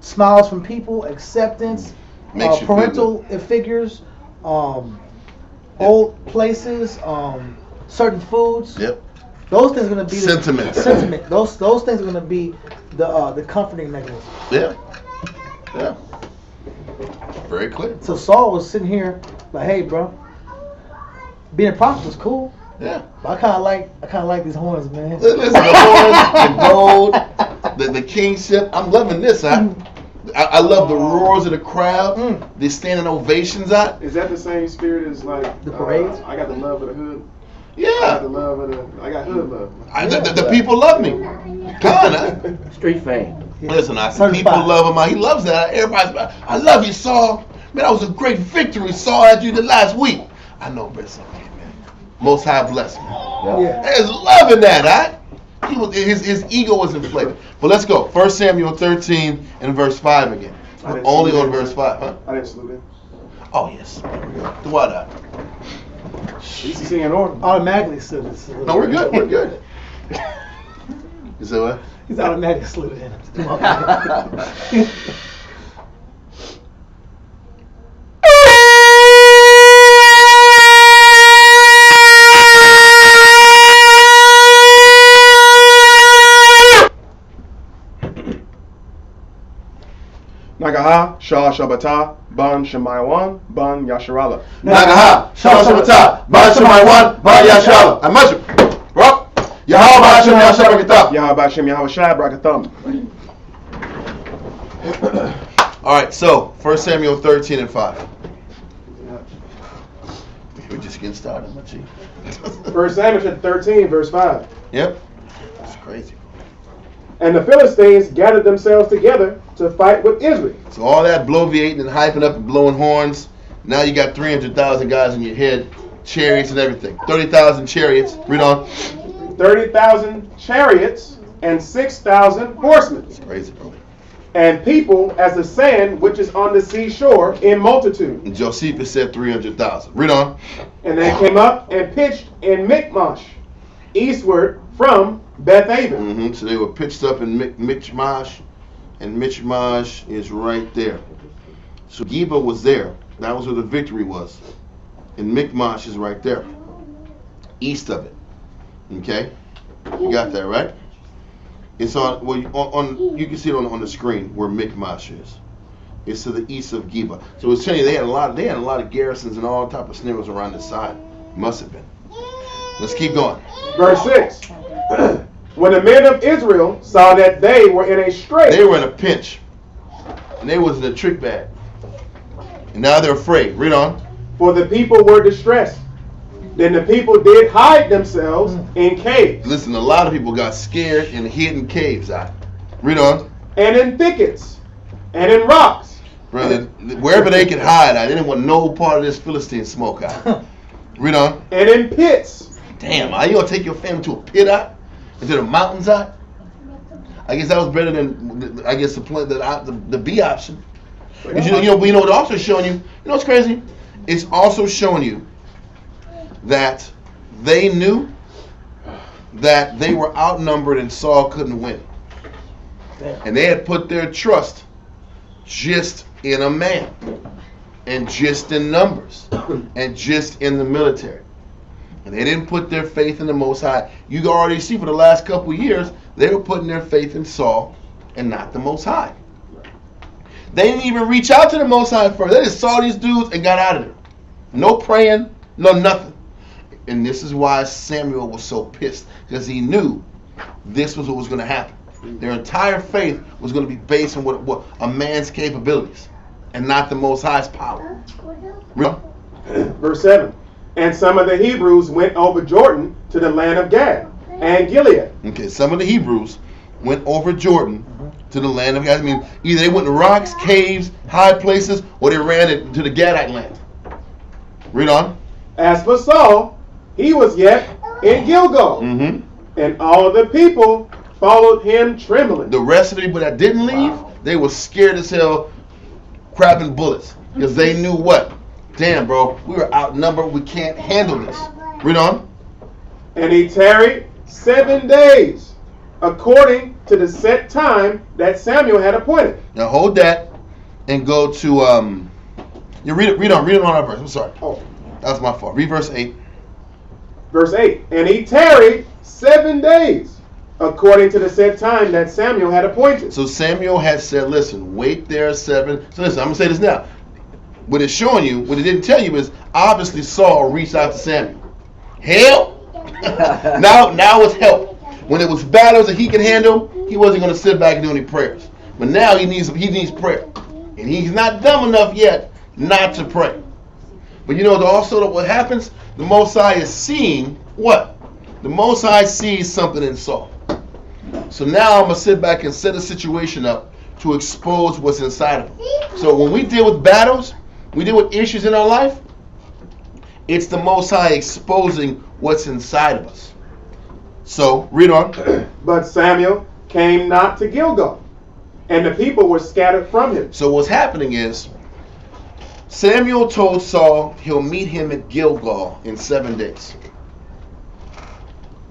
smiles from people, acceptance, parental figures, old places, certain foods. Yep. Those things are gonna be sentiment. Those things are gonna be the comforting mechanism. Yeah. Yeah. Very clear. So Saul was sitting here like, hey, bro, being a prophet was cool. Yeah. But I kind of like these horns, man. Listen, the horns, the gold, the kingship. I'm loving this. I love the roars of the crowd. The standing ovations out. Is that the same spirit as like the parades? I got the love of the hood. Yeah. I got the love of I got hood love. The people love me. Street fame. Listen, I said people love him. He loves that. Everybody's, I love you, Saul. Man, that was a great victory Saul had you the last week. I know, but it's okay, man. Most High bless me. Yeah. He's loving that, He was his ego was inflated. But let's go. 1 Samuel 13 and verse 5 again. Only on verse 5, huh? I didn't salute him. Oh yes. There we go. Do what? He's in order. Automatically saluted. No, we're good. We're good. You say what? He's automatically saluted him. Nagaha, Shah Shabbatah, Ban Shemayawan, Ban Yasharala. Nagaha, Shah Shabbatah, Ban Shemayawan, Ban Yasharala. I must you. Bro. Yahweh Hashem Yahweh Brakatham. Yahweh Hashem Yahweh Shai Brakatham. All right, so 1 Samuel 13 and 5. We're just getting started, my G. 1 Samuel chapter 13, verse 5. Yep. That's crazy. And the Philistines gathered themselves together to fight with Israel. So all that bloviating and hyping up and blowing horns, now you got 300,000 guys in your head, chariots and everything. 30,000 chariots. Read on. 30,000 chariots and 6,000 horsemen. That's crazy, bro. And people as the sand which is on the seashore in multitude. And Josephus said 300,000. Read on. And they came up and pitched in Michmash, eastward from Bethaven. So they were pitched up in Michmash, and Michmash is right there. So Geba was there. That was where the victory was. And Michmash is right there, east of it. Okay, you got that right? It's on. Well, you can see it on the screen where Michmash is. It's to the east of Geba. So it's telling you they had a lot of garrisons and all type of snares around the side. Must have been. Let's keep going. Verse 6. When the men of Israel saw that they were in a strait. They were in a pinch. And they was in a trick bag. And now they're afraid. Read on. For the people were distressed. Then the people did hide themselves in caves. Listen, a lot of people got scared and hid in caves. Read on. And in thickets. And in rocks. Brother, wherever they could hide, they didn't want no part of this Philistine smoke out. Read on. And in pits. Damn, are you going to take your family to a pit out? Into the mountains out? I guess that was better than, the B option. You know what it's also showing you? You know what's crazy? It's also showing you that they knew that they were outnumbered and Saul couldn't win. And they had put their trust just in a man, and just in numbers, and just in the military. And they didn't put their faith in the Most High. You can already see for the last couple of years, they were putting their faith in Saul and not the Most High. They didn't even reach out to the Most High first. They just saw these dudes and got out of there. No praying, no nothing. And this is why Samuel was so pissed, because he knew this was what was going to happen. Their entire faith was going to be based on what a man's capabilities and not the Most High's power. Verse 7. And some of the Hebrews went over Jordan to the land of Gad and Gilead. Okay, some of the Hebrews went over Jordan to the land of Gad. I mean, either they went to rocks, caves, high places, or they ran to the Gadite land. Read on. As for Saul, he was yet in Gilgal, and all the people followed him trembling. The rest of the people that didn't leave, they were scared as hell, crapping bullets, because they knew what? Damn, bro, we were outnumbered. We can't handle this. Read on. And he tarried 7 days, according to the set time that Samuel had appointed. Now hold that and go to you read on our verse. I'm sorry. Oh, that was my fault. Read verse 8. Verse 8. And he tarried 7 days, according to the set time that Samuel had appointed. So Samuel had said, listen, wait there 7. So listen, I'm going to say this now. What it's showing you, what it didn't tell you is, obviously Saul reached out to Samuel. Help! now it's help. When it was battles that he could handle, he wasn't going to sit back and do any prayers. But now he needs prayer. And he's not dumb enough yet not to pray. But you know also what happens? The Most High is seeing what? The Most High sees something in Saul. So now I'm going to sit back and set a situation up to expose what's inside of him. So when we deal with battles, we deal with issues in our life, it's the Most High exposing what's inside of us. So, read on. But Samuel came not to Gilgal, and the people were scattered from him. So what's happening is, Samuel told Saul he'll meet him at Gilgal in 7 days.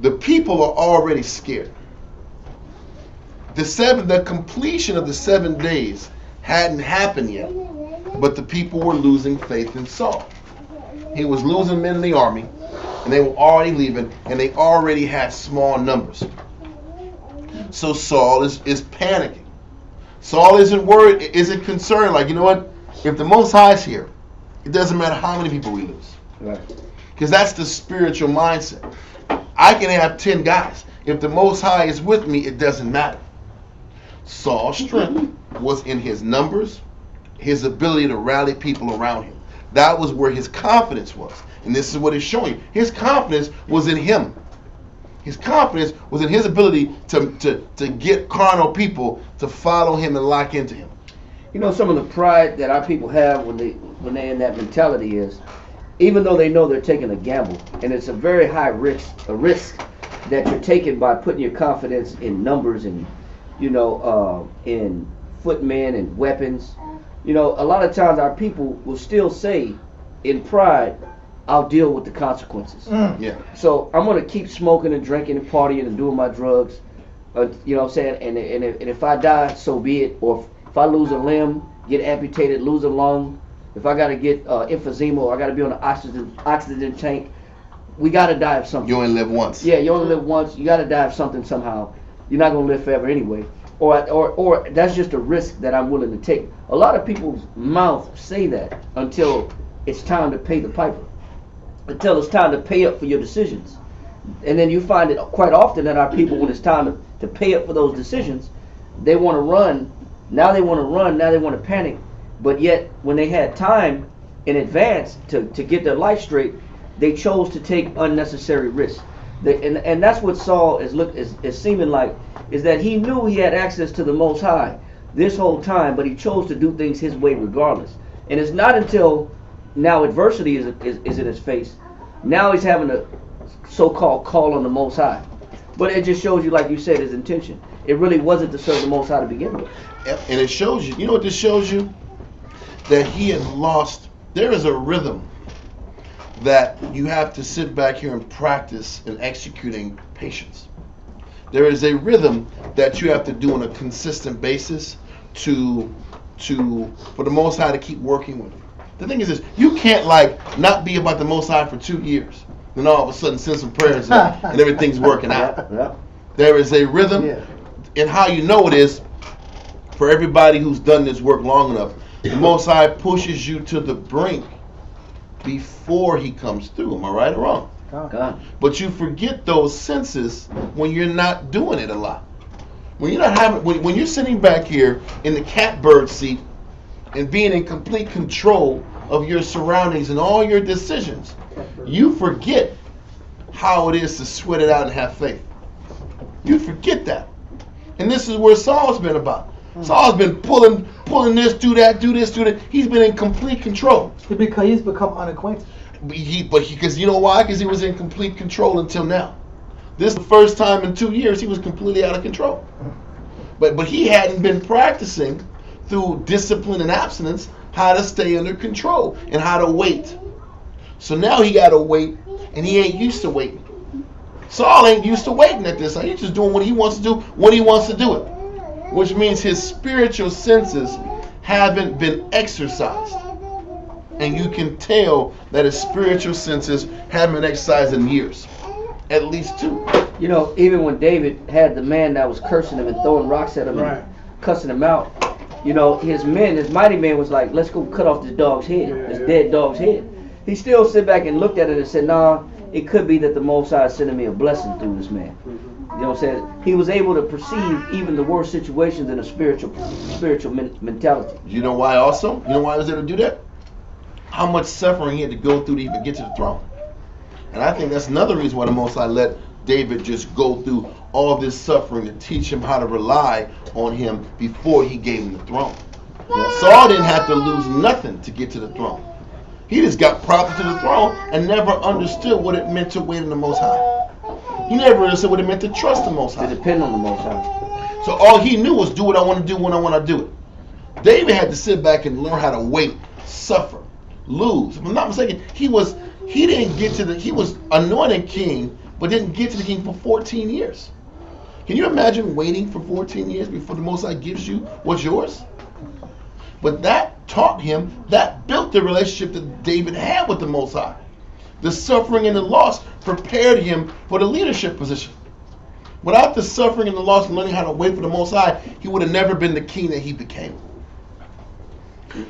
The people are already scared. The completion of the 7 days hadn't happened yet, but the people were losing faith in Saul. He was losing men in the army, and they were already leaving, and they already had small numbers. So Saul is panicking. Saul isn't worried, isn't concerned, like, you know what? If the Most High is here, it doesn't matter how many people we lose. Right. Because that's the spiritual mindset. I can have 10 guys. If the Most High is with me, it doesn't matter. Saul's strength was in his numbers, his ability to rally people around him. That was where his confidence was. And this is what it's showing. His confidence was in him. His confidence was in his ability to get carnal people to follow him and lock into him. You know, some of the pride that our people have when they're in that mentality is, even though they know they're taking a gamble, and it's a very high risk that you're taking by putting your confidence in numbers and, you know, in footmen and weapons. You know, a lot of times our people will still say, in pride, I'll deal with the consequences. Yeah. So I'm going to keep smoking and drinking and partying and doing my drugs, you know what I'm saying? And if I die, so be it. Or if I lose a limb, get amputated, lose a lung, if I got to get emphysema or I got to be on an oxygen tank, we got to die of something. You only live once. Yeah, you only live once. You got to die of something somehow. You're not going to live forever anyway. Or that's just a risk that I'm willing to take. A lot of people's mouths say that until it's time to pay the piper. Until it's time to pay up for your decisions. And then you find it quite often that our people, when it's time to pay up for those decisions, they want to run. Now they want to run. Now they want to panic. But yet, when they had time in advance to get their life straight, they chose to take unnecessary risks. And that's what Saul is seeming like, is that he knew he had access to the Most High this whole time, but he chose to do things his way regardless. And it's not until now adversity is in his face. Now he's having a so-called call on the Most High. But it just shows you, like you said, his intention. It really wasn't to serve the Most High to begin with. And it shows you, you know what this shows you? That he had lost, there is a rhythm that you have to sit back here and practice in executing patience. There is a rhythm that you have to do on a consistent basis for the Most High to keep working with you. The thing is this, you can't not be about the Most High for 2 years, then all of a sudden send some prayers and everything's working out. Yeah. There is a rhythm, and how you know it is, for everybody who's done this work long enough, the Most High pushes you to the brink before he comes through. Am I right or wrong? God. But you forget those senses when you're not doing it a lot. When you're not having, when you're sitting back here in the catbird seat and being in complete control of your surroundings and all your decisions, you forget how it is to sweat it out and have faith. You forget that. And this is where Saul's been about. Saul's been pulling this, do that, do this, do that. He's been in complete control. Because he's become unacquainted. Because you know why? Because he was in complete control until now. This is the first time in 2 years he was completely out of control. But he hadn't been practicing through discipline and abstinence how to stay under control and how to wait. So now he got to wait, and he ain't used to waiting. Saul ain't used to waiting at this. He's just doing what he wants to do when he wants to do it, which means his spiritual senses haven't been exercised. And you can tell that his spiritual senses haven't been exercised in years. At least 2. You know, even when David had the man that was cursing him and throwing rocks at him and cussing him out, you know, his mighty man was like, let's go cut off this dog's head, this dead dog's head. He still sit back and looked at it and said, nah, it could be that the Most High is sending me a blessing through this man. You know what I'm saying? He was able to perceive even the worst situations in a spiritual mentality. You know why also? You know why he was able to do that? How much suffering he had to go through to even get to the throne. And I think that's another reason why the Most High let David just go through all this suffering to teach him how to rely on him before he gave him the throne. Saul didn't have to lose nothing to get to the throne. He just got propped to the throne and never understood what it meant to wait on the Most High. He never understood what it meant to trust the Most High. To depend on the Most High. So all he knew was do what I want to do when I want to do it. David had to sit back and learn how to wait, suffer, lose. If I'm not mistaken, he was anointed king, but didn't get to the king for 14 years. Can you imagine waiting for 14 years before the Most High gives you what's yours? But that taught him, that built the relationship that David had with the Most High. The suffering and the loss prepared him for the leadership position. Without the suffering and the loss and learning how to wait for the Most High, he would have never been the king that he became.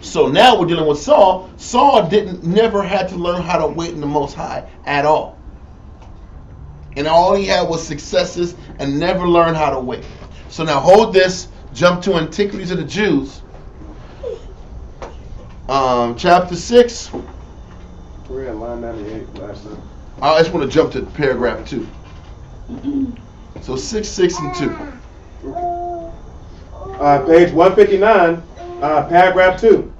So now we're dealing with Saul. Saul never had to learn how to wait in the Most High at all. And all he had was successes and never learned how to wait. So now hold this, jump to Antiquities of the Jews. Chapter 6. We're at line 98 last time. I just want to jump to paragraph 2. So 6 and 2. Page 159, paragraph 2,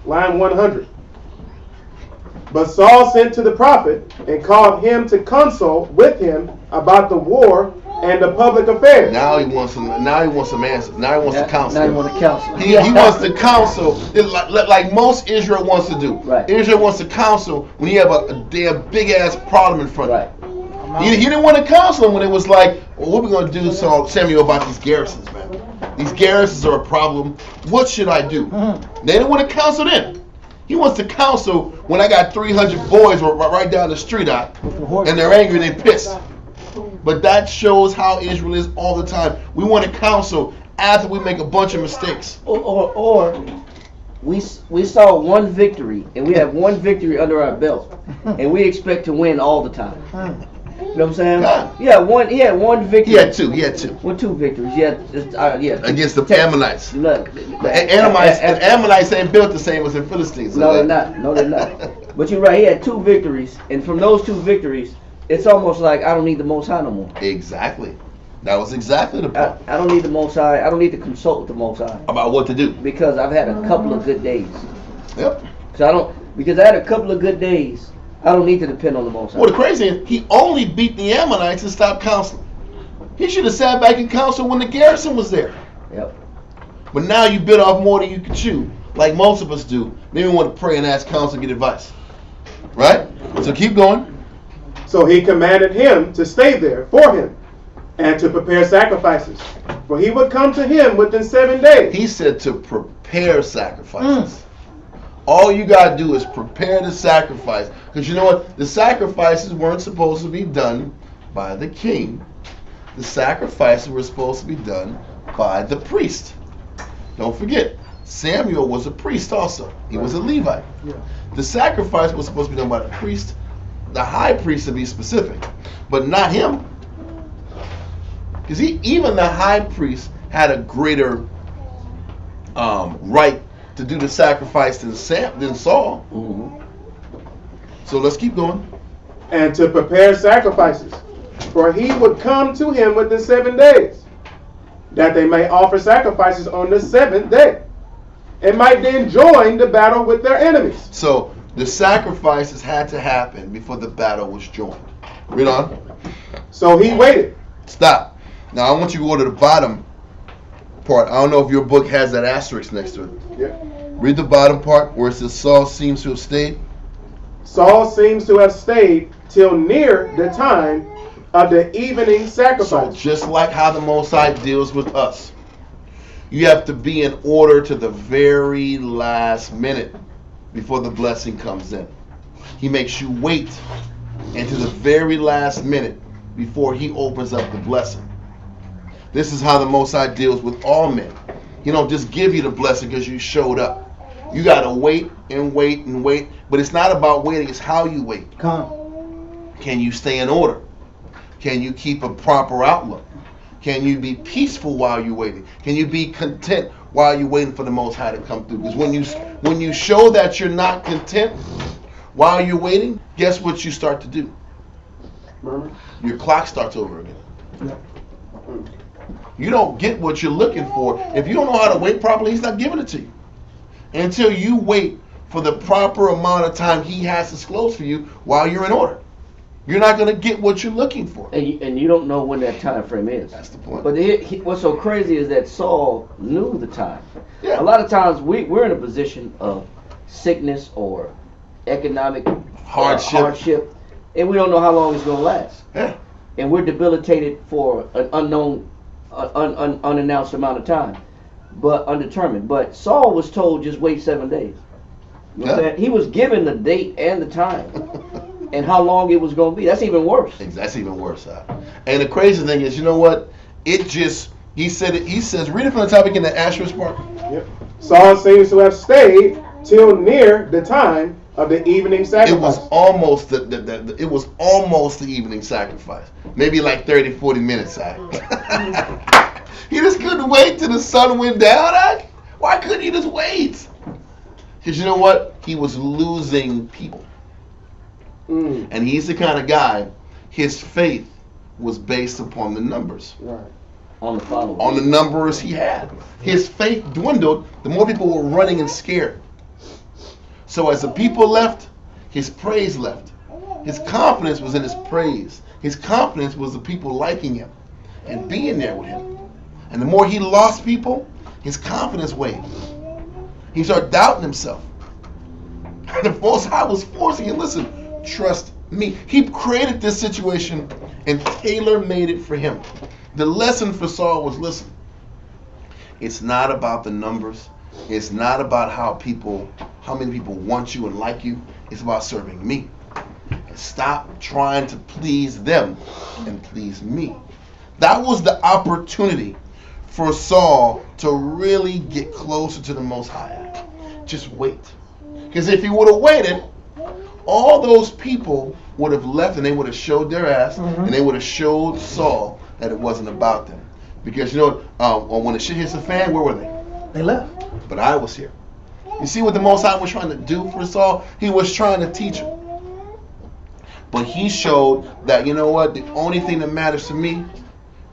line 100. But Saul sent to the prophet and called him to consult with him about the war and the public affairs. Now he wants some answers. Now he wants to counsel. Now he wants to counsel. He wants to counsel like most Israel wants to do. Right. Israel wants to counsel when you have a damn big ass problem in front of you. Right. He didn't want to counsel him when it was like, well, what are we going to do, Samuel, about these garrisons, man? These garrisons are a problem. What should I do? They didn't want to counsel them. He wants to counsel when I got 300 boys right down the street out, and they're angry and they're pissed. But that shows how Israel is all the time. We want to counsel after we make a bunch of mistakes. Or we saw one victory, and we have one victory under our belt, and we expect to win all the time. You know what I'm saying? God. He had one victory. He had two. 2 victories. Yeah. Against the Ammonites. Look, The Ammonites ain't built the same as the Philistines. No, they're not. But you're right, he had 2 victories, and from those 2 victories, it's almost like I don't need the Most High no more. Exactly. That was exactly the point. I don't need the Most High. I don't need to consult with the Most High. About what to do. Because I've had a couple of good days. Yep. Because I had a couple of good days, I don't need to depend on the Most High. Well, the crazy is, he only beat the Ammonites and stopped counseling. He should have sat back and counseled when the garrison was there. Yep. But now you bit off more than you can chew, like most of us do. Maybe we want to pray and ask counsel and get advice. Right? So keep going. So he commanded him to stay there for him and to prepare sacrifices. For he would come to him within 7 days. He said to prepare sacrifices. All you got to do is prepare the sacrifice. Because you know what? The sacrifices weren't supposed to be done by the king. The sacrifices were supposed to be done by the priest. Don't forget, Samuel was a priest also. He was a Levite. Yeah. The sacrifice was supposed to be done by the priest, the high priest to be specific, but not him. Because even the high priest had a greater right to do the sacrifice than Saul. Mm-hmm. So let's keep going. And to prepare sacrifices. For he would come to him within 7 days, that they may offer sacrifices on the 7th day, and might then join the battle with their enemies. So the sacrifices had to happen before the battle was joined. Read on. So he waited. Stop. Now I want you to go to the bottom part. I don't know if your book has that asterisk next to it. Yeah. Read the bottom part where it says Saul seems to have stayed. Saul seems to have stayed till near the time of the evening sacrifice. So just like how the Most High deals with us, you have to be in order to the very last minute before the blessing comes in. He makes you wait until the very last minute before he opens up the blessing. This is how the Most High deals with all men. He don't just give you the blessing because you showed up. You got to wait and wait and wait. But it's not about waiting, it's how you wait. Can you stay in order? Can you keep a proper outlook? Can you be peaceful while you're waiting? Can you be content while you're waiting for the Most High to come through? Because when you show that you're not content while you're waiting, guess what you start to do? Your clock starts over again. You don't get what you're looking for. If you don't know how to wait properly, he's not giving it to you. Until you wait for the proper amount of time he has disclosed for you while you're in order. You're not going to get what you're looking for. And you don't know when that time frame is. That's the point. But what's so crazy is that Saul knew the time. Yeah. A lot of times we're in a position of sickness or economic hardship, and we don't know how long it's going to last. Yeah. And we're debilitated for an unknown, unannounced amount of time, but undetermined. But Saul was told just wait 7 days. You know what I'm saying? He was given the date and the time. And how long it was going to be. That's even worse. That's even worse. And the crazy thing is, you know what? He says, read it from the top again, the asterisk part. Yep. Saul seems to have stayed till near the time of the evening sacrifice. It was almost it was almost the evening sacrifice. Maybe like 30, 40 minutes. He just couldn't wait till the sun went down. Why couldn't he just wait? Because you know what? He was losing people. And he's the kind of guy, his faith was based upon the numbers. Right. On the followers. On the numbers he had. His faith dwindled, the more people were running and scared. So as the people left, his praise left. His confidence was in his praise. His confidence was the people liking him and being there with him. And the more he lost people, his confidence waned. He started doubting himself. And the Most High was forcing him, listen, trust me. He created this situation and tailor-made it for him. The lesson for Saul was, listen, it's not about the numbers. It's not about how many people want you and like you. It's about serving me. And stop trying to please them and please me. That was the opportunity for Saul to really get closer to the Most High. Just wait. Because if he would have waited, all those people would have left and they would have showed their ass and they would have showed Saul that it wasn't about them. Because you know, when the shit hits the fan, where were they? They left. But I was here. You see what the Most High was trying to do for Saul? He was trying to teach him. But he showed that, you know what, the only thing that matters to me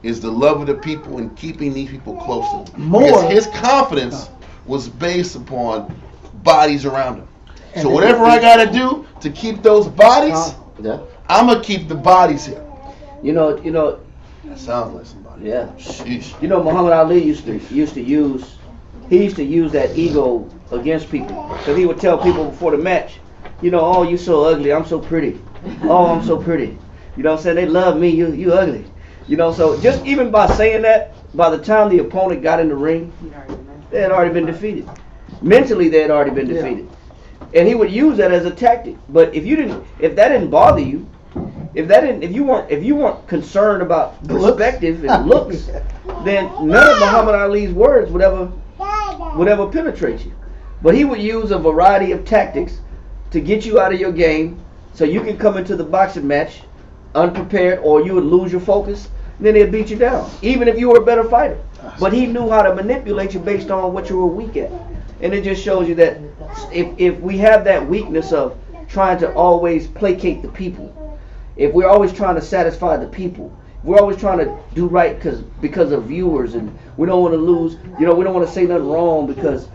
is the love of the people and keeping these people close to him. Because his confidence was based upon bodies around him. So whatever I got to do to keep those bodies, I'm going to keep the bodies here. You know. That sounds like somebody. Yeah. Sheesh. You know, Muhammad Ali used to use that ego against people. Because he would tell people before the match, you know, oh, you so ugly, I'm so pretty. Oh, I'm so pretty. You know what I'm saying? They love me, you ugly. You know, so just even by saying that, by the time the opponent got in the ring, they had already been defeated. Mentally, they had already been defeated. And he would use that as a tactic. But if that didn't bother you, if you weren't concerned about perspective and looks, then none of Muhammad Ali's words would ever penetrate you. But he would use a variety of tactics to get you out of your game, so you can come into the boxing match unprepared, or you would lose your focus, and then he'd beat you down, even if you were a better fighter. But he knew how to manipulate you based on what you were weak at. And it just shows you that if we have that weakness of trying to always placate the people, if we're always trying to satisfy the people, we're always trying to do right because of viewers, and we don't want to lose, we don't want to say nothing wrong because,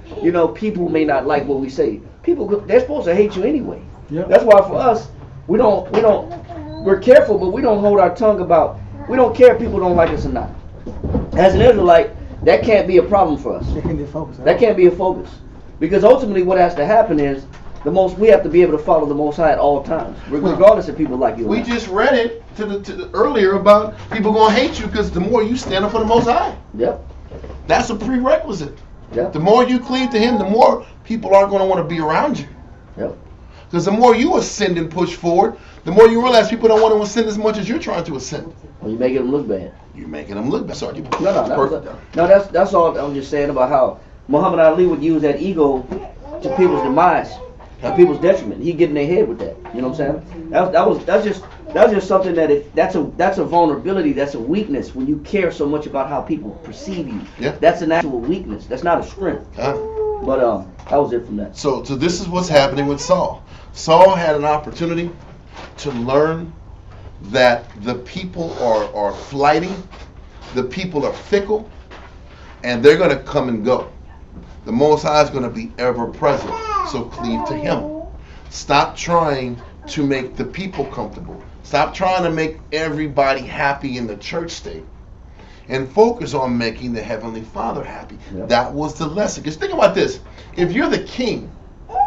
people may not like what we say. People, they're supposed to hate you anyway. Yep. That's why for us, we're careful, but we don't hold our tongue about, we don't care if people don't like us or not. As an Israelite, that can't be a problem for us. That can't be a focus. That can't be a focus. Because ultimately what has to happen is, we have to be able to follow the Most High at all times, regardless if people like you or not. We just read it earlier about people going to hate you because the more you stand up for the Most High. Yep. That's a prerequisite. Yep. The more you cleave to Him, the more people aren't going to want to be around you. Yep. Because the more you ascend and push forward, the more you realize people don't want to ascend as much as you're trying to ascend. Well, you're making them look bad. You're making them look bad. Sorry, that's all I'm just saying about how Muhammad Ali would use that ego to people's demise, to people's detriment. He'd get in their head with that. You know what I'm saying? That's just something that's a vulnerability. That's a weakness when you care so much about how people perceive you. Yeah. That's an actual weakness. That's not a strength. But that was it from that. So this is what's happening with Saul. Saul had an opportunity to learn that the people are flighty, the people are fickle, and they're going to come and go. The Most High is going to be ever present, so cleave to Him. Stop trying to make the people comfortable. Stop trying to make everybody happy in the church state, and focus on making the Heavenly Father happy. Yep. That was the lesson. Because think about this. If you're the king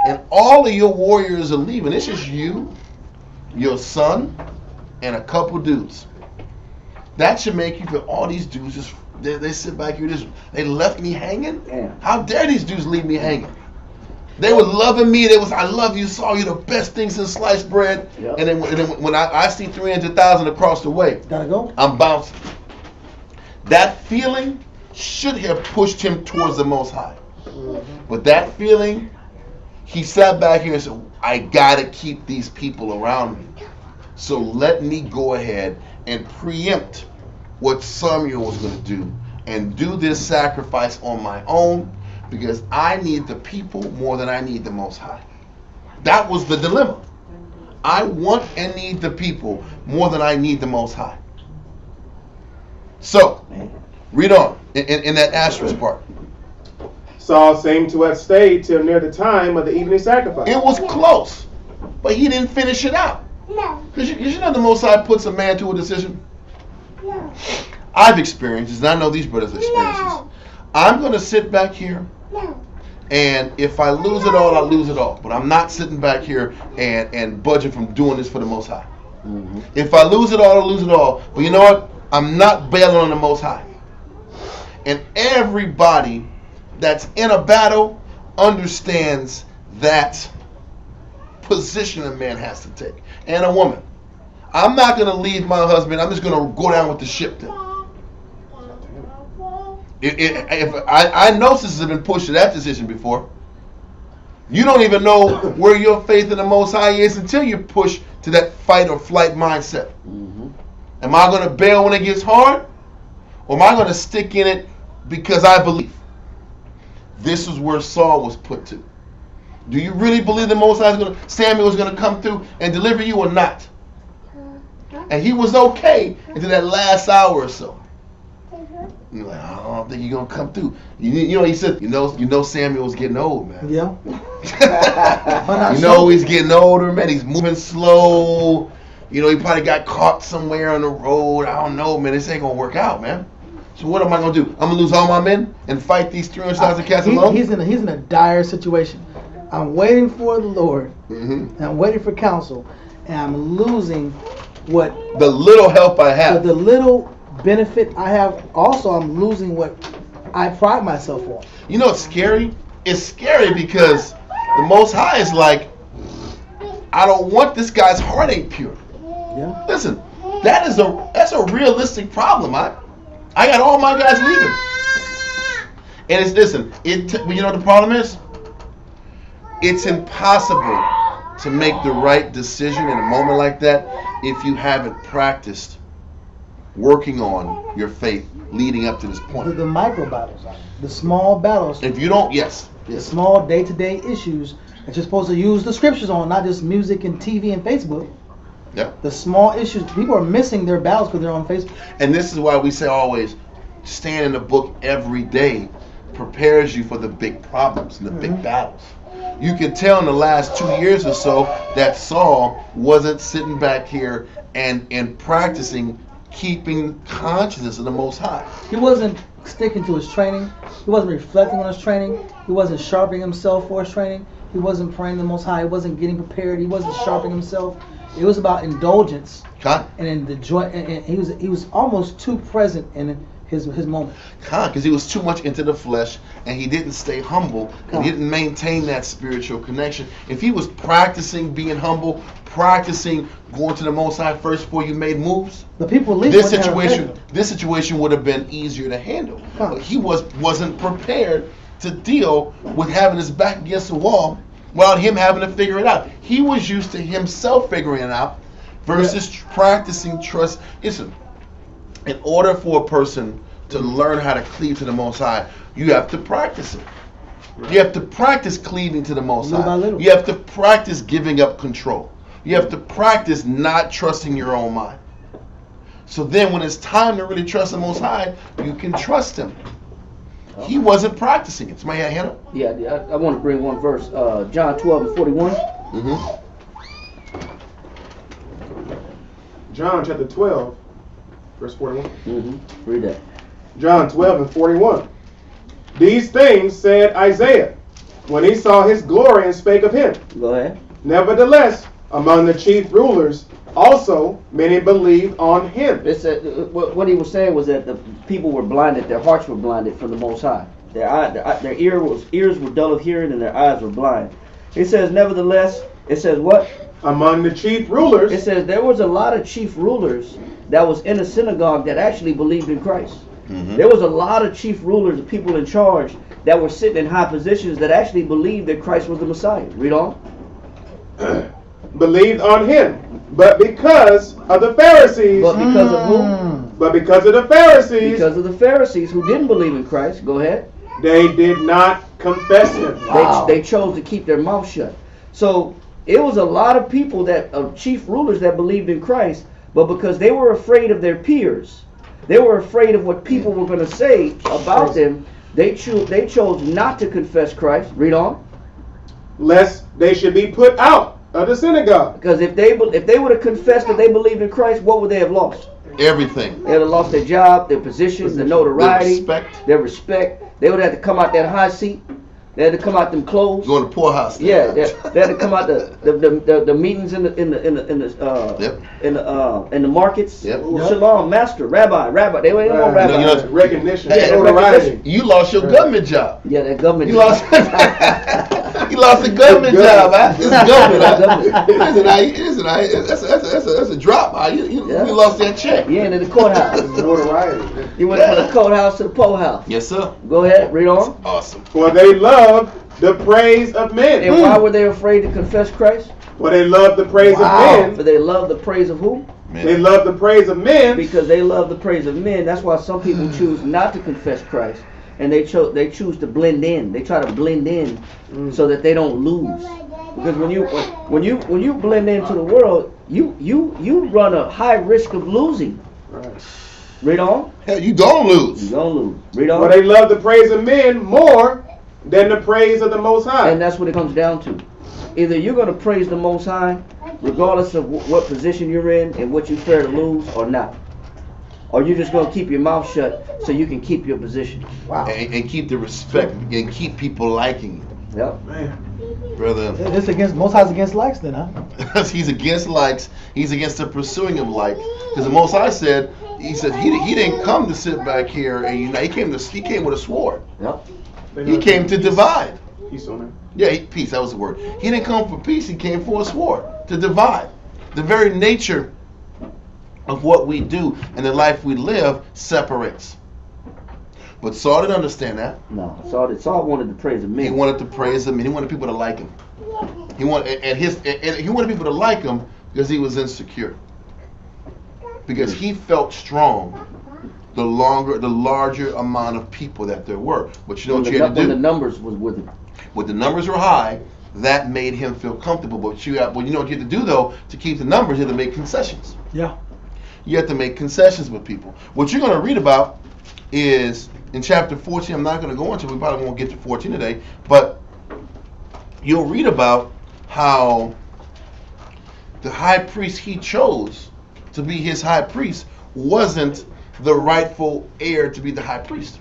and all of your warriors are leaving, it's just you, your son, and a couple dudes. That should make you feel all these dudes just, they sit back here, they left me hanging? Damn. How dare these dudes leave me hanging? They were loving me. I love you, Saul. You're the best thing since sliced bread. Yep. And then when I see 300,000 across the way, gotta go. I'm bouncing. That feeling should have pushed him towards the Most High. But that feeling, he sat back here and said, I gotta keep these people around me. So let me go ahead and preempt what Samuel was going to do and do this sacrifice on my own, because I need the people more than I need the Most High. That was the dilemma. I want and need the people more than I need the Most High. So, read on in that asterisk part. Saul seemed to have stayed till near the time of the evening sacrifice. It was close, but he didn't finish it out. No. Because you know the Most High puts a man to a decision? No. I've experienced this, and I know these brothers experience this. No. I'm going to sit back here, and if I lose it all, I lose it all. But I'm not sitting back here and budging from doing this for the Most High. Mm-hmm. If I lose it all, I lose it all. But you know what? I'm not bailing on the Most High. And everybody that's in a battle understands that position a man has to take. And a woman. I'm not going to leave my husband. I'm just going to go down with the ship then. I know sisters have been pushed to that decision before. You don't even know where your faith in the Most High is until you push to that fight or flight mindset. Mm-hmm. Am I going to bail when it gets hard? Or am I going to stick in it because I believe? This is where Saul was put to. Do you really believe the Most High Samuel was going to come through and deliver you or not? And he was okay until that last hour or so. You're like, I don't think you're going to come through. You know, he said, you know Samuel's getting old, man. Yeah. You know he's getting older, man. He's moving slow. You know, he probably got caught somewhere on the road. I don't know, man. This ain't going to work out, man. So what am I going to do? I'm going to lose all my men and fight these 300,000 cats alone? He's in a dire situation. I'm waiting for the Lord. And I'm waiting for counsel. And I'm losing what... the little help I have. The little benefit I have. Also, I'm losing what I pride myself on. You know what's scary? It's scary because the Most High is like, I don't want this guy's heart ain't pure. Yeah. Listen, that's a realistic problem. I got all my guys leaving. And you know what the problem is? It's impossible to make the right decision in a moment like that if you haven't practiced working on your faith leading up to this point. The micro battles, the small battles. If you don't, the small day-to-day issues that you're supposed to use the scriptures on, not just music and TV and Facebook. Yeah. The small issues, people are missing their battles because they're on Facebook. And this is why we say always, stand in the book every day prepares you for the big problems and the big battles. You can tell in the last 2 years or so that Saul wasn't sitting back here and practicing keeping consciousness of the Most High. He wasn't sticking to his training. He wasn't reflecting on his training. He wasn't sharpening himself for his training. He wasn't praying the Most High. He wasn't getting prepared. He wasn't sharpening himself. It was about indulgence. And in the joy, and he was almost too present in his moment. Because he was too much into the flesh and he didn't stay humble and he didn't maintain that spiritual connection. If he was practicing being humble, practicing going to the Most High first before you made moves, the people this situation would have been easier to handle. But he wasn't prepared to deal with having his back against the wall without him having to figure it out. He was used to himself figuring it out versus practicing trust. Listen, in order for a person to learn how to cleave to the Most High, you have to practice it. You have to practice cleaving to the Most High. You have to practice giving up control. You have to practice not trusting your own mind. So then when it's time to really trust the Most High, you can trust Him. He wasn't practicing it. Somebody had a hand up? Yeah, I want to bring one verse. John 12:41. John chapter 12, verse 41. Read that. John 12:41. These things said Isaiah when he saw his glory and spake of him. Go ahead. Nevertheless, among the chief rulers also many believed on him. It said, what he was saying was that the people were blinded, their hearts were blinded from the Most High. Their ears were dull of hearing and their eyes were blind. It says, nevertheless, it says what? Among the chief rulers. It says there was a lot of chief rulers that was in the synagogue that actually believed in Christ. There was a lot of chief rulers, people in charge that were sitting in high positions that actually believed that Christ was the Messiah. Read on. Believed on him, but because of the Pharisees. But because of whom? But because of the Pharisees. Because of the Pharisees who didn't believe in Christ. Go ahead. They did not confess him. They chose to keep their mouth shut. So it was a lot of people chief rulers that believed in Christ, but because they were afraid of their peers, they were afraid of what people were going to say about them, they chose not to confess Christ. Read on. Lest they should be put out of the synagogue. Because if they would have confessed that they believed in Christ, what would they have lost? Everything. They would have lost their job, their positions, their notoriety, their respect. They would have to come out that high seat. They had to come out them clothes. Go to the poorhouse. Yeah, they had to come out the meetings in the markets. Yep. Shalom, master, rabbi. They don't want rabbi. Recognition. Recognition. You lost your government job. Yeah, that government. You lost. You lost the government job. This is government. That's a drop. You lost that check. Yeah, and in the courthouse. Notoriety. You went from the courthouse to the poorhouse. Yes, sir. Go ahead, read on. Awesome. For they love the praise of men. And why were they afraid to confess Christ? For they love the praise of men. For they love the praise of who? Men. They love the praise of men. Because they love the praise of men. That's why some people choose not to confess Christ. and they choose to blend in. They try to blend in so that they don't lose. Because when you blend into the world, you run a high risk of losing. Right. Read on. Hell, you don't lose. You don't lose. Read on. For they love the praise of men more than the praise of the Most High. And that's what it comes down to. Either you're going to praise the Most High, regardless of what position you're in and what you fear to lose, or not. Or you're just going to keep your mouth shut so you can keep your position. Wow. And keep the respect and keep people liking you. Yep. Man. Brother. It's against, Most High's against likes then, huh? He's against likes. He's against the pursuing of likes. Because the Most High said, he didn't come to sit back here and unite. He came with a sword. Yep. He came to divide. Peace on him. Yeah, peace. That was the word. He didn't come for peace. He came for a sword to divide. The very nature of what we do and the life we live separates. But Saul didn't understand that. No, Saul wanted to praise him. He wanted to praise him, and he wanted people to like him. He wanted people to like him because he was insecure. Because he felt strong the larger amount of people that there were. But you know what you had to do? When the numbers was with him. When the numbers were high, that made him feel comfortable. But you know what you had to do though to keep the numbers? You had to make concessions. Yeah. You have to make concessions with people. What you're going to read about is in chapter 14. I'm not going to go into. We probably won't get to 14 today, but you'll read about how the high priest he chose to be his high priest wasn't the rightful heir to be the high priest.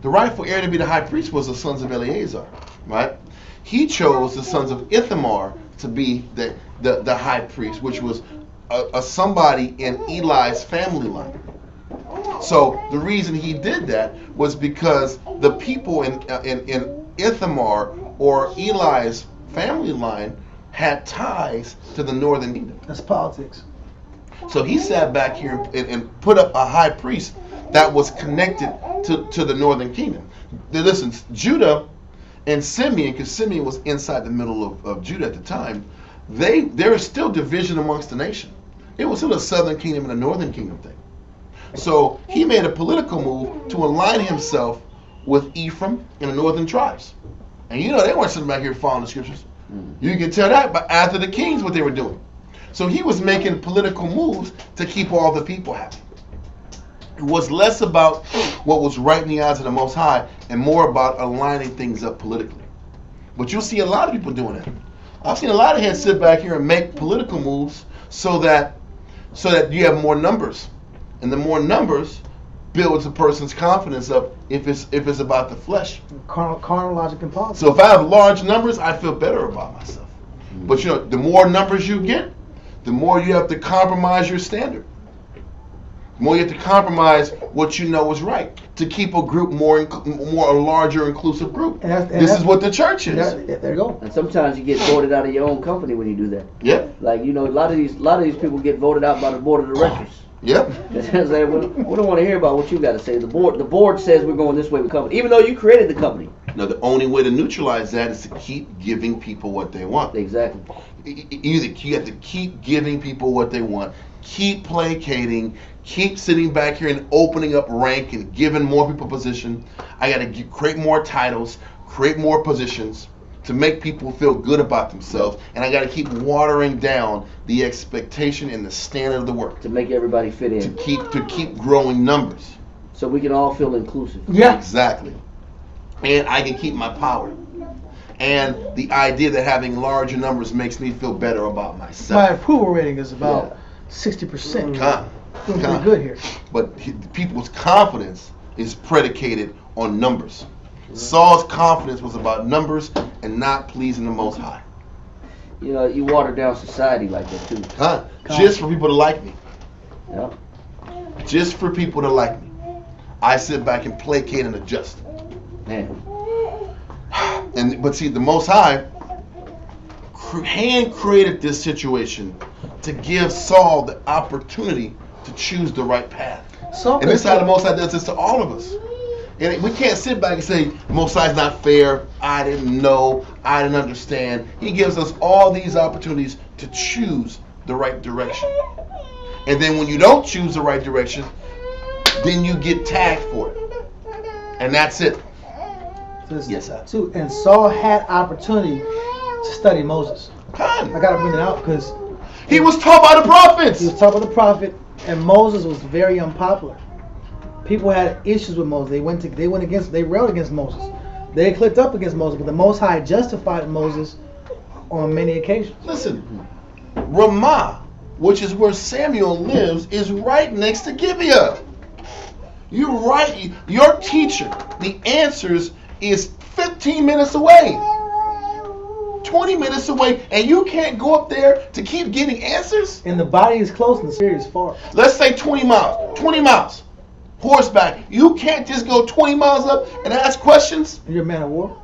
The rightful heir to be the high priest was the sons of Eleazar, right? He chose the sons of Ithamar to be the high priest, which was a somebody in Eli's family line. So the reason he did that was because the people in Ithamar or Eli's family line had ties to the northern kingdom. That's politics. So he sat back here and put up a high priest that was connected to the northern kingdom. Now listen, Judah and Simeon, because Simeon was inside the middle of Judah at the time, there is still division amongst the nation. It was still a southern kingdom and a northern kingdom thing. So he made a political move to align himself with Ephraim and the northern tribes. And you know they weren't sitting back here following the scriptures. You can tell that but after the kings what they were doing. So he was making political moves to keep all the people happy. It was less about what was right in the eyes of the Most High and more about aligning things up politically. But you'll see a lot of people doing that. I've seen a lot of heads sit back here and make political moves so that you have more numbers. And the more numbers builds a person's confidence up if it's about the flesh. Carnal logic and politics. So if I have large numbers, I feel better about myself. But you know, the more numbers you get, the more you have to compromise your standard. The more you have to compromise what you know is right to keep a group a larger inclusive group. This is what the church is. There you go. And sometimes you get voted out of your own company when you do that. Yep. Like a lot of these people get voted out by the board of directors. Yep. We don't want to hear about what you got to say. The board says we're going this way with the company, even though you created the company. Now the only way to neutralize that is to keep giving people what they want. Exactly. Either you have to keep giving people what they want, keep placating, keep sitting back here and opening up rank and giving more people position. I got to create more titles, create more positions to make people feel good about themselves, and I got to keep watering down the expectation and the standard of the work to make everybody fit in. To keep growing numbers, so we can all feel inclusive. Yeah, exactly. And I can keep my power. And the idea that having larger numbers makes me feel better about myself. My approval rating is about 60%. Feeling pretty good here. But people's confidence is predicated on numbers. Saul's confidence was about numbers and not pleasing the Most High. You know, you water down society like that too. Just for people to like me. Yeah. Just for people to like me. I sit back and placate and adjust. Man. But see, the Most High hand created this situation to give Saul the opportunity to choose the right path. And this is how the Most High does this to all of us. And we can't sit back and say, Most High's not fair, I didn't know, I didn't understand. He gives us all these opportunities to choose the right direction. And then when you don't choose the right direction, then you get tagged for it. And that's it. Yes, sir. Too. And Saul had opportunity to study Moses. I gotta bring it out because he was taught by the prophets. He was taught by the prophet, and Moses was very unpopular. People had issues with Moses. They railed against Moses. They clicked up against Moses, but the Most High justified Moses on many occasions. Listen, Ramah, which is where Samuel lives, is right next to Gibeah. You're right. Your teacher, the answers, is 15 minutes away. 20 minutes away, and you can't go up there to keep getting answers? And the body is close and the spirit is far. Let's say 20 miles. 20 miles. Horseback. You can't just go 20 miles up and ask questions. You're a man of war.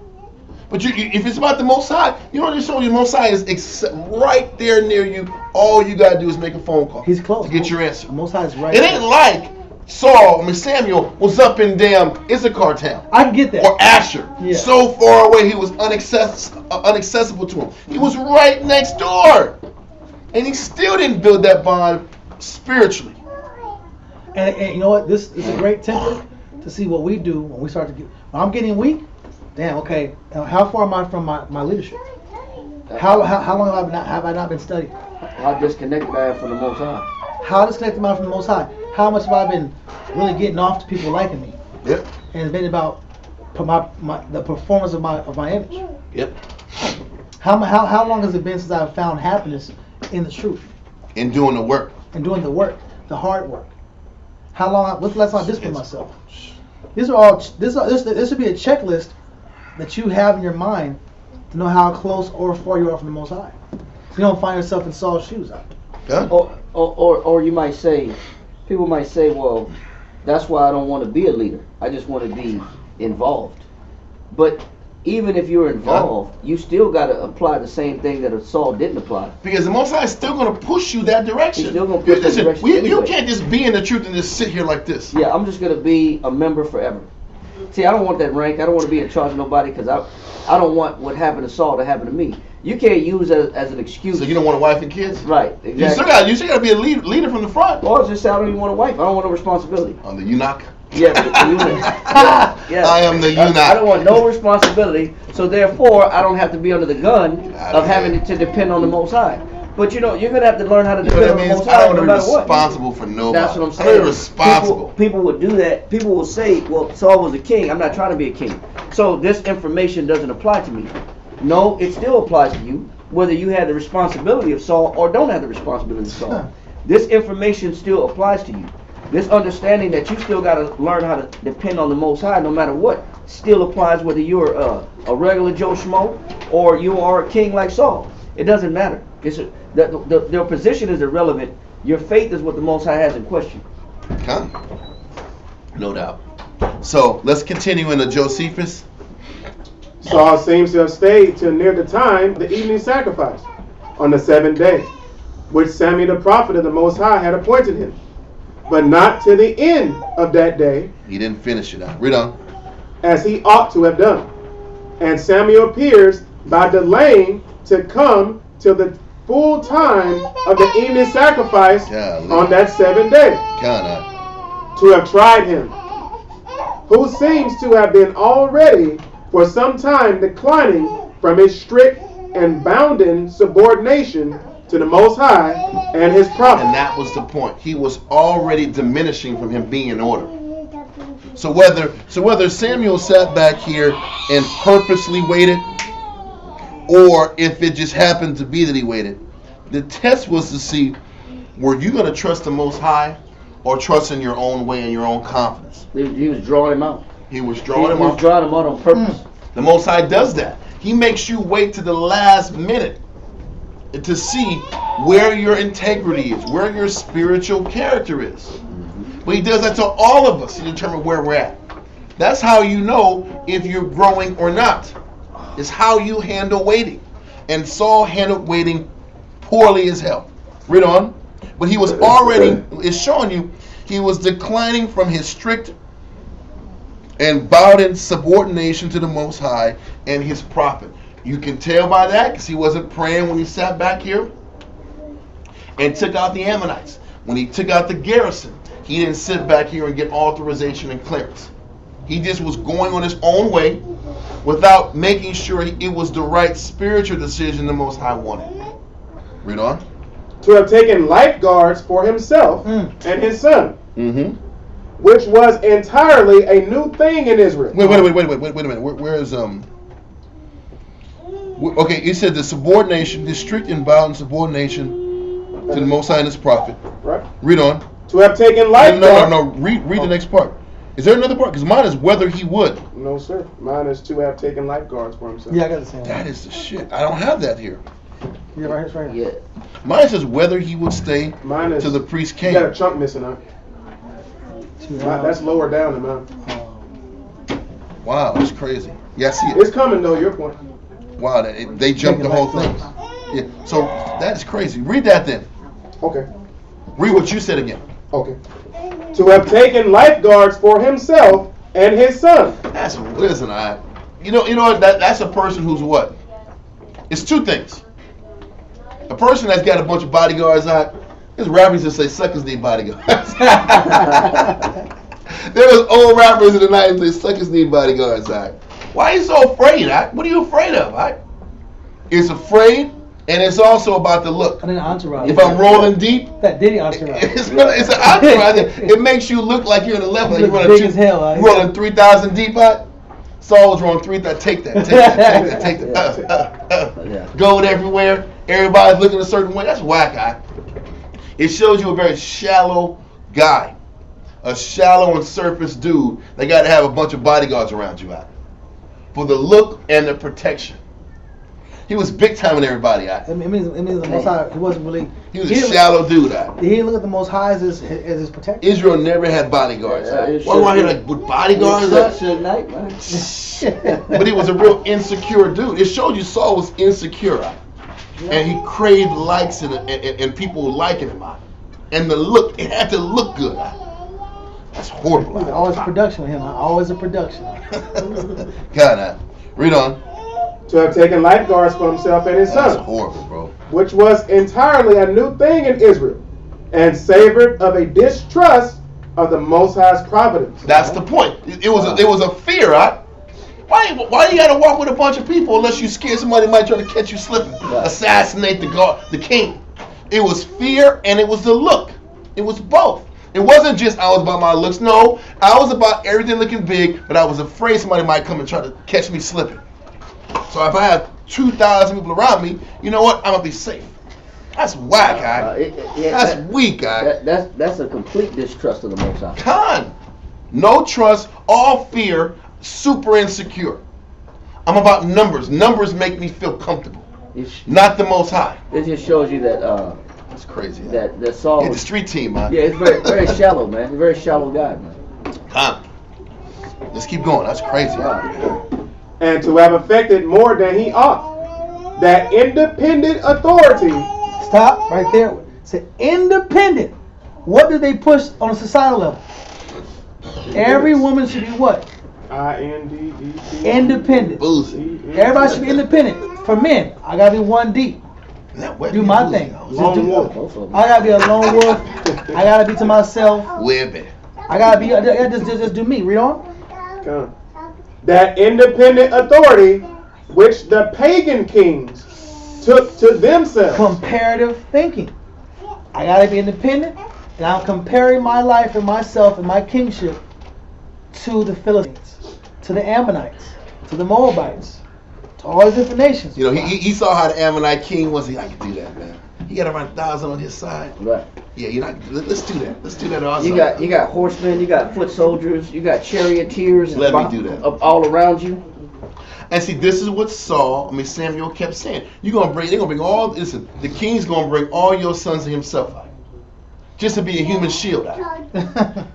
But if it's about the Most High, you know what the Most High is right there near you. All you got to do is make a phone call. He's close. To get your answer. The Most High is right. It ain't like Samuel was up in damn Issachar town. I can get that. Or Asher. Yeah. So far away he was inaccessible to him. He was right next door. And he still didn't build that bond spiritually. And you know what? This is a great template to see what we do when we start to get. When I'm getting weak, damn, okay. How far am I from my leadership? How long have I not been studying? How disconnected I am from the Most High. How disconnected am I from the Most High? How much have I been really getting off to people liking me? Yep. And it's been about the performance of my image. Yep. How long has it been since I've found happiness in the truth? In doing the work. In doing the work, the hard work. How long? What's the last time I disciplined myself? These are all. This should be a checklist that you have in your mind to know how close or far you are from the Most High. So you don't find yourself in Saul's shoes. Yeah. Or you might say, people might say, well, that's why I don't want to be a leader. I just want to be involved. But even if you're involved, you still got to apply the same thing that Saul didn't apply. Because the Most High is still going to push you that direction. He's still going to push you that direction anyway. You can't just be in the truth and just sit here like this. Yeah, I'm just going to be a member forever. See, I don't want that rank. I don't want to be in charge of nobody because I don't want what happened to Saul to happen to me. You can't use it as an excuse. So you don't want a wife and kids? Right, exactly. You still got to be a leader from the front. Or just say I don't even want a wife. I don't want no responsibility. On the eunuch? Yeah, the eunuch. Yeah. I am the eunuch. I don't want no responsibility, so therefore I don't have to be under the gun of having to depend on the Most High. But you're going to have to learn how to depend on the Most High no matter what. Responsible for nobody. That's what I'm saying. I'm responsible. People would do that. People will say, well, Saul was a king. I'm not trying to be a king. So this information doesn't apply to me. No, it still applies to you, whether you have the responsibility of Saul or don't have the responsibility of Saul. This information still applies to you. This understanding that you still got to learn how to depend on the Most High no matter what still applies whether you're a regular Joe Schmo or you are a king like Saul. It doesn't matter. Their position is irrelevant. Your faith is what the Most High has in question. Okay. No doubt. So let's continue into Josephus. Saul seems to have stayed till near the time of the evening sacrifice on the 7th day, which Samuel the prophet of the Most High had appointed him, but not to the end of that day. He didn't finish it out. Read on. As he ought to have done. And Samuel appears by delaying to come till the full time of the evening sacrifice on that 7th day. To have tried him, who seems to have been already for some time declining from his strict and bounden subordination to the Most High and his prophet. And that was the point. He was already diminishing from him being in order. So whether Samuel sat back here and purposely waited, or if it just happened to be that he waited, the test was to see, were you going to trust the Most High or trust in your own way and your own confidence? He was drawing him out. He was drawing him out. He was drawing him out on purpose. The Most High does that. He makes you wait to the last minute to see where your integrity is, where your spiritual character is. But he does that to all of us to determine where we're at. That's how you know if you're growing or not. It's how you handle waiting. And Saul handled waiting poorly as hell. Read on. But he was already, it's showing you, he was declining from his strict and bounden subordination to the Most High and his prophet. You can tell by that because he wasn't praying when he sat back here and took out the Ammonites. When he took out the garrison, he didn't sit back here and get authorization and clearance. He just was going on his own way without making sure it was the right spiritual decision the Most High wanted. Read on. To have taken lifeguards for himself and his son, which was entirely a new thing in Israel. Wait a minute. Where is Okay, it said the subordination, the strict and violent subordination to the Most High and His prophet. Right. Read on. To have taken lifeguards. No. Read the next part. Is there another part? Because mine is whether he would. No, sir. Mine is to have taken lifeguards for himself. Yeah, I got the same. That is the shit. I don't have that here. Yeah, right here. Yeah. Mine says whether he would stay Mine is, till the priest you came. got a chunk missing out. That's lower down than mine. Wow, that's crazy. Yeah, I see it. It's coming though, your point. Wow, they jumped the whole thing. Yeah, so that's crazy. Read that then. Okay. Read what you said again. Okay. To have taken lifeguards for himself and his son. That's listen, you know what? That's a person who's what? It's two things. A person that's got a bunch of bodyguards out. There's rappers that say suckers need bodyguards. There was old rappers in the 90s that say suckers need bodyguards out. Why are you so afraid? What are you afraid of? It's afraid, and it's also about the look. And then entourage. If I'm rolling deep, that Diddy entourage. It's an entourage. It makes you look like you're in a level. You look big as hell. Rolling 3,000 deep out. Saul was rolling 3,000. Take that. Gold everywhere. Everybody's looking a certain way. That's whack, It shows you a very shallow guy. A shallow and surface dude. They got to have a bunch of bodyguards around you for the look and the protection. He was big timing everybody out. It means the Most High, he wasn't really. He was a shallow dude out. He didn't look at the Most High as his protector. Israel never had bodyguards. Why do I hear like with bodyguards? Night, man. But he was a real insecure dude. It showed you Saul was insecure, and he craved likes and people liking him out. And the look, it had to look good. That's horrible. Always a production with him. Always a production. God, read on. To have taken lifeguards for himself and his son. That's horrible, bro. Which was entirely a new thing in Israel, and savored of a distrust of the Most High's providence. That's the point. It was a fear, Why do you gotta walk with a bunch of people unless you scared somebody might try to catch you slipping, assassinate the king? It was fear and it was the look. It was both. It wasn't just I was about my looks. No, I was about everything looking big, but I was afraid somebody might come and try to catch me slipping. So if I have 2,000 people around me, you know what? I'm gonna be safe. That's whack, that's weak, That's a complete distrust of the Most High. No trust, all fear, super insecure. I'm about numbers. Numbers make me feel comfortable. Not the Most High. It just shows you that. That's crazy. That Saul. Yeah, the street team, man. Yeah, it's very shallow, man. He's a very shallow guy, man. Let's keep going. That's crazy. And to have affected more than he ought, that independent authority. Stop right there. Say independent. What do they push on a societal level? Every woman should be what? INDEP. Independent. Everybody should be independent. For men, I gotta be one deep. Do my thing. Lone wolf. I gotta be a lone wolf. I gotta be to myself. Women. I gotta be. Just do me. Read on. Come. That independent authority which the pagan kings took to themselves. Comparative thinking. I gotta be independent, and I'm comparing my life and myself and my kingship to the Philistines, to the Ammonites, to the Moabites, to all these different nations. You know, he saw how the Ammonite king was. I can do that, man. He got around 1,000 on his side. Right. Yeah, let's do that. Let's do that also. You got horsemen, you got foot soldiers, you got charioteers. Let me do that. All around you. And see, this is what Samuel kept saying. They're gonna bring all. Listen, the king's gonna bring all your sons to himself out, just to be a human shield out.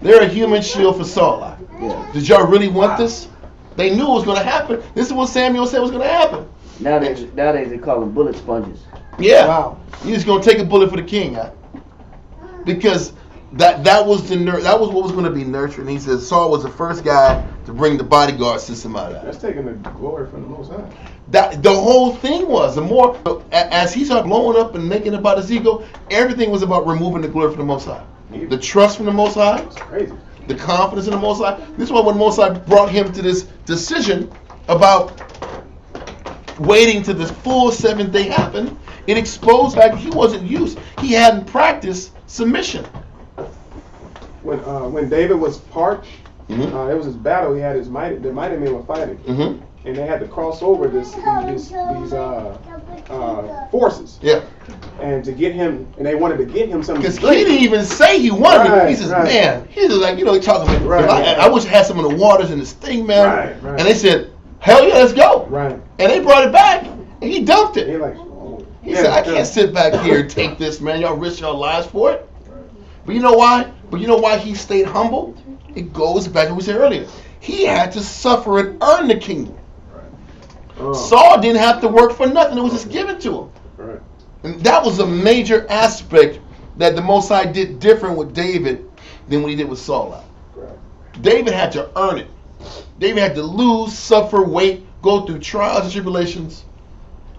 They're a human shield for Saul out. Yeah. Did y'all really want this? They knew it was gonna happen. This is what Samuel said was gonna happen. Nowadays they call them bullet sponges. Yeah. Wow. You're just gonna take a bullet for the king, because that was what was going to be nurtured. And he says Saul was the first guy to bring the bodyguard system out of that. That's taking the glory from the Most High. That the whole thing was the more as he started blowing up and making it about his ego, everything was about removing the glory from the Most High, the trust from the Most High. That's crazy. the confidence in the Most High. This is why when the Most High brought him to this decision about waiting till this full 7th day happened, it exposed that he wasn't used. He hadn't practiced submission. When David was parched, it was his battle. He had the mighty men were fighting, and they had to cross over these forces. Yeah. And to get him, and they wanted to get him something. Because he didn't even say he wanted it. He says, man, he's like, he talking about, I wish I had some of the waters in this thing, man. And they said, hell yeah, let's go. Right. And they brought it back, and he dumped it. He said, I can't sit back here and take this, man. Y'all risk your lives for it. But you know why? He stayed humble? It goes back to what we said earlier. He had to suffer and earn the kingdom. Saul didn't have to work for nothing. It was just given to him. Right. And that was a major aspect that the Most High did different with David than what he did with Saul. Right. David had to earn it. David had to lose, suffer, wait, go through trials and tribulations.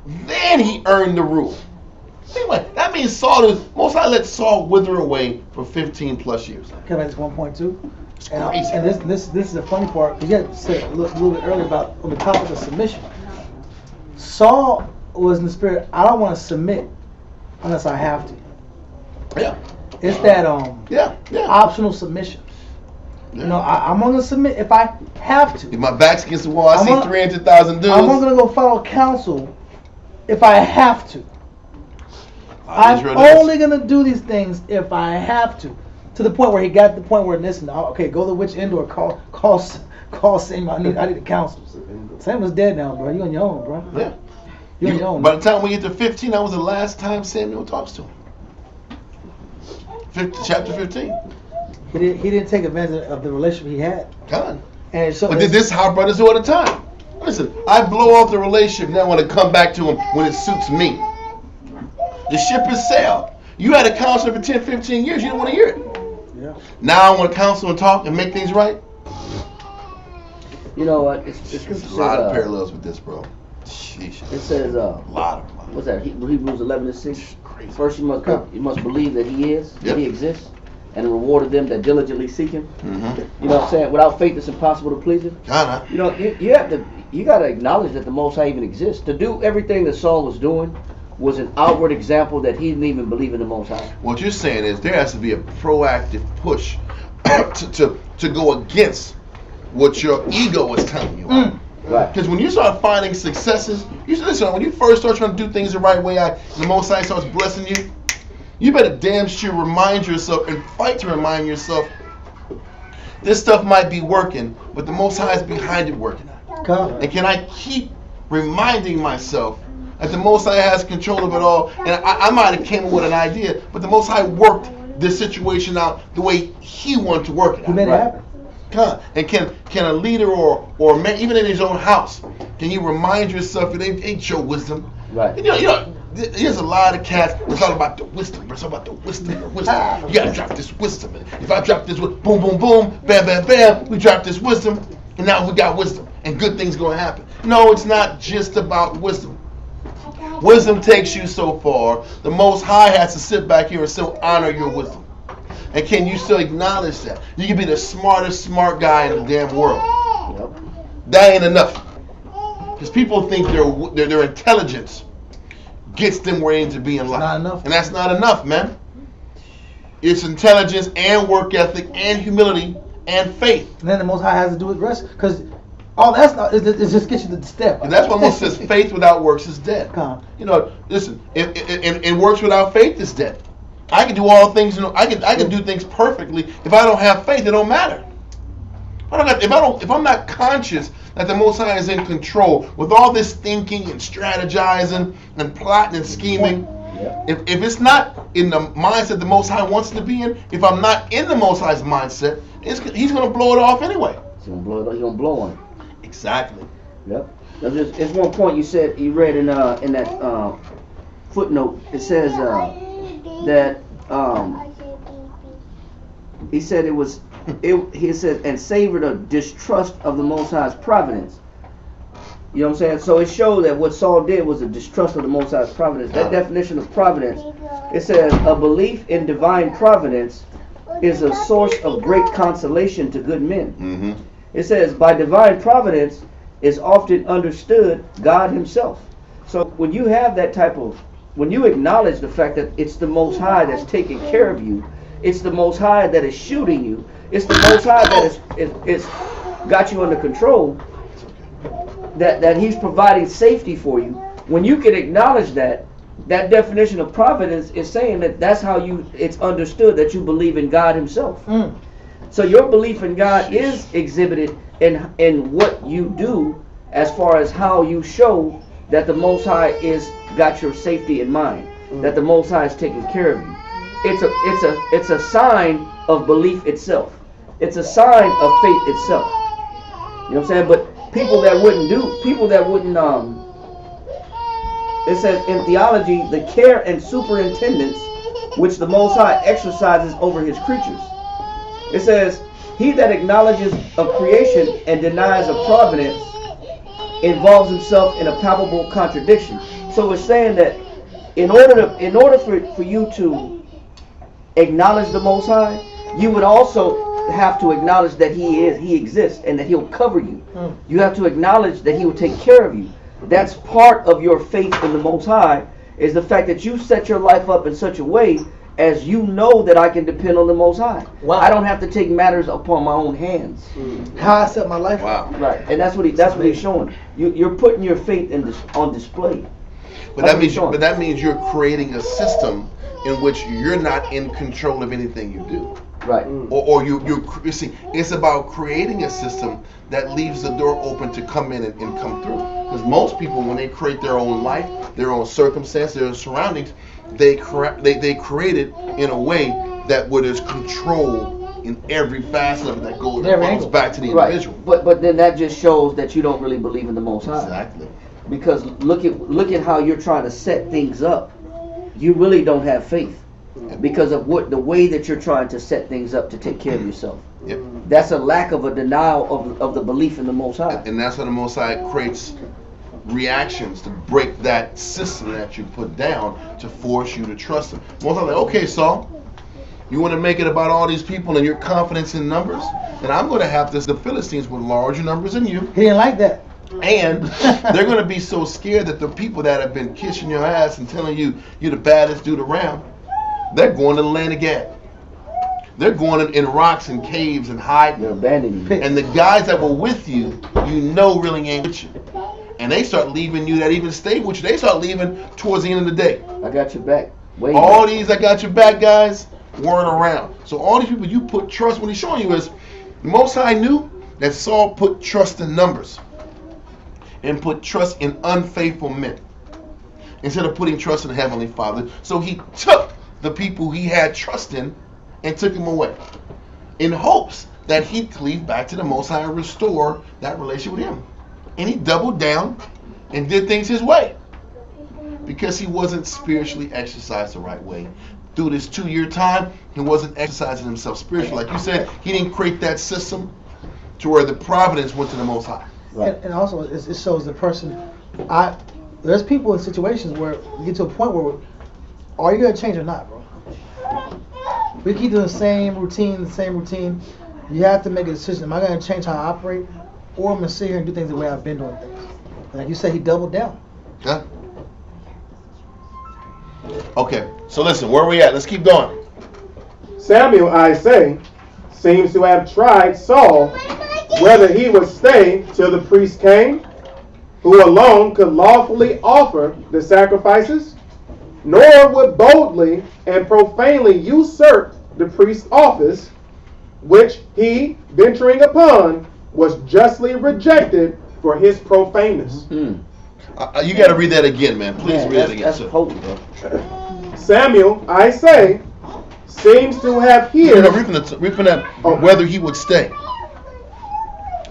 Then he earned the rule. Anyway, that means Most High let Saul wither away for 15 plus years. Can I just one point too? It's crazy. And this is the funny part. You had said a little bit earlier about on the topic of submission. Saul was in the spirit. I don't want to submit unless I have to. Yeah. It's that optional submission. Yeah. I'm gonna submit if I have to. If my back's against the wall, I see 300,000 dudes. I'm gonna go follow counsel if I have to. I'm only gonna do these things if I have to. To the point where he got to the point where okay, go to which end or call Samuel. I need a counsel. Samuel's dead now, bro. You on your own, bro. Yeah. You on your own. By the time we get to 15, that was the last time Samuel talks to him. Chapter 15. He didn't take advantage of the relationship he had. God. And so, but this is how brothers do all the time. Listen, I blow off the relationship, now I want to come back to him when it suits me. The ship has sailed. You had a counselor for 10, 15 years, you didn't want to hear it. Yeah. Now I want to counsel and talk and make things right. You know what? There's a lot of parallels with this, bro. Sheesh. It says, a lot of them. What's that? Hebrews 11:6. First, you must believe that He is, that He exists, and the reward of them that diligently seek Him. Mm-hmm. You know what I'm saying? Without faith, it's impossible to please Him. God, you know, you got to acknowledge that the Most High even exists. To do everything that Saul was doing was an outward example that he didn't even believe in the Most High. What you're saying is there has to be a proactive push to go against what your ego is telling you. Right. Because when you start finding successes, when you first start trying to do things the right way, the Most High starts blessing you, you better damn sure remind yourself and fight to remind yourself this stuff might be working, but the Most High is behind it working. And can I keep reminding myself that the Most High has control of it all? And I might have came up with an idea, but the Most High worked this situation out the way He wanted to work it out. He made it happen. And can a leader or man, even in his own house, can you remind yourself it ain't your wisdom? Right. You know, there's a lot of cats. It's all about the wisdom. It's all about the wisdom. You gotta drop this wisdom. And if I drop this, boom, boom, boom, bam, bam, bam, we drop this wisdom, and now we got wisdom, and good things gonna happen. No, it's not just about wisdom. Wisdom takes you so far. The Most High has to sit back here and still honor your wisdom. And can you still acknowledge that? You can be the smartest smart guy in the damn world. Yep. That ain't enough. Because people think their intelligence gets them where they need to be in life. Not enough. And that's not enough, man. It's intelligence and work ethic and humility and faith. And then the Most High has to do with rest. Because all that's not, it just gets you to the step. And that's why Moses says faith without works is dead. You know, listen, and works without faith is dead. I can do all things. I can do things perfectly. If I don't have faith, it don't matter. If I'm not conscious that the Most High is in control with all this thinking and strategizing and plotting and scheming, if it's not in the mindset the Most High wants to be in, if I'm not in the Most High's mindset, He's going to blow it off anyway. He's going to blow on it. Exactly. Yep. There's one point you read in that footnote. It says that he said he said and savored a distrust of the Most High's providence. You know what I'm saying? So it showed that what Saul did was a distrust of the Most High's providence. That definition of providence, it says a belief in divine providence is a source of great consolation to good men. Mm-hmm. It says, by divine providence is often understood God himself. So when you have that when you acknowledge the fact that it's the Most High that's taking care of you, it's the Most High that is shielding you, it's the Most High that is got you under control, that he's providing safety for you. When you can acknowledge that definition of providence is saying that that's how it's understood that you believe in God himself. So your belief in God is exhibited in what you do, as far as how you show that the Most High is got your safety in mind, that the Most High is taking care of you. It's a sign of belief itself. It's a sign of faith itself. You know what I'm saying? But people that wouldn't, it says in theology, the care and superintendence which the Most High exercises over his creatures. It says, he that acknowledges of creation and denies of providence involves himself in a palpable contradiction. So it's saying that in order for you to acknowledge the Most High, you would also have to acknowledge that he exists and that he'll cover you. You have to acknowledge that he will take care of you. That's part of your faith in the Most High, is the fact that you set your life up in such a way as you know that I can depend on the Most High. Wow. I don't have to take matters upon my own hands. How I set my life up. Wow. Right, and that's what he's showing. You're putting your faith on display. But that means you're creating a system in which you're not in control of anything you do. Right. Or you see, it's about creating a system that leaves the door open to come in and come through. Because most people, when they create their own life, their own circumstance, their own surroundings, they create it in a way that where there's control in every facet of it that goes back to the individual. But then that just shows that you don't really believe in the Most High. Exactly. Because look at how you're trying to set things up. You really don't have faith because of the way that you're trying to set things up to take care of yourself. Yep. That's a lack of a denial of the belief in the Most High. And that's why the Most High creates reactions to break that system that you put down to force you to trust him. Most High like, okay, Saul, you want to make it about all these people and your confidence in numbers? And I'm going to have the Philistines with larger numbers than you. He didn't like that. And they're going to be so scared that the people that have been kissing your ass and telling you you're the baddest dude around, they're going to the land of Gad. They're going in rocks and caves and hiding. They're abandoning you. And the guys that were with you, really ain't with you. And they start leaving you that even stayed with you. They start leaving towards the end of the day. I got your back. All these I got your back guys weren't around. So all these people you put trust, what he's showing you is, the Most High knew that Saul put trust in numbers and put trust in unfaithful men instead of putting trust in the Heavenly Father. So he took the people he had trust in and took them away in hopes that he'd cleave back to the Most High and restore that relationship with him. And he doubled down and did things his way because he wasn't spiritually exercised the right way. Through this 2-year time, he wasn't exercising himself spiritually. Like you said, he didn't create that system to where the providence went to the Most High. Right. And also, it shows the person. There's people in situations where you get to a point where, are you going to change or not, bro? We keep doing the same routine. You have to make a decision. Am I going to change how I operate? Or I'm going to sit here and do things the way I've been doing things? Like you said, he doubled down. Yeah. Okay, so listen, where are we at? Let's keep going. Samuel, I say, seems to have tried Saul whether he would stay till the priest came, who alone could lawfully offer the sacrifices, nor would boldly and profanely usurp the priest's office, which he, venturing upon, was justly rejected for his profaneness. You got to read that again, man. Please read it again. That's potent, bro. Samuel, I say, seems to have here. No, read from that whether he would stay.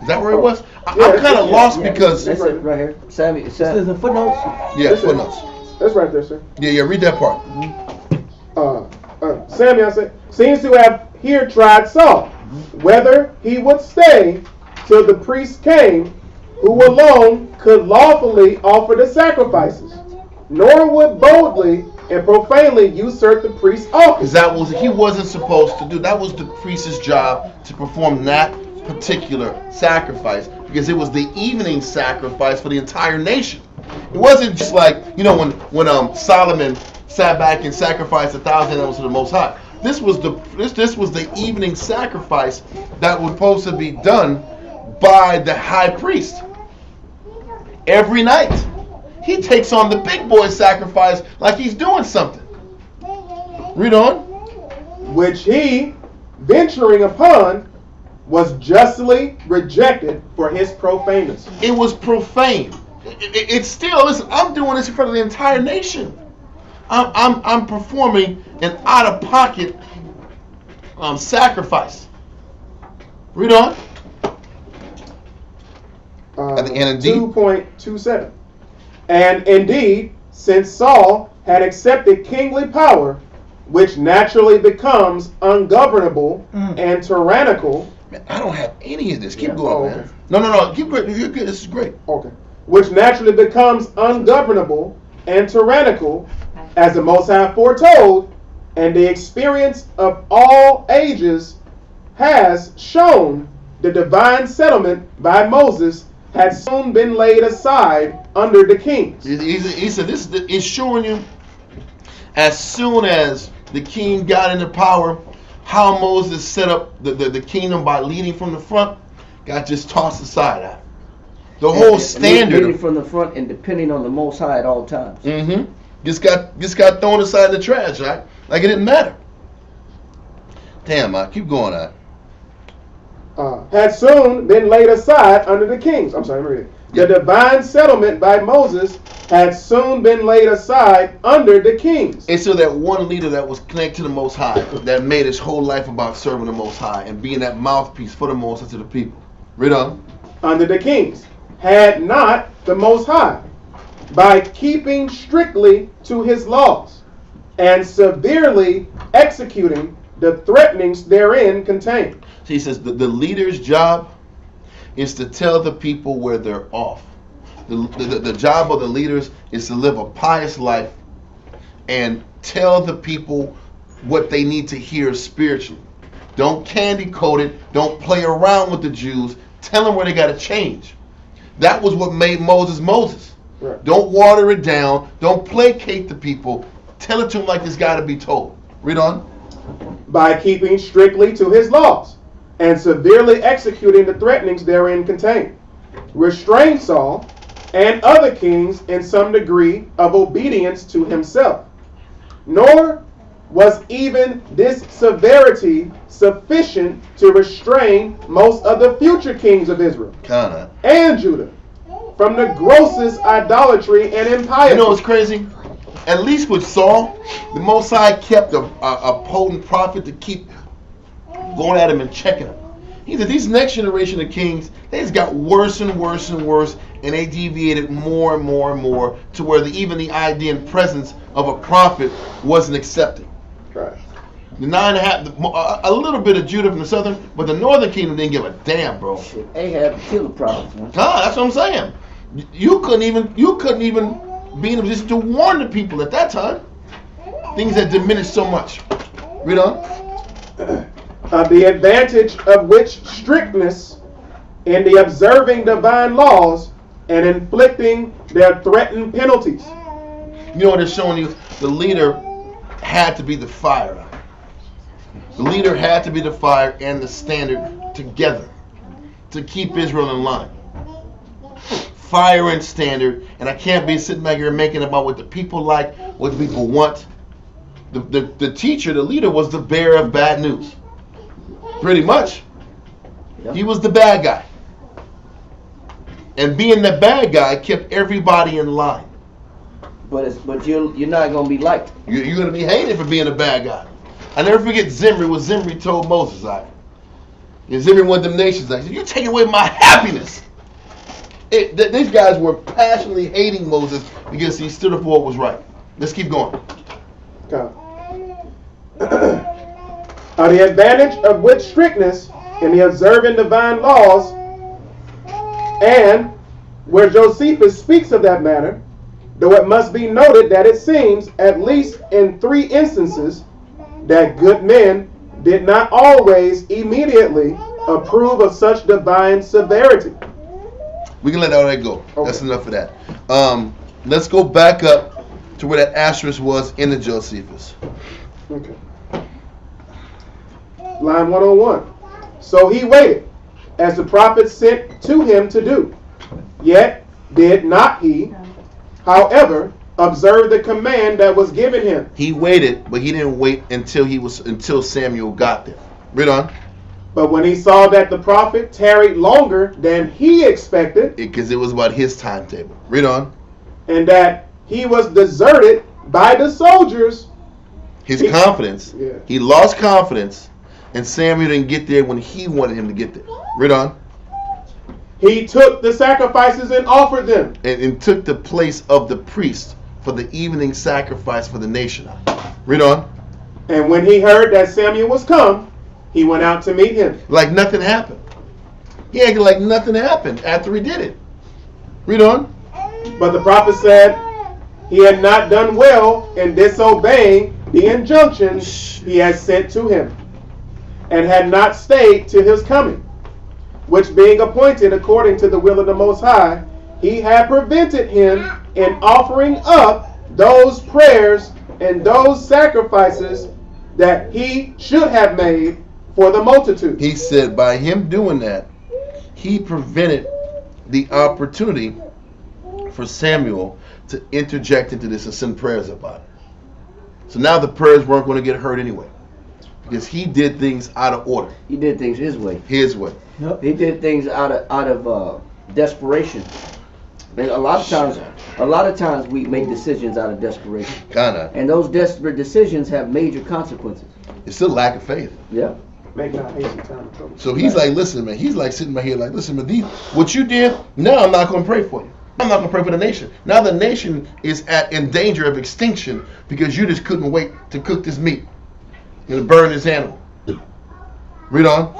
Is that where it was? I'm kind of lost because. That's it right here. Samuel. This is the footnotes. Yeah, footnotes. That's right there, sir. Yeah, read that part. Samuel, I say, seems to have here tried Saul, whether he would stay till the priest came, who alone could lawfully offer the sacrifices, nor would boldly and profanely usurped the priest's office. Because he wasn't supposed to do. That was the priest's job, to perform that particular sacrifice, because it was the evening sacrifice for the entire nation. It wasn't just like, when Solomon sat back and sacrificed 1,000 animals to the Most High. This was the evening sacrifice that was supposed to be done by the high priest every night. He takes on the big boy sacrifice like he's doing something. Read on. Which he, venturing upon, was justly rejected for his profaneness. It was profane. It's still, listen, I'm doing this in front of the entire nation. I'm performing an out-of-pocket sacrifice. Read on. And indeed, 2.27. And indeed, since Saul had accepted kingly power, which naturally becomes ungovernable and tyrannical. Man, I don't have any of this. Keep going, man. No. Keep going. You're good. This is great. Okay. Which naturally becomes ungovernable and tyrannical, as the Most High foretold, and the experience of all ages has shown, the divine settlement by Moses had soon been laid aside under the kings. He said this is showing you, as soon as the king got into power, how Moses set up the kingdom by leading from the front got just tossed aside. The whole standard leading from the front and depending on the Most High at all times. Just got thrown aside in the trash, right? Like it didn't matter. Damn, keep going, had soon been laid aside under the kings. I'm sorry, let me read it. The divine settlement by Moses had soon been laid aside under the kings. And so that one leader that was connected to the Most High, that made his whole life about serving the Most High and being that mouthpiece for the Most High to the people. Read on. Under the kings, had not the Most High, by keeping strictly to his laws and severely executing the threatenings therein contained. So he says the leader's job is to tell the people where they're off. The job of the leaders is to live a pious life and tell the people what they need to hear spiritually. Don't candy coat it. Don't play around with the Jews. Tell them where they got to change. That was what made Moses Moses. Right. Don't water it down. Don't placate the people. Tell it to them like it's got to be told. Read on. By keeping strictly to his laws and severely executing the threatenings therein contained, restrained Saul and other kings in some degree of obedience to himself. Nor was even this severity sufficient to restrain most of the future kings of Israel and Judah from the grossest idolatry and impiety. You know what's crazy? At least with Saul, the Most High kept a potent prophet to keep going at him and checking him. He said these next generation of kings, they just got worse and worse and worse, and they deviated more and more and more to where even the idea and presence of a prophet wasn't accepted. Right. The 9.5, a little bit of Judah from the southern, but the northern kingdom didn't give a damn, bro. Ahab killed the prophets. That's what I'm saying. You couldn't even be in a position to warn the people at that time. Things had diminished so much. Read on. The advantage of which strictness in the observing divine laws and inflicting their threatened penalties. You know what they're showing you? The leader had to be the fire. The leader had to be the fire and the standard together to keep Israel in line. Fire and standard, and I can't be sitting back here making about what the people like, what the people want. The teacher, the leader, was the bearer of bad news. Pretty much. Yep. He was the bad guy. And being the bad guy kept everybody in line. But you're not going to be liked. You're going to be hated for being a bad guy. I never forget Zimri, what Zimri told Moses. Zimri wanted them nations. I said, you're taking away my happiness. These guys were passionately hating Moses because he stood up for what was right. Let's keep going. The advantage of which strictness in the observing divine laws, and where Josephus speaks of that matter, though it must be noted that it seems, at least in 3 instances, that good men did not always immediately approve of such divine severity. We can let all that go. Okay. That's enough of that. Let's go back up to where that asterisk was in the Josephus. Okay. Line 101. So he waited, as the prophet sent to him to do. Yet did not he, however, observe the command that was given him. He waited, but he didn't wait until Samuel got there. Read on. But when he saw that the prophet tarried longer than he expected, Because it was about his timetable. Read on. and that he was deserted by the soldiers, His confidence. Yeah. He lost confidence, and Samuel didn't get there when he wanted him to get there. Read on. he took the sacrifices and offered them. And took the place of the priest for the evening sacrifice for the nation. Read on. And when he heard that Samuel was come, he went out to meet him. Like nothing happened. He acted like nothing happened after he did it. Read on. But the prophet said he had not done well in disobeying the injunctions he had sent to him, and had not stayed to his coming, which being appointed according to the will of the Most High, he had prevented him in offering up those prayers and those sacrifices that he should have made for the multitude. He said by him doing that, he prevented the opportunity for Samuel to interject into this and send prayers about it. So now the prayers weren't going to get heard anyway, because he did things out of order. He did things his way. His way. Yep. He did things out of desperation. And a lot of times we make decisions out of desperation. Kinda. And those desperate decisions have major consequences. It's still lack of faith. Yeah. Make not haste in time of trouble. So he's like, listen, man. He's like sitting right here like, listen, man, what you did, now I'm not going to pray for you. I'm not going to pray for the nation. Now the nation is in danger of extinction because you just couldn't wait to cook this meat and to burn this animal. Read on.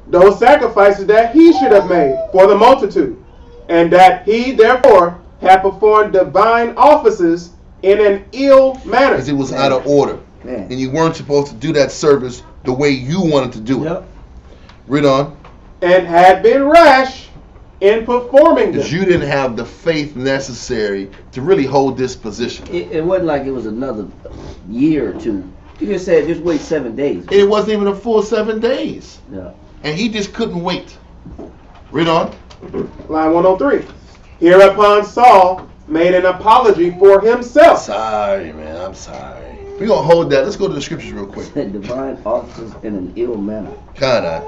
Those sacrifices that he should have made for the multitude, and that he therefore had performed divine offices in an ill manner. Because it was out of order. Man. And you weren't supposed to do that service the way you wanted to do it. Yep. Read on. And had been rash in performing Because them. you didn't have the faith necessary to really hold this position. It wasn't like it was another year or two. You just said just wait 7 days. It wasn't even a full 7 days. Yeah. And he just couldn't wait. Read on. Line 103. Hereupon Saul made an apology for himself. Sorry, man. I'm sorry. We're going to hold that. Let's go to the scriptures real quick. Divine offices in an ill manner. Kinda.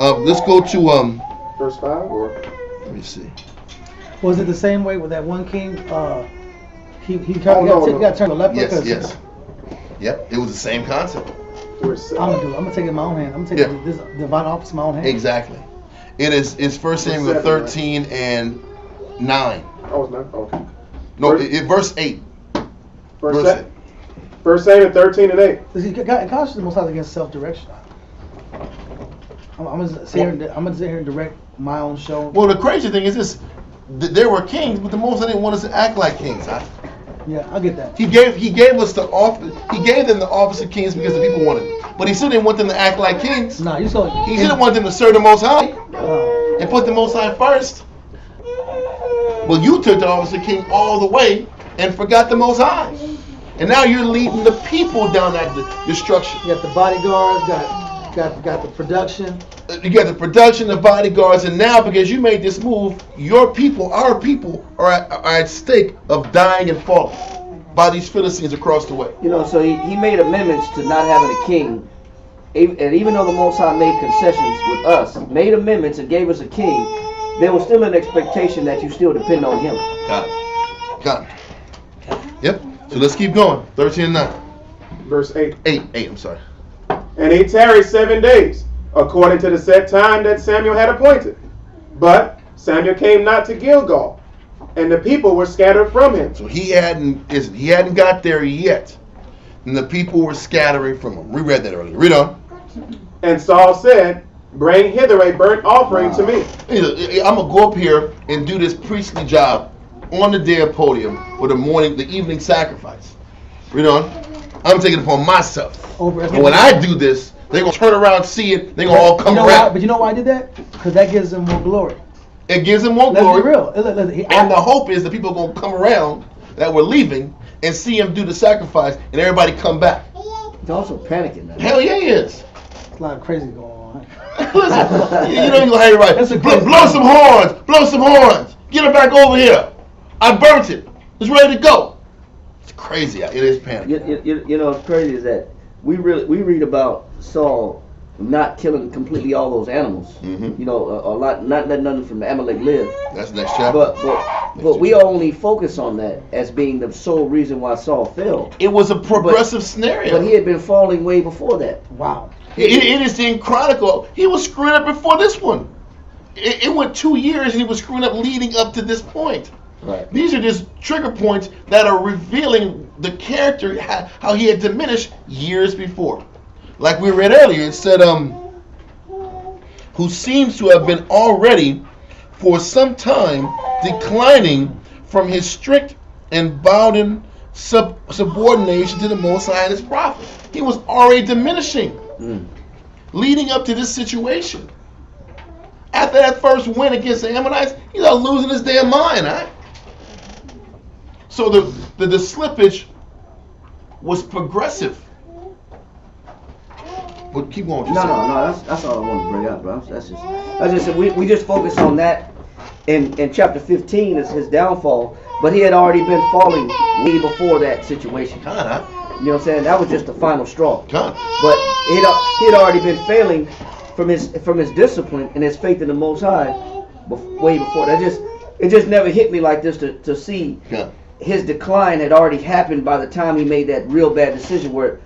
Let's go to Verse 5 or let me see. Was it the same way with that one king? He Oh, no. got turned to leper. Yes. Yep. It was the same concept. verse 7. I'm gonna take it in my own hand. I'm gonna take this divine office in my own hand. Exactly. It's 1 Samuel 13 and 9. Oh, it's not? Okay. No, Verse- verse 8. Verse 7. Verse 8 and 13 and 8. God should most times against self-direction. I'm gonna sit here and direct my own show. Well, the crazy thing is this: there were kings, but the Most High didn't want us to act like kings. Yeah, I get that. He gave us the office. He gave them the office of kings because the people wanted it. But he still didn't want them to act like kings. Nah, you saw. He didn't want them to serve the Most High and put the Most High first. Well, you took the office of king all the way and forgot the Most High, and now you're leading the people down that destruction. You got the bodyguards, got the production. You got the production, the bodyguards, and now because you made this move, your people, our people, are at stake of dying and falling by these Philistines across the way. You know, so he made amendments to not having a king. And even though the Most High made concessions with us, made amendments and gave us a king, there was still an expectation that you still depend on him. Got it. Yep. So let's keep going. 13 and 9. Verse 8. 8, I'm sorry. And he tarried 7 days, according to the set time that Samuel had appointed. But Samuel came not to Gilgal, and the people were scattered from him. So he hadn't got there yet, and the people were scattering from him. We read that earlier. Read on. And Saul said, Bring hither a burnt offering to me. I'm gonna go up here and do this priestly job on the day of podium for the evening sacrifice. Read on. I'm taking it upon myself. And when I do this, they're going to turn around, see it, they're going to all come around. But you know why I did that? Because that gives them more glory. It gives them more glory. Let's be real. And the hope is that people are going to come around that were leaving and see him do the sacrifice and everybody come back. It's also panicking now. Hell yeah, he is. There's a lot of crazy going on. Listen, you know you're going to have it right. Blow some horns. Blow some horns. Get it back over here. I burnt it. It's ready to go. It's crazy. It is panic. You know, what's crazy is that we read about Saul not killing completely all those animals. Mm-hmm. You know, a lot, not letting nothing from the Amalek live. That's the next chapter. But we only focus on that as being the sole reason why Saul fell. It was a progressive scenario. But he had been falling way before that. Wow. It is in Chronicle. He was screwing up before this one. It went 2 years and he was screwing up leading up to this point. Right. These are just trigger points that are revealing the character, how he had diminished years before. Like we read earlier, it said, who seems to have been already for some time declining from his strict and bounden subordination to the Most High and his prophet. He was already diminishing leading up to this situation. After that first win against the Ammonites, he's not losing his damn mind, right? So the slippage was progressive. But keep going. No. That's all I wanted to bring up, bro. That's just we just focus on that. In chapter 15 is his downfall, but he had already been falling way before that situation. You know what I'm saying? That was just the final straw. But he had already been failing from his discipline and his faith in the Most High way before that. It just never hit me like this to see his decline had already happened by the time he made that real bad decision where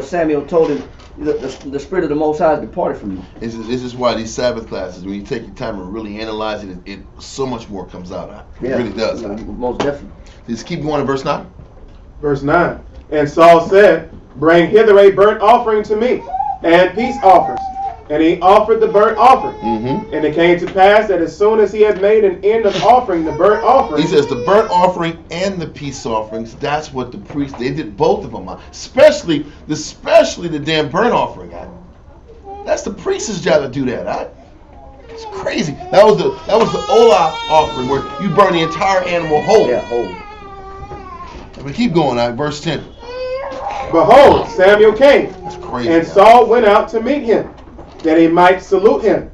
Samuel told him the spirit of the Most High has departed from you. This is why these Sabbath classes, when you take your time and really analyze it, so much more comes out. It really does. Most definitely. Just keep going to verse 9. Verse 9. And Saul said, bring hither a burnt offering to me, and peace offers. And he offered the burnt offering. Mm-hmm. And it came to pass that as soon as he had made an end of offering the burnt offering. He says the burnt offering and the peace offerings, that's what the priests, they did both of them. Especially the damn burnt offering. That's the priest's job to do that. It's crazy. That was the Olah offering where you burn the entire animal whole. Yeah, whole. But keep going, verse 10. Behold, Samuel came. That's crazy. And Saul went out to meet him, that he might salute him.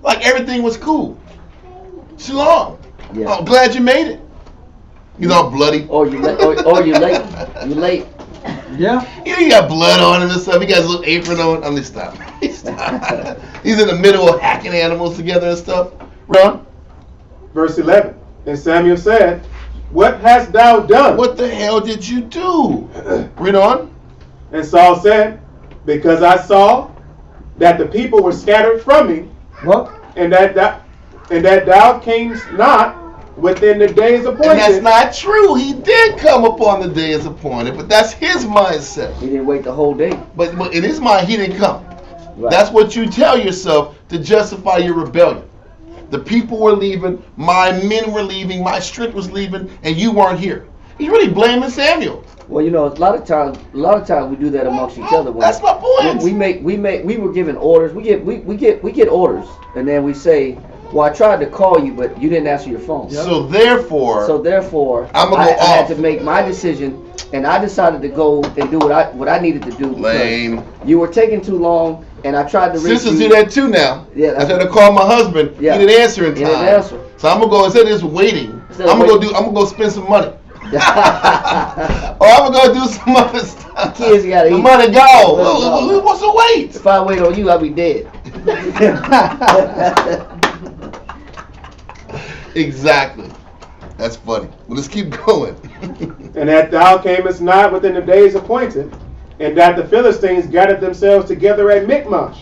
Like everything was cool. Shalom. Yeah. I'm glad you made it. He's all bloody. Or you late. You late. Yeah. You got blood on him and stuff. He got his little apron on. I mean, stop. He's in the middle of hacking animals together and stuff. Run. Verse 11. And Samuel said, what hast thou done? What the hell did you do? Read on. And Saul said, because I saw that the people were scattered from me, and that thou camest not within the days appointed. And that's not true. He did come upon the days appointed, but that's his mindset. He didn't wait the whole day. But in his mind, he didn't come. Right. That's what you tell yourself to justify your rebellion. The people were leaving, my men were leaving, my strict was leaving, and you weren't here. He's really blaming Samuel. Well, you know, a lot of times we do that amongst each other. That's my point. We were given orders. We get orders, and then we say, well, I tried to call you, but you didn't answer your phone. Yep. So therefore, I had to make my decision, and I decided to go and do what I needed to do. Lame. You were taking too long, and I tried to reach Sisters you. do that too now. Yeah, I tried to call my husband. Yeah. He didn't answer in time. He didn't answer. So I'm gonna go instead of just waiting. I'm gonna go spend some money. Or I'm gonna go do some other stuff. Kids gotta eat. The money go. Who wants to wait? If I wait on you, I'll be dead. Exactly. That's funny. Well, let's keep going. And that thou camest not within the days appointed, and that the Philistines gathered themselves together at Michmash.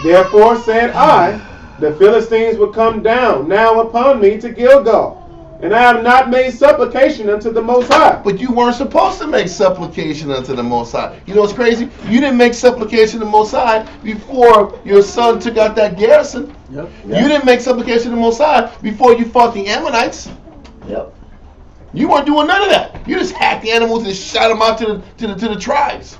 Therefore said I, the Philistines will come down now upon me to Gilgal, and I have not made supplication unto the Most High. But you weren't supposed to make supplication unto the Most High. You know what's crazy? You didn't make supplication to the Most High before your son took out that garrison. Yep. You didn't make supplication to the Most High before you fought the Ammonites. Yep. You weren't doing none of that. You just hacked the animals and shot them out to the tribes.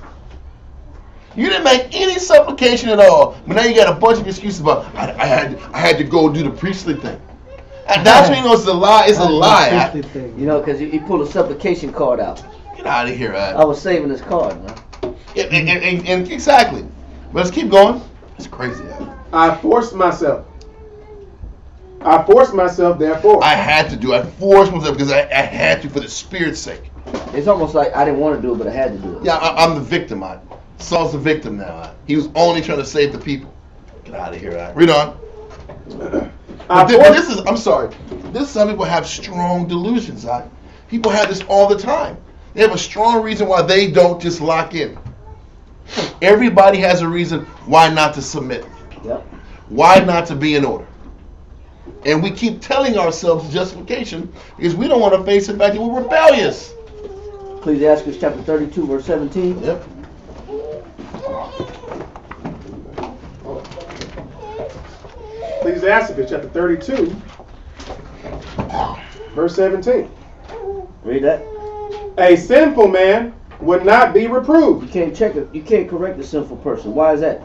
You didn't make any supplication at all. But now you got a bunch of excuses about I had to go do the priestly thing. And that's when you know it's a lie. It's a lie. You know, because he pulled a supplication card out. Get out of here, I was saving his card, man. And exactly. But let's keep going. It's crazy. I forced myself, therefore. I had to do it. I forced myself because I had to for the Spirit's sake. It's almost like I didn't want to do it, but I had to do it. Yeah, I'm the victim. Saul's the victim now. He was only trying to save the people. Get out of here. Read on. This is, I'm sorry. Some people have strong delusions. People have this all the time. They have a strong reason why they don't just lock in. Everybody has a reason why not to submit. Yep. Why not to be in order. And we keep telling ourselves justification because we don't want to face the fact that we're rebellious. Ecclesiastes chapter 32, verse 17. Yep. Ecclesiastes chapter 32, verse 17. Read that. A sinful man would not be reproved. You can't check it. You can't correct a sinful person. Why is that?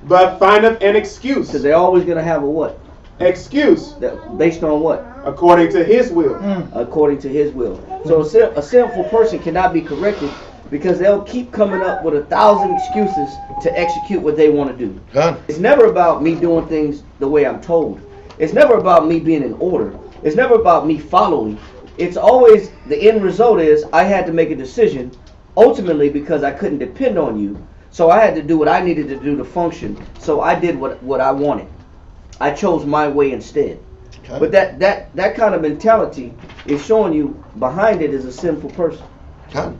But findeth an excuse. Because they're always going to have a what? Excuse. Based on what? According to his will. According to his will. So a sinful person cannot be corrected because they'll keep coming up with 1,000 excuses to execute what they want to do. It's never about me doing things the way I'm told. It's never about me being in order. It's never about me following. It's always, the end result is I had to make a decision ultimately because I couldn't depend on you. So I had to do what I needed to do to function. So I did what I wanted. I chose my way instead. Okay. But that kind of mentality is showing you behind it is a sinful person. Okay.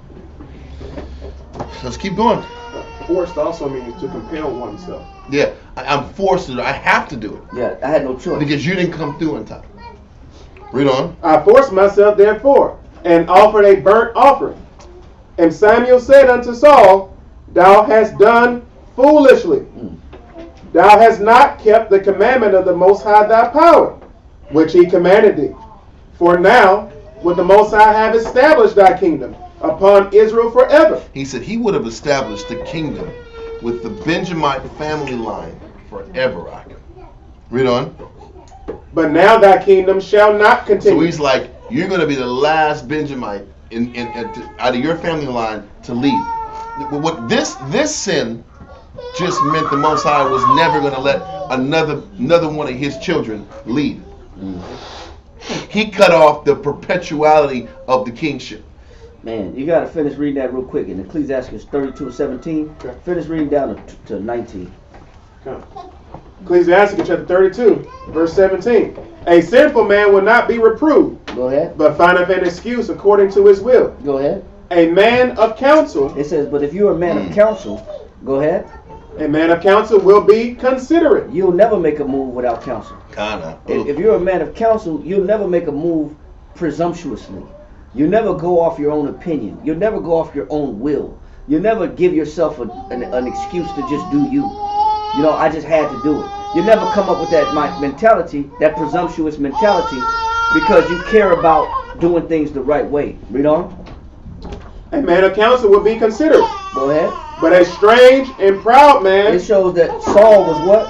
Let's keep going. Forced also means to compel oneself. Yeah, I'm forced to do it. I have to do it. Yeah, I had no choice. Because you didn't come through in time. Read on. I forced myself therefore, and offered a burnt offering. And Samuel said unto Saul, Thou hast done foolishly. Thou hast not kept the commandment of the Most High thy power, which he commanded thee. For now would the Most High have established thy kingdom upon Israel forever. He said he would have established the kingdom with the Benjamite family line forever. Read on. But now thy kingdom shall not continue. So he's like, you're going to be the last Benjamite out of your family line to lead. What this sin just meant the Most High was never going to let another one of his children lead. He cut off the perpetuality of the kingship. Man, you got to finish reading that real quick. In Ecclesiastes 32:17, okay. Finish reading down to 19. Okay. Ecclesiastes chapter 32, verse 17. A sinful man will not be reproved. Go ahead. But findeth an excuse according to his will. Go ahead. A man of counsel. It says, but if you're a man of counsel, go ahead. A man of counsel will be considerate. You'll never make a move without counsel. If you're a man of counsel, you'll never make a move presumptuously. You never go off your own opinion. You'll never go off your own will. You'll never give yourself an excuse to just do you. You know, I just had to do it. You never come up with that mentality, that presumptuous mentality, because you care about doing things the right way. Read on. A man of counsel will be considerate. Go ahead. But a strange and proud man. It shows that Saul was what?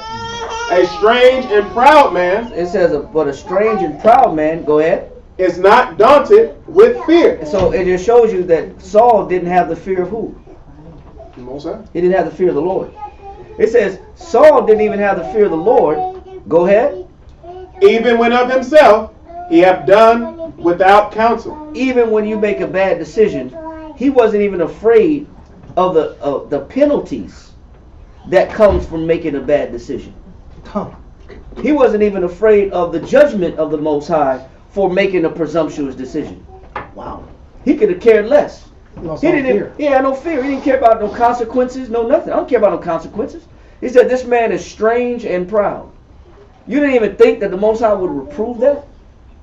A strange and proud man. It says, but a strange and proud man, go ahead, is not daunted with fear. So it just shows you that Saul didn't have the fear of who? He didn't have the fear of the Lord. It says Saul didn't even have the fear of the Lord. Go ahead. Even when of himself he hath done without counsel. Even when you make a bad decision, he wasn't even afraid of the penalties that comes from making a bad decision. He wasn't even afraid of the judgment of the Most High for making a presumptuous decision. Wow. He could have cared less. He had no fear. He didn't care about no consequences, no nothing. I don't care about no consequences. He said this man is strange and proud. You didn't even think that the Most High would reprove that?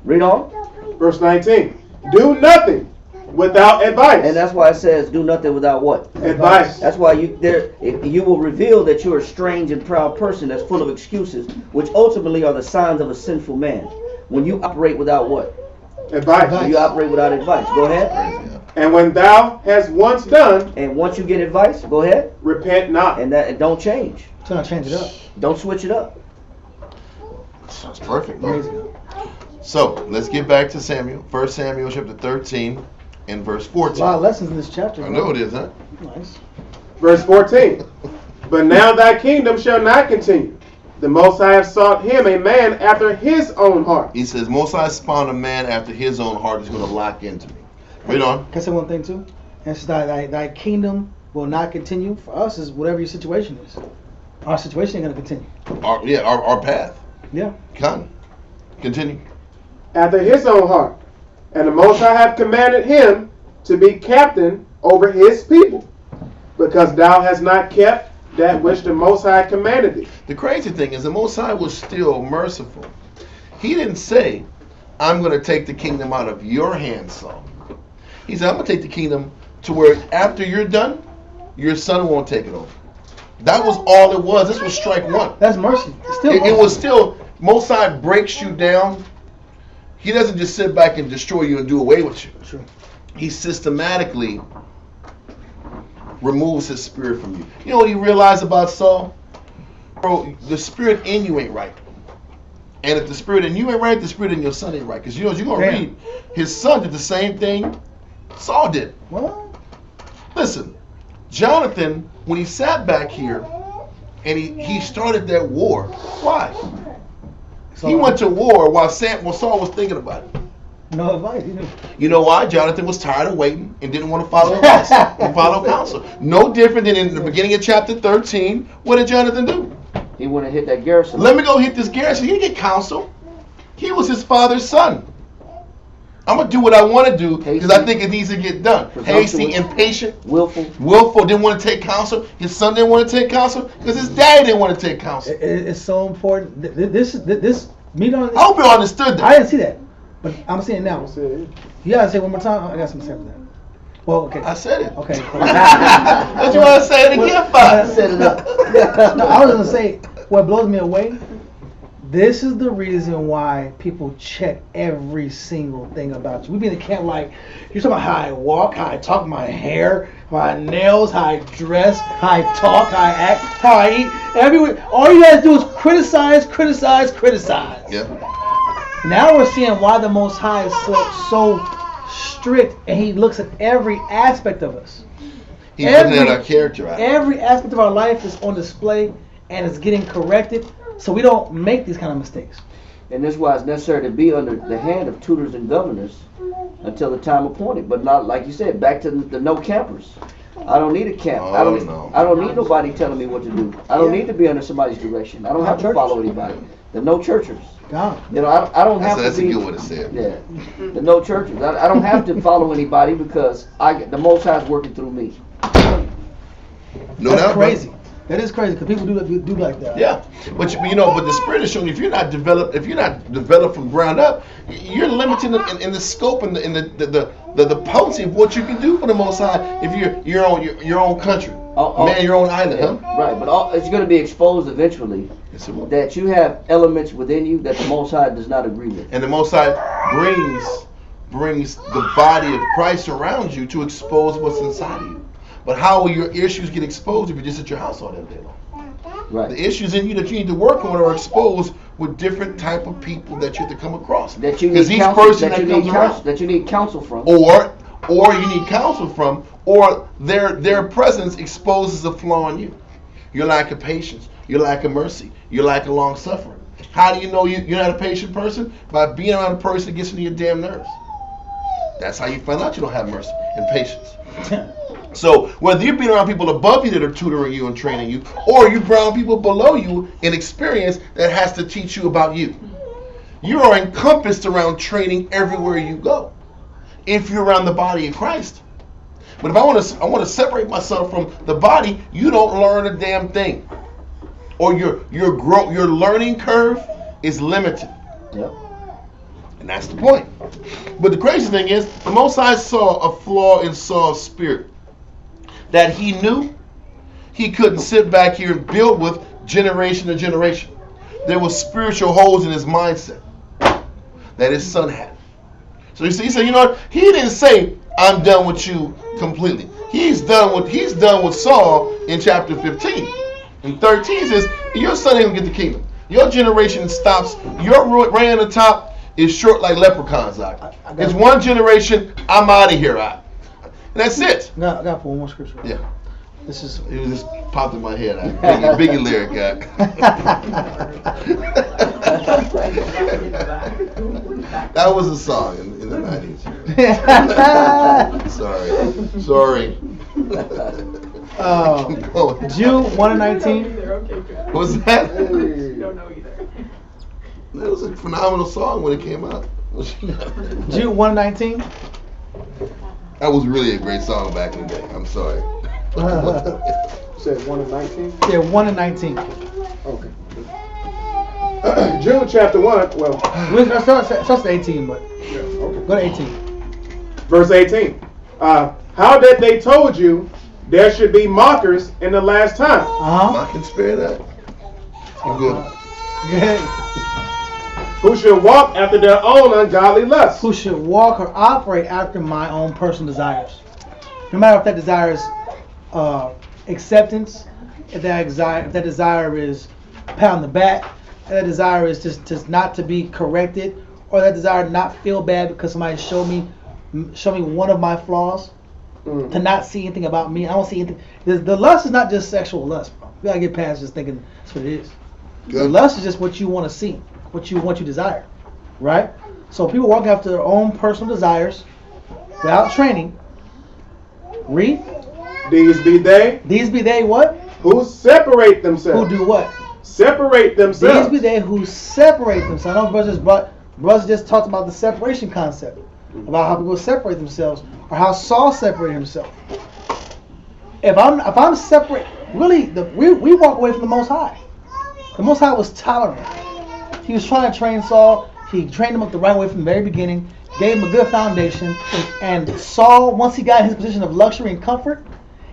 Read on. Verse 19. Do nothing without advice. And that's why it says do nothing without what? Advice. That's why you will reveal that you're a strange and proud person that's full of excuses, which ultimately are the signs of a sinful man. When you operate without what? Advice. You operate without advice. Go ahead. And when thou hast once done, And once you get advice, go ahead. repent not. And don't change. So now change it up. Don't switch it up. That's perfect. Amazing. So let's get back to Samuel. 1 Samuel chapter 13 and verse 14. A lot of lessons in this chapter. I know it is, huh? Nice. Verse 14. But now thy kingdom shall not continue. The Most High have sought him a man after his own heart. He says, Most High spawned a man after his own heart is going to lock into me. Read on. Can I say one thing too? And it's thy kingdom will not continue. For us, is whatever your situation is. Our situation ain't going to continue. Our path. Yeah. Continue. After his own heart. And the Most High have commanded him to be captain over his people. Because thou hast not kept that which the Most High commanded thee. The crazy thing is the Most High was still merciful. He didn't say, I'm going to take the kingdom out of your hands, Saul. He said, I'm going to take the kingdom to where after you're done, your son won't take it over. That was all it was. This was strike one. That's mercy. It was still, Most High breaks you down. He doesn't just sit back and destroy you and do away with you. Sure. He systematically removes his spirit from you. You know what he realized about Saul? Bro, the spirit in you ain't right. And if the spirit in you ain't right, the spirit in your son ain't right. Because you're going to read, his son did the same thing Saul did. What? Listen, Jonathan, when he sat back here and he started that war, why? He went to war while Saul was thinking about it. No advice. You know why? Jonathan was tired of waiting and didn't want to follow advice and follow counsel. No different than in the beginning of chapter 13. What did Jonathan do? He went and hit that garrison. Let me go hit this garrison. He didn't get counsel. He was his father's son. I'm going to do what I want to do because I think it needs to get done. Hasty, impatient, willful, didn't want to take counsel. His son didn't want to take counsel because his daddy didn't want to take counsel. It's so important. This me don't. I hope you understood that. I didn't see that, but I'm seeing it now. You gotta say it one more time. I got something to say for that. Well, okay. I said it. Okay. Don't you want to say it again, Bob? Set it up. No, I was gonna say what blows me away. This is the reason why people check every single thing about you. We be in the camp like, you're talking about how I walk, how I talk, my hair, my nails, how I dress, how I talk, how I act, how I eat. Everywhere. All you guys do is criticize. Yeah. Now we're seeing why the Most High is so strict, and He looks at every aspect of us. He's looking at our character. Every aspect of our life is on display, and it's getting corrected. So we don't make these kind of mistakes. And this is why it's necessary to be under the hand of tutors and governors until the time appointed. But not, like you said, back to the no campers. I don't need a camp. I don't need nobody telling me what to do. I don't need to be under somebody's direction. I don't have to follow anybody. The no churchers. God. You know, I don't have to be. That's a good one to say it. Yeah. The no churchers. I don't have to follow anybody because the Most High is working through me. No doubt. That's crazy. That is crazy because people do like that. Yeah, but the Spirit is showing you if you're not developed from ground up, you're limited in the scope and the potency of what you can do for the Most High if you're your own country, your own island. Huh? Right, but it's going to be exposed eventually that you have elements within you that the Most High does not agree with, and the Most High brings the body of Christ around you to expose what's inside of you. But how will your issues get exposed if you're just at your house all day long? Right. The issues in you that you need to work on are exposed with different type of people that you have to come across. That you need counsel, that you need counsel from. Or you need counsel from, or their presence exposes a flaw in you. Your lack of patience, your lack of mercy, your lack of long suffering. How do you know you're not a patient person? By being around a person that gets into your damn nerves. That's how you find out you don't have mercy and patience. So whether you're being around people above you that are tutoring you and training you, or you're around people below you in experience that has to teach you about you, you are encompassed around training everywhere you go. If you're around the body of Christ, but if I want to separate myself from the body, you don't learn a damn thing, or your learning curve is limited. Yep. And that's the point. But the crazy thing is, the Most High saw a flaw in Saul's spirit that he knew he couldn't sit back here and build with generation to generation. There was spiritual holes in his mindset that his son had. So he said, you know what? He didn't say, I'm done with you completely. He's done with Saul in chapter 15. In 13 he says, your son ain't gonna get the kingdom. Your generation stops. Your reign on the top is short like leprechauns. It's one generation. I'm out of here. And that's it. I got one more scripture. Yeah. This is. It was just popped in my head. Biggie lyric guy. That was a song in the 90s. Sorry. Jude 1:19. What was that? Don't know either. That was a phenomenal song when it came out. Jude 1:19. That was really a great song back in the day. I'm sorry. You said 1:19? Yeah, 1:19. Okay. Jude chapter 1. Well, starts at 18, but yeah, okay. Go to 18. Verse 18. How that they told you there should be mockers in the last time. I can spare that. I'm good. Who should walk after their own ungodly lusts. Who should walk or operate after my own personal desires. No matter if that desire is acceptance, if that desire is pat on the back, if that desire is just not to be corrected, or that desire to not feel bad because somebody showed me one of my flaws, to not see anything about me. I don't see anything. The lust is not just sexual lust, bro. You gotta get past just thinking that's what it is. Good. The lust is just what you want to see, what you desire, right? So people walk after their own personal desires without training. Read. These be they. These be they what? Who separate themselves. Who do what? Separate themselves. These be they who separate themselves. I know brothers just talked about the separation concept, about how people separate themselves, or how Saul separated himself. If I'm separate, really, we walk away from the Most High. The Most High was tolerant. He was trying to train Saul. He trained him up the right way from the very beginning, gave him a good foundation. And Saul, once he got in his position of luxury and comfort,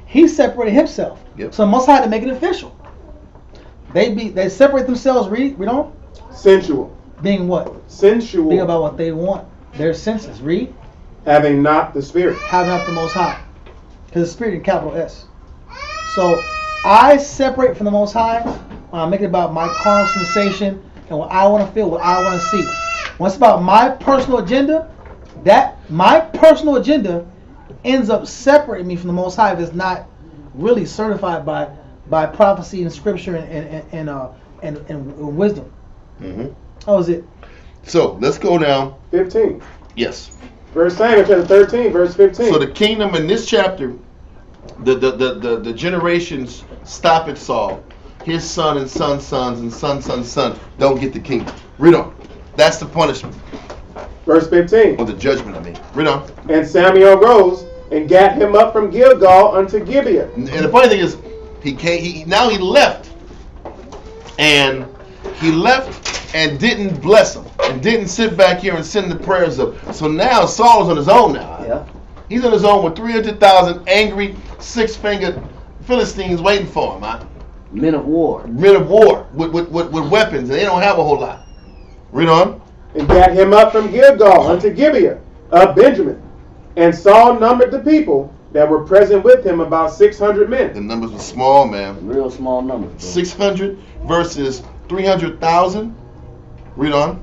he separated himself. Yep. So the Most High had to make it official. They separate themselves. Read on. Sensual. Being what? Sensual. Being about what they want. Their senses. Read. Having not the Spirit. Having not the Most High. Because the Spirit in capital S. So I separate from the Most High when I make it about my carnal sensation and what I want to feel, what I want to see. When it's about my personal agenda, my personal agenda ends up separating me from the Most High if it's not really certified by prophecy and scripture and wisdom. Mm-hmm. How is it? So let's go down. 15. Yes. Verse Samuel chapter 13, verse 15. So the kingdom in this chapter, the generations stop at Saul. His son and son's sons and son's son don't get the kingdom. Read on. That's the punishment. Verse 15. Or the judgment, I mean. Read on. And Samuel rose and gat him up from Gilgal unto Gibeah. And the funny thing is, he left and didn't bless him and didn't sit back here and send the prayers up. So now Saul's on his own now. Yeah. He's on his own with 300,000 angry, six-fingered Philistines waiting for him. Huh? Men of war. Men of war with weapons, and they don't have a whole lot. Read on. And gat him up from Gilgal unto Gibeah of Benjamin. And Saul numbered the people that were present with him about 600 men. The numbers were small, man. Real small numbers. 600 versus 300,000. Read on.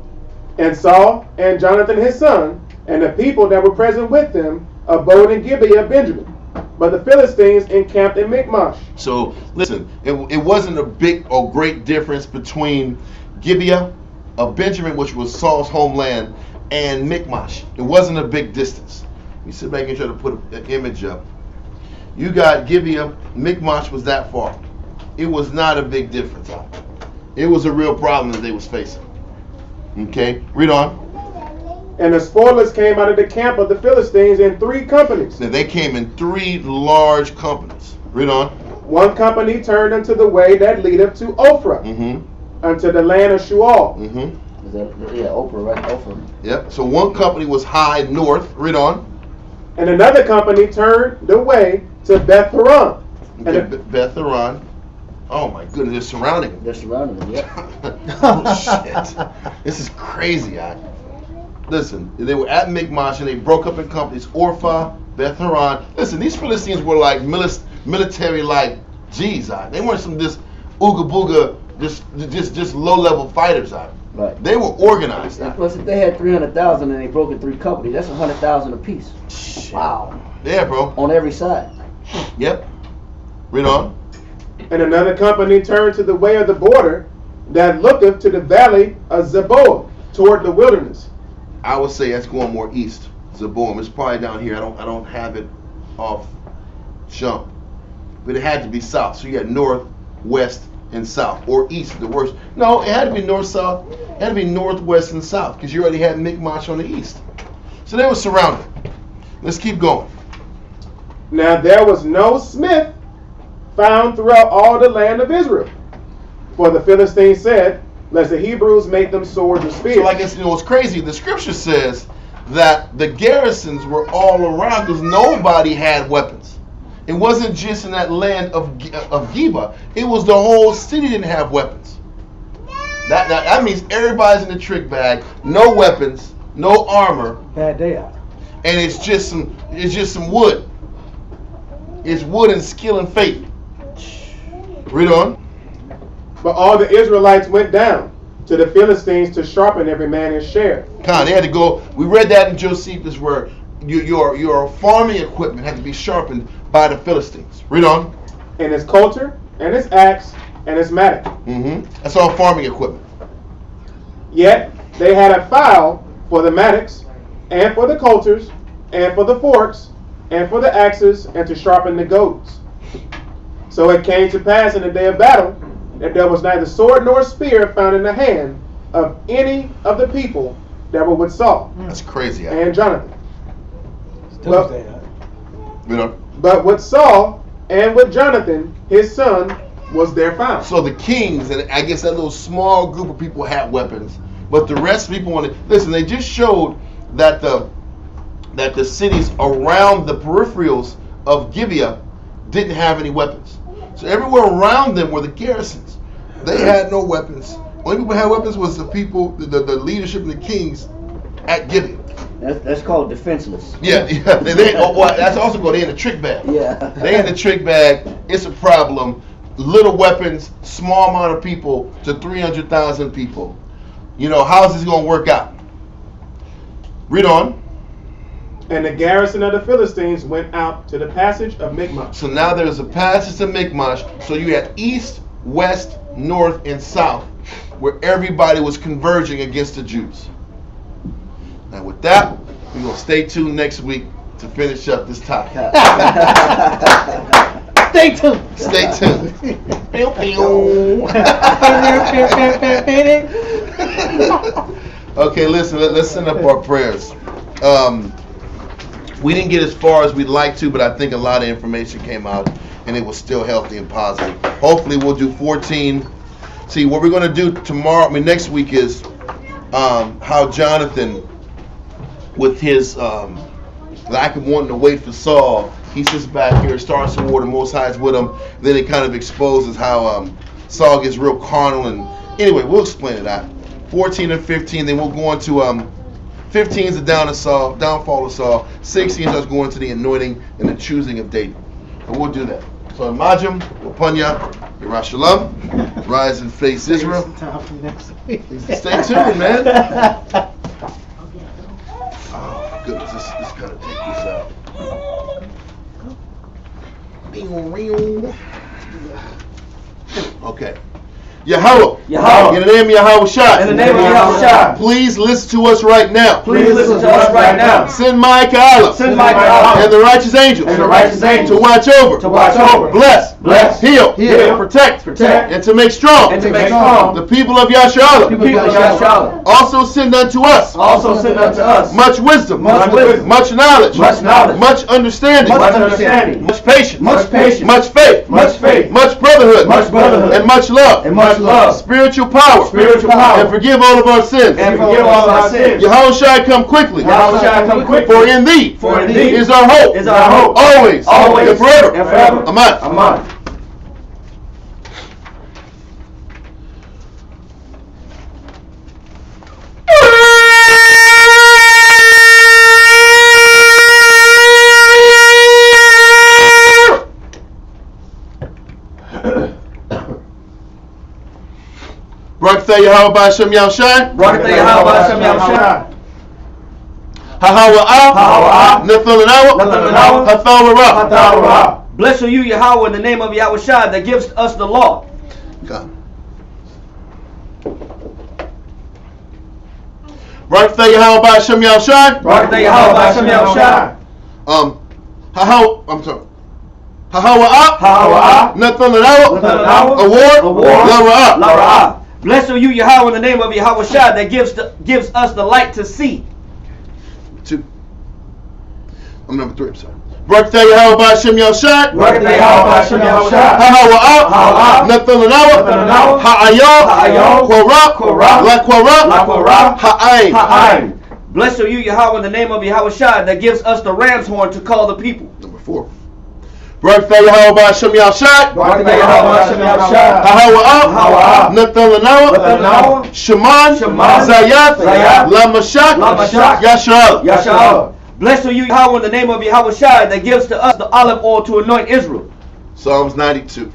And Saul and Jonathan his son and the people that were present with them abode in Gibeah of Benjamin. But the Philistines encamped in Michmash. So listen, it wasn't a big or great difference between Gibeah of Benjamin, which was Saul's homeland, and Michmash. It wasn't a big distance. You sit back and try to put an image up. You got Gibeah, Michmash was that far. It was not a big difference. It was a real problem that they was facing. Okay, read on. And the spoilers came out of the camp of the Philistines in 3 companies. Now they came in 3 large companies. Read on. One company turned unto the way that leadeth to Ophrah, unto the land of Shual. Ophrah, right? Ophrah. Yep. So one company was high north. Read on. And another company turned the way to Beth Horon. Okay, Beth Horon. Oh my goodness, they're surrounding them. They're surrounding them, yeah. Oh shit. This is crazy, Listen, they were at Michmash and they broke up in companies. Orpha, Beth Horon. Listen, these Philistines were like military, like, geez, they weren't some just ooga booga, just low level fighters. Right. They were organized. Plus, if they had 300,000 and they broke in 3 companies, that's 100,000 apiece. Shit. Wow. Yeah, bro. On every side. Yep. Read on. And another company turned to the way of the border that looketh to the valley of Zeboam toward the wilderness. I would say that's going more east. Zeboam. It's probably down here. I don't have it off jump, but it had to be south. So you had north, west, and south, or east. The worst. No, it had to be north, south. It had to be north, west, and south because you already had Michmash on the east. So they were surrounded. Let's keep going. Now there was no smith found throughout all the land of Israel, for the Philistines said, lest the Hebrews make them swords and spears. So I guess what's crazy, the scripture says that the garrisons were all around because nobody had weapons. It wasn't just in that land of Geba. It was the whole city didn't have weapons. That means everybody's in the trick bag, no weapons, no armor. Bad day out. And it's just some wood. It's wood and skill and faith. Read on. But all the Israelites went down to the Philistines to sharpen every man his share. They had to go. We read that in Josephus where your farming equipment had to be sharpened by the Philistines. Read on. And his coulter, and his axe, and his mattock. That's all farming equipment. Yet they had a file for the mattocks, and for the coulters, and for the forks, and for the axes, and to sharpen the goads. So it came to pass in the day of battle that there was neither sword nor spear found in the hand of any of the people that were with Saul. That's crazy. And Jonathan. But with Saul and with Jonathan, his son, was there found. So the kings, and I guess that little small group of people had weapons, but the rest of people wanted. Listen, they just showed that the cities around the peripherals of Gibeah didn't have any weapons. So everywhere around them were the garrisons. They had no weapons. Only people who had weapons was the people, the leadership and the kings at Gibeah. That's called defenseless. Yeah. That's also called they in the trick bag. Yeah. They in the trick bag. It's a problem. Little weapons, small amount of people to 300,000 people. How's this going to work out? Read on. And the garrison of the Philistines went out to the passage of Michmash. So now there's a passage to Michmash. So you had east, west, north, and south, where everybody was converging against the Jews. Now with that, we're going to stay tuned next week to finish up this topic. Stay tuned. Stay tuned. Okay, listen, let's send up our prayers. We didn't get as far as we'd like to, but I think a lot of information came out and it was still healthy and positive. Hopefully we'll do 14. See, what we're going to do next week is how Jonathan, with his lack of wanting to wait for Saul, he sits back here, starts some war, the Most High is with him. Then it kind of exposes how Saul gets real carnal. And anyway, we'll explain it out. 14 and 15, then we'll go on to 15 is the downfall of Saul. 16 is us going to the anointing and the choosing of David. And we'll do that. So Majim, Wapanya, Yerushalayim, rise and face Israel. Stay tuned, man. Oh goodness, this gotta take this out. Okay. Yahweh. In the name of Yahweh Shai. In the name of Yahweh Shai. Please listen to us right now. Please listen to us right now. Send Micah Allah. Send Micah Allah. And the righteous angels. And the righteous angels. To watch over. To watch over. Bless. Bless. Heal. Heal. Protect. Protect. And to make strong. And to make strong. The people of Yasharala. The people of Yasharala. Also send unto us. Also send unto us. Much wisdom. Much wisdom. Much knowledge. Much knowledge. Much understanding. Much understanding. Much patience. Much patience. Much faith. Much faith. Much brotherhood. Much brotherhood. And much love. And much love. Spiritual power. Spiritual power. And forgive all of our sins. And forgive all of our sins. Yahweh Shai come quickly. Yahweh Shai come quickly. For in thee. For in thee. Is our hope. Is our hope. Always. Always. And forever. And forever. Amen. Amen. Barakatha Yahweh Ba'Shem Yahushai. Barakatha Yahweh Ba'Shem Yahushai. Hahawa'a. Nathanawa. Hathawara. Bless you, Yahweh, in the name of Yahushai that gives us the law. God. Barakatha Yahweh Ba'Shem Yahushai. Barakatha Yahweh Ba'Shem Yahushai. I'm sorry. Hahawa'a. Nathanawa. Award. Lawa'ah. Bless you, Yahweh, in the name of Yahushai that gives us the light to see. 2. I'm number 3. I'm sorry. Barakatha Yahweh Ba'Shem Yahushai. Barakatha Yahweh Ba'Shem Yahushai. Hahawa'a. Nathanawa. Ha'ayah. Quara. Ha'ain. Bless you, Yahweh, in the name of Yahushai that gives us the ram's horn to call the people. Number 4. Barakatha Yahweh Ba'Shem Yahushai. Barakatha Yahweh Ba'Shem Yahushai. Hahawa'a. Nathanawa. Shaman. Zayath. Lamashak. Yasha'al. Bless you, Yahweh, in the name of Yahushai that gives to us the olive oil to anoint Israel. Psalms 92.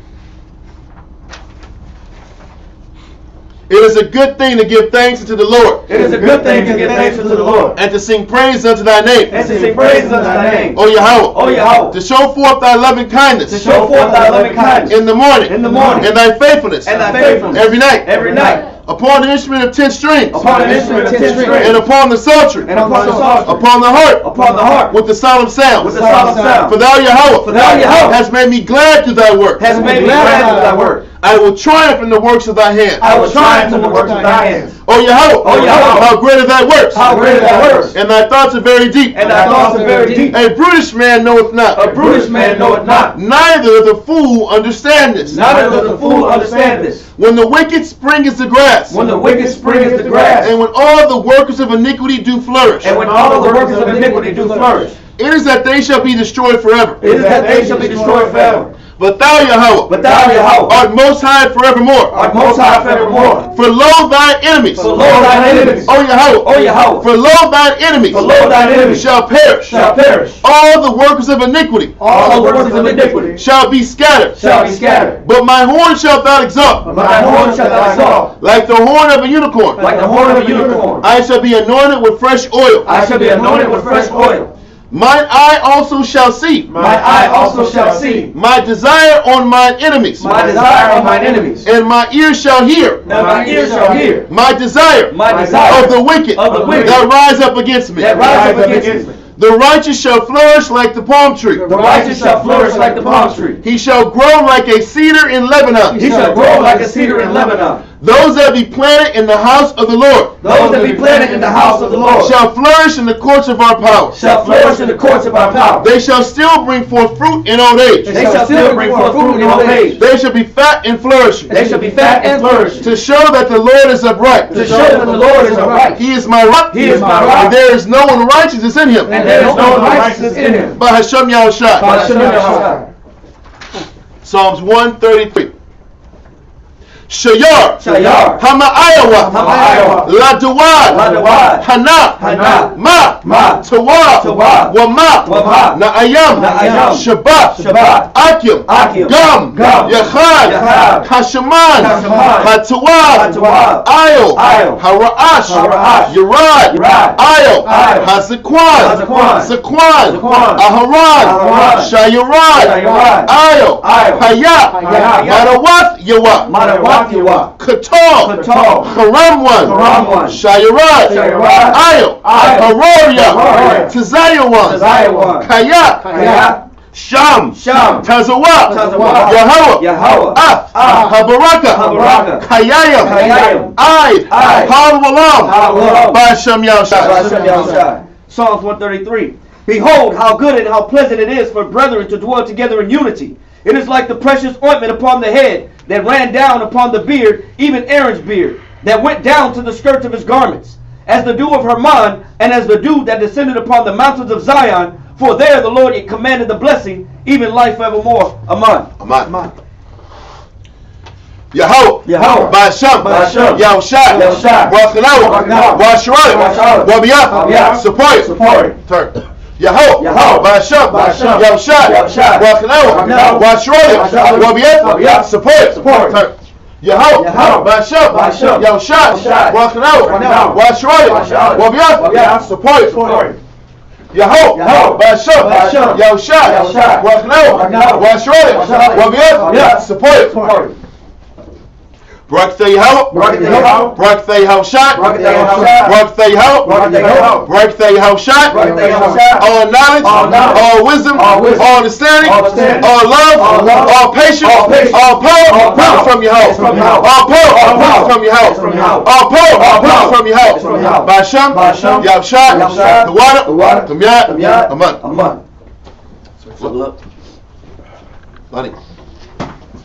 It is a good thing to give thanks unto the Lord. It is a good thing to give thanks unto the Lord. And to sing praise unto thy name. And to sing praise unto thy name. O Yahweh. O Yahweh. To show forth thy loving kindness. To show forth thy loving kindness. In the morning. In the morning. And thy faithfulness. And thy faithfulness. Every night. Every night. Upon the instrument of 10 strings. Upon the instrument of 10 strings. And upon the psaltery. And upon the psaltery. Upon the harp. Upon the harp. With the solemn sound. With the solemn sound. For thou Yahweh. For thou Yahweh. Hast made me glad through thy work. Has made me glad through thy work. I will triumph in the works of thy hands. I will triumph in the works of thy hands. O Yahweh. O Yahweh. How great are thy works. How great are thy works. And thy thoughts are very deep. And thy thoughts are very deep. A brutish man knoweth not. A brutish man knoweth not. Neither the fool understand this. Neither does the fool understand this. When the wicked springeth the grass. When the wicked springeth the grass. And when all the workers of iniquity do flourish. And when all the workers of iniquity do flourish. It is that they shall be destroyed forever. It is that they shall be destroyed forever. But thou, Yahweh, art most high forevermore. Art most high forevermore. For lo, thine enemies. For lo, thine enemies. O Yahweh. O Yahweh. For lo, thine enemies. For lo, thine enemies shall perish. Shall perish. All the workers of iniquity. All the workers of iniquity shall be scattered. Shall be scattered. But my horn shalt thou exalt. But my horn shalt thou exalt. Like the horn of a unicorn. Like the horn of a unicorn. I shall be anointed with fresh oil. I shall be anointed with fresh oil. Mine eye also shall see. My eye also shall see. My desire on mine enemies. My desire on mine enemies. And my ears shall hear. And my ears shall hear. My desire. My desire. Of the wicked. Of the wicked. That rise up against me. That rise up against me. The righteous shall flourish like the palm tree. The righteous shall flourish like the palm tree. He shall grow like a cedar in Lebanon. He shall grow like a cedar in Lebanon. Those that be planted in the house of the Lord. Those that be planted in the house of the Lord. Shall flourish in the courts of our power. Shall flourish in the courts of our power. They shall still bring forth fruit in old age. They shall still bring forth fruit in old age. They shall be fat and flourishing. They shall be fat and flourishing. To show that the Lord is upright. To show that the Lord is upright. He is my rock. He is my rock. And there is no unrighteousness in him. And there is no unrighteousness in him. By Hashem Yahushai. By Hashem Yahushai. Psalms 133. Shayar. Shayar. Hama'ayawa. Hama'ayawa. Ladawad. Ladawad. Hana. Hana. Ma. Ma. Tawab. Tawab. Wama. Wama. Na'ayam. Na'ayam. Shabbat. Shabbat. Akim. Akim. Gam. Gam. Yachad. Yachad. Hashaman. Hashaman. Hatawab. Hatawab. Ayo. Ayo. Hara'ash. Hara'ash. Yarad. Yarad. Ayo. Ayo. Hazakwan. Hazakwan. Zakwan. Zakwan. Aharan. Aharan. Shayarad. Shayarad. Ayo. Ayo. Hayat. Hayat. Madawath Yawa. Madawath Yawa. Katal. Katal. Haramwan. Haramwan. Shayarad. Shayarad. Ayo. Ayo. Haroria. Haroria. Tazayawan. Tazayawan. Kayat. Kayat. Sham. Sham. Tazawah. Tazawah. Yahweh. Yahweh. Habaraka. Habaraka. Kayayam. Kayayam. Aid. Aid. Halwalam. Halwalam. Basham Hashem Yahushai. Yahushai. Psalms 133. Behold, how good and how pleasant it is for brethren to dwell together in unity. It is like the precious ointment upon the head that ran down upon the beard, even Aaron's beard, that went down to the skirts of his garments, as the dew of Hermon, and as the dew that descended upon the mountains of Zion. For there the Lord commanded the blessing, even life evermore. Amen. Amen. Yahweh. Yahweh. Ba'Shem. Ba'Shem. Yahushai. Yahushai. Barakanawa. Barakanawa. Washarai. Wabiyah. Wabiyah. Support. Support. Turn. Yahweh. Yahweh. Ba'Shem. Ba'Shem. Yahushai. Yahushai. Barakanawa. Barakanawa. Washarai. Washarai. Wabiyah. Wabiyah. Support. Support. Turn. Yahoo, Basham, Yo Shot, walking out, watch Royal, Wabiat, support. Yahoo, Basham, Yo Shot, walking out, watch Royal, Wabiat, support. Brock say how, Brock say how shot, Brock say how, Brock say how shot, all knowledge, all wisdom, all understanding, all love, all patience, all power from your house, all power from your house, all power from your house. Basham, Yav shot, the water, Kamyat, Aman. Buddy.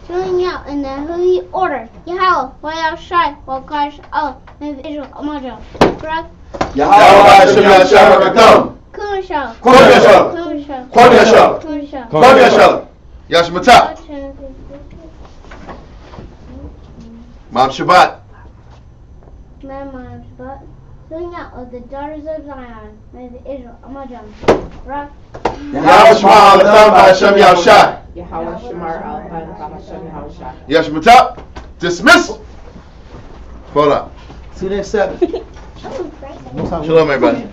Filling out in the holy order. Yahweh, Wayal Shai, Wakash Allah, Maybe Israel, Amaja. Correct? Yahweh, Shemya Rakam. Kunashal. Kunashal. Yashmata. Mom Shabbat. Mom Shabbat. Filling out of the daughters of Zion, Maybe Israel, Amaja. Correct? Yahweh Shema Alatam Hashem Yahshai. Yahweh Shemar Al Hashem Yahweh. Yashmata. Dismiss. Hold up. See you next Sabbath. Shalom, everybody.